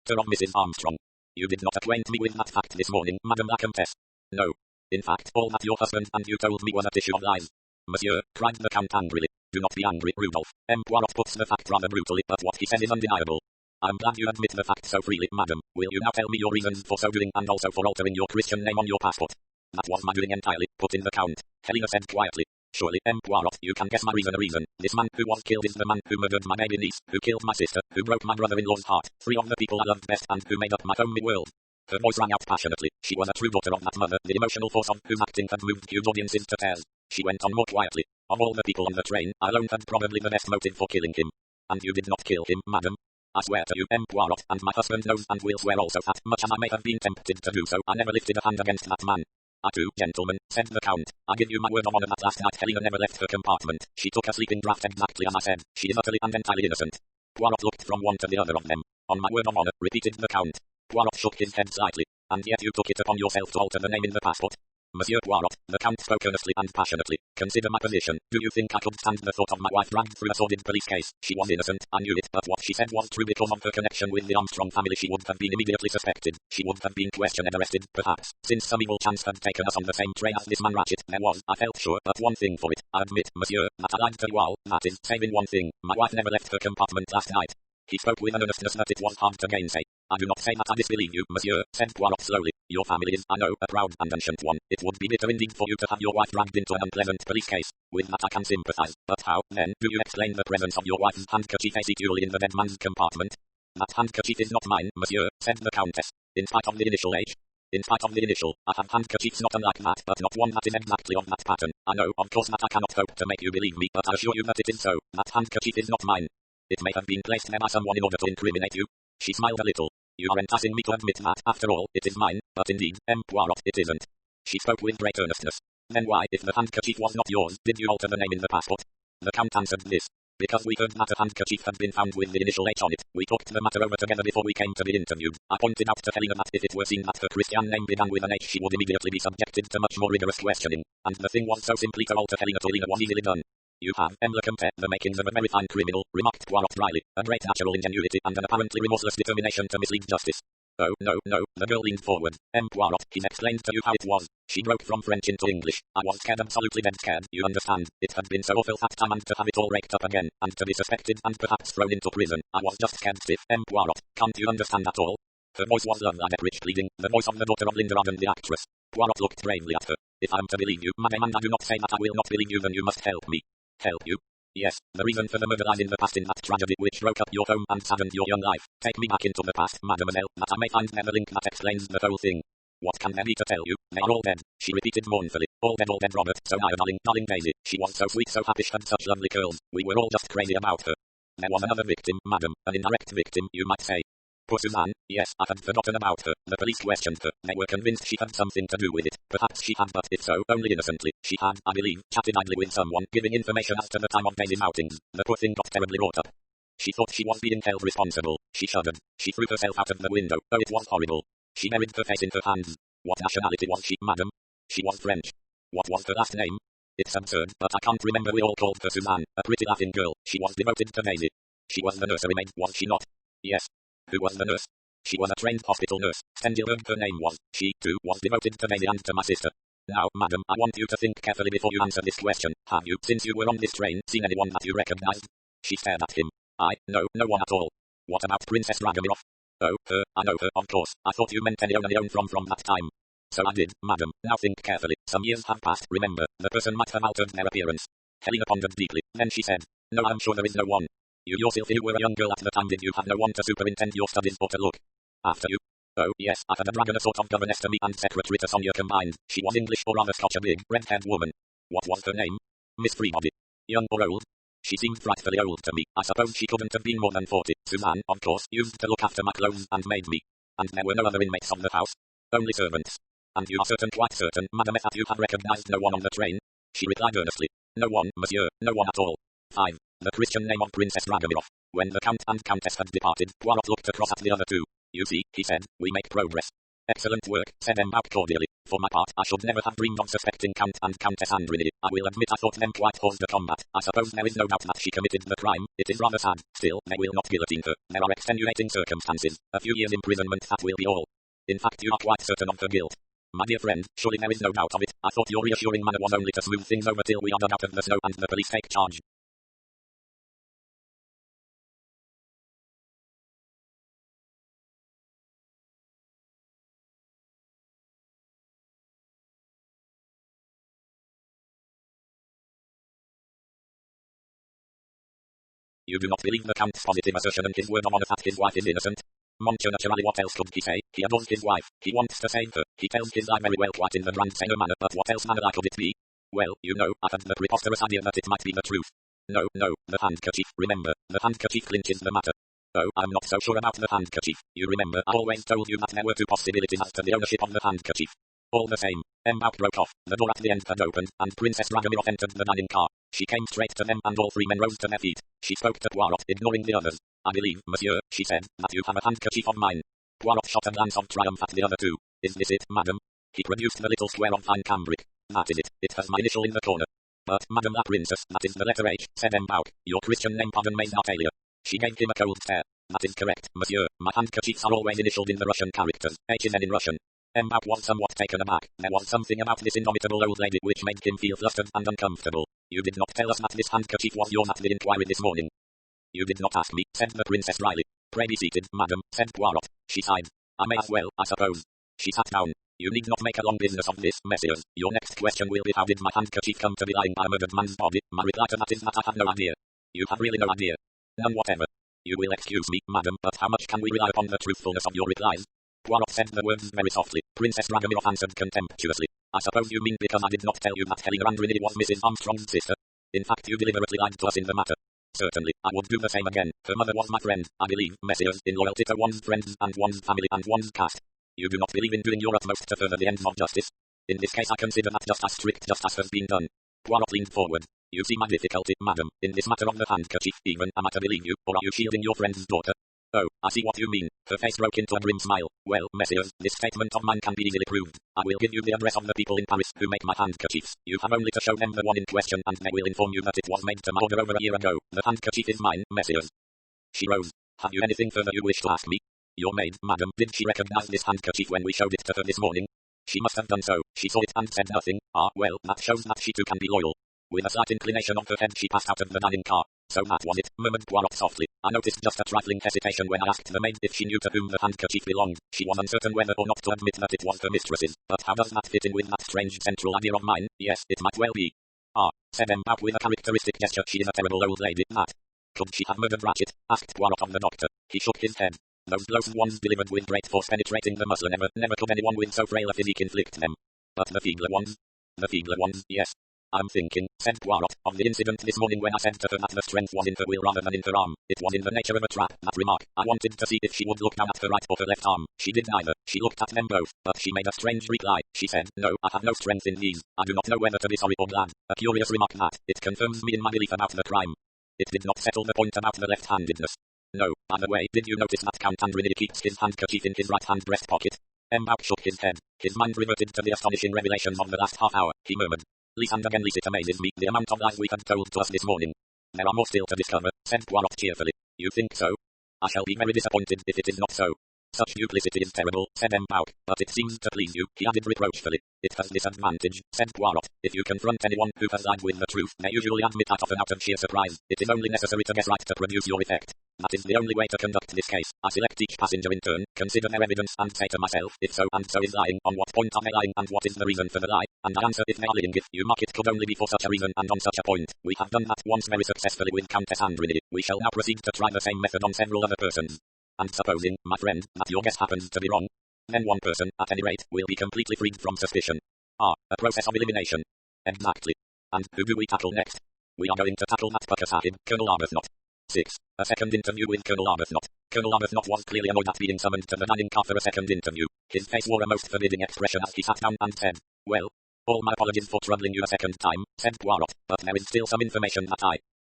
of Mrs. Armstrong. You did not acquaint me with that fact this morning, Madame la Comtesse." "No. In fact, all that your husband and you told me was a tissue of lies." "Monsieur," cried the Count angrily. "Do not be angry, Rudolph. Poirot puts the fact rather brutally, but what he says is undeniable. I'm glad you admit the fact so freely, madam. Will you now tell me your reasons for so doing and also for altering your Christian name on your passport?" "That was my doing entirely," put in the Count. Helena said quietly, "Surely, Poirot, you can guess my reason. This man who was killed is the man who murdered my baby niece, who killed my sister, who broke my brother-in-law's heart, three of the people I loved best and who made up my homely world." Her voice rang out passionately. She was a true daughter of that mother, the emotional force of whose acting had moved huge audiences to tears. She went on more quietly. "Of all the people on the train, I alone had probably the best motive for killing him." "And you did not kill him, madam?" "I swear to you, Poirot, and my husband knows and will swear also that, much as I may have been tempted to do so, I never lifted a hand against that man." "I too, gentlemen," said the Count. "I give you my word of honor that last night Helena never left her compartment. She took a sleeping draught exactly as I said. She is utterly and entirely innocent." Poirot looked from one to the other of them. "On my word of honor," repeated the Count. Poirot shook his head slightly. "And yet you took it upon yourself to alter the name in the passport?" "Monsieur Poirot," the Count spoke earnestly and passionately, "consider my position. Do you think I could stand the thought of my wife dragged through a sordid police case? She was innocent, I knew it, but what she said was true because of her connection with the Armstrong family. She would have been immediately suspected. She would have been questioned and arrested, perhaps. Since some evil chance had taken us on the same train as this man Ratchet, there was, I felt sure, but one thing for it. I admit, monsieur, that I lied to you all, that is, saving one thing. My wife never left her compartment last night." He spoke with an earnestness that it was hard to gainsay. "I do not say that I disbelieve you, monsieur," said Poirot slowly. "Your family is, I know, a proud and ancient one. It would be bitter indeed for you to have your wife dragged into an unpleasant police case. With that I can sympathize. But how, then, do you explain the presence of your wife's handkerchief securely in the dead man's compartment?" "That handkerchief is not mine, monsieur," said the Countess. "In spite of the initial H. In spite of the initial, I have handkerchiefs not unlike that, but not one that is exactly of that pattern. I know, of course, that I cannot hope to make you believe me, but I assure you that it is so. That handkerchief is not mine. It may have been placed there by someone in order to incriminate you." She smiled a little. "You aren't asking me to admit that, after all, it is mine, but indeed, Poirot, it isn't." She spoke with great earnestness. "Then why, if the handkerchief was not yours, did you alter the name in the passport?" The Count answered this. "Because we heard that a handkerchief had been found with the initial H on it. We talked the matter over together before we came to be interviewed. I pointed out to Helena that if it were seen that her Christian name began with an H, she would immediately be subjected to much more rigorous questioning. And the thing was so simply to alter Helena to Elena was easily done." "You have, la Comtesse, the makings of a very fine criminal," remarked Poirot dryly. "A great natural ingenuity and an apparently remorseless determination to mislead justice." "Oh, no, no," the girl leaned forward. "Poirot, he explained to you how it was." She broke from French into English. "I was scared, absolutely dead scared, you understand. It had been so awful that time, and to have it all raked up again, and to be suspected and perhaps thrown into prison. I was just scared stiff, Poirot. Can't you understand at all?" Her voice was love-like, rich, pleading, the voice of the daughter of Linda Arden, the actress. Poirot looked gravely at her. "If I am to believe you, madame, and I do not say that I will not believe you, then you must help me." "Help you?" Yes, the reason for the murder lies in the past, in that tragedy which broke up your home and saddened your young life. Take me back into the past, mademoiselle, that I may find there the link that explains the whole thing. What can there be to tell you? They are all dead, she repeated mournfully. All dead, Robert. So now, darling Daisy. She was so sweet, so happy, she had such lovely curls. We were all just crazy about her. There was another victim, madam, an indirect victim, you might say. Poor Suzanne, yes, I had forgotten about her. The police questioned her. They were convinced she had something to do with it. Perhaps she had, but if so, only innocently. She had, I believe, chatted idly with someone, giving information as to the time of Daisy's outings. The poor thing got terribly wrought up. She thought she was being held responsible. She shuddered. She threw herself out of the window. Oh, it was horrible. She buried her face in her hands. What nationality was she, madam? She was French. What was her last name? It's absurd, but I can't remember. We all called her Suzanne, a pretty laughing girl. She was devoted to Daisy. She was the nursery maid, was she not? Yes. Who was the nurse? She was a trained hospital nurse. Stengelberg her name was. She, too, was devoted to Daisy and to my sister. Now, madam, I want you to think carefully before you answer this question. Have you, since you were on this train, seen anyone that you recognized? She stared at him. No one at all. What about Princess Dragomirov? Oh, her, I know her, of course. I thought you meant anyone from that time. So I did, madam. Now think carefully. Some years have passed, remember. The person might have altered their appearance. Helena pondered deeply. Then she said, no, I'm sure there is no one. You yourself, you were a young girl at the time, did you have no one to superintend your studies or to look after you? Oh, yes, I had a dragon, a sort of governess to me and secretary to Sonia combined. She was English, or rather Scotch, a big, red-haired woman. What was her name? Miss Freebody. Young or old? She seemed frightfully old to me. I suppose she couldn't have been more than 40. Suzanne, of course, used to look after my clothes and made me. And there were no other inmates of the house. Only servants. And you are certain, quite certain, madame, that you have recognized no one on the train? She replied earnestly. No one, monsieur, no one at all. 5. The Christian name of Princess Dragomirov. When the Count and Countess had departed, Poirot looked across at the other two. You see, he said, we make progress. Excellent work, said Embaut cordially. For my part, I should never have dreamed of suspecting Count and Countess Andrini. I will admit I thought them quite hors de combat. I suppose there is no doubt that she committed the crime. It is rather sad. Still, they will not guillotine her. There are extenuating circumstances. A few years imprisonment, that will be all. In fact, you are quite certain of her guilt. My dear friend, surely there is no doubt of it. I thought your reassuring manner was only to smooth things over till we are dug out of the snow and the police take charge. You do not believe the Count's positive assertion and his word of honor that his wife is innocent? Monsieur, naturally, what else could he say? He adores his wife. He wants to save her. He tells his lie very well, quite in the grand sailor manner, but what else manner could it be? Well, you know, I had the preposterous idea that it might be the truth. No, the handkerchief, remember, the handkerchief clinches the matter. Oh, I'm not so sure about the handkerchief. You remember, I always told you that there were two possibilities as to the ownership of the handkerchief. All the same, Embaut broke off, the door at the end had opened, and Princess Dragomirov entered the dining car. She came straight to them, and all three men rose to their feet. She spoke to Poirot, ignoring the others. I believe, monsieur, she said, that you have a handkerchief of mine. Poirot shot a glance of triumph at the other two. Is this it, madam? He produced the little square of fine cambric. That is it. It has my initial in the corner. But, madam la princess, that is the letter H, said Embaut. Your Christian name, pardon, Maid Natalia. She gave him a cold stare. That is correct, monsieur. My handkerchiefs are always initialed in the Russian characters. H is N in Russian. Embaut was somewhat taken aback. There was something about this indomitable old lady which made him feel flustered and uncomfortable. You did not tell us that this handkerchief was yours at the inquiry this morning. You did not ask me, said the princess dryly. Pray be seated, madam, said Poirot. She sighed. I may as well, I suppose. She sat down. You need not make a long business of this, messieurs. Your next question will be, how did my handkerchief come to be lying by a murdered man's body? My reply to that is that I have no idea. You have really no idea. None whatever. You will excuse me, madam, but how much can we rely upon the truthfulness of your replies? Poirot said the words very softly. Princess Dragomirov answered contemptuously. I suppose you mean because I did not tell you that Helena Andrini was Mrs. Armstrong's sister? In fact, you deliberately lied to us in the matter. Certainly, I would do the same again. Her mother was my friend, I believe, messieurs, in loyalty to one's friends and one's family and one's caste. You do not believe in doing your utmost to further the ends of justice. In this case I consider that just as strict justice has been done. Poirot leaned forward. You see my difficulty, madam, in this matter of the handkerchief. Even am I to believe you, or are you shielding your friend's daughter? Oh, I see what you mean. Her face broke into a grim smile. Well, messieurs, this statement of mine can be easily proved. I will give you the address of the people in Paris who make my handkerchiefs. You have only to show them the one in question, and they will inform you that it was made to my order over a year ago. The handkerchief is mine, messieurs. She rose. Have you anything further you wish to ask me? Your maid, madam, did she recognize this handkerchief when we showed it to her this morning? She must have done so. She saw it and said nothing. Ah, well, that shows that she too can be loyal. With a slight inclination of her head she passed out of the dining car. So that was it, murmured Poirot softly. I noticed just a trifling hesitation when I asked the maid if she knew to whom the handkerchief belonged. She was uncertain whether or not to admit that it was her mistress's. But how does that fit in with that strange central idea of mine? Yes, it might well be. Ah, said M. Bouck with a characteristic gesture. She is a terrible old lady, that. Could she have murdered Ratchet? Asked Poirot of the doctor. He shook his head. Those blows ones delivered with great force penetrating the muscle, never could anyone with so frail a physique inflict them. But the feebler ones? The feebler ones, yes. I'm thinking, said Poirot, of the incident this morning when I said to her that the strength was in her will rather than in her arm. It was in the nature of a trap, that remark. I wanted to see if she would look down at her right or her left arm. She did neither. She looked at them both, but she made a strange reply. She said, no, I have no strength in these. I do not know whether to be sorry or glad. A curious remark that. It confirms me in my belief about the crime. It did not settle the point about the left-handedness. No, by the way, did you notice that Count Andromeda keeps his handkerchief in his right-hand breast pocket? M. Bouck shook his head. His mind reverted to the astonishing revelations of the last half hour. He murmured. Lise, and again Lise, it amazes me, the amount of lies we had told to us this morning. There are more still to discover, said Poirot cheerfully. You think so? I shall be very disappointed if it is not so. Such duplicity is terrible, said M. Bouck, but it seems to please you, he added reproachfully. It has this advantage, said Poirot. If you confront anyone who has lied with the truth, they usually admit that often out of sheer surprise. It is only necessary to guess right to produce your effect. That is the only way to conduct this case. I select each passenger in turn, consider their evidence, and say to myself, if so and so is lying, on what point are they lying, and what is the reason for the lie? And I answer if they are lying. If you mark it could only be for such a reason and on such a point. We have done that once very successfully with Countess Andromeda. We shall now proceed to try the same method on several other persons. And supposing, my friend, that your guess happens to be wrong, then one person, at any rate, will be completely freed from suspicion. Ah, a process of elimination. Exactly. And who do we tackle next? We are going to tackle that Pucker Sahib, Colonel Arbuthnot. 6. A second interview with Colonel Arbuthnot. Colonel Arbuthnot was clearly annoyed at being summoned to the dining car for a second interview. His face wore a most forbidding expression as he sat down and said, well, all my apologies for troubling you a second time, said Poirot, but there is still some information that I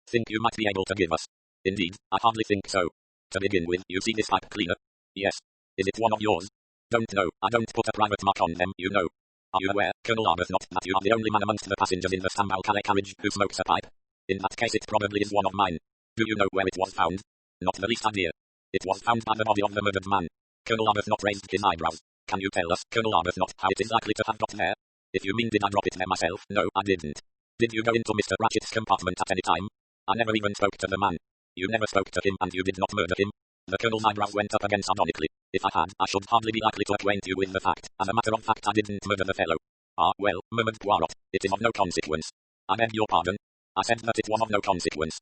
think you might be able to give us. Indeed, I hardly think so. To begin with, you see this pipe cleaner? Yes. Is it one of yours? Don't know. I don't put a private mark on them, you know. Are you aware, Colonel Arbuthnot, that you are the only man amongst the passengers in the Stambul Calais carriage who smokes a pipe? In that case it probably is one of mine. Do you know where it was found? Not the least idea. It was found by the body of the murdered man. Colonel Arbuthnot raised his eyebrows. Can you tell us, Colonel Arbuthnot, how it is likely to have got there? If you mean did I drop it there myself, no, I didn't. Did you go into Mr. Ratchet's compartment at any time? I never even spoke to the man. You never spoke to him and you did not murder him. The Colonel's eyebrows went up again sardonically. If I had, I should hardly be likely to acquaint you with the fact. As a matter of fact, I didn't murder the fellow. Ah, well, murmured Poirot. It is of no consequence. I beg your pardon. I said that it was of no consequence.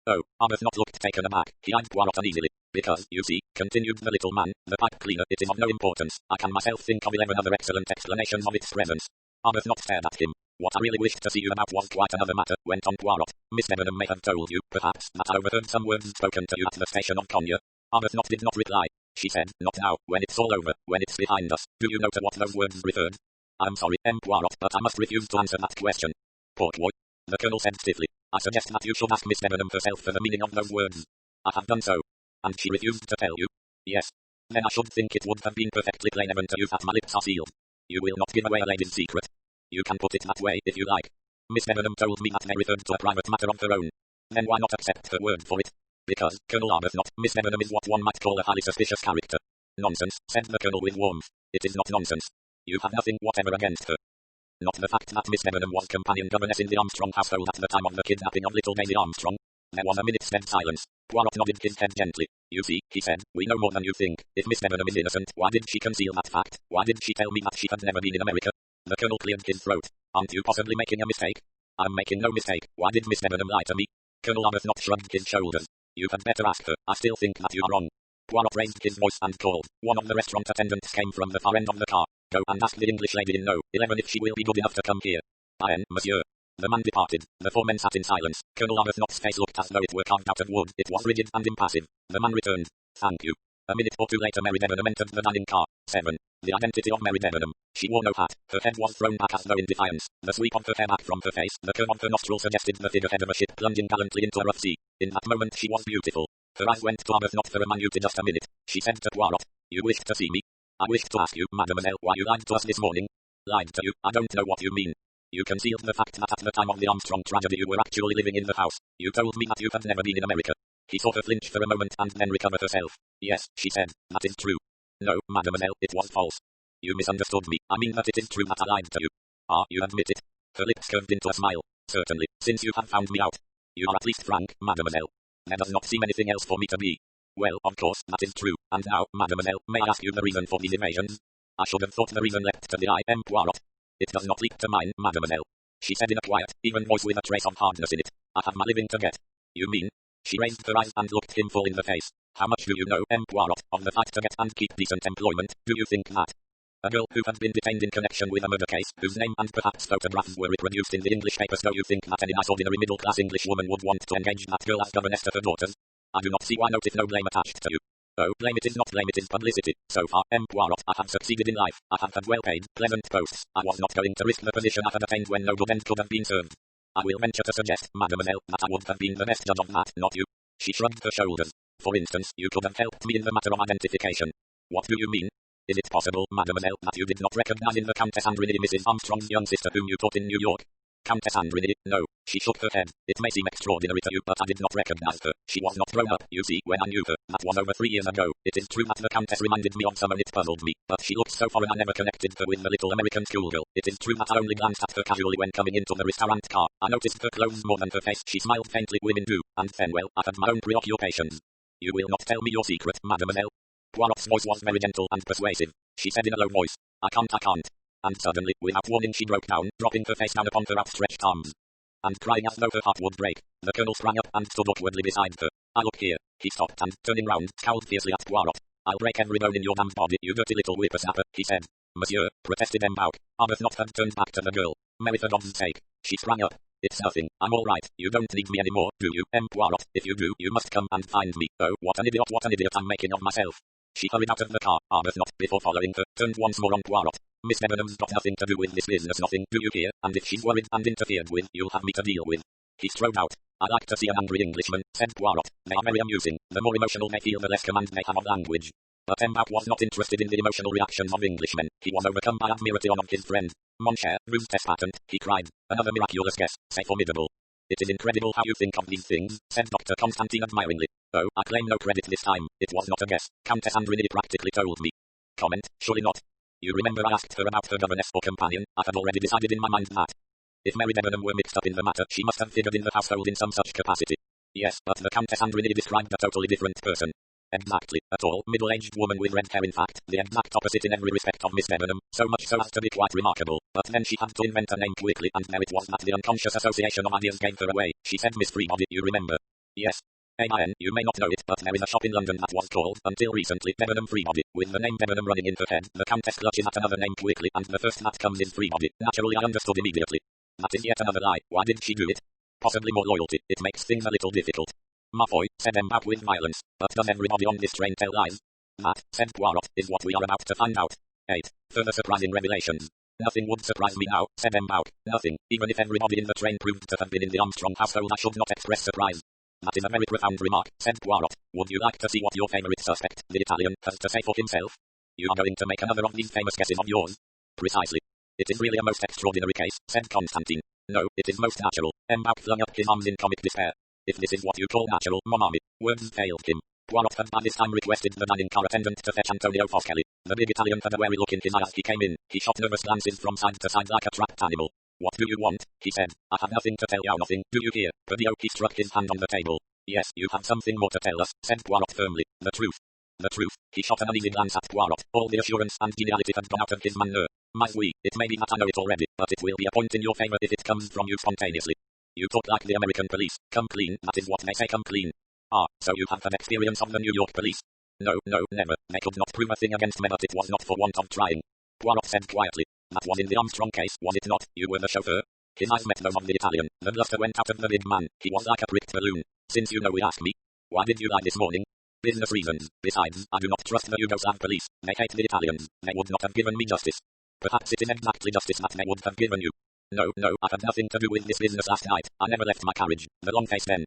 Oh, Arbuthnot looked taken aback. He eyed Poirot uneasily. Because, you see, continued the little man, the pipe cleaner, it is of no importance. I can myself think of 11 other excellent explanations of its presence. Arbuthnot stared at him. What I really wished to see you about was quite another matter, went on Poirot. Miss Debenham may have told you, perhaps, that I overheard some words spoken to you at the station of Conyers. Arbuthnot did not reply. She said, not now, when it's all over, when it's behind us. Do you know to what those words referred? I'm sorry, M. Poirot, but I must refuse to answer that question. Portboy. The Colonel said stiffly. I suggest that you should ask Miss Debenham herself for the meaning of those words. I have done so. And she refused to tell you? Yes. Then I should think it would have been perfectly plain even to you that my lips are sealed. You will not give away a lady's secret. You can put it that way if you like. Miss Debenham told me that they referred to a private matter of her own. Then why not accept her word for it? Because, Colonel Arbuthnot, Miss Debenham is what one might call a highly suspicious character. Nonsense, said the Colonel with warmth. It is not nonsense. You have nothing whatever against her. Not the fact that Miss Debenham was companion governess in the Armstrong household at the time of the kidnapping of little Daisy Armstrong. There was a minute's dead silence. Poirot nodded his head gently. You see, he said, we know more than you think. If Miss Debenham is innocent, why did she conceal that fact? Why did she tell me that she had never been in America? The Colonel cleared his throat. Aren't you possibly making a mistake? I'm making no mistake. Why did Miss Debenham lie to me? Colonel Arbuthnot shrugged his shoulders. You had better ask her. I still think that you are wrong. Poirot raised his voice and called. One of the restaurant attendants came from the far end of the car. Go and ask the English lady in No. 11 if she will be good enough to come here. Bien, monsieur. The man departed. The four men sat in silence. Colonel Arbuthnot's face looked as though it were carved out of wood. It was rigid and impassive. The man returned. Thank you. A minute or two later Mary Debenham entered the dining car. 7. The identity of Mary Debenham. She wore no hat. Her head was thrown back as though in defiance. The sweep of her hair back from her face, the curve of her nostril suggested the figurehead of a ship plunging gallantly into a rough sea. In that moment she was beautiful. Her eyes went to Arbuthnot for a minute, just a minute. She said to Poirot, you wished to see me? I wished to ask you, mademoiselle, why you lied to us this morning. Lied to you? I don't know what you mean. You concealed the fact that at the time of the Armstrong tragedy you were actually living in the house. You told me that you had never been in America. He saw her flinch for a moment and then recovered herself. Yes, she said, that is true. No, mademoiselle, it was false. You misunderstood me. I mean that it is true that I lied to you. Ah, you admit it? Her lips curved into a smile. Certainly, since you have found me out. You are at least frank, mademoiselle. There does not seem anything else for me to be. Well, of course, that is true. And now, mademoiselle, may I ask you the reason for these evasions? I should have thought the reason left to the Poirot. It does not leap to mine, mademoiselle. She said in a quiet, even voice with a trace of hardness in it. I have my living to get. You mean? She raised her eyes and looked him full in the face. How much do you know, Poirot, of the fight to get and keep decent employment? Do you think that a girl who had been detained in connection with a murder case, whose name and perhaps photographs were reproduced in the English papers, do you think that any nice ordinary middle-class English woman would want to engage that girl as governess to her daughters? I do not see why not if no blame attached to you. Oh, blame it is not blame, it is publicity. So far, Poirot, I have succeeded in life. I have had well-paid, pleasant posts. I was not going to risk the position I had attained when no good end could have been served. I will venture to suggest, mademoiselle, that I would have been the best judge of that, not you. She shrugged her shoulders. For instance, you could have helped me in the matter of identification. What do you mean? Is it possible, mademoiselle, that you did not recognize in the Countess Andrini Mrs. Armstrong's young sister whom you taught in New York? Countess Andrini, no. She shook her head. It may seem extraordinary to you, but I did not recognize her. She was not grown up, you see, when I knew her. That was over 3 years ago. It is true that the Countess reminded me of someone, it puzzled me, but she looked so foreign I never connected her with the little American schoolgirl. It is true that I only glanced at her casually when coming into the restaurant car. I noticed her clothes more than her face. She smiled faintly, women do, and then, well, I had my own preoccupations. You will not tell me your secret, mademoiselle? Poirot's voice was very gentle and persuasive. She said in a low voice, I can't. And suddenly, without warning, she broke down, dropping her face down upon her outstretched arms, and crying as though her heart would break. The colonel sprang up and stood awkwardly beside her. Look here. He stopped and, turning round, scowled fiercely at Poirot. I'll break every bone in your damned body, you dirty little whippersnapper, he said. Monsieur, protested M'Bauc. Arbuthnot not have turned back to the girl. Mary, for God's sake. She sprang up. It's nothing. I'm all right. You don't need me anymore, do you, Poirot? If you do, you must come and find me. Oh, what an idiot I'm making of myself. She hurried out of the car. Arbuthnot, before following her, turned once more on Poirot. Miss Debenham's got nothing to do with this business, nothing, do you hear? And if she's worried and interfered with, you'll have me to deal with. He strode out. I like to see an angry Englishman, said Poirot. They are very amusing. The more emotional they feel, the less command they have of language. But M'Bauc was not interested in the emotional reactions of Englishmen. He was overcome by admiration of his friend. Mon cher, ruse test patent, he cried. Another miraculous guess, say formidable. It is incredible how you think of these things, said Dr. Constantine admiringly. Oh, I claim no credit this time. It was not a guess. Countess Andrini practically told me. Comment, surely not. You remember I asked her about her governess or companion. I had already decided in my mind that if Mary Debenham were mixed up in the matter, she must have figured in the household in some such capacity. Yes, but the Countess Andrini described a totally different person. Exactly, a tall, middle-aged woman with red hair, in fact, the exact opposite in every respect of Miss Debenham, so much so as to be quite remarkable. But then she had to invent a name quickly, and there it was that the unconscious association of ideas gave her away. She said Miss Freebody, you remember? Yes. You may not know it, but there is a shop in London that was called, until recently, Debenham Freebody. With the name Debenham running in her head, the Countess clutches at another name quickly, and the first that comes is Freebody. Naturally, I understood immediately. That is yet another lie. Why did she do it? Possibly more loyalty. It makes things a little difficult. Ma foi, said M'Bauc with violence. But does everybody on this train tell lies? That, said Poirot, is what we are about to find out. 8. Further surprising revelations. Nothing would surprise me now, said M'Bauc. Nothing. Even if everybody in the train proved to have been in the Armstrong household, I should not express surprise. That is a very profound remark, said Poirot. Would you like to see what your favorite suspect, the Italian, has to say for himself? You are going to make another of these famous guesses of yours? Precisely. It is really a most extraordinary case, said Constantine. No, it is most natural. M'Bauc flung up his arms in comic despair. If this is what you call natural, mon ami. Words failed him. Poirot had by this time requested the dining car attendant to fetch Antonio Foscari. The big Italian had a wary look in his eye as he came in. He shot nervous glances from side to side like a trapped animal. What do you want? He said. I have nothing to tell you, nothing, do you hear? Perdio, he struck his hand on the table. Yes, you have something more to tell us, said Poirot firmly. The truth. The truth. He shot an uneasy glance at Poirot. All the assurance and geniality had gone out of his manner. My oui, it may be that I know it already, but it will be a point in your favor if it comes from you spontaneously. You talk like the American police. Come clean, that is what they say, come clean. Ah, so you have had experience of the New York police? No, never. They could not prove a thing against me, but it was not for want of trying. Poirot said quietly. That was in the Armstrong case, was it not? You were the chauffeur? His eyes met those of the Italian. The bluster went out of the big man. He was like a pricked balloon. Since you know, we ask me. Why did you lie this morning? Business reasons. Besides, I do not trust the Yugoslav police. They hate the Italians. They would not have given me justice. Perhaps it is exactly justice that they would have given you. No, I had nothing to do with this business last night. I never left my carriage. The long face then.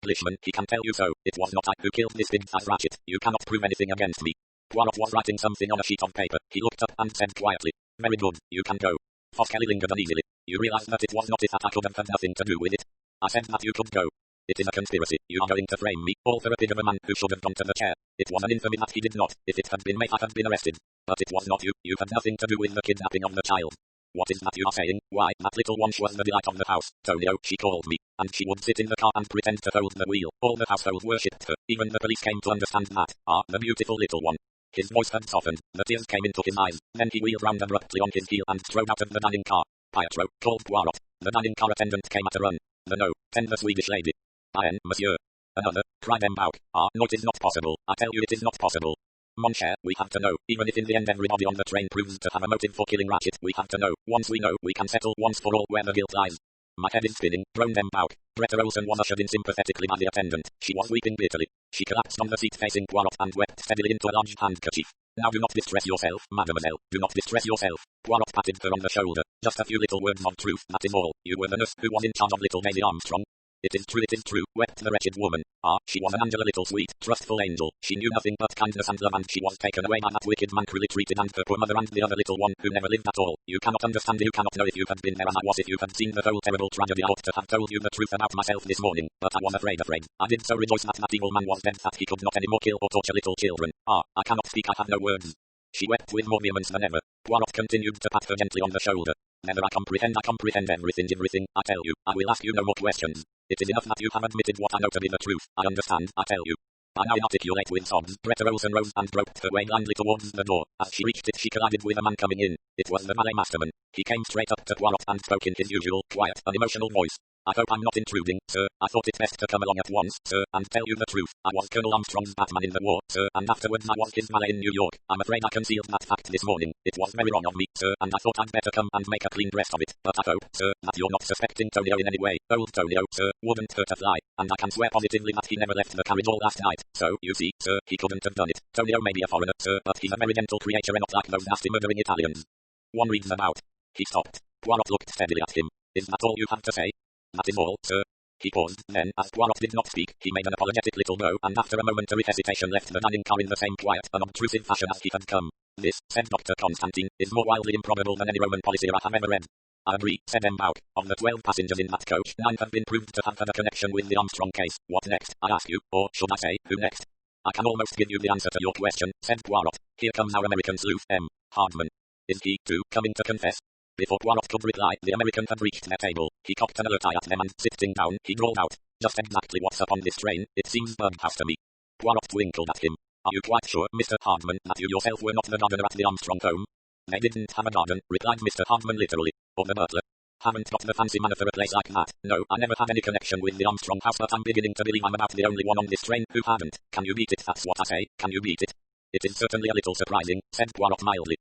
Englishman, he can tell you so. It was not I who killed this big-sized ratchet. You cannot prove anything against me. Poirot was writing something on a sheet of paper. He looked up and said quietly. Very good, you can go. Foscari lingered uneasily. You realize that it was not it that I could have had nothing to do with it. I said that you could go. It is a conspiracy. You are going to frame me, all for a pig of a man who should have gone to the chair. It was an infamy that he did not. If it had been me, I had been arrested. But it was not you. You had nothing to do with the kidnapping of the child. What is that you are saying? Why, that little one was the delight of the house. Tonio, she called me, and she would sit in the car and pretend to hold the wheel. All the household worshipped her. Even the police came to understand that. Ah, the beautiful little one. His voice had softened. The tears came into his eyes. Then he wheeled round abruptly on his heel and strode out of the dining car. Pietro, called Poirot. The dining car attendant came at a run. The tender Swedish lady. Bien, monsieur. Another, cried M'Bauk. Ah, no, it is not possible. I tell you it is not possible. Mon cher, we have to know. Even if in the end everybody on the train proves to have a motive for killing Ratchet, we have to know. Once we know, we can settle once for all where the guilt lies. My head is spinning, groaned M'Bauk. Greta Olsen was ushered in sympathetically by the attendant. She was weeping bitterly. She collapsed on the seat facing Poirot and wept steadily into a large handkerchief. Now do not distress yourself, mademoiselle. Do not distress yourself. Poirot patted her on the shoulder. Just a few little words of truth, that is all. You were the nurse who was in charge of little Daisy Armstrong. It is true, wept the wretched woman. Ah, she was an angel, a little sweet, trustful angel. She knew nothing but kindness and love, and she was taken away by that wicked man cruelly treated, and her poor mother and the other little one who never lived at all. You cannot understand, you cannot know if you had been there as I was, if you had seen the whole terrible tragedy. I ought to have told you the truth about myself this morning, but I was afraid. I did so rejoice that that evil man was dead, that he could not any more kill or torture little children. Ah, I cannot speak, I have no words. She wept with more vehemence than ever. Poirot continued to pat her gently on the shoulder. Never, I comprehend everything, I tell you. I will ask you no more questions. It is enough that you have admitted what I know to be the truth. I understand, I tell you. I now articulate with sobs. Greta Olsen rose and groped her way blindly towards the door. As she reached it, she collided with a man coming in. It was the valet masterman. He came straight up to Poirot and spoke in his usual, quiet, unemotional voice. I hope I'm not intruding, sir. I thought it best to come along at once, sir, and tell you the truth. I was Colonel Armstrong's Batman in the war, sir, and afterwards I was his valet in New York. I'm afraid I concealed that fact this morning. It was very wrong of me, sir, and I thought I'd better come and make a clean breast of it. But I hope, sir, that you're not suspecting Tonio in any way. Old Tonio, sir, wouldn't hurt a fly, and I can swear positively that he never left the carriage all last night. So, you see, sir, he couldn't have done it. Tonio may be a foreigner, sir, but he's a very gentle creature and not like those nasty murdering Italians. One reads about. He stopped. Poirot looked steadily at him. Is that all you have to say? That is all, sir. He paused, then, as Poirot did not speak, he made an apologetic little bow, and after a momentary hesitation left the dining car in the same quiet, unobtrusive fashion as he had come. This, said Dr. Constantine, is more wildly improbable than any Roman policier I have ever read. I agree, said M'Bauk. Of the 12 passengers in that coach, 9 have been proved to have had a connection with the Armstrong case. What next, I ask you, or should I say, who next? I can almost give you the answer to your question, said Poirot. Here comes our American sleuth, M. Hardman. Is he, too, coming to confess? Before Poirot could reply, the American had reached their table. He cocked an alert eye at them and, sitting down, he drawled out. Just exactly what's up on this train, it seems Birdhouse to me. Poirot twinkled at him. Are you quite sure, Mr. Hardman, that you yourself were not the gardener at the Armstrong home? They didn't have a garden, replied Mr. Hardman literally. Or the butler. Haven't got the fancy manner for a place like that. No, I never had any connection with the Armstrong house, but I'm beginning to believe I'm about the only one on this train who hadn't. Can you beat it? That's what I say. Can you beat it? It is certainly a little surprising, said Poirot mildly.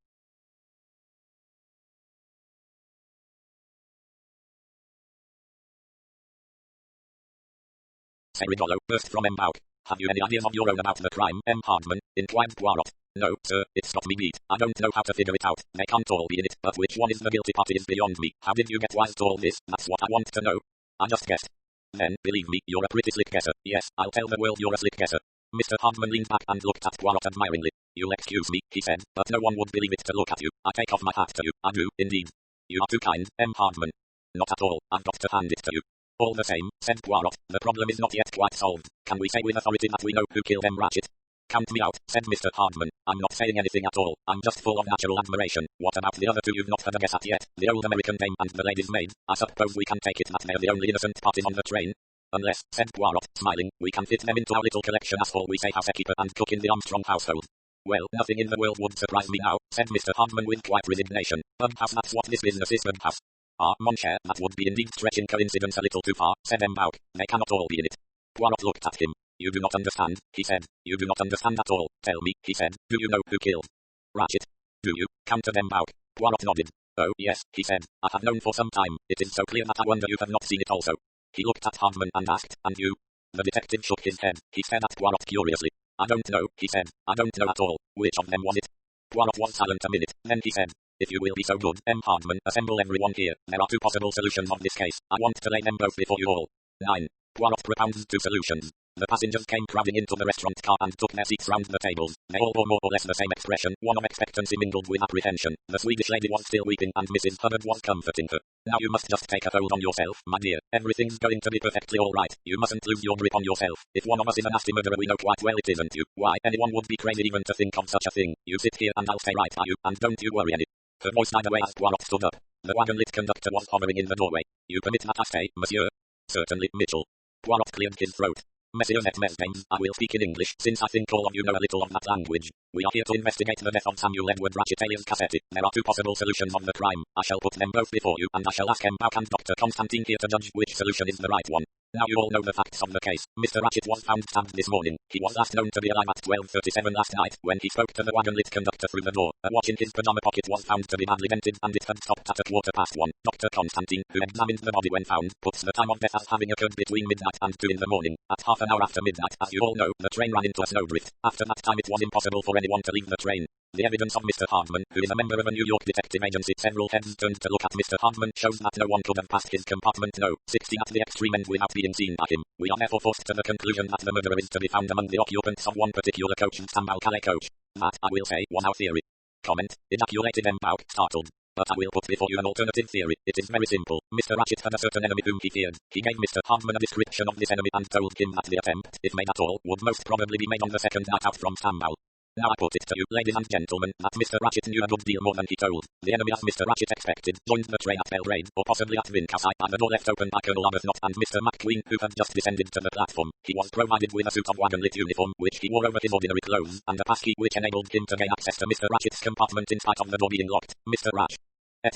Ceridolo burst from M'Bauk. Have you any ideas of your own about the crime, M. Hardman? Inquired Poirot. No, sir, it's got me beat. I don't know how to figure it out. They can't all be in it, but which one is the guilty party is beyond me. How did you get wise to all this? That's what I want to know. I just guessed. Then, believe me, you're a pretty slick guesser. Yes, I'll tell the world you're a slick guesser. Mr. Hardman leaned back and looked at Poirot admiringly. You'll excuse me, he said, but no one would believe it to look at you. I take off my hat to you. I do, indeed. You are too kind, M. Hardman. Not at all. I've got to hand it to you. All the same, said Poirot, the problem is not yet quite solved. Can we say with authority that we know who killed M. Ratchet? Count me out, said Mr. Hardman. I'm not saying anything at all. I'm just full of natural admiration. What about the other two you've not had a guess at yet? The old American dame and the lady's maid. I suppose we can take it that they're the only innocent parties on the train. Unless, said Poirot, smiling, we can fit them into our little collection as all we say housekeeper and cook in the Armstrong household. Well, nothing in the world would surprise me now, said Mr. Hardman with quiet resignation. Birdhouse, that's what this business is, Birdhouse. Ah, mon cher, that would be indeed stretching coincidence a little too far, said M'Bauk. They cannot all be in it. Poirot looked at him. You do not understand, he said. You do not understand at all. Tell me, he said, do you know who killed Ratchet? Do you? Countered M'Bauk. Poirot nodded. Oh, yes, he said. I have known for some time. It is so clear that I wonder you have not seen it also. He looked at Hardman and asked, and you? The detective shook his head. He stared at Poirot curiously. I don't know, he said. I don't know at all. Which of them was it? Poirot was silent a minute. Then he said, if you will be so good, M. Hardman, assemble everyone here. There are 2 possible solutions of this case. I want to lay them both before you all. 9. Poirot propounds 2 solutions. The passengers came crowding into the restaurant car and took their seats round the tables. They all bore more or less the same expression, one of expectancy mingled with apprehension. The Swedish lady was still weeping and Mrs. Hubbard was comforting her. Now you must just take a hold on yourself, my dear. Everything's going to be perfectly alright. You mustn't lose your grip on yourself. If one of us is a nasty murderer we know quite well it isn't you. Why, anyone would be crazy even to think of such a thing. You sit here and I'll stay right by you, and don't you worry any. Her voice died away as Poirot stood up. The wagon-lit conductor was hovering in the doorway. You permit that I stay, monsieur? Certainly, Mitchell. Poirot cleared his throat. Messieurs et mesdames, I will speak in English, since I think all of you know a little of that language. We are here to investigate the death of Samuel Edward Ratchet alias Cassetti. There are two possible solutions of the crime. I shall put them both before you, and I shall ask Mbauch and Dr. Constantine here to judge which solution is the right one. Now you all know the facts of the case. Mr. Ratchet was found stabbed this morning. He was last known to be alive at 12:37 last night, when he spoke to the wagon-lit conductor through the door. A watch in his pajama pocket was found to be badly dented, and it had stopped at 1:15. Dr. Constantine, who examined the body when found, puts the time of death as having occurred between midnight and 2 in the morning. At half an hour after midnight, as you all know, the train ran into a snowdrift. After that time it was impossible for anyone to leave the train. The evidence of Mr. Hardman, who is a member of a New York detective agency, several heads turned to look at Mr. Hardman, shows that no one could have passed his compartment No. 60 at the extreme end without being seen by him. We are therefore forced to the conclusion that the murderer is to be found among the occupants of one particular coach, the Sambal Calais coach. That, I will say, was our theory. Comment, ejaculated Mbauch, startled. But I will put before you an alternative theory. It is very simple. Mr. Ratchet had a certain enemy whom he feared. He gave Mr. Hardman a description of this enemy and told him that the attempt, if made at all, would most probably be made on the second night out from Sambal. Now I put it to you, ladies and gentlemen, that Mr. Ratchet knew a good deal more than he told. The enemy, as Mr. Ratchet expected, joined the train at Belgrade, or possibly at Vincasai, by the door left open by Colonel Arbuthnot and Mr. McQueen, who had just descended to the platform. He was provided with a suit of wagon-lit uniform, which he wore over his ordinary clothes, and a passkey which enabled him to gain access to Mr. Ratchet's compartment in spite of the door being locked. Mr. Ratchet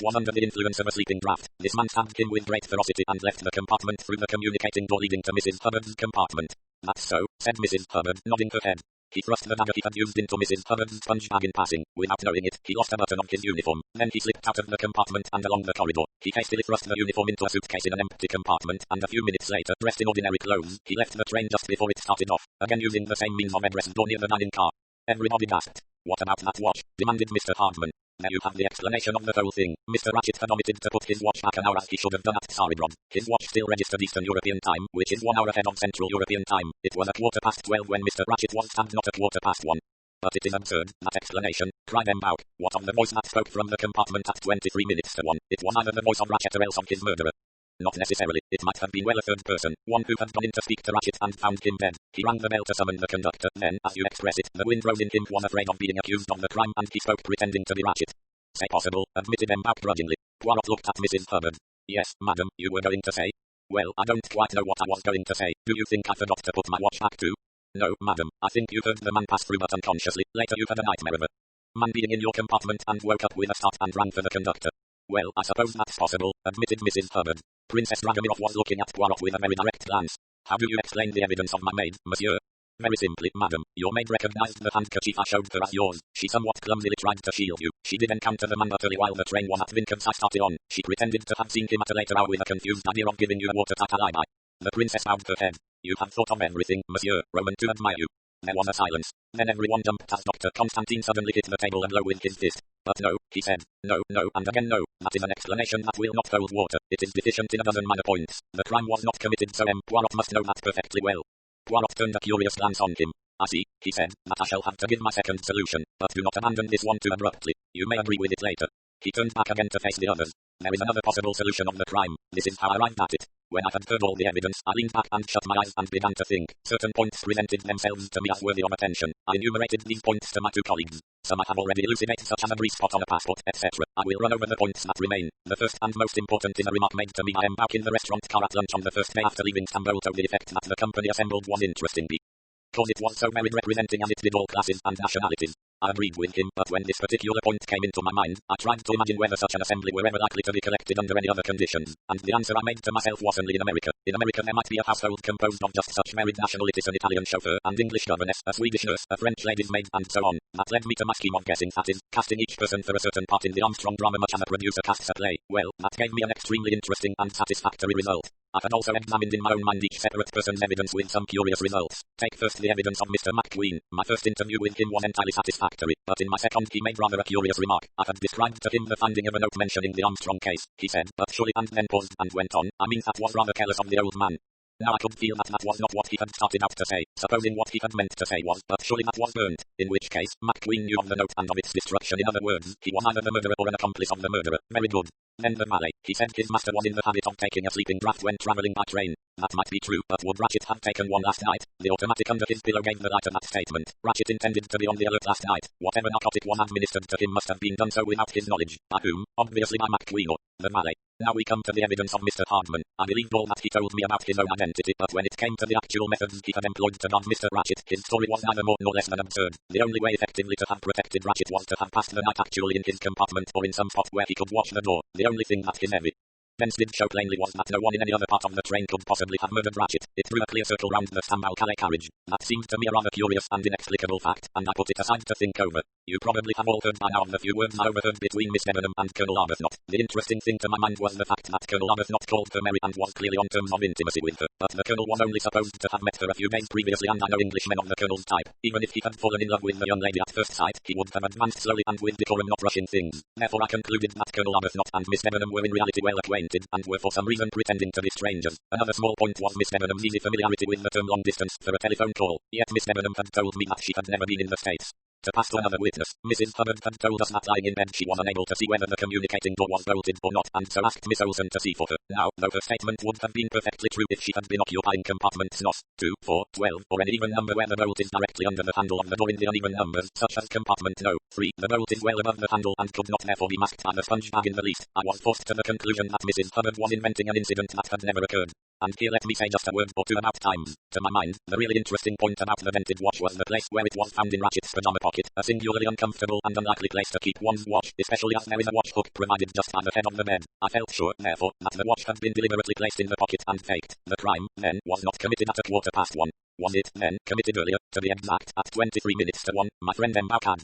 was under the influence of a sleeping draught. This man stabbed him with great ferocity and left the compartment through the communicating door leading to Mrs. Hubbard's compartment. That's so, said Mrs. Hubbard, nodding her head. He thrust the dagger he had used into Mrs. Hubbard's sponge bag in passing. Without knowing it, he lost a button of his uniform. Then he slipped out of the compartment and along the corridor. He hastily thrust the uniform into a suitcase in an empty compartment, and a few minutes later, dressed in ordinary clothes, he left the train just before it started off, again using the same means of egress door near the dining car. Everybody gasped. What about that watch? Demanded Mr. Hardman. There you have the explanation of the whole thing. Mr. Ratchet had omitted to put his watch back an hour as he should have done at Tsarogrod. His watch still registered Eastern European time, which is 1 hour ahead of Central European time. It was 12:15 when Mr. Ratchet was stabbed, not 1:15. But it is absurd, that explanation, cried Mbauch. What of the voice that spoke from the compartment at 23 minutes to 1? It was either the voice of Ratchet or else of his murderer. Not necessarily. It might have been a third person, one who had gone in to speak to Ratchet and found him dead. He rang the bell to summon the conductor. Then, as you express it, the wind rose in him, was afraid of being accused of the crime, and he spoke pretending to be Ratchet. Say possible, admitted Mbauch grudgingly. Poirot looked at Mrs. Hubbard. Yes, madam, you were going to say? Well, I don't quite know what I was going to say. Do you think I forgot to put my watch back too? No, madam. I think you heard the man pass through but unconsciously. Later you had a nightmare of a man being in your compartment and woke up with a start and rang for the conductor. Well, I suppose that's possible, admitted Mrs. Hubbard. Princess Dragomirov was looking at Poirot with a very direct glance. How do you explain the evidence of my maid, monsieur? Very simply, madam. Your maid recognized the handkerchief I showed her as yours. She somewhat clumsily tried to shield you. She did encounter the man utterly while the train was at Vincasai started on. She pretended to have seen him at a later hour with a confused idea of giving you a watertight alibi. The princess bowed her head. You have thought of everything, monsieur, Roman, to admire you. There was a silence. Then everyone jumped as Dr. Constantine suddenly hit the table and low with his fist. But no, he said. No, and again no. That is an explanation that will not hold water. It is deficient in a dozen minor points. The crime was not committed, so Poirot must know that perfectly well. Poirot turned a curious glance on him. I see, he said, that I shall have to give my second solution, but do not abandon this one too abruptly. You may agree with it later. He turned back again to face the others. There is another possible solution of the crime. This is how I arrived at it. When I had heard all the evidence, I leaned back and shut my eyes and began to think. Certain points presented themselves to me as worthy of attention. I enumerated these points to my two colleagues. Some I have already elucidated, such as a grease spot on a passport, etc. I will run over the points that remain. The first and most important is a remark made to me by Mbauch in the restaurant car at lunch on the first day after leaving Stambul, to the effect that the company assembled was interesting because it was so varied, representing as it did all classes and nationalities. I agreed with him, but when this particular point came into my mind, I tried to imagine whether such an assembly were ever likely to be collected under any other conditions, and the answer I made to myself was only in America. In America there might be a household composed of just such varied nationalities: an Italian chauffeur, and English governess, a Swedish nurse, a French lady's maid, and so on. That led me to my scheme of guessing, that is, casting each person for a certain part in the Armstrong drama much as a producer casts a play. Well, that gave me an extremely interesting and satisfactory result. I had also examined in my own mind each separate person's evidence with some curious results. Take first the evidence of Mr. McQueen. My first interview with him was entirely satisfactory, but in my second he made rather a curious remark. I had described to him the finding of a note mentioning the Armstrong case. He said, but surely, and then paused and went on. I mean, that was rather careless of the old man. Now I could feel that that was not what he had started out to say, supposing what he had meant to say was, but surely that was burnt, in which case, McQueen knew of the note and of its destruction. In other words, he was either the murderer or an accomplice of the murderer. Very good. Then the valet, he said his master was in the habit of taking a sleeping draught when travelling by train. That might be true, but would Ratchet have taken one last night? The automatic under his pillow gave the lie to that statement. Ratchet intended to be on the alert last night. Whatever narcotic was administered to him must have been done so without his knowledge. By whom? Obviously by McQueen or the valet. Now we come to the evidence of Mr. Hardman. I believed all that he told me about his own identity, but when it came to the actual methods he had employed to dodge Mr. Ratchet, his story was neither more nor less than absurd. The only way effectively to have protected Ratchet was to have passed the night actually in his compartment or in some spot where he could watch the door. The only thing that his events did show plainly was that no one in any other part of the train could possibly have murdered Ratchet. It drew a clear circle round the Sambal Calais carriage. That seemed to me a rather curious and inexplicable fact, and I put it aside to think over. You probably have all heard by now of the few words I overheard between Miss Debenham and Colonel Arbuthnot. The interesting thing to my mind was the fact that Colonel Arbuthnot called her Mary and was clearly on terms of intimacy with her, but the Colonel was only supposed to have met her a few days previously, and I know Englishmen of the Colonel's type. Even if he had fallen in love with the young lady at first sight, he would have advanced slowly and with decorum, not rushing things. Therefore I concluded that Colonel Arbuthnot and Miss Debenham were in reality well acquainted, and were for some reason pretending to be strangers. Another small point was Miss Debenham's easy familiarity with the term long distance for a telephone call, yet Miss Debenham had told me that she had never been in the States. To pass to another witness, Mrs. Hubbard had told us that lying in bed she was unable to see whether the communicating door was bolted or not, and so asked Miss Olsen to see for her. Now, though her statement would have been perfectly true if she had been occupying compartments NOS 2, 4, 12, or any even number where the bolt is directly under the handle of the door in the uneven numbers, such as compartment No. 3, the bolt is well above the handle and could not therefore be masked by the sponge bag in the least. I was forced to the conclusion that Mrs. Hubbard was inventing an incident that had never occurred. And here let me say just a word or two about times. To my mind, the really interesting point about the dented watch was the place where it was found in Ratchet's pajama pocket, a singularly uncomfortable and unlikely place to keep one's watch, especially as there is a watch hook provided just by the head of the bed. I felt sure, therefore, that the watch had been deliberately placed in the pocket and faked. The crime, then, was not committed at 1:15. Was it, then, committed earlier, to be exact, at 23 minutes to 1? My friend M. Baucad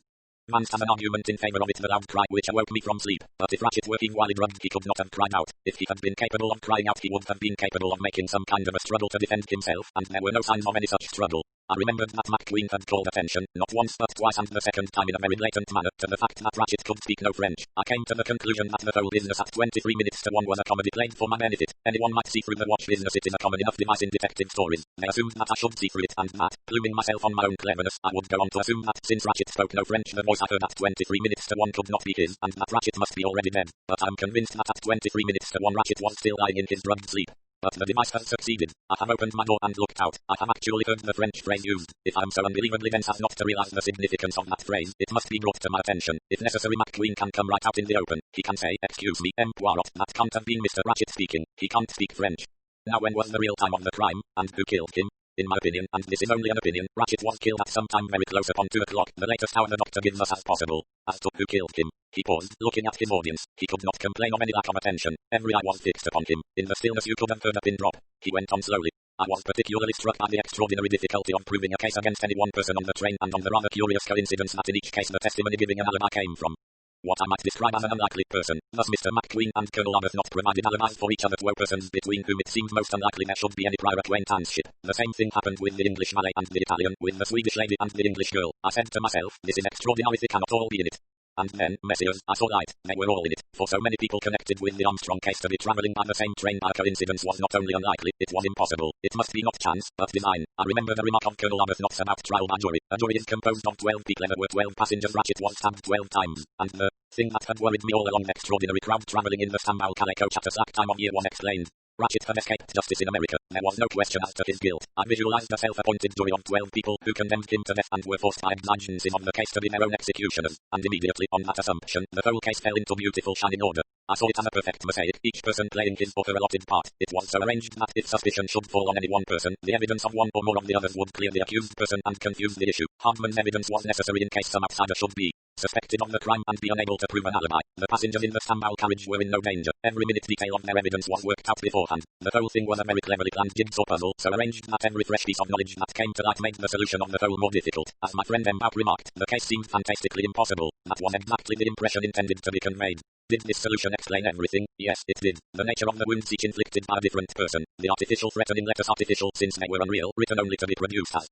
Vance has an argument in favour of it, the loud cry which awoke me from sleep. But if Ratchet were while drugged, he could not have cried out. If he had been capable of crying out, he would have been capable of making some kind of a struggle to defend himself, and there were no signs of any such struggle. I remembered that McQueen had called attention, not once but twice, and the second time in a very blatant manner, to the fact that Ratchet could speak no French. I came to the conclusion that the whole business at 23 minutes to 1 was a comedy played for my benefit. Anyone might see through the watch business. It is a common enough device in detective stories. They assumed that I should see through it, and that, pluming myself on my own cleverness, I would go on to assume that since Ratchet spoke no French, the voice I heard at 23 minutes to 1 could not be his, and that Ratchet must be already dead. But I'm convinced that at 23 minutes to 1 Ratchet was still lying in his drugged sleep. But the device has succeeded. I have opened my door and looked out. I have actually heard the French phrase used. If I'm so unbelievably dense as not to realize the significance of that phrase, it must be brought to my attention. If necessary, McQueen can come right out in the open. He can say, "Excuse me, M. Poirot, that can't have been Mr. Ratchet speaking. He can't speak French." Now when was the real time of the crime, and who killed him? In my opinion, and this is only an opinion, Ratchet was killed at some time very close upon 2 o'clock, the latest hour the doctor gives us as possible. As to who killed him, he paused, looking at his audience. He could not complain of any lack of attention. Every eye was fixed upon him. In the stillness you could have heard a pin drop. He went on slowly. I was particularly struck by the extraordinary difficulty of proving a case against any one person on the train, and on the rather curious coincidence that in each case the testimony giving an alibi came from what I might describe as an unlikely person. Thus Mr. McQueen and Colonel Arbuthnot provided alibis for each other, were persons between whom it seemed most unlikely there should be any prior acquaintanceship. The same thing happened with the English valet and the Italian, with the Swedish lady and the English girl. I said to myself, this is extraordinary, they cannot all be in it. And then, messieurs, I saw light. They were all in it. For so many people connected with the Armstrong case to be travelling by the same train by coincidence was not only unlikely, it was impossible. It must be not chance, but design. I remember the remark of Colonel Arbuthnot's about trial by jury. A jury is composed of 12 people. There were 12 passengers. Ratchet was stabbed 12 times. And the thing that had worried me all along, the extraordinary crowd travelling in the Sambal Calais coach at a slack time of year, was explained. Ratchet had escaped justice in America. There was no question as to his guilt. I visualized a self-appointed jury of 12 people who condemned him to death and were forced by exigencies of the case to be their own executioners. And immediately, on that assumption, the whole case fell into beautiful shining order. I saw it as a perfect mosaic, each person playing his or her allotted part. It was so arranged that if suspicion should fall on any one person, the evidence of one or more of the others would clear the accused person and confuse the issue. Hardman's evidence was necessary in case some outsider should be suspected of the crime and be unable to prove an alibi. The passengers in the Sambal carriage were in no danger. Every minute detail of their evidence was worked out beforehand. The whole thing was a very cleverly planned jigsaw puzzle, so arranged that every fresh piece of knowledge that came to light made the solution of the whole more difficult. As my friend M. Bauck remarked, the case seemed fantastically impossible. That was exactly the impression intended to be conveyed. Did this solution explain everything? Yes, it did. The nature of the wounds each inflicted by a different person. The artificial threatening letters artificial since they were unreal, written only to be produced as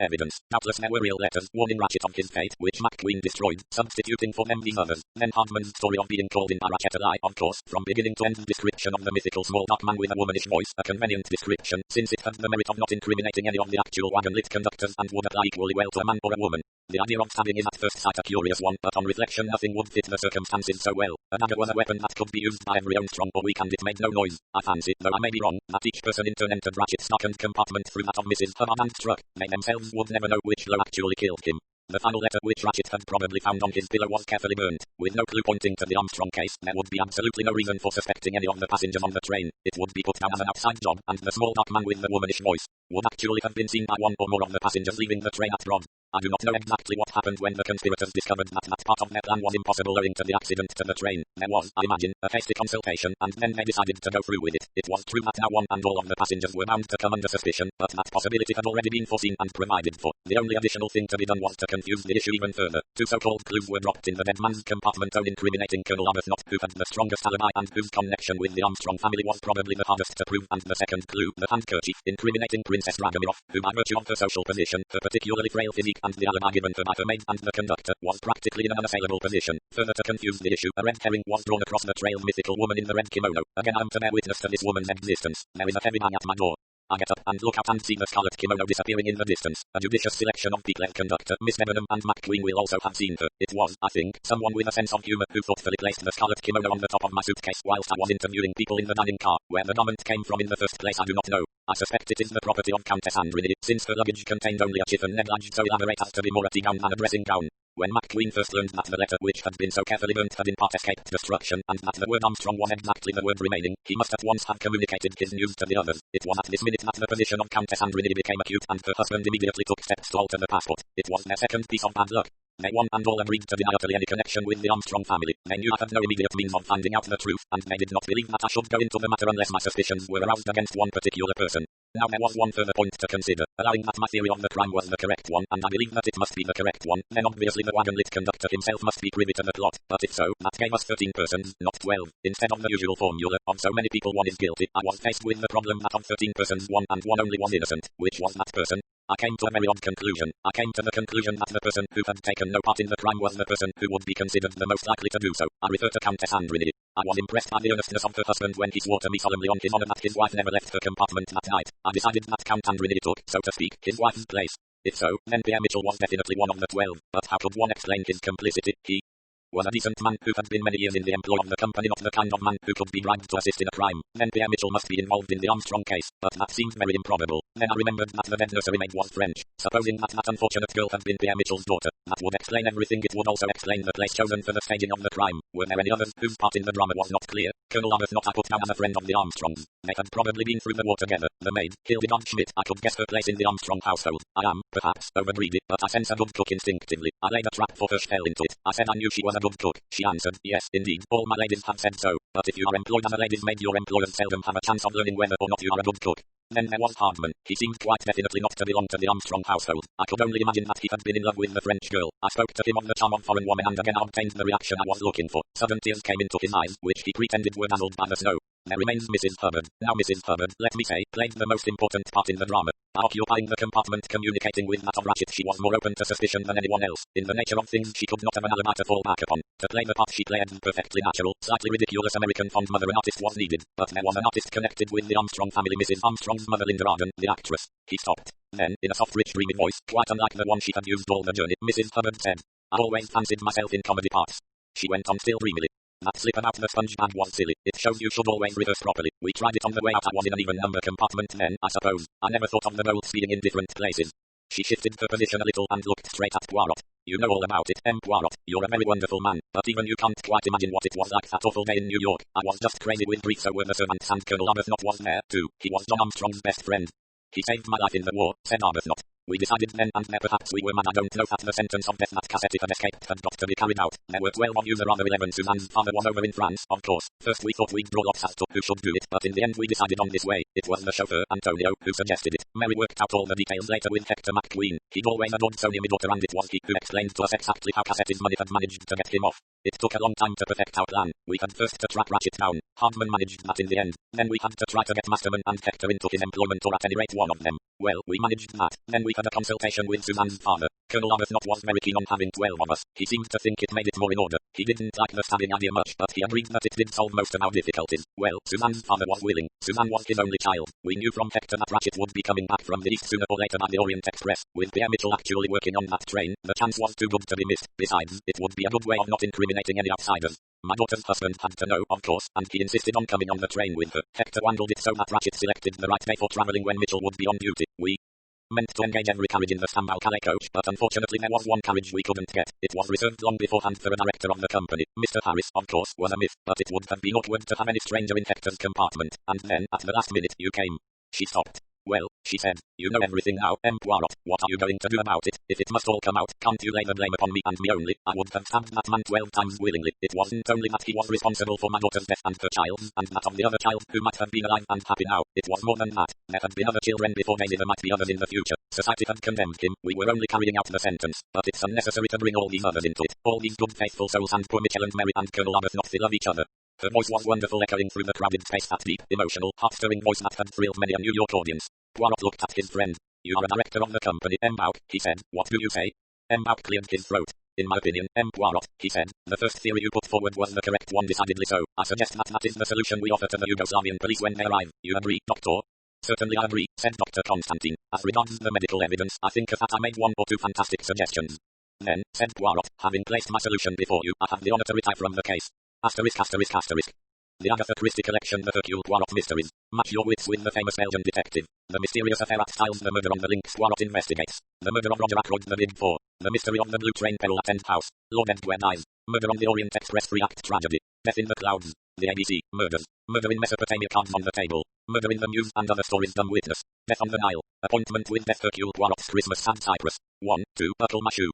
Evidence. Doubtless there were real letters worn in Ratchet on his fate, which McQueen destroyed, substituting for them these others. Then Hardman's story of being called in by Ratchet a lie, of course, from beginning to end. Description of the mythical small dark man with a womanish voice, a convenient description, since it had the merit of not incriminating any of the actual wagon-lit conductors and would apply equally well to a man or a woman. The idea of stabbing is at first sight a curious one, but on reflection nothing would fit the circumstances so well. A dagger was a weapon that could be used by every Armstrong or weak, and it made no noise. I fancy, though I may be wrong, that each person in turn entered Ratchet's darkened compartment through that of Mrs. Hubbard and struck. They themselves would never know which blow actually killed him. The final letter which Ratchet had probably found on his pillow was carefully burnt. With no clue pointing to the Armstrong case, there would be absolutely no reason for suspecting any of the passengers on the train. It would be put down as an outside job, and the small dark man with the womanish voice would actually have been seen by one or more of the passengers leaving the train at Rod. I do not know exactly what happened when the conspirators discovered that that part of their plan was impossible owing to the accident to the train. There was, I imagine, a hasty consultation, and then they decided to go through with it. It was true that now one and all of the passengers were bound to come under suspicion, but that possibility had already been foreseen and provided for. The only additional thing to be done was to confuse the issue even further. Two so-called clues were dropped in the dead man's compartment, own incriminating Colonel Arbuthnot, who had the strongest alibi and whose connection with the Armstrong family was probably the hardest to prove, and the second clue, the handkerchief, incriminating Princess Dragomirov, who by virtue of her social position, her particularly frail physique, and the alibi given by her maid and the conductor, was practically in an unassailable position. Further to confuse the issue, a red herring was drawn across the trail. Mythical woman in the red kimono. Again I am to bear witness to this woman's existence. There is a heavy bang at my door. Agatha, and look out and see the scarlet kimono disappearing in the distance. A judicious selection of people. Conductor, Miss Debenham and McQueen will also have seen her. It was, I think, someone with a sense of humor who thoughtfully placed the scarlet kimono on the top of my suitcase whilst I was interviewing people in the dining car. Where the garment came from in the first place I do not know. I suspect it is the property of Countess Andrini, since her luggage contained only a chiffon negligee so elaborate as to be more a tea gown than a dressing gown. When McQueen first learned that the letter which had been so carefully burnt had in part escaped destruction, and that the word Armstrong was exactly the word remaining, he must at once have communicated his news to the others. It was at this minute that the position of Countess Andrini became acute, and her husband immediately took steps to alter the passport. It was their second piece of bad luck. They one and all agreed to deny utterly any connection with the Armstrong family. They knew I had no immediate means of finding out the truth, and they did not believe that I should go into the matter unless my suspicions were aroused against one particular person. Now there was one further point to consider. Allowing that my theory of the crime was the correct one, and I believe that it must be the correct one, then obviously the wagon-lit conductor himself must be privy to the plot. But if so, that gave us 13 persons, not 12. Instead of the usual formula, of so many people one is guilty, I was faced with the problem that of 13 persons one and one only was innocent. Which was that person? I came to a very odd conclusion. I came to the conclusion that the person who had taken no part in the crime was the person who would be considered the most likely to do so. I refer to Countess Andrini. I was impressed by the earnestness of her husband when he swore to me solemnly on his honor that his wife never left her compartment that night. I decided that Count Andrini took, so to speak, his wife's place. If so, then Pierre Mitchell was definitely one of the 12. But how could one explain his complicity? He was a decent man who had been many years in the employ of the company, not the kind of man who could be bribed to assist in a crime. Then Pierre Mitchell must be involved in the Armstrong case, but that seemed very improbable. Then I remembered that the dead nursery maid was French. Supposing that that unfortunate girl had been Pierre Mitchell's daughter, that would explain everything. It would also explain the place chosen for the staging of the crime. Were there any others whose part in the drama was not clear? Colonel Arbuthnot I put down as a friend of the Armstrongs. They had probably been through the war together. The maid, Hildegard Schmidt, I could guess her place in the Armstrong household. I am, perhaps, over-greedy, but I sense a good cook instinctively. I laid a trap for her, she fell into it. I said I knew she was a good cook. She answered, yes, indeed, all my ladies have said so. But if you are employed as a lady's maid, your employers seldom have a chance of learning whether or not you are a good cook. Then there was Hardman. He seemed quite definitely not to belong to the Armstrong household. I could only imagine that he had been in love with the French girl. I spoke to him of the charm of foreign woman, and again I obtained the reaction I was looking for. Sudden tears came into his eyes, which he pretended were dazzled by the snow. There remains Mrs. Hubbard. Now Mrs. Hubbard, let me say, played the most important part in the drama. By occupying the compartment communicating with that of Ratchet, she was more open to suspicion than anyone else. In the nature of things, she could not have an alibi to fall back upon. To play the part she played, perfectly natural, slightly ridiculous American fond mother, an artist was needed. But there was an artist connected with the Armstrong family, Mrs. Armstrong's mother, Linda Arden, the actress. He stopped. Then, in a soft, rich, dreamy voice, quite unlike the one she had used all the journey, Mrs. Hubbard said, I always fancied myself in comedy parts. She went on still dreamily. That slip about the sponge bag was silly. It shows you should always rehearse properly. We tried it on the way out. I was in an even number compartment then, I suppose. I never thought of the bolt speeding in different places. She shifted her position a little and looked straight at Poirot. You know all about it, Poirot. You're a very wonderful man, but even you can't quite imagine what it was like that awful day in New York. I was just crazy with grief, so were the servants, and Colonel Arbuthnot was there, too. He was John Armstrong's best friend. He saved my life in the war, said Arbuthnot. We decided then and there perhaps we were mad. I don't know that the sentence of death that Cassetti had escaped had got to be carried out. There were 12 of you, the rather 11. Suzanne's father was over in France, of course. First we thought we'd draw lots as to who should do it, but in the end we decided on this way. It was the chauffeur, Antonio, who suggested it. Mary worked out all the details later with Hector McQueen. He'd always adored Sonia, my daughter, and it was he who explained to us exactly how Cassetti's money had managed to get him off. It took a long time to perfect our plan. We had first to track Ratchet down. Hardman managed that in the end. Then we had to try to get Masterman and Hector into his employment, or at any rate one of them. Well, we managed that. Then we had a consultation with Suzanne's father. Colonel Arbuthnot was very keen on having 12 of us. He seemed to think it made it more in order. He didn't like the stabbing idea much, but he agreed that it did solve most of our difficulties. Well, Suzanne's father was willing. Suzanne was his only child. We knew from Hector that Ratchet would be coming back from the east sooner or later by the Orient Express. With Pierre Mitchell actually working on that train, the chance was too good to be missed. Besides, it would be a good way of not incriminating any outsiders. My daughter's husband had to know, of course, and he insisted on coming on the train with her. Hector handled it so that Ratchet selected the right day for traveling when Mitchell would be on duty. We meant to engage every carriage in the Stambul Calais coach, but unfortunately there was one carriage we couldn't get. It was reserved long beforehand for a director of the company. Mr. Harris, of course, was a myth, but it would have been awkward to have any stranger in Hector's compartment. And then, at the last minute, you came. She stopped. Well, she said, you know everything now, Poirot. What are you going to do about it? If it must all come out, can't you lay the blame upon me and me only? I would have stabbed that man 12 times willingly. It wasn't only that he was responsible for my daughter's death and her child's, and that of the other child, who might have been alive and happy now. It was more than that. There had been other children before Daisy, there might be others in the future. Society had condemned him. We were only carrying out the sentence. But it's unnecessary to bring all these others into it. All these good faithful souls, and poor Mitchell and Mary and Colonel Arbuthnot, they love each other. Her voice was wonderful, echoing through the crowded space, that deep, emotional, heart-stirring voice that had thrilled many a New York audience. Poirot looked at his friend. You are a director of the company, Bouck, he said. What do you say? Bouck cleared his throat. In my opinion, Poirot, he said, the first theory you put forward was the correct one, decidedly so. I suggest that that is the solution we offer to the Yugoslavian police when they arrive. You agree, Doctor? Certainly I agree, said Dr. Constantine. As regards the medical evidence, I think that I made one or two fantastic suggestions. Then, said Poirot, having placed my solution before you, I have the honor to retire from the case. Asterisk, asterisk, asterisk. The Agatha Christie collection, the Hercule Poirot mysteries. Match your wits with the famous Belgian detective. The mysterious affair at Styles, the murder on the links Poirot investigates. The murder of Roger Ackroyd, the Big Four. The mystery of the Blue Train peril at End House. Lord Edgware dies. Murder on the Orient Express 3-act tragedy. Death in the clouds. The ABC. Murders. Murder in Mesopotamia, cards on the table. Murder in the Muse and other stories, dumb witness. Death on the Nile. Appointment with Death, Hercule Poirot's Christmas, Sad Cyprus. 1, 2, buckle my shoe.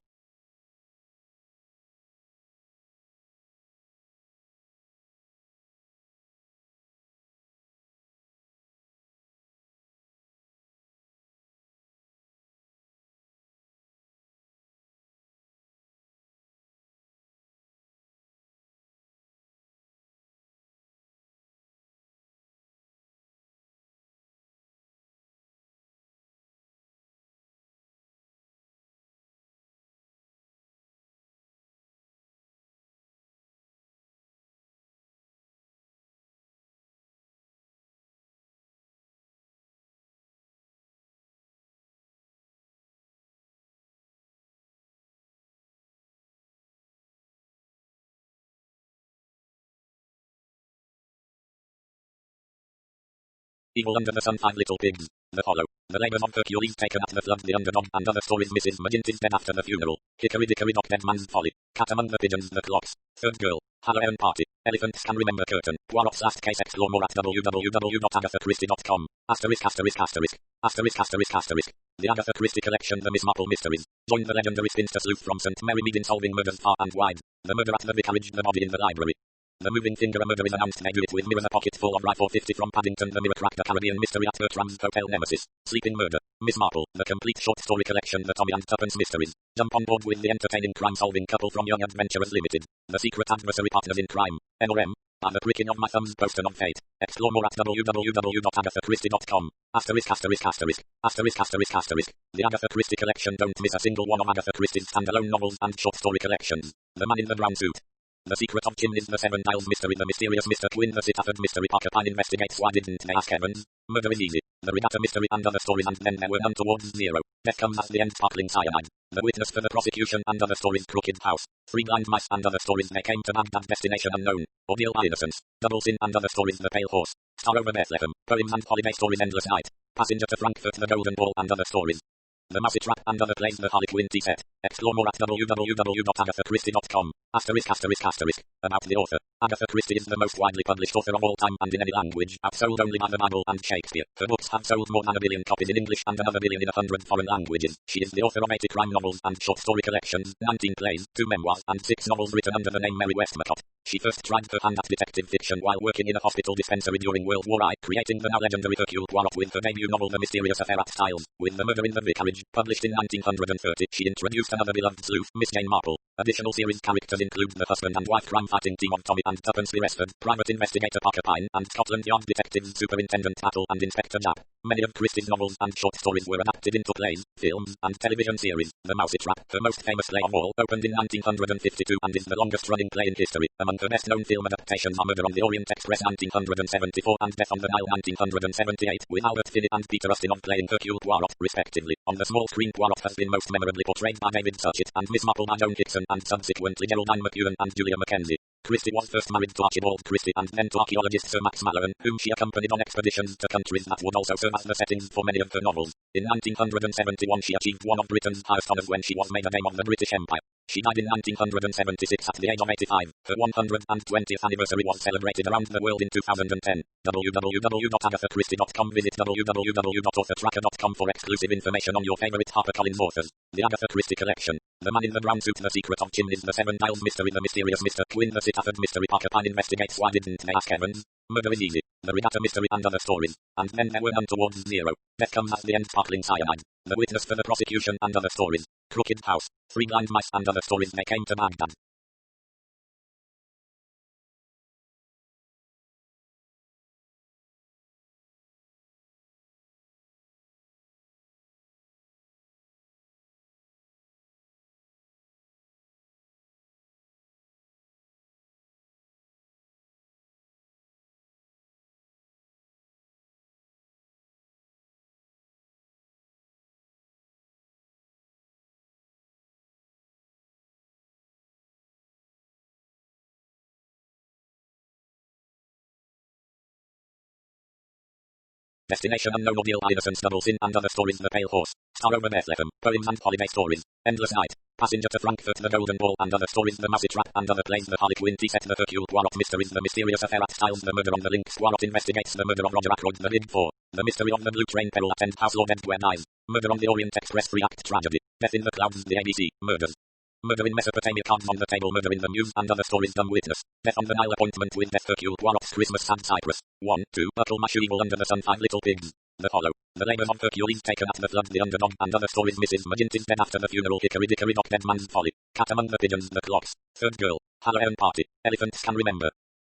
Evil under the sun, 5 little pigs. The Hollow. The labors of Hercules taken at the flood, the underdog, and other stories. Mrs. McGinty's dead after the funeral. Hickory dickory dock, dead man's folly. Cat among the pigeons, the clocks. Third girl. Halloween party. Elephants can remember curtain. Poirot's last case, explore more at www.agathachristie.com. Asterisk, asterisk, asterisk. Asterisk, asterisk, asterisk. The Agatha Christie collection, the Miss Marple mysteries. Join the legendary spinster sleuth from St. Mary Mead in solving murders far and wide. The murder at the vicarage, the body in the library. The moving finger, a murder is announced. They do it with mirrors, a pocket full of rye 450 from Paddington. The mirror cracked, the Caribbean mystery at Bertram's Hotel Nemesis. Sleeping murder. Miss Marple, the complete short story collection, the Tommy and Tuppence mysteries. Jump on board with the entertaining crime-solving couple from Young Adventurers Limited. The secret adversary, partners in crime. NRM. By the pricking of my thumbs, poster of fate. Explore more at www.agathachristie.com. Asterisk, asterisk, asterisk. Asterisk, asterisk, asterisk. The Agatha Christie collection. Don't miss a single one of Agatha Christie's standalone novels and short story collections. The Man in the Brown Suit. The Secret of Chimneys, the Seven Dials mystery, the mysterious Mr. Quinn, the Sitaford mystery, Parker Pine investigates why didn't they ask Evans. Murder is easy. The Regatta mystery and other stories, and then there were none towards zero. Death comes at the end, sparkling cyanide. The witness for the prosecution and other stories, Crooked House. Three Blind Mice and other stories, they came to Baghdad, destination unknown. Ordeal by innocence. Double Sin and other stories, The Pale Horse. Star over Bethlehem. Poems and holiday stories, Endless Night. Passenger to Frankfurt, The Golden Ball and other stories. The Mousetrap and other plays, the Harlequin tea set. Explore more at www.agathachristie.com. Asterisk, asterisk, asterisk. About the author. Agatha Christie is the most widely published author of all time and in any language, outsold only by the Bible and Shakespeare. Her books have sold more than 1 billion copies in English and another billion in 100 foreign languages. She is the author of 80 crime novels and short story collections, 19 plays, 2 memoirs, and 6 novels written under the name Mary Westmacott. She first tried her hand at detective fiction while working in a hospital dispensary during World War I, creating the now legendary Hercule Poirot with her debut novel The Mysterious Affair at Styles. With The Murder in the Vicarage, published in 1930, she introduced another beloved sleuth, Miss Jane Marple. Additional series characters include the husband and wife crime-fighting team of Tommy and Tuppence Beresford, Private Investigator Parker Pine, and Scotland Yard Detectives Superintendent Tattle and Inspector Japp. Many of Christie's novels and short stories were adapted into plays, films, and television series. The Mousetrap, her most famous play of all, opened in 1952 and is the longest-running play in history. Among her best-known film adaptations are Murder on the Orient Express 1974 and Death on the Nile 1978, with Albert Finney and Peter Ustinov playing Hercule Poirot, respectively. On the small screen, Poirot has been most memorably portrayed by David Suchet, and Miss Marple by Joan Hickson, and subsequently Geraldine McEwen and Julia Mackenzie. Christie was first married to Archibald Christie and then to archaeologist Sir Max Mallowan, whom she accompanied on expeditions to countries that would also serve as the settings for many of her novels. In 1971 she achieved one of Britain's highest honours when she was made a Dame of the British Empire. She died in 1976 at the age of 85. Her 120th anniversary was celebrated around the world in 2010. www.agathachristie.com. Visit www.authortracker.com for exclusive information on your favourite HarperCollins authors. The Agatha Christie Collection. The Man in the Brown Suit, The Secret of Chimneys, The Seven Dials Mystery, The Mysterious Mr. Quinn, The Sitaford Mystery, Parker Pine investigates Why Didn't They Ask Evans, Murder is Easy, The Regatta Mystery and Other Stories. And Then There Were None Towards Zero. Death Comes at the End, Sparkling Cyanide, The Witness for the Prosecution and Other Stories. Crooked House, Three Blind Mice and Other Stories. They Came to Baghdad. Destination Unknown, Ordeal, Innocence, Double Sin and Other Stories. The Pale Horse, Star Over Bethlehem, Poems and Holiday Stories, Endless Night, Passenger to Frankfurt, The Golden Ball and Other Stories. The Mousetrap and Other Plays. The Harlequin Tea Set, The Hercule Poirot Mysteries, The Mysterious Affair at Styles, The Murder on the Links, Poirot Investigates the Murder of Roger Ackroyd, The Big Four, The Mystery of the Blue Train, Peril at End House, Lord Edgware Dies, Murder on the Orient Express, 3-act tragedy, Death in the Clouds, The ABC, Murders, Murder in Mesopotamia, Cards on the Table, Murder in the Muse and Other Stories. Dumb Witness, Death on the Nile, Appointment with Death, Hercule Poirot's Christmas, Sad Cypress, 1, 2, Buckle My Shoe, Evil Under the Sun, 5 Little Pigs, The Hollow, The Labours of Hercules Taken at the Flood, The Underdog and Other Stories. Mrs. Maginty's Dead After the Funeral, Hickory Dickory Dock, Dead Man's Folly, Cat Among the Pigeons, The Clocks, Third Girl, Halloween Party, Elephants Can Remember,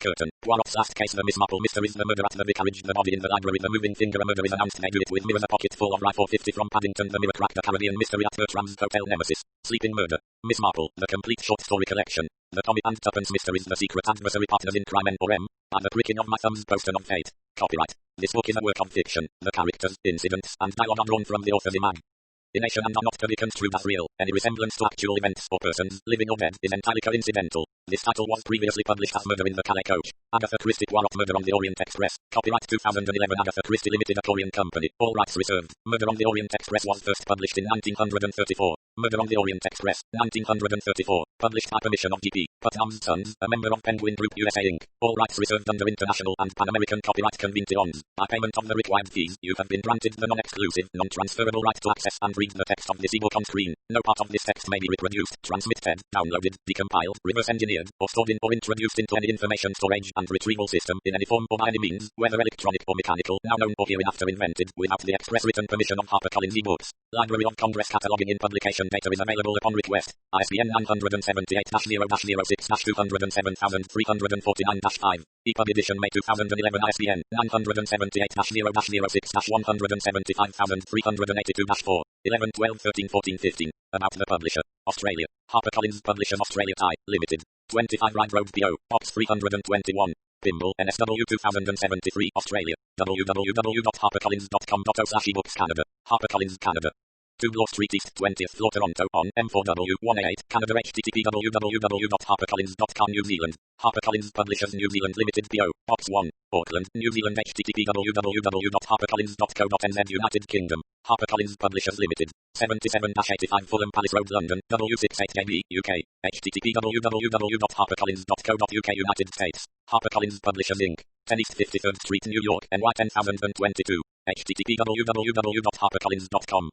Curtain, Poirot's Last Case, The Miss Marple Mysteries, The Murder at the Vicarage, The Body in the Library, The Moving Finger, A Murder is Announced, They Do It with Mirrors, A Pocket Full of Rye, 450 from Paddington, The Mirror Crack, The Caribbean Mystery at Bertram's Hotel, Nemesis, Sleeping Murder, Miss Marple, The Complete Short Story Collection, The Tommy and Tuppence Mysteries, The Secret Adversary, Partners in Crime, N.O.M., and The Pricking of My Thumb's, Postern of Fate. Copyright. This book is a work of fiction. The characters, incidents, and dialogue are drawn from the author's imagination and are not to be construed as real. Any resemblance to actual events or persons, living or dead, is entirely coincidental. This title was previously published as Murder in the Calais Coach. Agatha Christie Poirot, Murder on the Orient Express. Copyright 2011, Agatha Christie Limited, a Korean company. All rights reserved. Murder on the Orient Express was first published in 1934. Murder on the Orient Express, 1934. Published by permission of G.P. Putnam's Sons, a member of Penguin Group USA Inc. All rights reserved under international and Pan-American copyright conventions. By payment of the required fees, you have been granted the non-exclusive, non-transferable right to access and read the text of this ebook on screen. No part of this text may be reproduced, transmitted, downloaded, decompiled, reverse engineered, or stored in or introduced into any information storage and retrieval system in any form or by any means, whether electronic or mechanical, now known or hereinafter invented, without the express written permission of HarperCollins eBooks. Library of Congress cataloging in publication data is available upon request. ISBN 978-0-006-2007-3049-5. EPUB edition May 2011. ISBN 978-0-006-175,382-4. 11, 12, 13, 14, 15. About the publisher. Australia. HarperCollins Publishers Australia Thai. Limited. 25 Ride Road PO. Box 321. Pimble, NSW 2073, Australia. www.harpercollins.com.au/ebooks Canada. HarperCollins Canada. 2 Bloor Street East, 20th floor, Toronto, on M4W188, Canada. http www.harpercollins.com, New Zealand. HarperCollins Publishers New Zealand Limited PO, Box 1, Auckland, New Zealand. http www.harpercollins.co.nz, United Kingdom. HarperCollins Publishers Limited, 77-85 Fulham Palace Road, London, W68JB, UK. http www.harpercollins.co.uk, United States. HarperCollins Publishers Inc., 10 East 53rd Street, New York, NY 10022. http www.harpercollins.com.